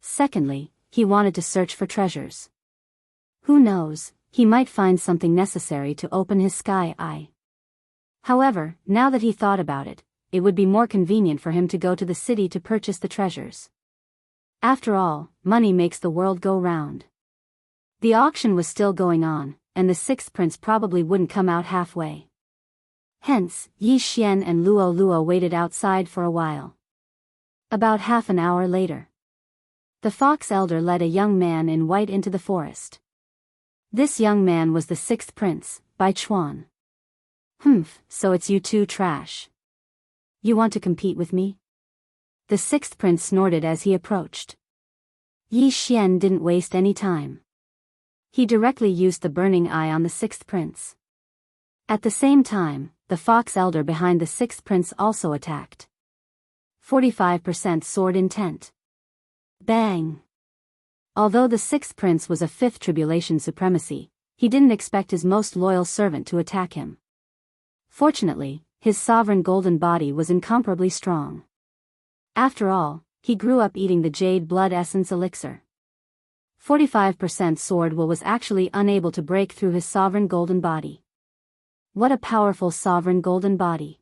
Secondly, he wanted to search for treasures. Who knows, he might find something necessary to open his sky eye. However, now that he thought about it, it would be more convenient for him to go to the city to purchase the treasures. After all, money makes the world go round. The auction was still going on, and the sixth prince probably wouldn't come out halfway. Hence, Yi Xian and Luo waited outside for a while. About half an hour later, the Fox Elder led a young man in white into the forest. This young man was the sixth prince, Bai Chuan. So it's you two trash. You want to compete with me? The sixth prince snorted as he approached. Yi Xian didn't waste any time. He directly used the burning eye on the sixth prince. At the same time, the Fox Elder behind the sixth prince also attacked. 45% sword intent. Bang! Although the sixth prince was a fifth tribulation supremacy, he didn't expect his most loyal servant to attack him. Fortunately, his sovereign golden body was incomparably strong. After all, he grew up eating the jade blood essence elixir. 45% sword will was actually unable to break through his sovereign golden body. What a powerful sovereign golden body.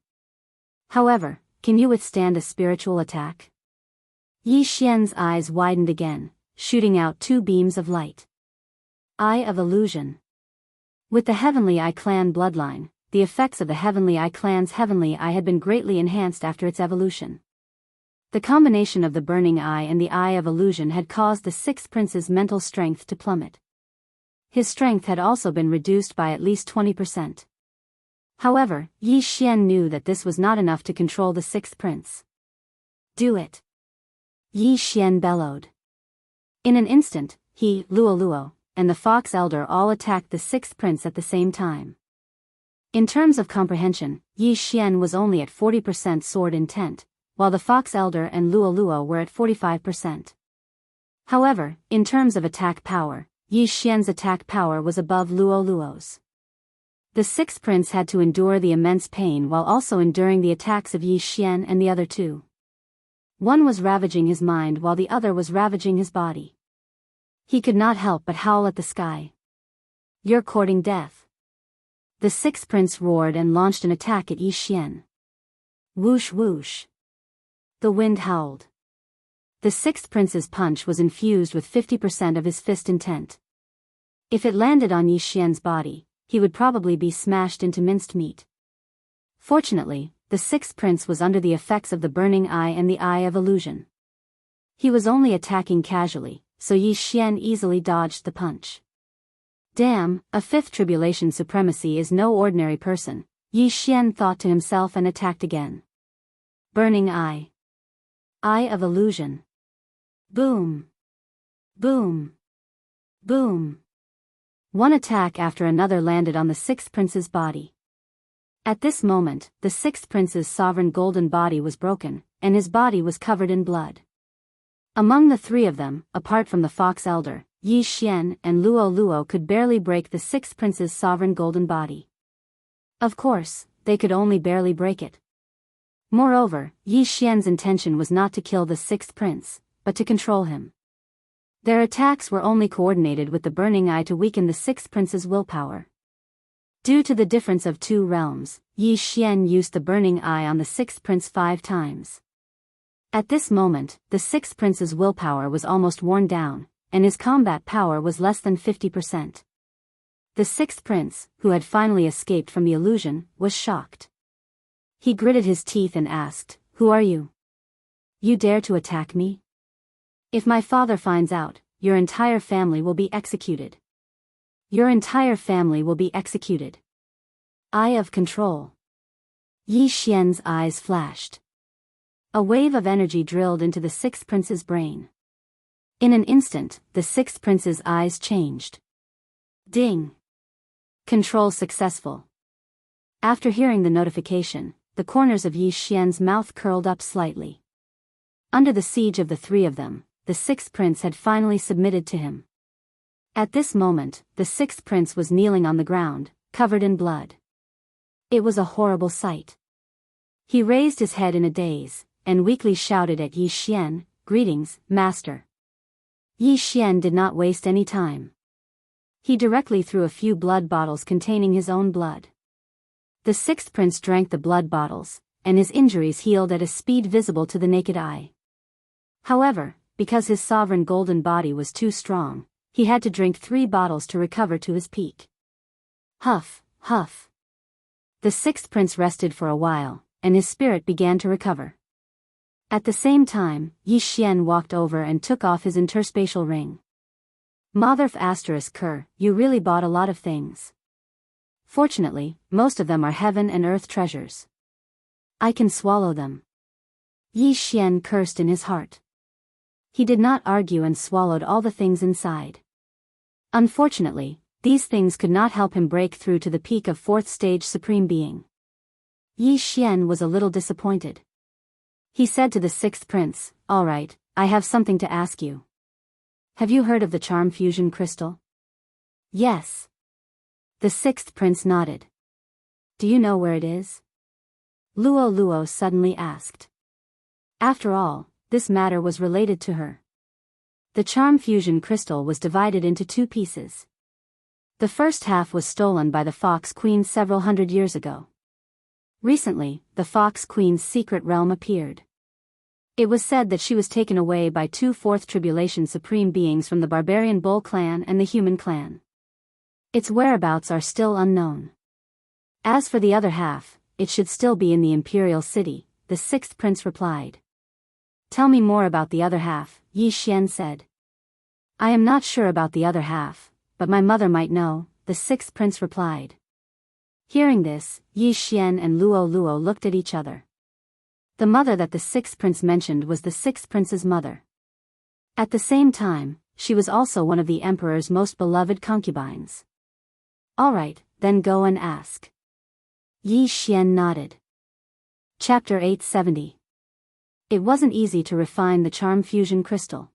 However, can you withstand a spiritual attack? Yi Xian's eyes widened again, shooting out two beams of light. Eye of Illusion. With the Heavenly Eye clan bloodline, the effects of the Heavenly Eye clan's Heavenly Eye had been greatly enhanced after its evolution. The combination of the Burning Eye and the Eye of Illusion had caused the sixth prince's mental strength to plummet. His strength had also been reduced by at least 20%. However, Yi Xian knew that this was not enough to control the sixth prince. Do it! Yi Xian bellowed. In an instant, he, Luo, and the Fox Elder all attacked the sixth prince at the same time. In terms of comprehension, Yi Xian was only at 40% sword intent, while the Fox Elder and Luo were at 45%. However, in terms of attack power, Yi Xian's attack power was above Luo's. The sixth prince had to endure the immense pain while also enduring the attacks of Yi Xian and the other two. One was ravaging his mind while the other was ravaging his body. He could not help but howl at the sky. You're courting death. The sixth prince roared and launched an attack at Yi Xian. Whoosh whoosh. The wind howled. The sixth prince's punch was infused with 50% of his fist intent. If it landed on Yi Xian's body, he would probably be smashed into minced meat. Fortunately, the sixth prince was under the effects of the Burning Eye and the Eye of Illusion. He was only attacking casually, so Yi Xian easily dodged the punch. Damn, a fifth tribulation supremacy is no ordinary person, Yi Xian thought to himself and attacked again. Burning Eye. Eye of Illusion. Boom. Boom. Boom. One attack after another landed on the sixth prince's body. At this moment, the sixth prince's sovereign golden body was broken, and his body was covered in blood. Among the three of them, apart from the fox elder, Yi Xian and Luo Luo could barely break the sixth prince's sovereign golden body. Of course, they could only barely break it. Moreover, Yi Xian's intention was not to kill the sixth prince, but to control him. Their attacks were only coordinated with the burning eye to weaken the sixth prince's willpower. Due to the difference of two realms, Yi Xian used the burning eye on the sixth prince 5 times. At this moment, the sixth prince's willpower was almost worn down, and his combat power was less than 50%. The sixth prince, who had finally escaped from the illusion, was shocked. He gritted his teeth and asked, "Who are you? You dare to attack me? If my father finds out, your entire family will be executed. Your entire family will be executed." Eye of control. Yi Xian's eyes flashed. A wave of energy drilled into the sixth prince's brain. In an instant, the sixth prince's eyes changed. Ding! Control successful. After hearing the notification, the corners of Yi Xian's mouth curled up slightly. Under the siege of the three of them, the sixth prince had finally submitted to him. At this moment, the sixth prince was kneeling on the ground, covered in blood. It was a horrible sight. He raised his head in a daze, and weakly shouted at Yi Xian, "Greetings, master." Yi Xian did not waste any time. He directly threw a few blood bottles containing his own blood. The sixth prince drank the blood bottles, and his injuries healed at a speed visible to the naked eye. However, because his sovereign golden body was too strong, he had to drink 3 bottles to recover to his peak. Huff, huff. The sixth prince rested for a while, and his spirit began to recover. At the same time, Yi Xian walked over and took off his interspatial ring. Motherf *Ker, you really bought a lot of things. Fortunately, most of them are heaven and earth treasures. I can swallow them. Yi Xian cursed in his heart. He did not argue and swallowed all the things inside. Unfortunately, these things could not help him break through to the peak of 4th stage Supreme Being. Yi Xian was a little disappointed. He said to the sixth prince, "All right, I have something to ask you. Have you heard of the charm fusion crystal?" "Yes." The sixth prince nodded. "Do you know where it is?" Luo Luo suddenly asked. After all, this matter was related to her. The charm fusion crystal was divided into 2 pieces. The first half was stolen by the Fox Queen several hundred years ago. Recently, the Fox Queen's secret realm appeared. It was said that she was taken away by 2 4th Tribulation Supreme Beings from the Barbarian Bull clan and the Human clan. Its whereabouts are still unknown. As for the other half, it should still be in the Imperial City, the sixth prince replied. "Tell me more about the other half," Yi Xian said. "I am not sure about the other half, but my mother might know," the sixth prince replied. Hearing this, Yi Xian and Luo Luo looked at each other. The mother that the sixth prince mentioned was the sixth prince's mother. At the same time, she was also one of the emperor's most beloved concubines. "All right, then go and ask." Yi Xian nodded. Chapter 870. It wasn't easy to refine the charm fusion crystal.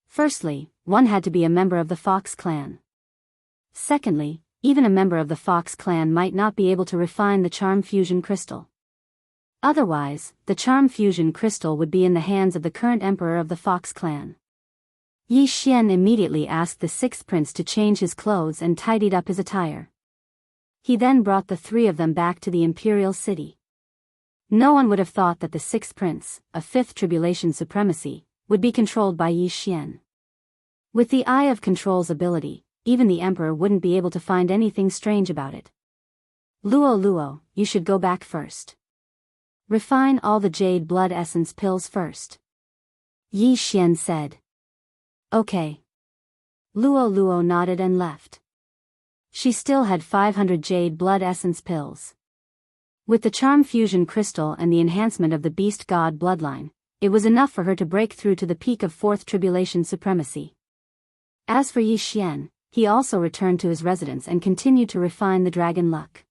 Firstly, one had to be a member of the Fox clan. Secondly, even a member of the Fox clan might not be able to refine the charm fusion crystal. Otherwise, the charm fusion crystal would be in the hands of the current emperor of the Fox clan. Yi Xian immediately asked the sixth prince to change his clothes and tidied up his attire. He then brought the 3 of them back to the imperial city. No one would have thought that the sixth prince, a 5th tribulation supremacy, would be controlled by Yi Xian. With the Eye of Control's ability, even the emperor wouldn't be able to find anything strange about it. "Luo Luo, you should go back first. Refine all the jade blood essence pills first," Yi Xian said. "Okay." Luo Luo nodded and left. She still had 500 jade blood essence pills. With the charm fusion crystal and the enhancement of the beast god bloodline, it was enough for her to break through to the peak of 4th tribulation supremacy. As for Yi Xian, he also returned to his residence and continued to refine the dragon luck.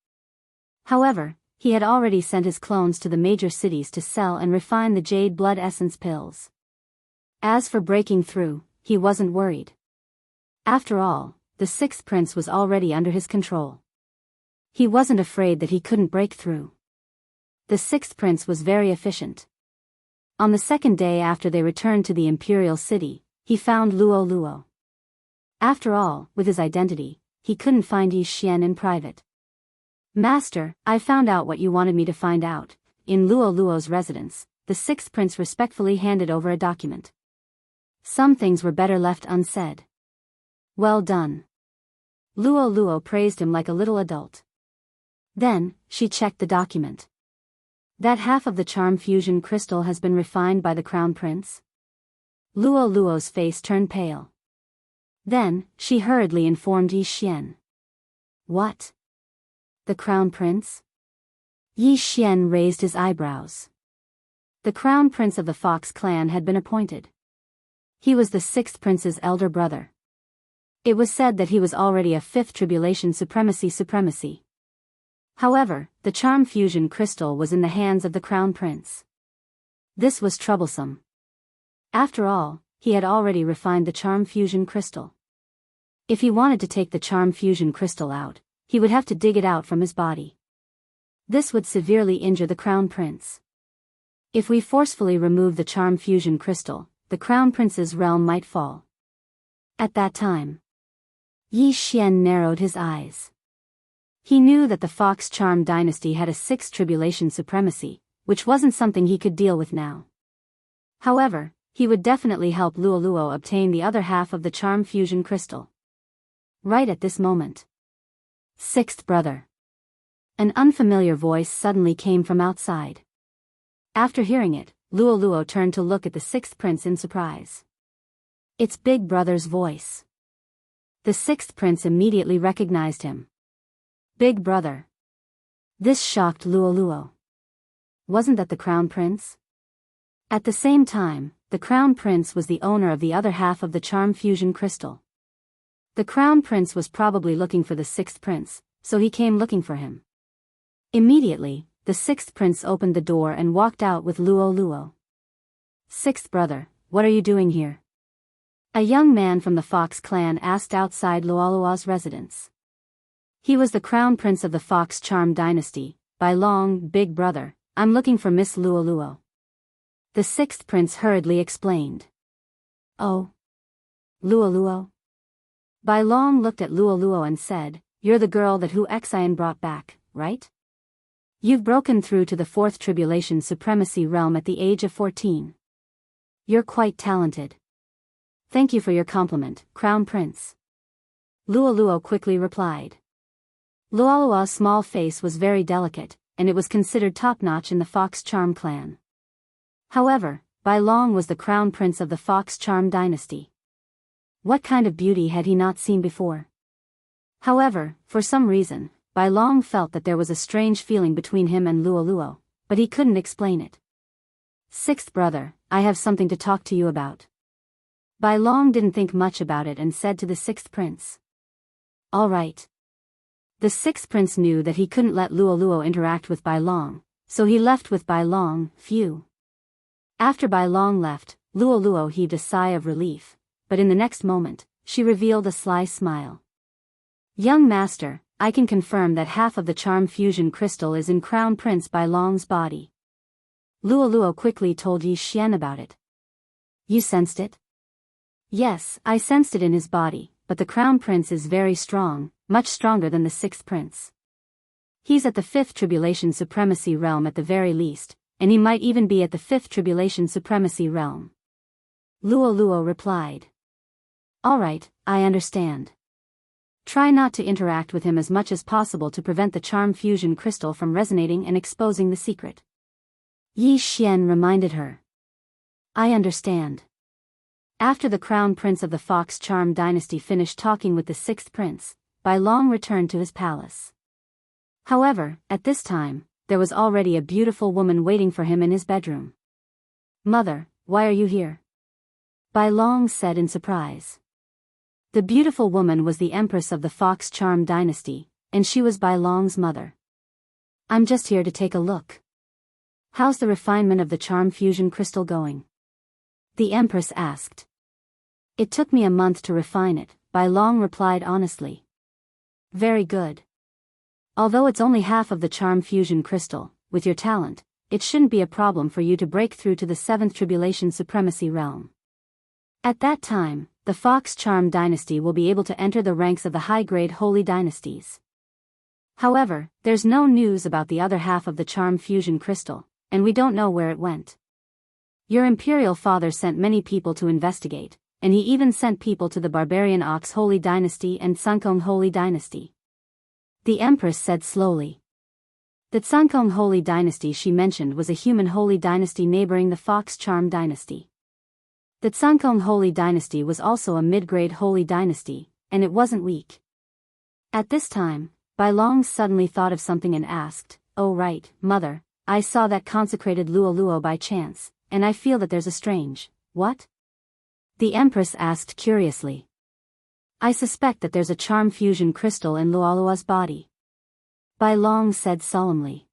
However, he had already sent his clones to the major cities to sell and refine the jade blood essence pills. As for breaking through, he wasn't worried. After all, the sixth prince was already under his control. He wasn't afraid that he couldn't break through. The sixth prince was very efficient. On the second day after they returned to the imperial city, he found Luo Luo. After all, with his identity, he couldn't find Yi Xian in private. Master, I found out what you wanted me to find out. In Luo Luo's residence, the sixth prince respectfully handed over a document. Some things were better left unsaid. Well done. Luo Luo praised him like a little adult. Then, she checked the document. That half of the charm fusion crystal has been refined by the crown prince? Luo Luo's face turned pale. Then, she hurriedly informed Yi Xian. What? The crown prince? Yi Xian raised his eyebrows. The crown prince of the Fox clan had been appointed. He was the sixth prince's elder brother. It was said that he was already a fifth tribulation supremacy. However, the charm fusion crystal was in the hands of the crown prince. This was troublesome. After all, he had already refined the charm fusion crystal. If he wanted to take the charm fusion crystal out, he would have to dig it out from his body. This would severely injure the crown prince. If we forcefully remove the charm fusion crystal, the crown prince's realm might fall. At that time, Yi Xian narrowed his eyes. He knew that the Fox Charm dynasty had a sixth tribulation supremacy, which wasn't something he could deal with now. However, he would definitely help Luo Luo obtain the other half of the charm fusion crystal. Right at this moment. Sixth brother. An unfamiliar voice suddenly came from outside. After hearing it, Luo Luo turned to look at the sixth prince in surprise. It's Big Brother's voice. The sixth prince immediately recognized him. Big Brother. This shocked Luo Luo. Wasn't that the crown prince? At the same time, the crown prince was the owner of the other half of the charm fusion crystal. The crown prince was probably looking for the sixth prince, so he came looking for him. Immediately, the sixth prince opened the door and walked out with Luo Luo. Sixth brother, what are you doing here? A young man from the Fox clan asked outside Luo Luo's residence. He was the crown prince of the Fox Charm dynasty. By long, Big Brother, I'm looking for Miss Luo Luo. The sixth prince hurriedly explained. Oh. Luo Luo? Bai Long looked at Luo Luo and said, You're the girl that Hu Xian brought back, right? You've broken through to the fourth tribulation supremacy realm at the age of 14. You're quite talented. Thank you for your compliment, Crown Prince. Luo Luo quickly replied. Luo Luo's small face was very delicate, and it was considered top-notch in the Fox Charm clan. However, Bai Long was the crown prince of the Fox Charm dynasty. What kind of beauty had he not seen before? However, for some reason, Bai Long felt that there was a strange feeling between him and Luo Luo, but he couldn't explain it. Sixth brother, I have something to talk to you about. Bai Long didn't think much about it and said to the sixth prince. All right. The sixth prince knew that he couldn't let Luo Luo interact with Bai Long, so he left with Bai Long. Phew. After Bai Long left, Luo Luo heaved a sigh of relief, but in the next moment, she revealed a sly smile. Young master, I can confirm that half of the charm fusion crystal is in Crown Prince Bai Long's body. Luo Luo quickly told Yi Xian about it. You sensed it? Yes, I sensed it in his body, but the Crown Prince is very strong, much stronger than the sixth prince. He's at the fifth tribulation supremacy realm at the very least, and he might even be at the fifth tribulation supremacy realm. Luo Luo replied. All right, I understand. Try not to interact with him as much as possible to prevent the charm fusion crystal from resonating and exposing the secret. Yi Xian reminded her. I understand. After the crown prince of the Fox Charm dynasty finished talking with the sixth prince, Bai Long returned to his palace. However, at this time, there was already a beautiful woman waiting for him in his bedroom. Mother, why are you here? Bai Long said in surprise. The beautiful woman was the empress of the Fox Charm dynasty, and she was Bai Long's mother. I'm just here to take a look. How's the refinement of the charm fusion crystal going? The empress asked. It took me a month to refine it, Bai Long replied honestly. Very good. Although it's only half of the charm fusion crystal, with your talent, it shouldn't be a problem for you to break through to the 7th Tribulation Supremacy realm. At that time, the Fox Charm dynasty will be able to enter the ranks of the high-grade holy dynasties. However, there's no news about the other half of the charm fusion crystal, and we don't know where it went. Your imperial father sent many people to investigate, and he even sent people to the Barbarian Ox Holy Dynasty and Sankong Holy Dynasty. The Empress said slowly. The Sankong Holy Dynasty she mentioned was a human holy dynasty neighboring the Fox Charm Dynasty. The Sankong Holy Dynasty was also a mid-grade holy dynasty, and it wasn't weak. At this time, Bai Long suddenly thought of something and asked, "Oh right, mother, I saw that consecrated Luo Luo by chance, and I feel that there's a strange, what?" The Empress asked curiously. "I suspect that there's a charm fusion crystal in Luolua's body," Bai Long said solemnly.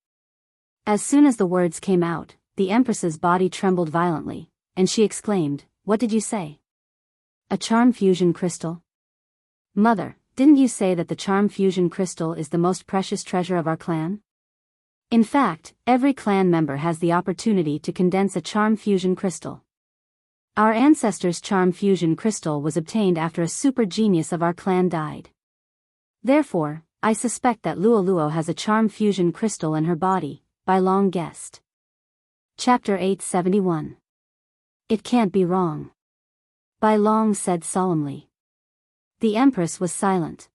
As soon as the words came out, the Empress's body trembled violently, and she exclaimed, "What did you say? A charm fusion crystal? Mother, didn't you say that the charm fusion crystal is the most precious treasure of our clan? In fact, every clan member has the opportunity to condense a charm fusion crystal. Our ancestors' charm fusion crystal was obtained after a super genius of our clan died. Therefore, I suspect that Luo Luo has a charm fusion crystal in her body," Bai Long guessed. Chapter 871. It can't be wrong, Bai Long said solemnly. The Empress was silent.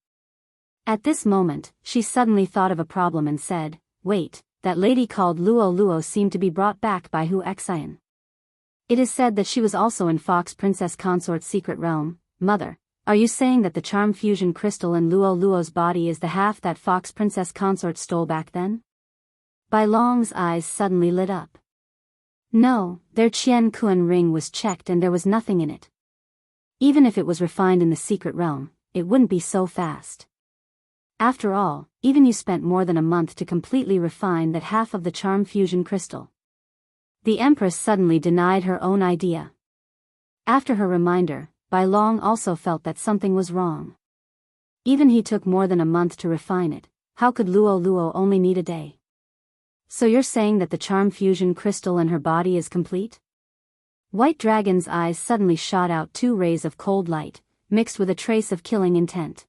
At this moment, she suddenly thought of a problem and said, "Wait, that lady called Luo Luo seemed to be brought back by Hu Xian. It is said that she was also in Fox Princess Consort's secret realm. Mother, are you saying that the charm fusion crystal in Luo Luo's body is the half that Fox Princess Consort stole back then?" Bai Long's eyes suddenly lit up. No, their Qian Kuan ring was checked and there was nothing in it. Even if it was refined in the secret realm, it wouldn't be so fast. After all, even you spent more than a month to completely refine that half of the charm fusion crystal. The Empress suddenly denied her own idea. After her reminder, Bai Long also felt that something was wrong. Even he took more than a month to refine it, how could Luo Luo only need a day? So you're saying that the charm fusion crystal in her body is complete? White Dragon's eyes suddenly shot out 2 rays of cold light, mixed with a trace of killing intent.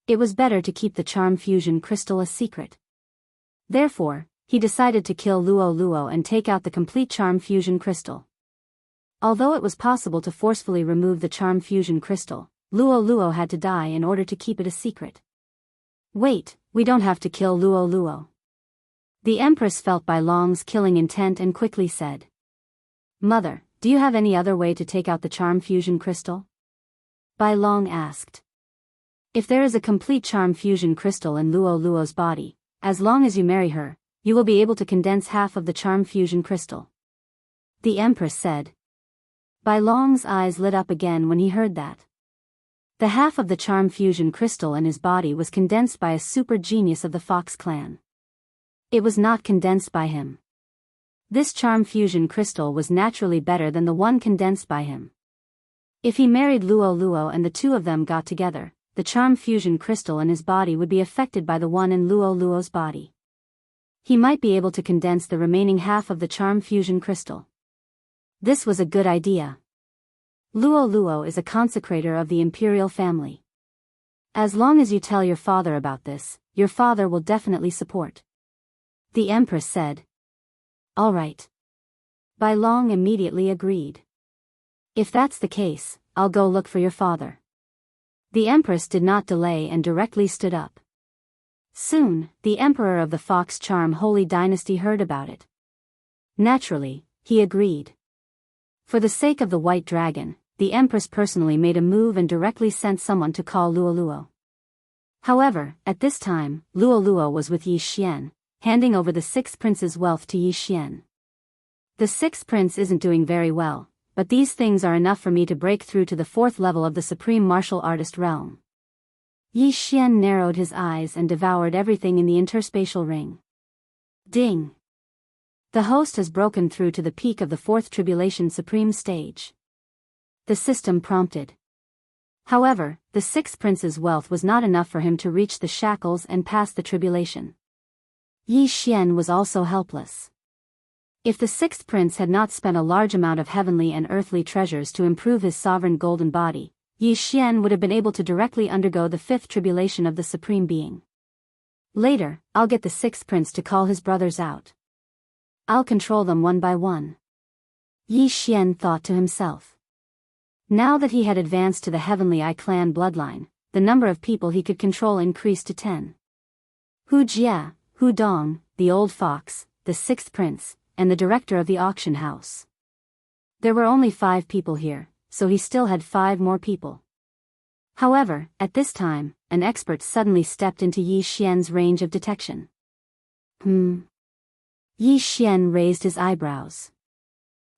It was better to keep the charm fusion crystal a secret. Therefore, he decided to kill Luo Luo and take out the complete charm fusion crystal. Although it was possible to forcefully remove the charm fusion crystal, Luo Luo had to die in order to keep it a secret. Wait, we don't have to kill Luo Luo. The Empress felt Bai Long's killing intent and quickly said, "Mother, do you have any other way to take out the charm fusion crystal?" Bai Long asked. "If there is a complete charm fusion crystal in Luo Luo's body, as long as you marry her, you will be able to condense half of the charm fusion crystal," the Empress said. Bai Long's eyes lit up again when he heard that. The half of the charm fusion crystal in his body was condensed by a super genius of the Fox clan. It was not condensed by him. This charm fusion crystal was naturally better than the one condensed by him. If he married Luo Luo and the two of them got together, the charm fusion crystal in his body would be affected by the one in Luo Luo's body. He might be able to condense the remaining half of the charm fusion crystal. This was a good idea. Luo Luo is a consecrator of the imperial family. As long as you tell your father about this, your father will definitely support, the Empress said. All right. Bai Long immediately agreed. If that's the case, I'll go look for your father. The Empress did not delay and directly stood up. Soon, the Emperor of the Fox Charm Holy Dynasty heard about it. Naturally, he agreed. For the sake of the White Dragon, the Empress personally made a move and directly sent someone to call Luo Luo. However, at this time, Luo Luo was with Yi Xian, handing over the 6th prince's wealth to Yi Xian. The 6th prince isn't doing very well, but these things are enough for me to break through to the 4th level of the supreme martial artist realm. Yi Xian narrowed his eyes and devoured everything in the interspatial ring. Ding! The host has broken through to the peak of the 4th Tribulation Supreme stage. The system prompted. However, the 6th prince's wealth was not enough for him to reach the shackles and pass the tribulation. Yi Xian was also helpless. If the 6th prince had not spent a large amount of heavenly and earthly treasures to improve his sovereign golden body, Yi Xian would have been able to directly undergo the 5th tribulation of the Supreme Being. Later, I'll get the 6th prince to call his brothers out. I'll control them one by one. Yi Xian thought to himself. Now that he had advanced to the Heavenly Eye clan bloodline, the number of people he could control increased to 10. Hu Jia, Hu Dong, the old fox, the 6th prince, and the director of the auction house. There were only 5 people here, so he still had 5 more people. However, at this time, an expert suddenly stepped into Yi Xian's range of detection. Yi Xian raised his eyebrows.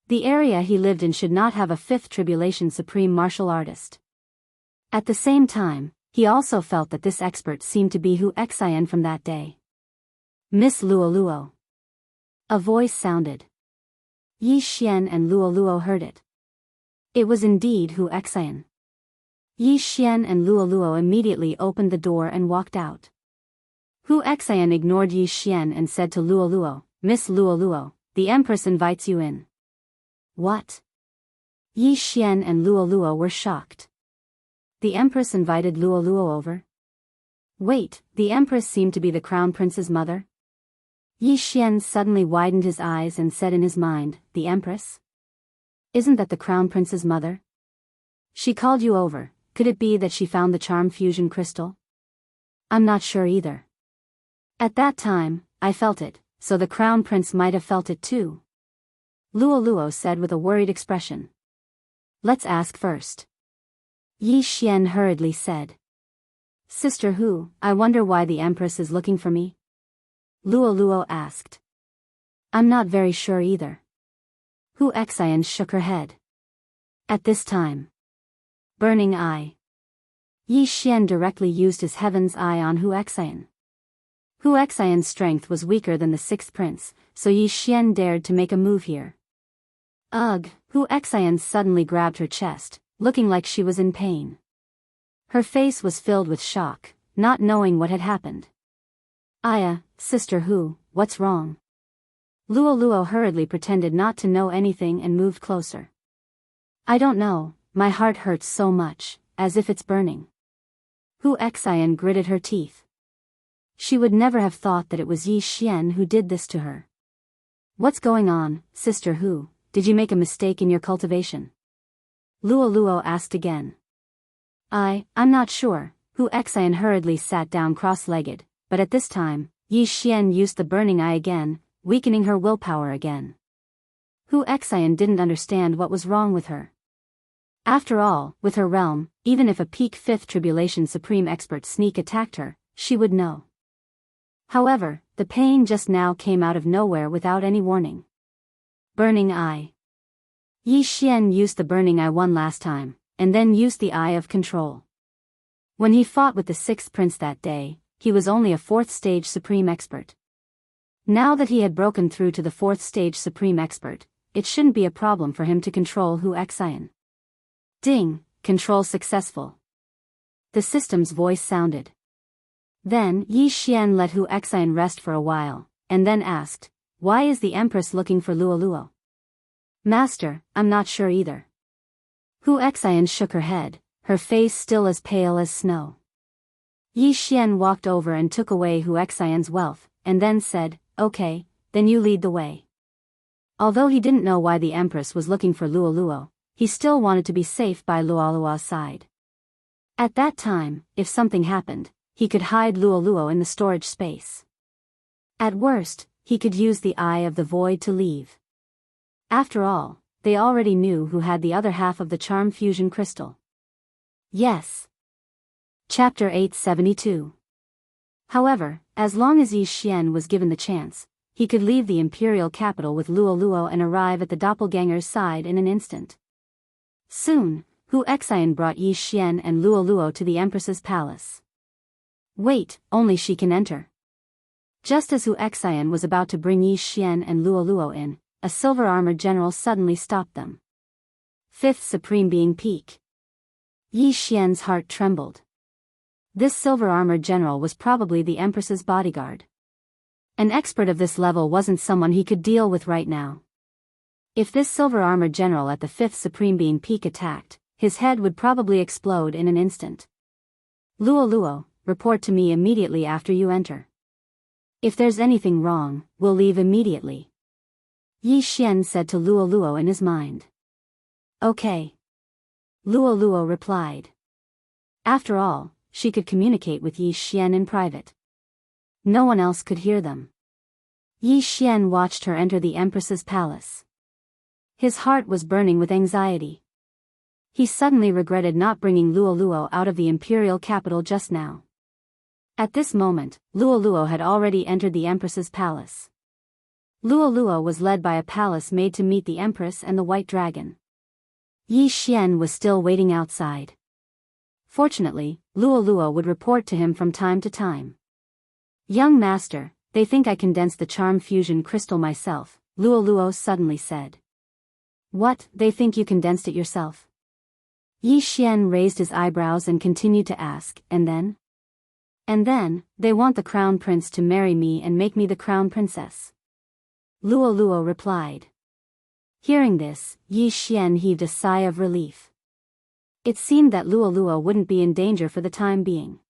The area he lived in should not have a 5th Tribulation Supreme martial artist. At the same time, he also felt that this expert seemed to be Hu Xian from that day. Miss Luoluo. A voice sounded. Yi Xian and Luoluo heard it. It was indeed Hu Xian. Yi Xian and Luoluo immediately opened the door and walked out. Hu Xian ignored Yi Xian and said to Luoluo, "Miss Luoluo, the Empress invites you in." What? Yi Xian and Luoluo were shocked. The Empress invited Luoluo over? Wait, the Empress seemed to be the Crown Prince's mother? Yi Xian suddenly widened his eyes and said in his mind, "The Empress? Isn't that the Crown Prince's mother? She called you over, could it be that she found the charm fusion crystal? I'm not sure either. At that time, I felt it, so the Crown Prince might have felt it too," Luoluo said with a worried expression. "Let's ask first." Yi Xian hurriedly said. "Sister Hu, I wonder why the Empress is looking for me?" Luoluo asked. "I'm not very sure either." Hu Xian shook her head. At this time. Burning Eye. Yi Xian directly used his Heaven's Eye on Hu Xian. Hu Xian's strength was weaker than the 6th prince, so Yi Xian dared to make a move here. Ugh, Hu Xian suddenly grabbed her chest, looking like she was in pain. Her face was filled with shock, not knowing what had happened. "Aya, Sister Hu, what's wrong?" Luoluo hurriedly pretended not to know anything and moved closer. "I don't know, my heart hurts so much, as if it's burning." Hu Xian gritted her teeth. She would never have thought that it was Yi Xian who did this to her. "What's going on, Sister Hu? Did you make a mistake in your cultivation?" Luoluo asked again. I'm not sure." Hu Xian hurriedly sat down cross-legged, but at this time, Yi Xian used the Burning Eye again, weakening her willpower again. Hu Xian didn't understand what was wrong with her. After all, with her realm, even if a peak 5th Tribulation Supreme expert sneak attacked her, she would know. However, the pain just now came out of nowhere without any warning. Burning Eye. Yi Xian used the Burning Eye one last time, and then used the Eye of Control. When he fought with the 6th prince that day, he was only a 4th stage Supreme expert. Now that he had broken through to the 4th stage Supreme expert, it shouldn't be a problem for him to control Hu Xian. Ding, control successful. The system's voice sounded. Then Yi Xian let Hu Xian rest for a while, and then asked, "Why is the Empress looking for Luoluo?" "Master, I'm not sure either." Hu Xian shook her head, her face still as pale as snow. Yi Xian walked over and took away Hu Xian's wealth, and then said, "Okay, then you lead the way." Although he didn't know why the Empress was looking for Luoluo, he still wanted to be safe by Luoluo's side. At that time, if something happened, he could hide Luoluo in the storage space. At worst, he could use the Eye of the Void to leave. After all, they already knew who had the other half of the charm fusion crystal. Yes. Chapter 872. However, as long as Yi Xian was given the chance, he could leave the imperial capital with Luoluo and arrive at the doppelganger's side in an instant. Soon, Hu Xian brought Yi Xian and Luo Luo to the Empress's palace. Wait, only she can enter. Just as Hu Xian was about to bring Yi Xian and Luo Luo in, a silver-armored general suddenly stopped them. Fifth Supreme Being Peak. Yi Xian's heart trembled. This silver-armored general was probably the Empress's bodyguard. An expert of this level wasn't someone he could deal with right now. If this silver-armored general at the Fifth Supreme Being Peak attacked, his head would probably explode in an instant. Luo Luo, report to me immediately after you enter. If there's anything wrong, we'll leave immediately. Yi Xian said to Luo Luo in his mind. Okay. Luo Luo replied. After all, she could communicate with Yi Xian in private. No one else could hear them. Yi Xian watched her enter the Empress's palace. His heart was burning with anxiety. He suddenly regretted not bringing Luo Luo out of the imperial capital just now. At this moment, Luo Luo had already entered the Empress's palace. Luo Luo was led by a palace maid to meet the Empress and the White Dragon. Yi Xian was still waiting outside. Fortunately, Luo Luo would report to him from time to time. Young master, they think I condensed the charm fusion crystal myself, Luo Luo suddenly said. What, they think you condensed it yourself? Yi Xian raised his eyebrows and continued to ask, and then? And then, they want the crown prince to marry me and make me the crown princess. Luo Luo replied. Hearing this, Yi Xian heaved a sigh of relief. It seemed that Luo Luo wouldn't be in danger for the time being.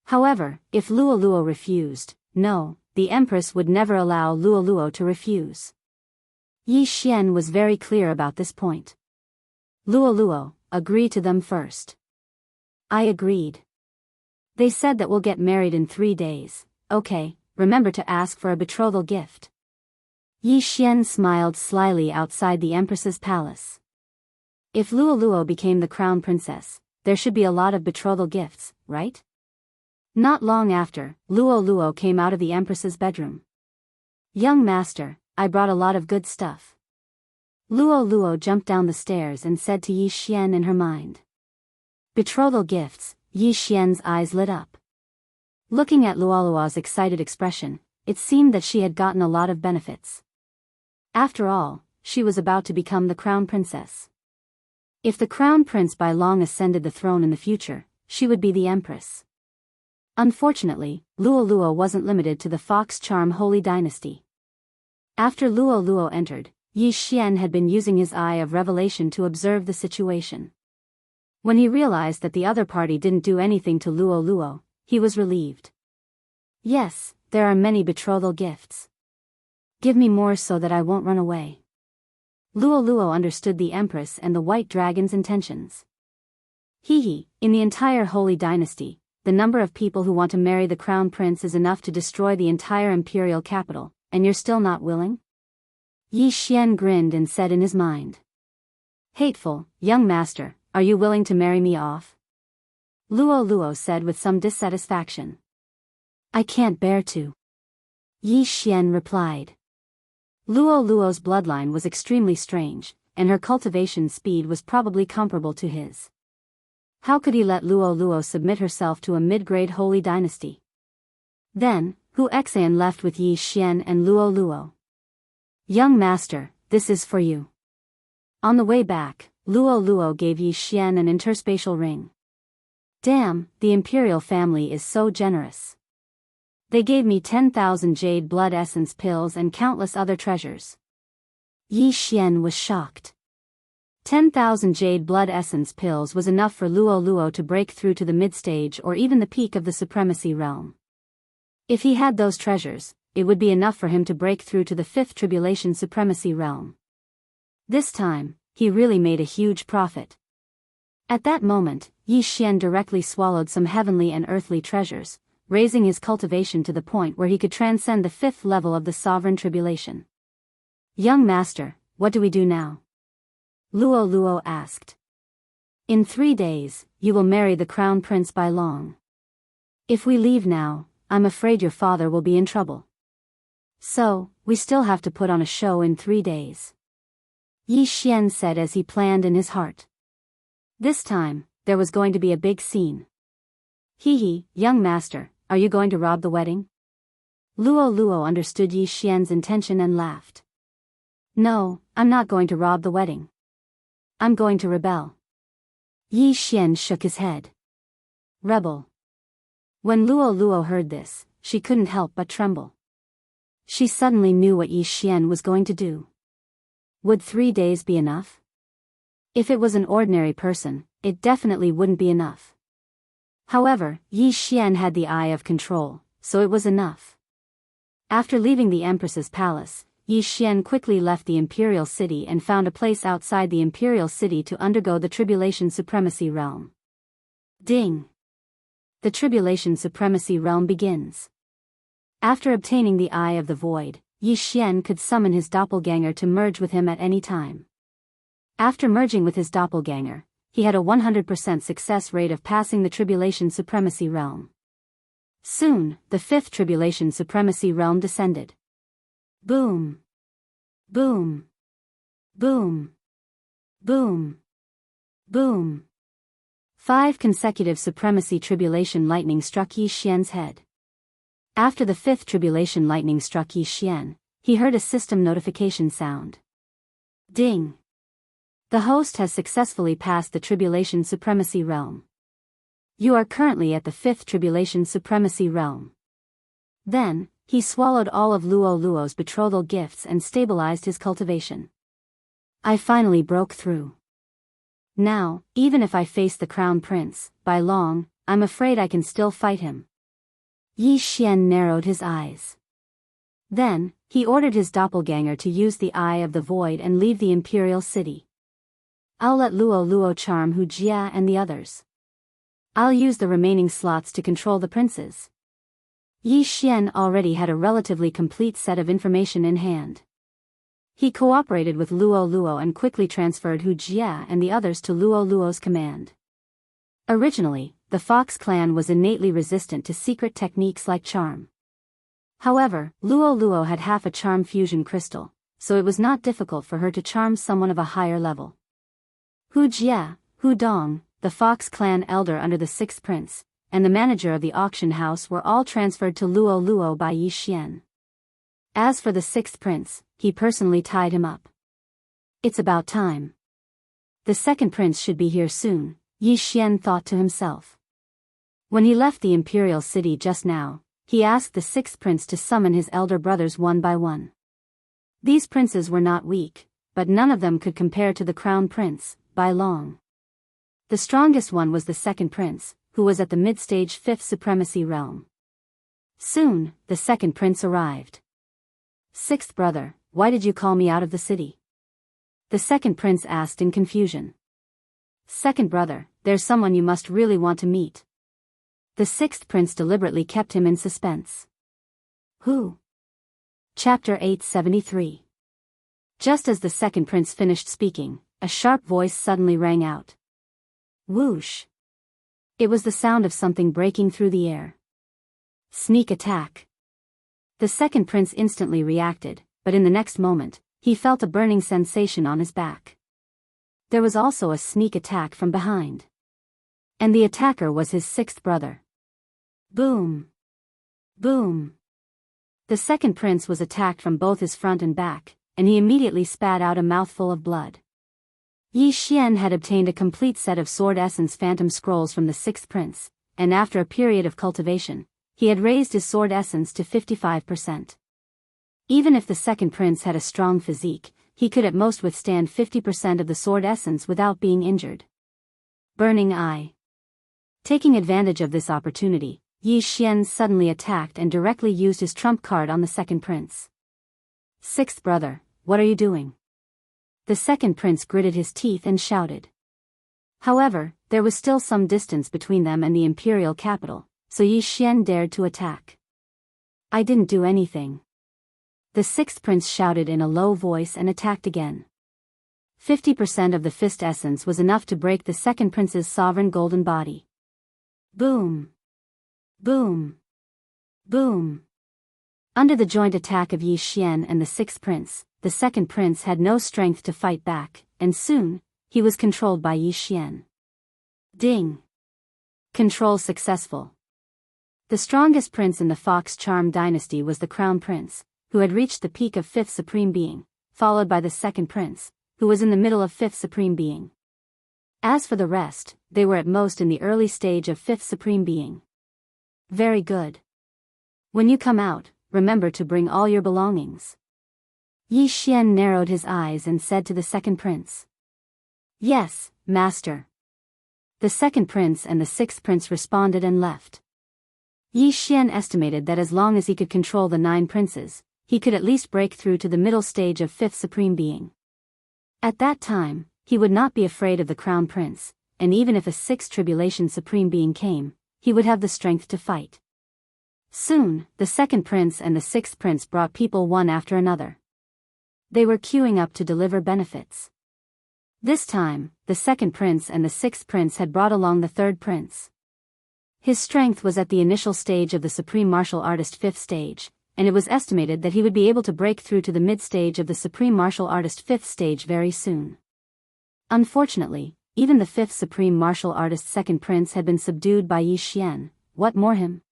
However, if Luo Luo refused, no, the Empress would never allow Luo Luo to refuse. Yi Xian was very clear about this point. Luo Luo, agree to them first. I agreed. They said that we'll get married in 3 days, okay, remember to ask for a betrothal gift. Yi Xian smiled slyly outside the Empress's palace. If Luo Luo became the crown princess, there should be a lot of betrothal gifts, right? Not long after, Luo Luo came out of the Empress's bedroom. Young master, I brought a lot of good stuff. Luo Luo jumped down the stairs and said to Yi Xian in her mind. Betrothal gifts, Yi Xian's eyes lit up. Looking at Luo Luo's excited expression, it seemed that she had gotten a lot of benefits. After all, she was about to become the crown princess. If the crown prince by long ascended the throne in the future, she would be the empress. Unfortunately, Luo Luo wasn't limited to the Fox Charm Holy Dynasty. After Luo Luo entered, Yi Xian had been using his eye of revelation to observe the situation. When he realized that the other party didn't do anything to Luo Luo, he was relieved. Yes, there are many betrothal gifts. Give me more so that I won't run away. Luo Luo understood the Empress and the White Dragon's intentions. In the entire Holy Dynasty, the number of people who want to marry the Crown Prince is enough to destroy the entire imperial capital, and you're still not willing? Yi Xian grinned and said in his mind. Hateful, young master, are you willing to marry me off? Luo Luo said with some dissatisfaction. I can't bear to. Yi Xian replied. Luo Luo's bloodline was extremely strange, and her cultivation speed was probably comparable to his. How could he let Luo Luo submit herself to a mid-grade holy dynasty? Then, Hu Xian left with Yi Xian and Luo Luo. Young master, this is for you. On the way back, Luo Luo gave Yi Xian an interspatial ring. Damn, the imperial family is so generous. They gave me 10,000 jade blood essence pills and countless other treasures. Yi Xian was shocked. 10,000 jade blood essence pills was enough for Luo Luo to break through to the mid-stage or even the peak of the supremacy realm. If he had those treasures, it would be enough for him to break through to the 5th tribulation supremacy realm. This time, he really made a huge profit. At that moment, Yi Xian directly swallowed some heavenly and earthly treasures, raising his cultivation to the point where he could transcend the 5th level of the sovereign tribulation. Young master, what do we do now? Luo Luo asked. In 3 days, you will marry the crown prince by long. If we leave now, I'm afraid your father will be in trouble. So, we still have to put on a show in 3 days. Yi Xian said as he planned in his heart. This time, there was going to be a big scene. Hee hee, young master, are you going to rob the wedding? Luo Luo understood Yi Xian's intention and laughed. No, I'm not going to rob the wedding. I'm going to rebel. Yi Xian shook his head. Rebel. When Luo Luo heard this, she couldn't help but tremble. She suddenly knew what Yi Xian was going to do. Would 3 days be enough? If it was an ordinary person, it definitely wouldn't be enough. However, Yi Xian had the eye of control, so it was enough. After leaving the Empress's palace, Yi Xian quickly left the imperial city and found a place outside the imperial city to undergo the Tribulation Supremacy Realm. Ding! The Tribulation Supremacy Realm begins. After obtaining the Eye of the Void, Yi Xian could summon his doppelganger to merge with him at any time. After merging with his doppelganger, he had a 100% success rate of passing the Tribulation Supremacy Realm. Soon, the 5th Tribulation Supremacy Realm descended. Boom! Boom! Boom! Boom! Boom! 5 consecutive Supremacy Tribulation lightning struck Yi Xian's head. After the 5th Tribulation lightning struck Yi Xian, he heard a system notification sound. Ding! The host has successfully passed the Tribulation Supremacy Realm. You are currently at the 5th Tribulation Supremacy Realm. Then, he swallowed all of Luo Luo's betrothal gifts and stabilized his cultivation. I finally broke through. Now, even if I face the Crown Prince, by long, I'm afraid I can still fight him. Yi Xian narrowed his eyes. Then, he ordered his doppelganger to use the Eye of the Void and leave the imperial city. I'll let Luo Luo charm Hu Jia and the others. I'll use the remaining slots to control the princes. Yi Xian already had a relatively complete set of information in hand. He cooperated with Luo Luo and quickly transferred Hu Jia and the others to Luo Luo's command. Originally, the Fox clan was innately resistant to secret techniques like charm. However, Luo Luo had half a charm fusion crystal, so it was not difficult for her to charm someone of a higher level. Hu Jia, Hu Dong, the Fox clan elder under the 6th prince, and the manager of the auction house were all transferred to Luo Luo by Yi Xian. As for the 6th prince, he personally tied him up. It's about time. The 2nd prince should be here soon, Yi Xian thought to himself. When he left the imperial city just now, he asked the 6th prince to summon his elder brothers one by one. These princes were not weak, but none of them could compare to the crown prince, by long. The strongest one was the 2nd prince, who was at the mid-stage 5th supremacy realm. Soon, the 2nd prince arrived. 6th brother, why did you call me out of the city? The 2nd prince asked in confusion. 2nd brother, there's someone you must really want to meet. The 6th prince deliberately kept him in suspense. Who? Chapter 873. Just as the 2nd prince finished speaking, a sharp voice suddenly rang out. Whoosh! It was the sound of something breaking through the air. Sneak attack. The 2nd prince instantly reacted, but in the next moment, he felt a burning sensation on his back. There was also a sneak attack from behind. And the attacker was his 6th brother. Boom! Boom! The 2nd prince was attacked from both his front and back, and he immediately spat out a mouthful of blood. Yi Xian had obtained a complete set of Sword Essence Phantom Scrolls from the 6th prince, and after a period of cultivation, he had raised his Sword Essence to 55%. Even if the 2nd prince had a strong physique, he could at most withstand 50% of the Sword Essence without being injured. Burning Eye. Taking advantage of this opportunity, Yi Xian suddenly attacked and directly used his trump card on the 2nd prince. 6th brother, what are you doing? The 2nd prince gritted his teeth and shouted. However, there was still some distance between them and the imperial capital, so Yi Xian dared to attack. I didn't do anything. The 6th prince shouted in a low voice and attacked again. 50% of the fist essence was enough to break the 2nd prince's sovereign golden body. Boom! Boom! Boom! Under the joint attack of Yi Xian and the 6th prince, the 2nd prince had no strength to fight back, and soon, he was controlled by Yi Xian. Ding. Control successful. The strongest prince in the Fox Charm dynasty was the Crown Prince, who had reached the peak of 5th Supreme Being, followed by the second prince, who was in the middle of 5th Supreme Being. As for the rest, they were at most in the early stage of 5th Supreme Being. Very good. When you come out, remember to bring all your belongings. Yi Xian narrowed his eyes and said to the second prince. Yes, master. The second prince and the sixth prince responded and left. Yi Xian estimated that as long as he could control the 9 princes, he could at least break through to the middle stage of 5th Supreme Being. At that time, he would not be afraid of the Crown Prince, and even if a 6th Tribulation Supreme Being came, he would have the strength to fight. Soon, the second prince and the sixth prince brought people one after another. They were queuing up to deliver benefits. This time, the second prince and the sixth prince had brought along the third prince. His strength was at the initial stage of the Supreme Martial Artist 5th stage, and it was estimated that he would be able to break through to the mid-stage of the Supreme Martial Artist 5th stage very soon. Unfortunately, even the 5th Supreme Martial Artist second prince had been subdued by Yi Xian. What more him?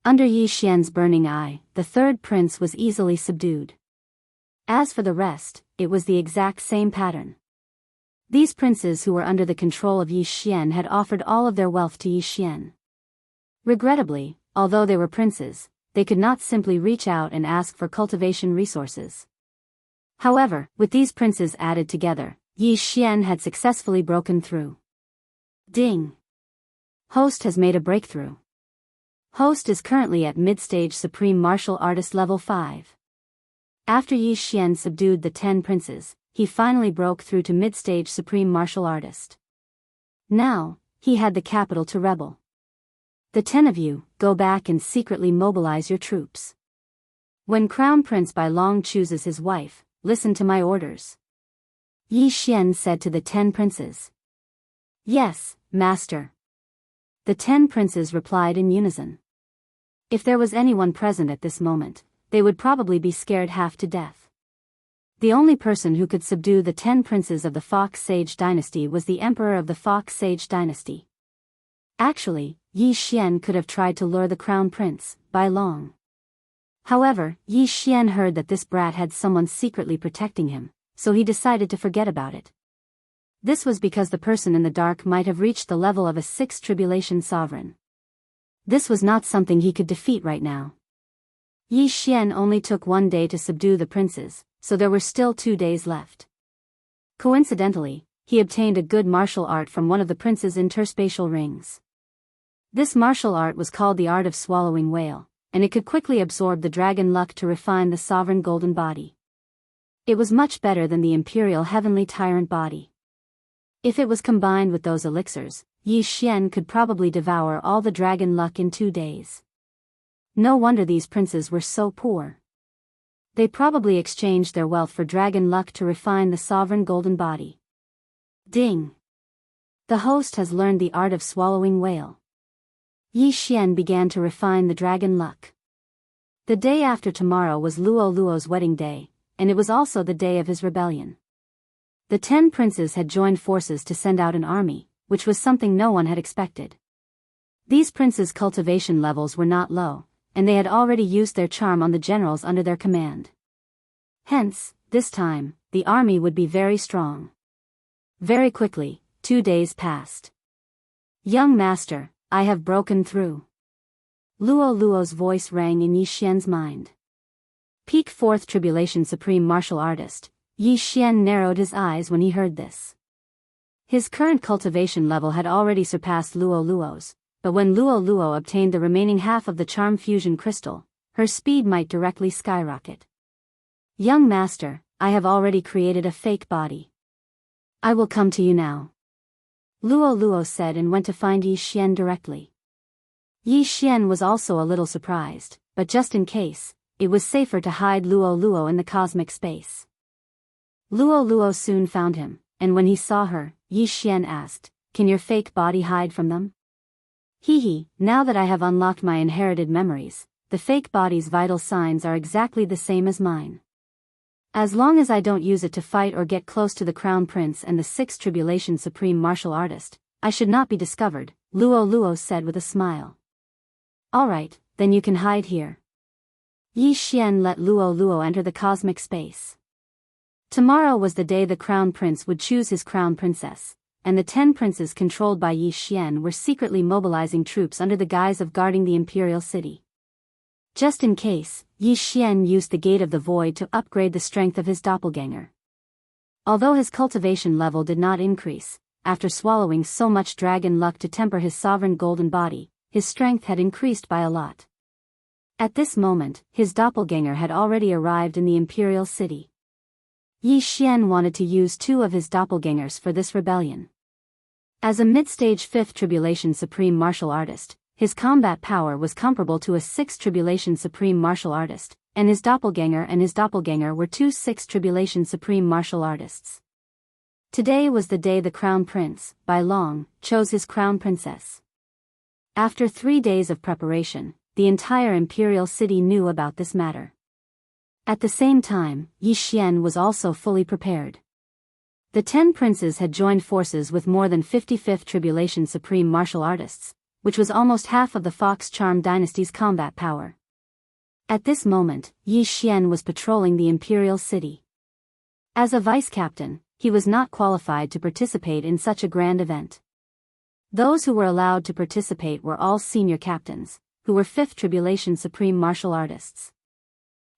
Under Yi Xian's burning eye, the third prince was easily subdued. As for the rest, it was the exact same pattern. These princes who were under the control of Yi Xian had offered all of their wealth to Yi Xian. Regrettably, although they were princes, they could not simply reach out and ask for cultivation resources. However, with these princes added together, Yi Xian had successfully broken through. Ding! Host has made a breakthrough. Host is currently at mid-stage Supreme Martial Artist level 5. After Yi Xian subdued the 10 princes, he finally broke through to mid-stage Supreme Martial Artist. Now, he had the capital to rebel. The 10 of you, go back and secretly mobilize your troops. When Crown Prince Biyao chooses his wife, listen to my orders. Yi Xian said to the 10 princes. Yes, master. The 10 princes replied in unison. If there was anyone present at this moment, they would probably be scared half to death. The only person who could subdue the 10 princes of the Fox Sage dynasty was the emperor of the Fox Sage dynasty. Actually, Yi Xian could have tried to lure the crown prince, Biyao. However, Yi Xian heard that this brat had someone secretly protecting him, so he decided to forget about it. This was because the person in the dark might have reached the level of a 6th tribulation sovereign. This was not something he could defeat right now. Yi Xian only took 1 day to subdue the princes, so there were still 2 days left. Coincidentally, he obtained a good martial art from one of the prince's interspatial rings. This martial art was called the art of swallowing whale, and it could quickly absorb the dragon luck to refine the sovereign golden body. It was much better than the imperial heavenly tyrant body. If it was combined with those elixirs, Yi Xian could probably devour all the dragon luck in 2 days. No wonder these princes were so poor. They probably exchanged their wealth for dragon luck to refine the sovereign golden body. Ding! The host has learned the art of swallowing whale. Yi Xian began to refine the dragon luck. The day after tomorrow was Luo Luo's wedding day, and it was also the day of his rebellion. The 10 princes had joined forces to send out an army, which was something no one had expected. These princes' cultivation levels were not low, and they had already used their charm on the generals under their command. Hence, this time, the army would be very strong. Very quickly, 2 days passed. Young master, I have broken through. Luo Luo's voice rang in Yi Xian's mind. Peak 4th Tribulation Supreme Martial Artist, Yi Xian narrowed his eyes when he heard this. His current cultivation level had already surpassed Luo Luo's, but when Luo Luo obtained the remaining half of the charm fusion crystal, her speed might directly skyrocket. Young master, I have already created a fake body. I will come to you now. Luo Luo said and went to find Yi Xian directly. Yi Xian was also a little surprised, but just in case, it was safer to hide Luo Luo in the cosmic space. Luo Luo soon found him, and when he saw her, Yi Xian asked, "Can your fake body hide from them?" Hee, now that I have unlocked my inherited memories, the fake body's vital signs are exactly the same as mine. As long as I don't use it to fight or get close to the Crown Prince and the 6th Tribulation Supreme Martial Artist, I should not be discovered, Luo Luo said with a smile. All right, then you can hide here. Yi Xian let Luo Luo enter the cosmic space. Tomorrow was the day the crown prince would choose his crown princess, and the 10 princes controlled by Yi Xian were secretly mobilizing troops under the guise of guarding the imperial city. Just in case, Yi Xian used the Gate of the Void to upgrade the strength of his doppelganger. Although his cultivation level did not increase, after swallowing so much dragon luck to temper his sovereign golden body, his strength had increased by a lot. At this moment, his doppelganger had already arrived in the imperial city. Yi Xian wanted to use 2 of his doppelgangers for this rebellion. As a mid-stage 5th Tribulation Supreme Martial Artist, his combat power was comparable to a 6th Tribulation Supreme Martial Artist, and his doppelganger were 2 6th Tribulation Supreme Martial Artists. Today was the day the Crown Prince, by long, chose his Crown Princess. After 3 days of preparation, the entire imperial city knew about this matter. At the same time, Yi Xian was also fully prepared. The 10 princes had joined forces with more than 55th Tribulation Supreme Martial Artists, which was almost half of the Fox Charm Dynasty's combat power. At this moment, Yi Xian was patrolling the imperial city. As a vice-captain, he was not qualified to participate in such a grand event. Those who were allowed to participate were all senior captains, who were 5th Tribulation Supreme Martial Artists.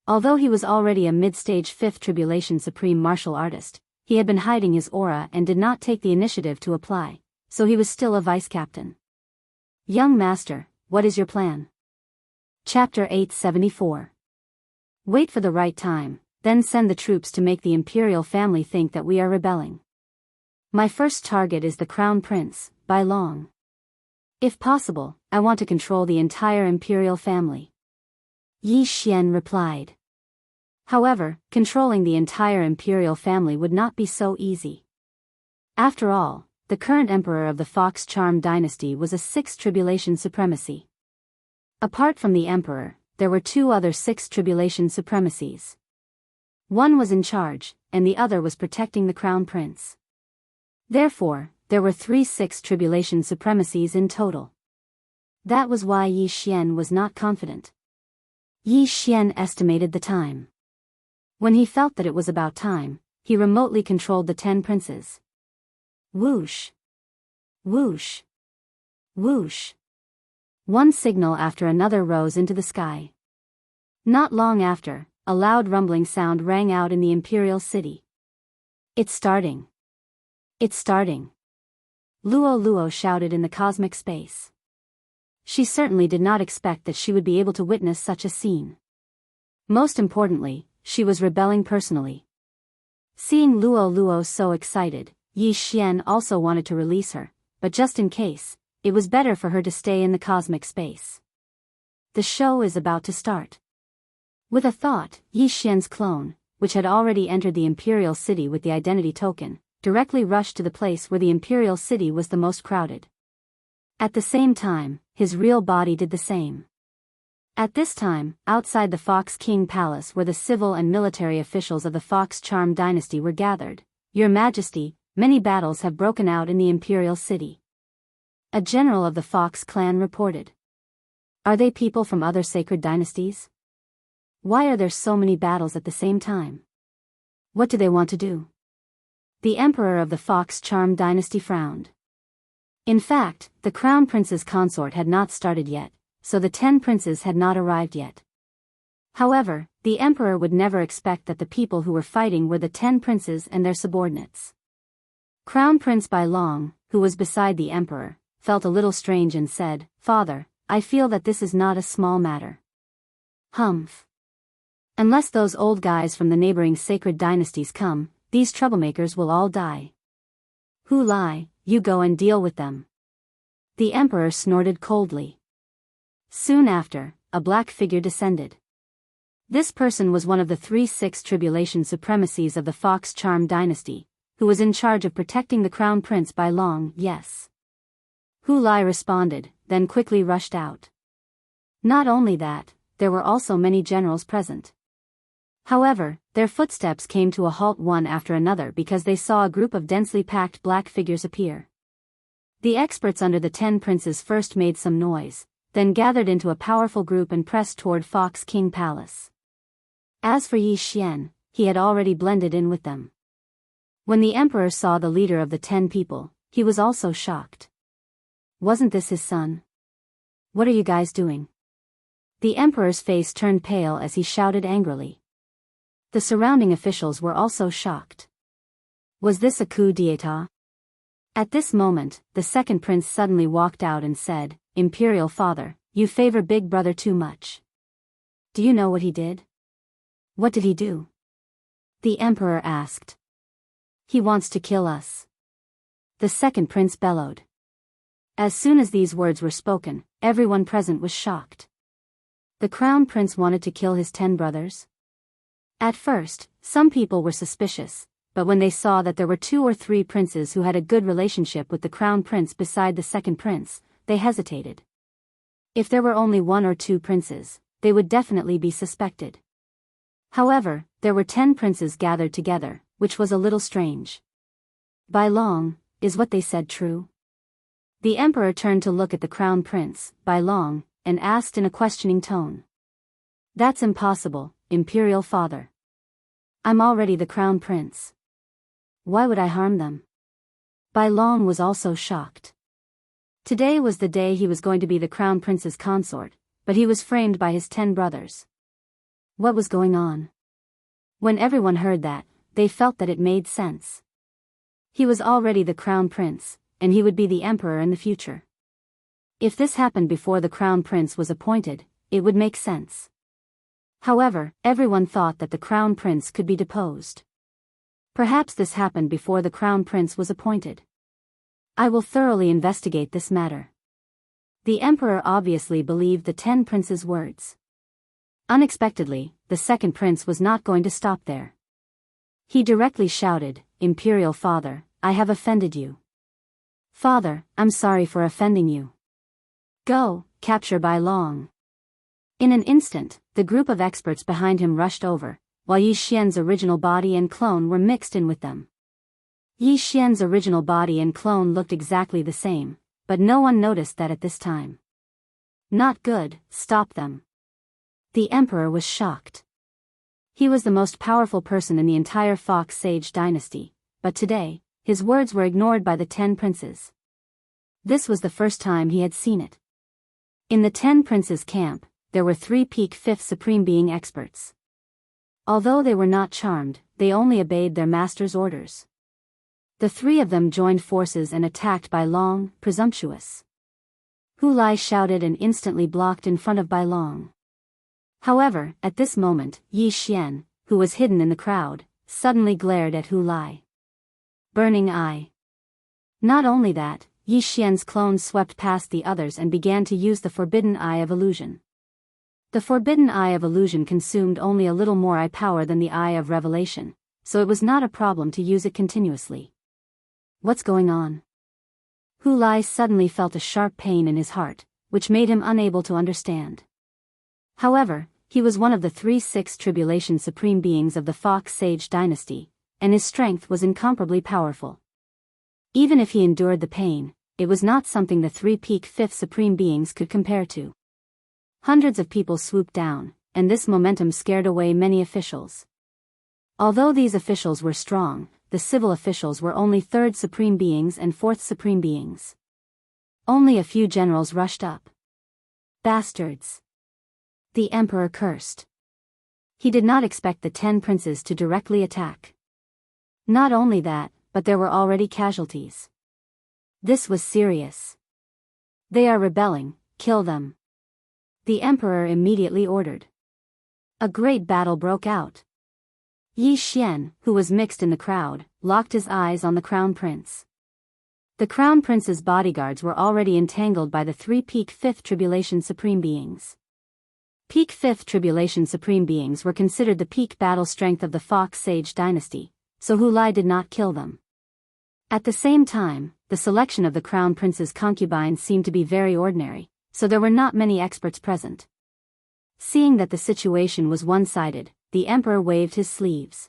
Although he was already a mid-stage 5th Tribulation Supreme Martial Artist, he had been hiding his aura and did not take the initiative to apply, so he was still a vice-captain. Young Master, what is your plan? Chapter 874. Wait for the right time, then send the troops to make the imperial family think that we are rebelling. My first target is the Crown Prince, by long. If possible, I want to control the entire imperial family. Yi Xian replied. However, controlling the entire imperial family would not be so easy. After all, the current emperor of the Fox Charm Dynasty was a 6th Tribulation Supremacy. Apart from the emperor, there were 2 other 6th Tribulation Supremacies. One was in charge, and the other was protecting the Crown Prince. Therefore, there were 3 6th Tribulation Supremacies in total. That was why Yi Xian was not confident. Yi Xian estimated the time. When he felt that it was about time, he remotely controlled the 10 princes. Whoosh! Whoosh! Whoosh! One signal after another rose into the sky. Not long after, a loud rumbling sound rang out in the imperial city. It's starting. It's starting. Luo Luo shouted in the cosmic space. She certainly did not expect that she would be able to witness such a scene. Most importantly, she was rebelling personally. Seeing Luo Luo so excited, Yi Xian also wanted to release her, but just in case, it was better for her to stay in the cosmic space. The show is about to start. With a thought, Yi Xian's clone, which had already entered the imperial city with the identity token, directly rushed to the place where the imperial city was the most crowded. At the same time, his real body did the same. At this time, outside the Fox King Palace where the civil and military officials of the Fox Charm Dynasty were gathered, Your Majesty, many battles have broken out in the imperial city. A general of the Fox clan reported. Are they people from other sacred dynasties? Why are there so many battles at the same time? What do they want to do? The emperor of the Fox Charm Dynasty frowned. In fact, the Crown Prince's consort had not started yet, so the 10 princes had not arrived yet. However, the emperor would never expect that the people who were fighting were the 10 princes and their subordinates. Crown Prince Bai Long, who was beside the emperor, felt a little strange and said, Father, I feel that this is not a small matter. Humph. Unless those old guys from the neighboring sacred dynasties come, these troublemakers will all die. Hu Lai, you go and deal with them. The emperor snorted coldly. Soon after, a black figure descended. This person was one of the 3 6th Tribulation Supremacies of the Fox Charm Dynasty, who was in charge of protecting the Crown Prince by long, yes. Hu Lai responded, then quickly rushed out. Not only that, there were also many generals present. However, their footsteps came to a halt one after another because they saw a group of densely packed black figures appear. The experts under the 10 princes first made some noise, then gathered into a powerful group and pressed toward Fox King Palace. As for Yi Xian, he had already blended in with them. When the emperor saw the leader of the 10 people, he was also shocked. Wasn't this his son? What are you guys doing? The emperor's face turned pale as he shouted angrily. The surrounding officials were also shocked. Was this a coup d'état? At this moment, the second prince suddenly walked out and said, "Imperial father, you favor Big Brother too much." Do you know what he did? What did he do? The emperor asked. He wants to kill us. The second prince bellowed. As soon as these words were spoken, everyone present was shocked. The crown prince wanted to kill his 10 brothers? At first, some people were suspicious, but when they saw that there were 2 or 3 princes who had a good relationship with the crown prince beside the second prince, they hesitated. If there were only 1 or 2 princes, they would definitely be suspected. However, there were 10 princes gathered together, which was a little strange. By long, is what they said true? The emperor turned to look at the crown prince, Bai Long, and asked in a questioning tone. That's impossible, imperial father. I'm already the crown prince. Why would I harm them? Bai Long was also shocked. Today was the day he was going to be the crown prince's consort, but he was framed by his 10 brothers. What was going on? When everyone heard that, they felt that it made sense. He was already the crown prince, and he would be the emperor in the future. If this happened before the crown prince was appointed, it would make sense. However, everyone thought that the crown prince could be deposed. Perhaps this happened before the crown prince was appointed. I will thoroughly investigate this matter. The emperor obviously believed the 10 princes' words. Unexpectedly, the second prince was not going to stop there. He directly shouted, "Imperial father, I have offended you. Father, I'm sorry for offending you. Go, capture Bai Long." In an instant, the group of experts behind him rushed over, while Yi Xian's original body and clone were mixed in with them. Yi Xian's original body and clone looked exactly the same, but no one noticed that at this time. Not good, stop them. The emperor was shocked. He was the most powerful person in the entire Fox Sage dynasty, but today, his words were ignored by the 10 princes. This was the first time he had seen it. In the 10 princes' camp, there were 3 peak 5th Supreme Being experts. Although they were not charmed, they only obeyed their master's orders. The 3 of them joined forces and attacked Bai Long, presumptuous. Hu Lai shouted and instantly blocked in front of Bai Long. However, at this moment, Yi Xian, who was hidden in the crowd, suddenly glared at Hu Lai. Burning eye. Not only that, Yi Xian's clone swept past the others and began to use the Forbidden Eye of Illusion. The Forbidden Eye of Illusion consumed only a little more eye power than the Eye of Revelation, so it was not a problem to use it continuously. What's going on? Hu Lai suddenly felt a sharp pain in his heart, which made him unable to understand. However, he was one of the 3/6 Tribulation Supreme Beings of the Fox Sage dynasty, and his strength was incomparably powerful. Even if he endured the pain, it was not something the 3 peak 5th Supreme Beings could compare to. Hundreds of people swooped down, and this momentum scared away many officials. Although these officials were strong, the civil officials were only 3rd Supreme Beings and 4th Supreme Beings. Only a few generals rushed up. Bastards! The emperor cursed. He did not expect the 10 princes to directly attack. Not only that, but there were already casualties. This was serious. They are rebelling, kill them. The emperor immediately ordered. A great battle broke out. Yi Xian, who was mixed in the crowd, locked his eyes on the crown prince. The crown prince's bodyguards were already entangled by the 3 peak 5th Tribulation Supreme Beings. Peak 5th Tribulation Supreme Beings were considered the peak battle strength of the Fox Sage dynasty, so Hu Lai did not kill them. At the same time, the selection of the crown prince's concubines seemed to be very ordinary, so there were not many experts present. Seeing that the situation was one-sided, the emperor waved his sleeves.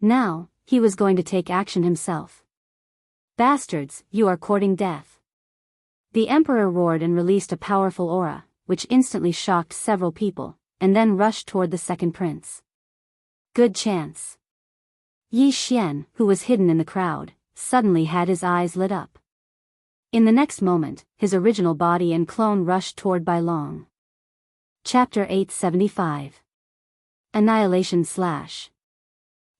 Now, he was going to take action himself. Bastards, you are courting death. The emperor roared and released a powerful aura, which instantly shocked several people, and then rushed toward the second prince. Good chance. Yi Xian, who was hidden in the crowd, suddenly had his eyes lit up. In the next moment, his original body and clone rushed toward Biyao. Chapter 875. Annihilation Slash.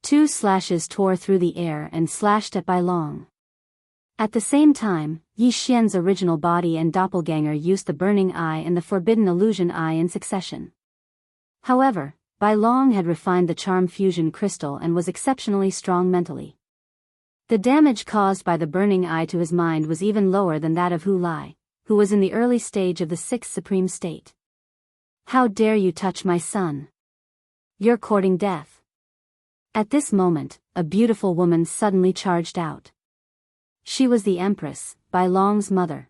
Two slashes tore through the air and slashed at Biyao. At the same time, Yi Xian's original body and doppelganger used the Burning Eye and the Forbidden Illusion Eye in succession. However, Biyao had refined the Charm Fusion Crystal and was exceptionally strong mentally. The damage caused by the Burning Eye to his mind was even lower than that of Hu Lai, who was in the early stage of the sixth supreme state. How dare you touch my son? You're courting death. At this moment, a beautiful woman suddenly charged out. She was the Empress, Biyao's mother.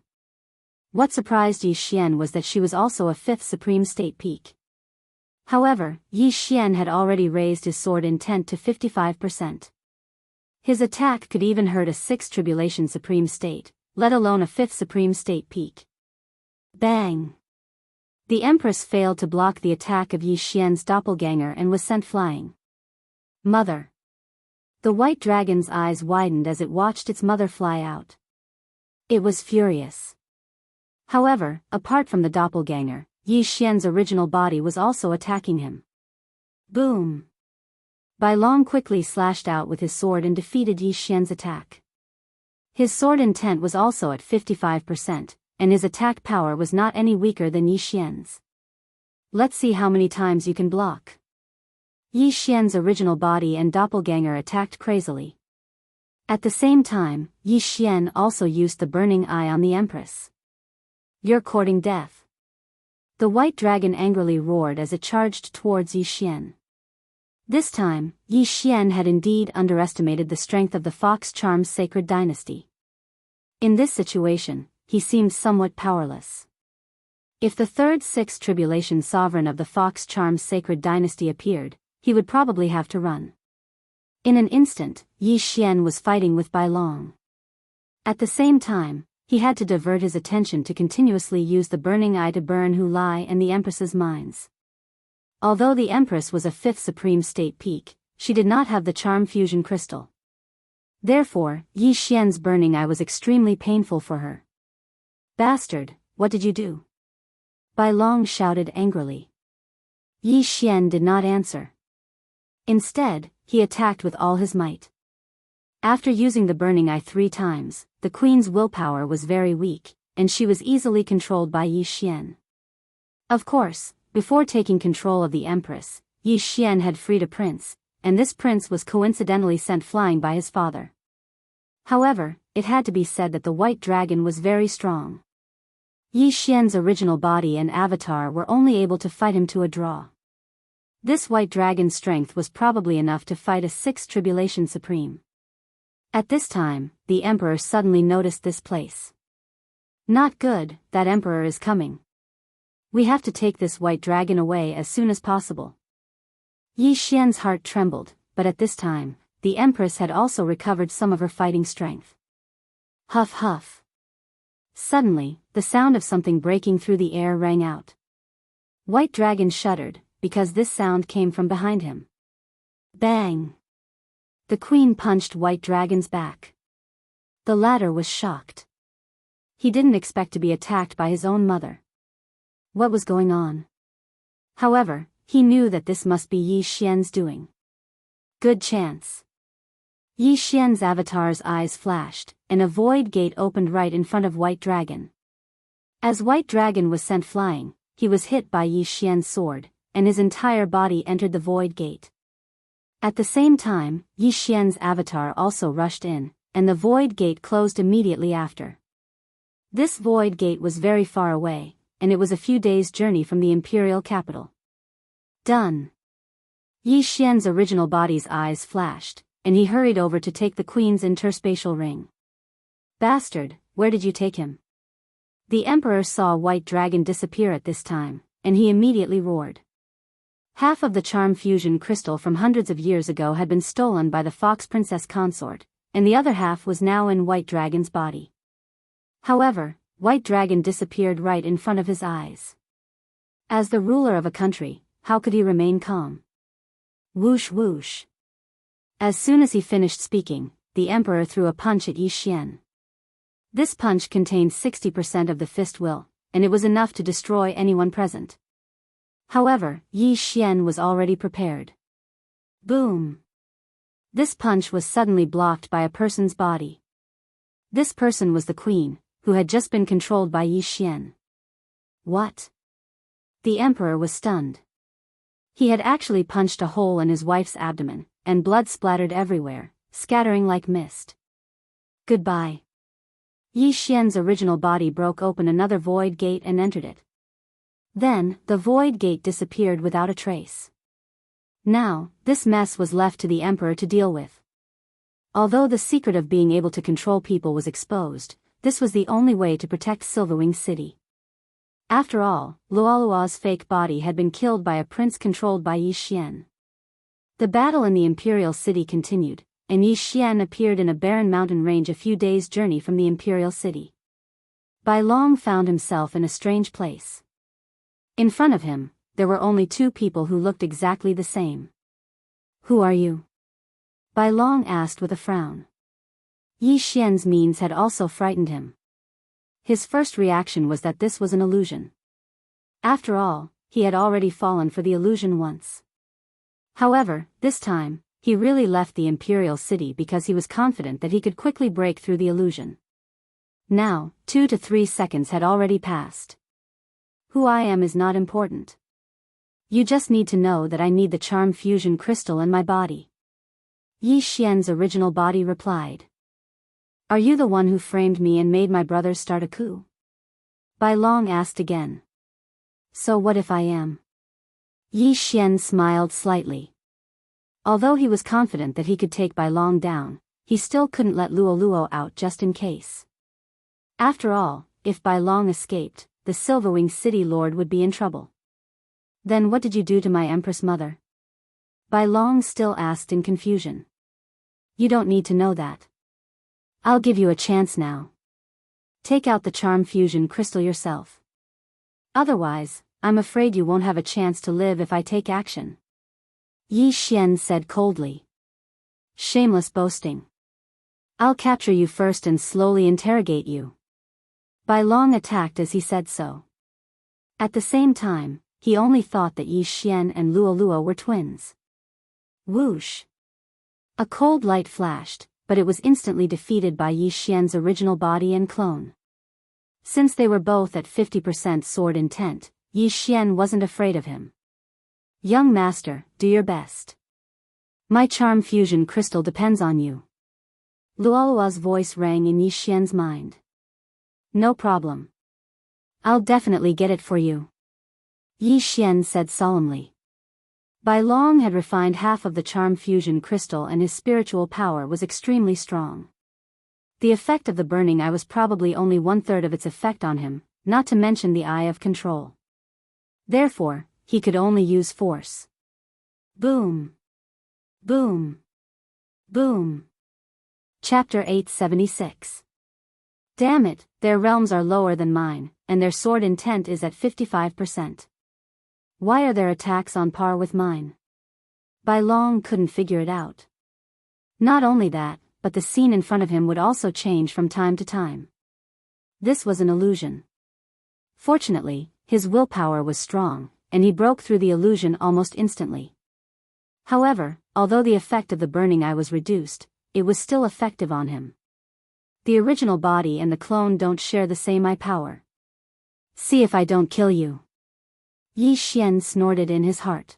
What surprised Yi Xian was that she was also a fifth supreme state peak. However, Yi Xian had already raised his sword intent to 55%. His attack could even hurt a sixth tribulation supreme state, let alone a fifth supreme state peak. Bang! The Empress failed to block the attack of Yi Xian's doppelganger and was sent flying. Mother! The white dragon's eyes widened as it watched its mother fly out. It was furious. However, apart from the doppelganger, Yi Xian's original body was also attacking him. Boom! Biyao quickly slashed out with his sword and defeated Yi Xian's attack. His sword intent was also at 55%, and his attack power was not any weaker than Yi Xian's. Let's see how many times you can block. Yi Xian's original body and doppelganger attacked crazily. At the same time, Yi Xian also used the Burning Eye on the Empress. You're courting death. The white dragon angrily roared as it charged towards Yi Xian. This time, Yi Xian had indeed underestimated the strength of the Fox Charm's sacred dynasty. In this situation, he seemed somewhat powerless. If the third sixth tribulation sovereign of the Fox Charm's sacred dynasty appeared, he would probably have to run. In an instant, Yi Xian was fighting with Biyao. At the same time, he had to divert his attention to continuously use the Burning Eye to burn Hu Lai and the Empress's minds. Although the Empress was a fifth supreme state peak, she did not have the Charm Fusion Crystal. Therefore, Yi Xian's Burning Eye was extremely painful for her. Bastard, what did you do? Biyao shouted angrily. Yi Xian did not answer. Instead, he attacked with all his might. After using the Burning Eye 3 times, the queen's willpower was very weak, and she was easily controlled by Yi Xian. Of course, before taking control of the Empress, Yi Xian had freed a prince, and this prince was coincidentally sent flying by his father. However, it had to be said that the white dragon was very strong. Yi Xian's original body and avatar were only able to fight him to a draw. This white dragon's strength was probably enough to fight a sixth tribulation supreme. At this time, the emperor suddenly noticed this place. Not good, that emperor is coming. We have to take this white dragon away as soon as possible. Yi Xian's heart trembled, but at this time, the empress had also recovered some of her fighting strength. Huff huff. Suddenly, the sound of something breaking through the air rang out. White Dragon shuddered, because this sound came from behind him. Bang! The queen punched White Dragon's back. The latter was shocked. He didn't expect to be attacked by his own mother. What was going on? However, he knew that this must be Yi Xian's doing. Good chance. Yi Xian's avatar's eyes flashed, and a void gate opened right in front of White Dragon. As White Dragon was sent flying, he was hit by Yi Xian's sword, and his entire body entered the void gate. At the same time, Yi Xian's avatar also rushed in, and the void gate closed immediately after. This void gate was very far away, and it was a few days' journey from the imperial capital. Done. Yi Xian's original body's eyes flashed, and he hurried over to take the queen's interspatial ring. Bastard, where did you take him? The emperor saw White Dragon disappear at this time, and he immediately roared. Half of the charm fusion crystal from hundreds of years ago had been stolen by the fox princess consort, and the other half was now in White Dragon's body. However, White Dragon disappeared right in front of his eyes. As the ruler of a country, how could he remain calm? Whoosh whoosh. As soon as he finished speaking, the emperor threw a punch at Yi Xian. This punch contained 60% of the fist will, and it was enough to destroy anyone present. However, Yi Xian was already prepared. Boom! This punch was suddenly blocked by a person's body. This person was the queen, who had just been controlled by Yi Xian. What? The emperor was stunned. He had actually punched a hole in his wife's abdomen, and blood splattered everywhere, scattering like mist. Goodbye. Yi Xian's original body broke open another void gate and entered it. Then, the void gate disappeared without a trace. Now, this mess was left to the emperor to deal with. Although the secret of being able to control people was exposed, this was the only way to protect Silverwing City. After all, Luolua's fake body had been killed by a prince controlled by Yi Xian. The battle in the Imperial City continued, and Yi Xian appeared in a barren mountain range a few days' journey from the Imperial City. Bai Long found himself in a strange place. In front of him, there were only two people who looked exactly the same. Who are you? Bai Long asked with a frown. Yi Xian's means had also frightened him. His first reaction was that this was an illusion. After all, he had already fallen for the illusion once. However, this time, he really left the Imperial City because he was confident that he could quickly break through the illusion. Now, 2 to 3 seconds had already passed. Who I am is not important. You just need to know that I need the charm fusion crystal in my body. Yi Xian's original body replied. Are you the one who framed me and made my brothers start a coup? Bai Long asked again. So what if I am? Yi Xian smiled slightly. Although he was confident that he could take Bai Long down, he still couldn't let Luoluo out just in case. After all, if Bai Long escaped, the Silverwing City Lord would be in trouble. Then what did you do to my Empress Mother? Bai Long still asked in confusion. You don't need to know that. I'll give you a chance now. Take out the charm fusion crystal yourself. Otherwise, I'm afraid you won't have a chance to live if I take action. Yi Xian said coldly. Shameless boasting. I'll capture you first and slowly interrogate you. Bai Long attacked as he said so. At the same time, he only thought that Yi Xian and Luoluo were twins. Whoosh! A cold light flashed, but it was instantly defeated by Yi Xian's original body and clone. Since they were both at 50% sword intent, Yi Xian wasn't afraid of him. Young master, do your best. My charm fusion crystal depends on you. Luolua's voice rang in Yi Xian's mind. No problem. I'll definitely get it for you. Yi Xian said solemnly. Bai Long had refined half of the charm fusion crystal and his spiritual power was extremely strong. The effect of the burning eye was probably only 1/3 of its effect on him, not to mention the eye of control. Therefore, he could only use force. Boom! Boom! Boom! Chapter 876. Damn it, their realms are lower than mine, and their sword intent is at 55%. Why are their attacks on par with mine? Bai Long couldn't figure it out. Not only that, but the scene in front of him would also change from time to time. This was an illusion. Fortunately, his willpower was strong, and he broke through the illusion almost instantly. However, although the effect of the burning eye was reduced, it was still effective on him. The original body and the clone don't share the same eye power. See if I don't kill you. Yi Xian snorted in his heart.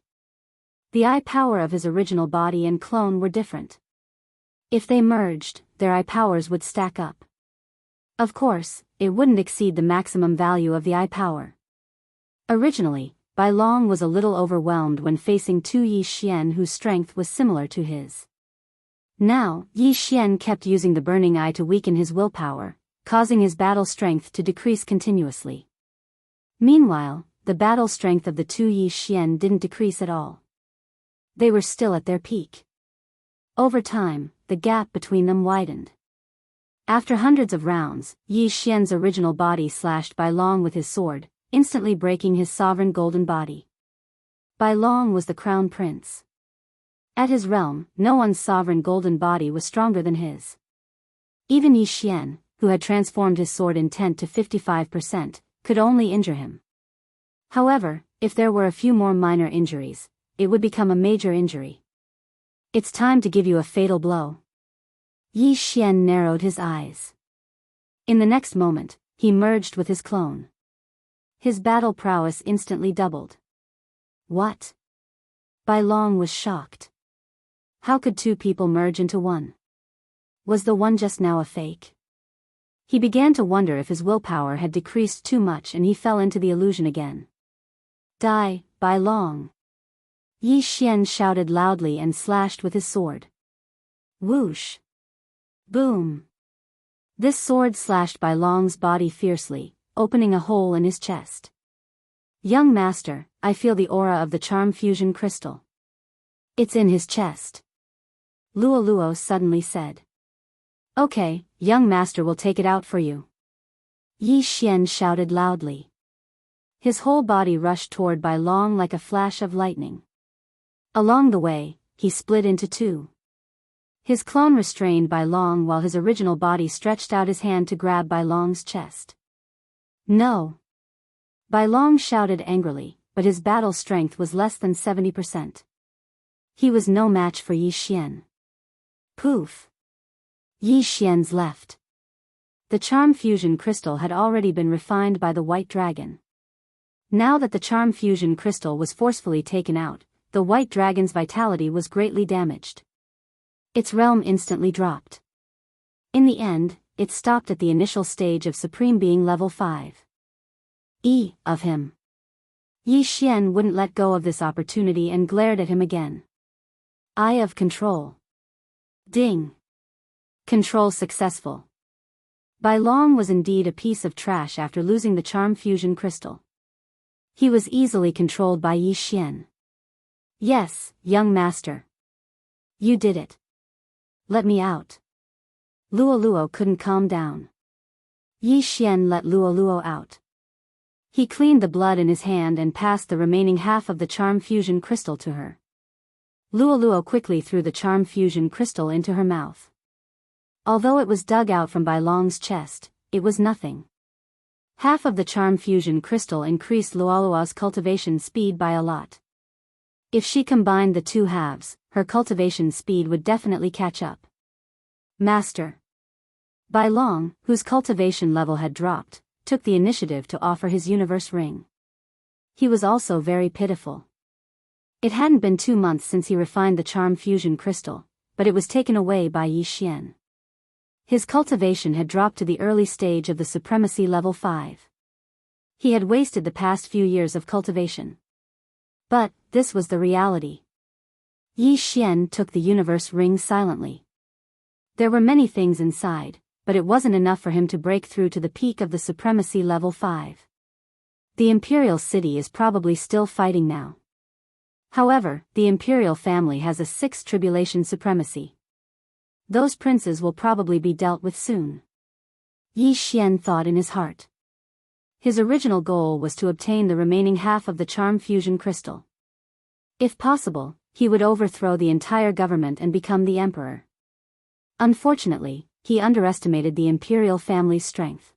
The eye power of his original body and clone were different. If they merged, their eye powers would stack up. Of course, it wouldn't exceed the maximum value of the eye power. Originally, Bai Long was a little overwhelmed when facing two Yi Xian whose strength was similar to his. Now, Yi Xian kept using the burning eye to weaken his willpower, causing his battle strength to decrease continuously. Meanwhile, the battle strength of the two Yi Xian didn't decrease at all. They were still at their peak. Over time, the gap between them widened. After hundreds of rounds, Yi Xian's original body slashed Bai Long with his sword, instantly breaking his sovereign golden body. Bai Long was the crown prince. At his realm, no one's sovereign golden body was stronger than his. Even Yi Xian, who had transformed his sword intent to 55%, could only injure him. However, if there were a few more minor injuries, it would become a major injury. It's time to give you a fatal blow. Yi Xian narrowed his eyes. In the next moment, he merged with his clone. His battle prowess instantly doubled. What? Bai Long was shocked. How could two people merge into one? Was the one just now a fake? He began to wonder if his willpower had decreased too much and he fell into the illusion again. Die, Bai Long! Yi Xian shouted loudly and slashed with his sword. Whoosh! Boom! This sword slashed Bai Long's body fiercely, opening a hole in his chest. Young master, I feel the aura of the charm fusion crystal. It's in his chest. Luo suddenly said. Okay, young master will take it out for you. Yi Xian shouted loudly. His whole body rushed toward Bai Long like a flash of lightning. Along the way, he split into two. His clone restrained Bai Long while his original body stretched out his hand to grab Bai Long's chest. No! Bai Long shouted angrily, but his battle strength was less than 70%. He was no match for Yi Xian. Poof! Yi Xian's left. The charm fusion crystal had already been refined by the white dragon. Now that the charm fusion crystal was forcefully taken out, the white dragon's vitality was greatly damaged. Its realm instantly dropped. In the end, it stopped at the initial stage of Supreme Being level 5. Of him. Yi Xian wouldn't let go of this opportunity and glared at him again. Eye of control. Ding. Control successful. Bai Long was indeed a piece of trash after losing the charm fusion crystal. He was easily controlled by Yi Xian. Yes, young master. You did it. Let me out. Luo couldn't calm down. Yi Xian let Luo out. He cleaned the blood in his hand and passed the remaining half of the charm fusion crystal to her. Luo quickly threw the charm fusion crystal into her mouth. Although it was dug out from Bai Long's chest, it was nothing. Half of the charm fusion crystal increased Luo's cultivation speed by a lot. If she combined the two halves, her cultivation speed would definitely catch up. Master. Bai Long, whose cultivation level had dropped, took the initiative to offer his universe ring. He was also very pitiful. It hadn't been 2 months since he refined the charm fusion crystal, but it was taken away by Yi Xian. His cultivation had dropped to the early stage of the supremacy level 5. He had wasted the past few years of cultivation. But, this was the reality. Yi Xian took the universe ring silently. There were many things inside, but it wasn't enough for him to break through to the peak of the supremacy level 5. The imperial city is probably still fighting now. However, the imperial family has a 6th tribulation supremacy. Those princes will probably be dealt with soon. Yi Xian thought in his heart. His original goal was to obtain the remaining half of the charm fusion crystal. If possible, he would overthrow the entire government and become the emperor. Unfortunately, he underestimated the imperial family's strength.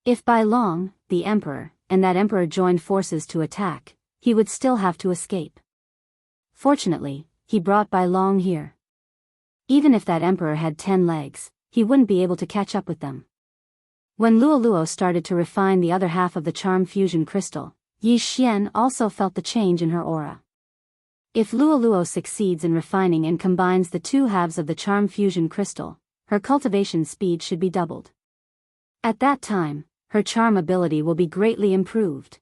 If Bai Long, the emperor, and that emperor joined forces to attack, he would still have to escape. Fortunately, he brought Bai Long here. Even if that emperor had 10 legs, he wouldn't be able to catch up with them. When Luo started to refine the other half of the charm fusion crystal, Yi Xian also felt the change in her aura. If Luo succeeds in refining and combines the two halves of the charm fusion crystal, her cultivation speed should be doubled. At that time, her charm ability will be greatly improved.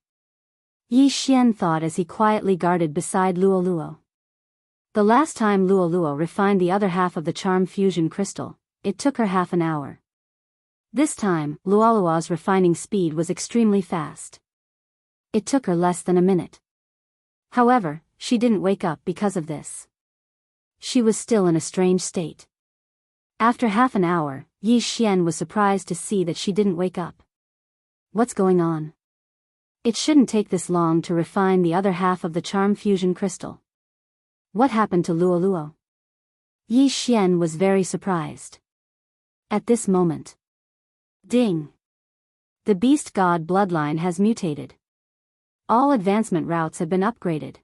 Yi Xian thought as he quietly guarded beside Luo. The last time Luo refined the other half of the charm fusion crystal, it took her half an hour. This time, Luo's refining speed was extremely fast. It took her less than a minute. However, she didn't wake up because of this. she was still in a strange state. After half an hour, Yi Xian was surprised to see that she didn't wake up. What's going on? It shouldn't take this long to refine the other half of the charm fusion crystal. What happened to Luo Luo? Yi Xian was very surprised. At this moment. Ding! The beast god bloodline has mutated. All advancement routes have been upgraded.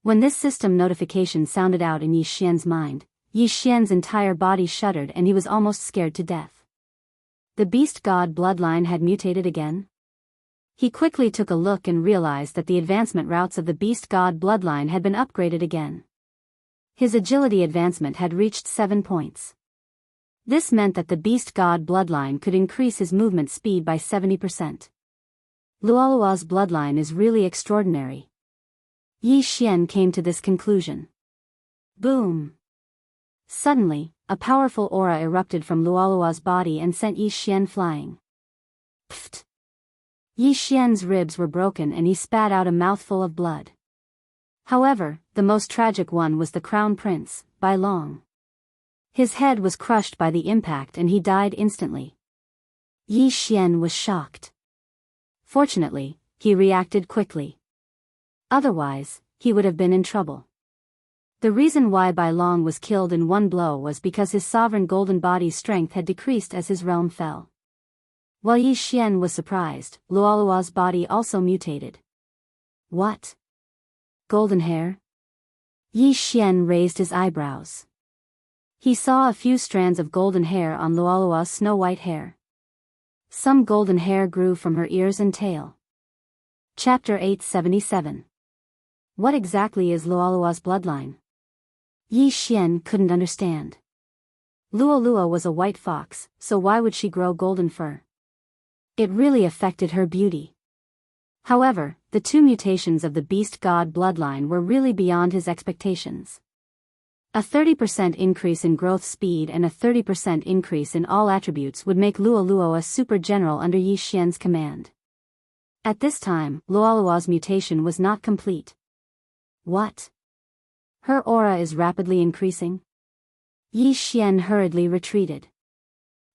When this system notification sounded out in Yi Xian's mind, Yi Xian's entire body shuddered and he was almost scared to death. The beast god bloodline had mutated again? He quickly took a look and realized that the advancement routes of the beast god bloodline had been upgraded again. His agility advancement had reached 7 points. This meant that the beast god bloodline could increase his movement speed by 70%. Luoluo's bloodline is really extraordinary. Yi Xian came to this conclusion. Boom! Suddenly, a powerful aura erupted from Luoluo's body and sent Yi Xian flying. Pfft! Yi Xian's ribs were broken and he spat out a mouthful of blood. However, the most tragic one was the crown prince, Bai Long. His head was crushed by the impact and he died instantly. Yi Xian was shocked. Fortunately, he reacted quickly. Otherwise, he would have been in trouble. The reason why Bai Long was killed in one blow was because his sovereign golden body's strength had decreased as his realm fell. While Yi Xian was surprised, Luoluo's body also mutated. What? Golden hair? Yi Xian raised his eyebrows. He saw a few strands of golden hair on Luoluo's snow-white hair. Some golden hair grew from her ears and tail. Chapter 877. What exactly is Luoluo's bloodline? Yi Xian couldn't understand. Luoluo was a white fox, so why would she grow golden fur? It really affected her beauty. However, the 2 mutations of the beast god bloodline were really beyond his expectations. A 30% increase in growth speed and a 30% increase in all attributes would make Luoluo a super general under Yi Xian's command. At this time, Luoluo's mutation was not complete. What? Her aura is rapidly increasing? Yi Xian hurriedly retreated.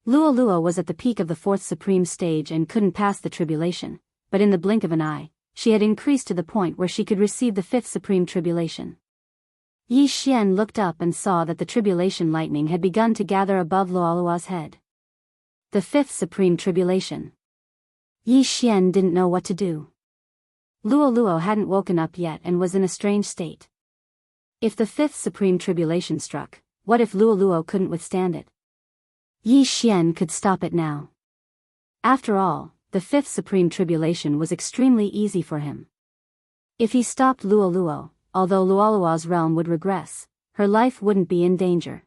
Luoluo was at the peak of the 4th supreme stage and couldn't pass the tribulation, but in the blink of an eye, she had increased to the point where she could receive the 5th supreme tribulation. Yi Xian looked up and saw that the tribulation lightning had begun to gather above Luoluo's head. The 5th supreme tribulation. Yi Xian didn't know what to do. Luoluo hadn't woken up yet and was in a strange state. If the 5th supreme tribulation struck, what if Luoluo couldn't withstand it? Yi Xian could stop it now. After all, the 5th supreme tribulation was extremely easy for him. If he stopped Luoluo, although Luoluo's realm would regress, her life wouldn't be in danger.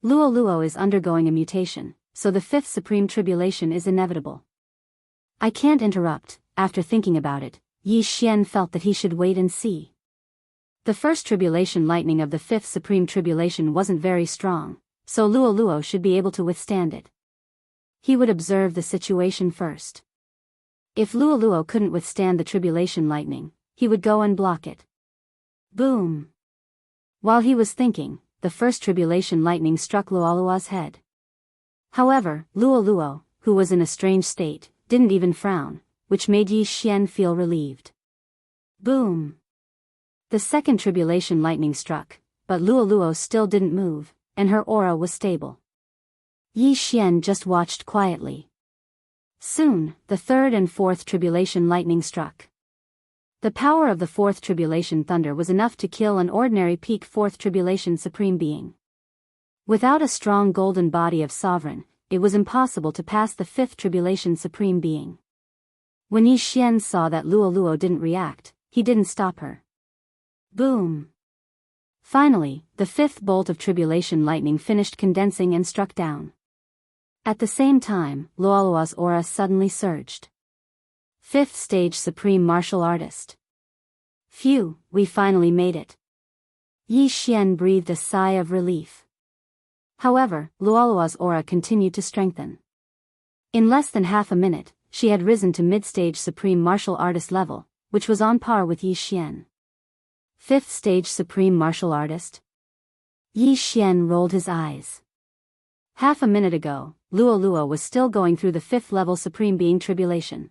Luoluo is undergoing a mutation, so the 5th supreme tribulation is inevitable. I can't interrupt. After thinking about it, Yi Xian felt that he should wait and see. The first tribulation lightning of the 5th supreme tribulation wasn't very strong, so Luoluo should be able to withstand it. He would observe the situation first. If Luoluo couldn't withstand the tribulation lightning, he would go and block it. Boom! While he was thinking, the first tribulation lightning struck Luoluo's head. However, Luoluo, who was in a strange state, didn't even frown, which made Yi Xian feel relieved. Boom! The second tribulation lightning struck, but Luoluo still didn't move, and her aura was stable. Yi Xian just watched quietly. Soon, the 3rd and 4th tribulation lightning struck. The power of the 4th tribulation thunder was enough to kill an ordinary peak 4th tribulation supreme being. Without a strong golden body of sovereign, it was impossible to pass the 5th tribulation supreme being. When Yi Xian saw that Luoluo didn't react, he didn't stop her. Boom! Finally, the 5th bolt of tribulation lightning finished condensing and struck down. At the same time, Luoluo's aura suddenly surged. 5th stage supreme martial artist. Phew, we finally made it. Yi Xian breathed a sigh of relief. However, Luoluo's aura continued to strengthen. In less than half a minute, she had risen to mid-stage supreme martial artist level, which was on par with Yi Xian. 5th stage supreme martial artist? Yi Xian rolled his eyes. Half a minute ago, Luo was still going through the 5th level Supreme Being tribulation.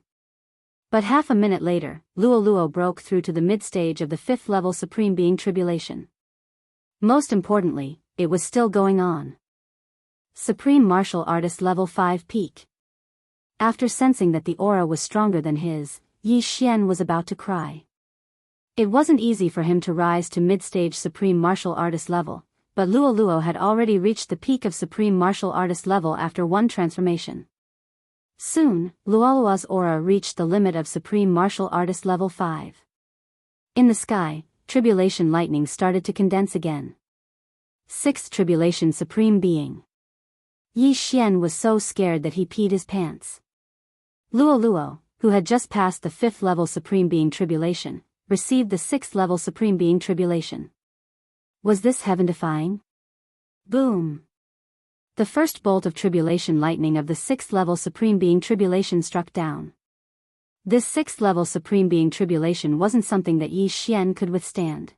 But half a minute later, Luo broke through to the mid-stage of the 5th level Supreme Being tribulation. Most importantly, it was still going on. Supreme Martial Artist Level 5 peak. After sensing that the aura was stronger than his, Yi Xian was about to cry. It wasn't easy for him to rise to mid-stage Supreme Martial Artist level, but Luo had already reached the peak of Supreme Martial Artist level after one transformation. Soon, Luo's aura reached the limit of Supreme Martial Artist Level 5. In the sky, tribulation lightning started to condense again. 6th Tribulation Supreme Being. Yi Xian was so scared that he peed his pants. Luo, who had just passed the 5th level Supreme Being tribulation, received the 6th level Supreme Being tribulation. Was this heaven-defying? Boom! The first bolt of tribulation lightning of the 6th level Supreme Being tribulation struck down. This 6th level Supreme Being tribulation wasn't something that Yi Xian could withstand.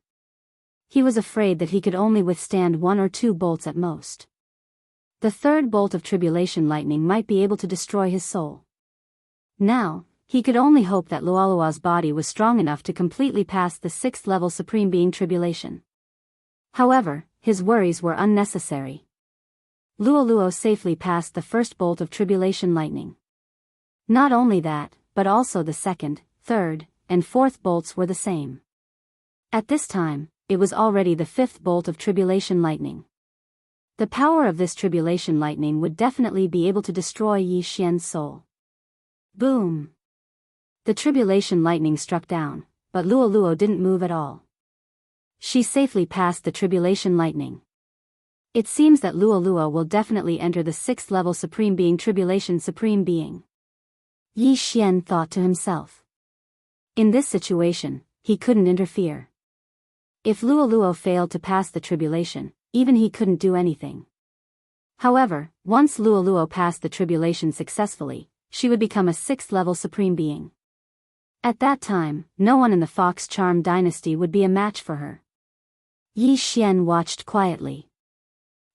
He was afraid that he could only withstand 1 or 2 bolts at most. The third bolt of tribulation lightning might be able to destroy his soul. Now, he could only hope that Luo's body was strong enough to completely pass the 6th level Supreme Being tribulation. However, his worries were unnecessary. Luo safely passed the first bolt of tribulation lightning. Not only that, but also the 2nd, 3rd, and 4th bolts were the same. At this time, it was already the 5th bolt of tribulation lightning. The power of this tribulation lightning would definitely be able to destroy Yi Xian's soul. Boom! The tribulation lightning struck down, but Luo didn't move at all. She safely passed the tribulation lightning. It seems that Luo will definitely enter the 6th level Supreme Being tribulation Supreme Being. Yi Xian thought to himself. In this situation, he couldn't interfere. If Luo failed to pass the tribulation, even he couldn't do anything. However, once Luo passed the tribulation successfully, she would become a 6th level Supreme Being. At that time, no one in the Fox Charm dynasty would be a match for her. Yi Xian watched quietly.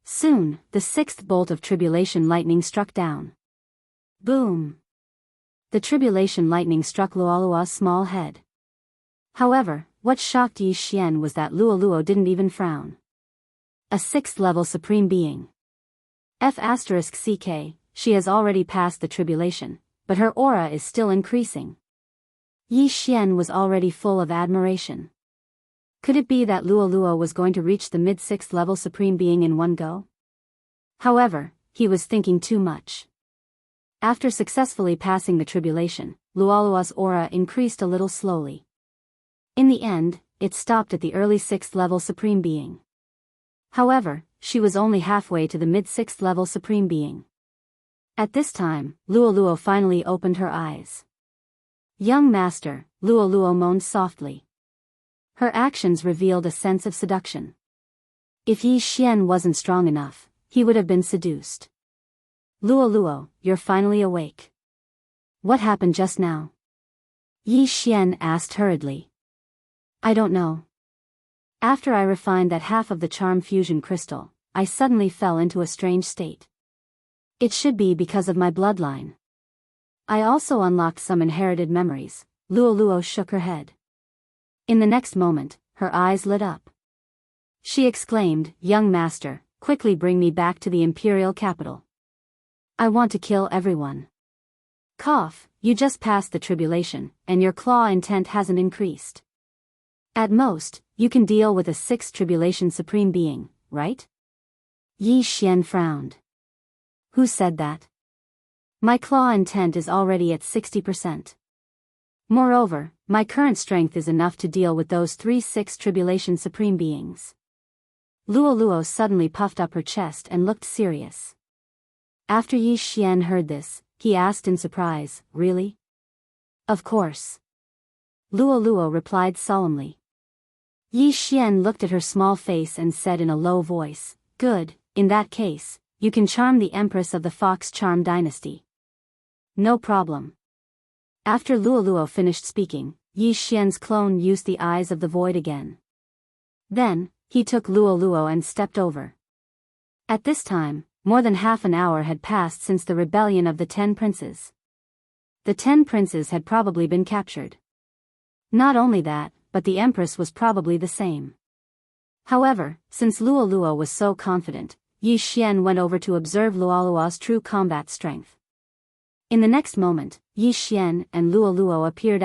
Soon, the 6th bolt of tribulation lightning struck down. Boom! The tribulation lightning struck Luo's small head. However, what shocked Yi Xian was that Luo didn't even frown. A 6th level Supreme Being. F***ck, she has already passed the tribulation, but her aura is still increasing. Yi Xian was already full of admiration. Could it be that Luo was going to reach the mid-6th level Supreme Being in one go? However, he was thinking too much. After successfully passing the tribulation, Luo's aura increased a little slowly. In the end, it stopped at the early 6th level Supreme Being. However, she was only halfway to the mid-6th level Supreme Being. At this time, Luo finally opened her eyes. Young master, Luo moaned softly. Her actions revealed a sense of seduction. If Yi Xian wasn't strong enough, he would have been seduced. Luo, you're finally awake. What happened just now? Yi Xian asked hurriedly. I don't know. After I refined that half of the charm fusion crystal, I suddenly fell into a strange state. It should be because of my bloodline. I also unlocked some inherited memories. Luo shook her head. In the next moment, her eyes lit up. She exclaimed, Young master, quickly bring me back to the imperial capital. I want to kill everyone. Cough, you just passed the tribulation, and your claw intent hasn't increased. At most, you can deal with a 6th tribulation Supreme Being, right? Yi Xian frowned. Who said that? My claw intent is already at 60%. Moreover, my current strength is enough to deal with those 3 6th tribulation Supreme Beings. Luo suddenly puffed up her chest and looked serious. After Yi Xian heard this, he asked in surprise, Really? Of course. Luo replied solemnly. Yi Xian looked at her small face and said in a low voice, Good, in that case, you can charm the Empress of the Fox Charm dynasty. No problem. After Luo finished speaking, Yi Xian's clone used the eyes of the void again. Then, He took Luo and stepped over. At this time, more than half an hour had passed since the rebellion of the 10 princes. The 10 princes had probably been captured. Not only that, but the empress was probably the same. However, since Luo was so confident, Yi Xian went over to observe Luo's true combat strength. In the next moment, Yi Xian and Luo appeared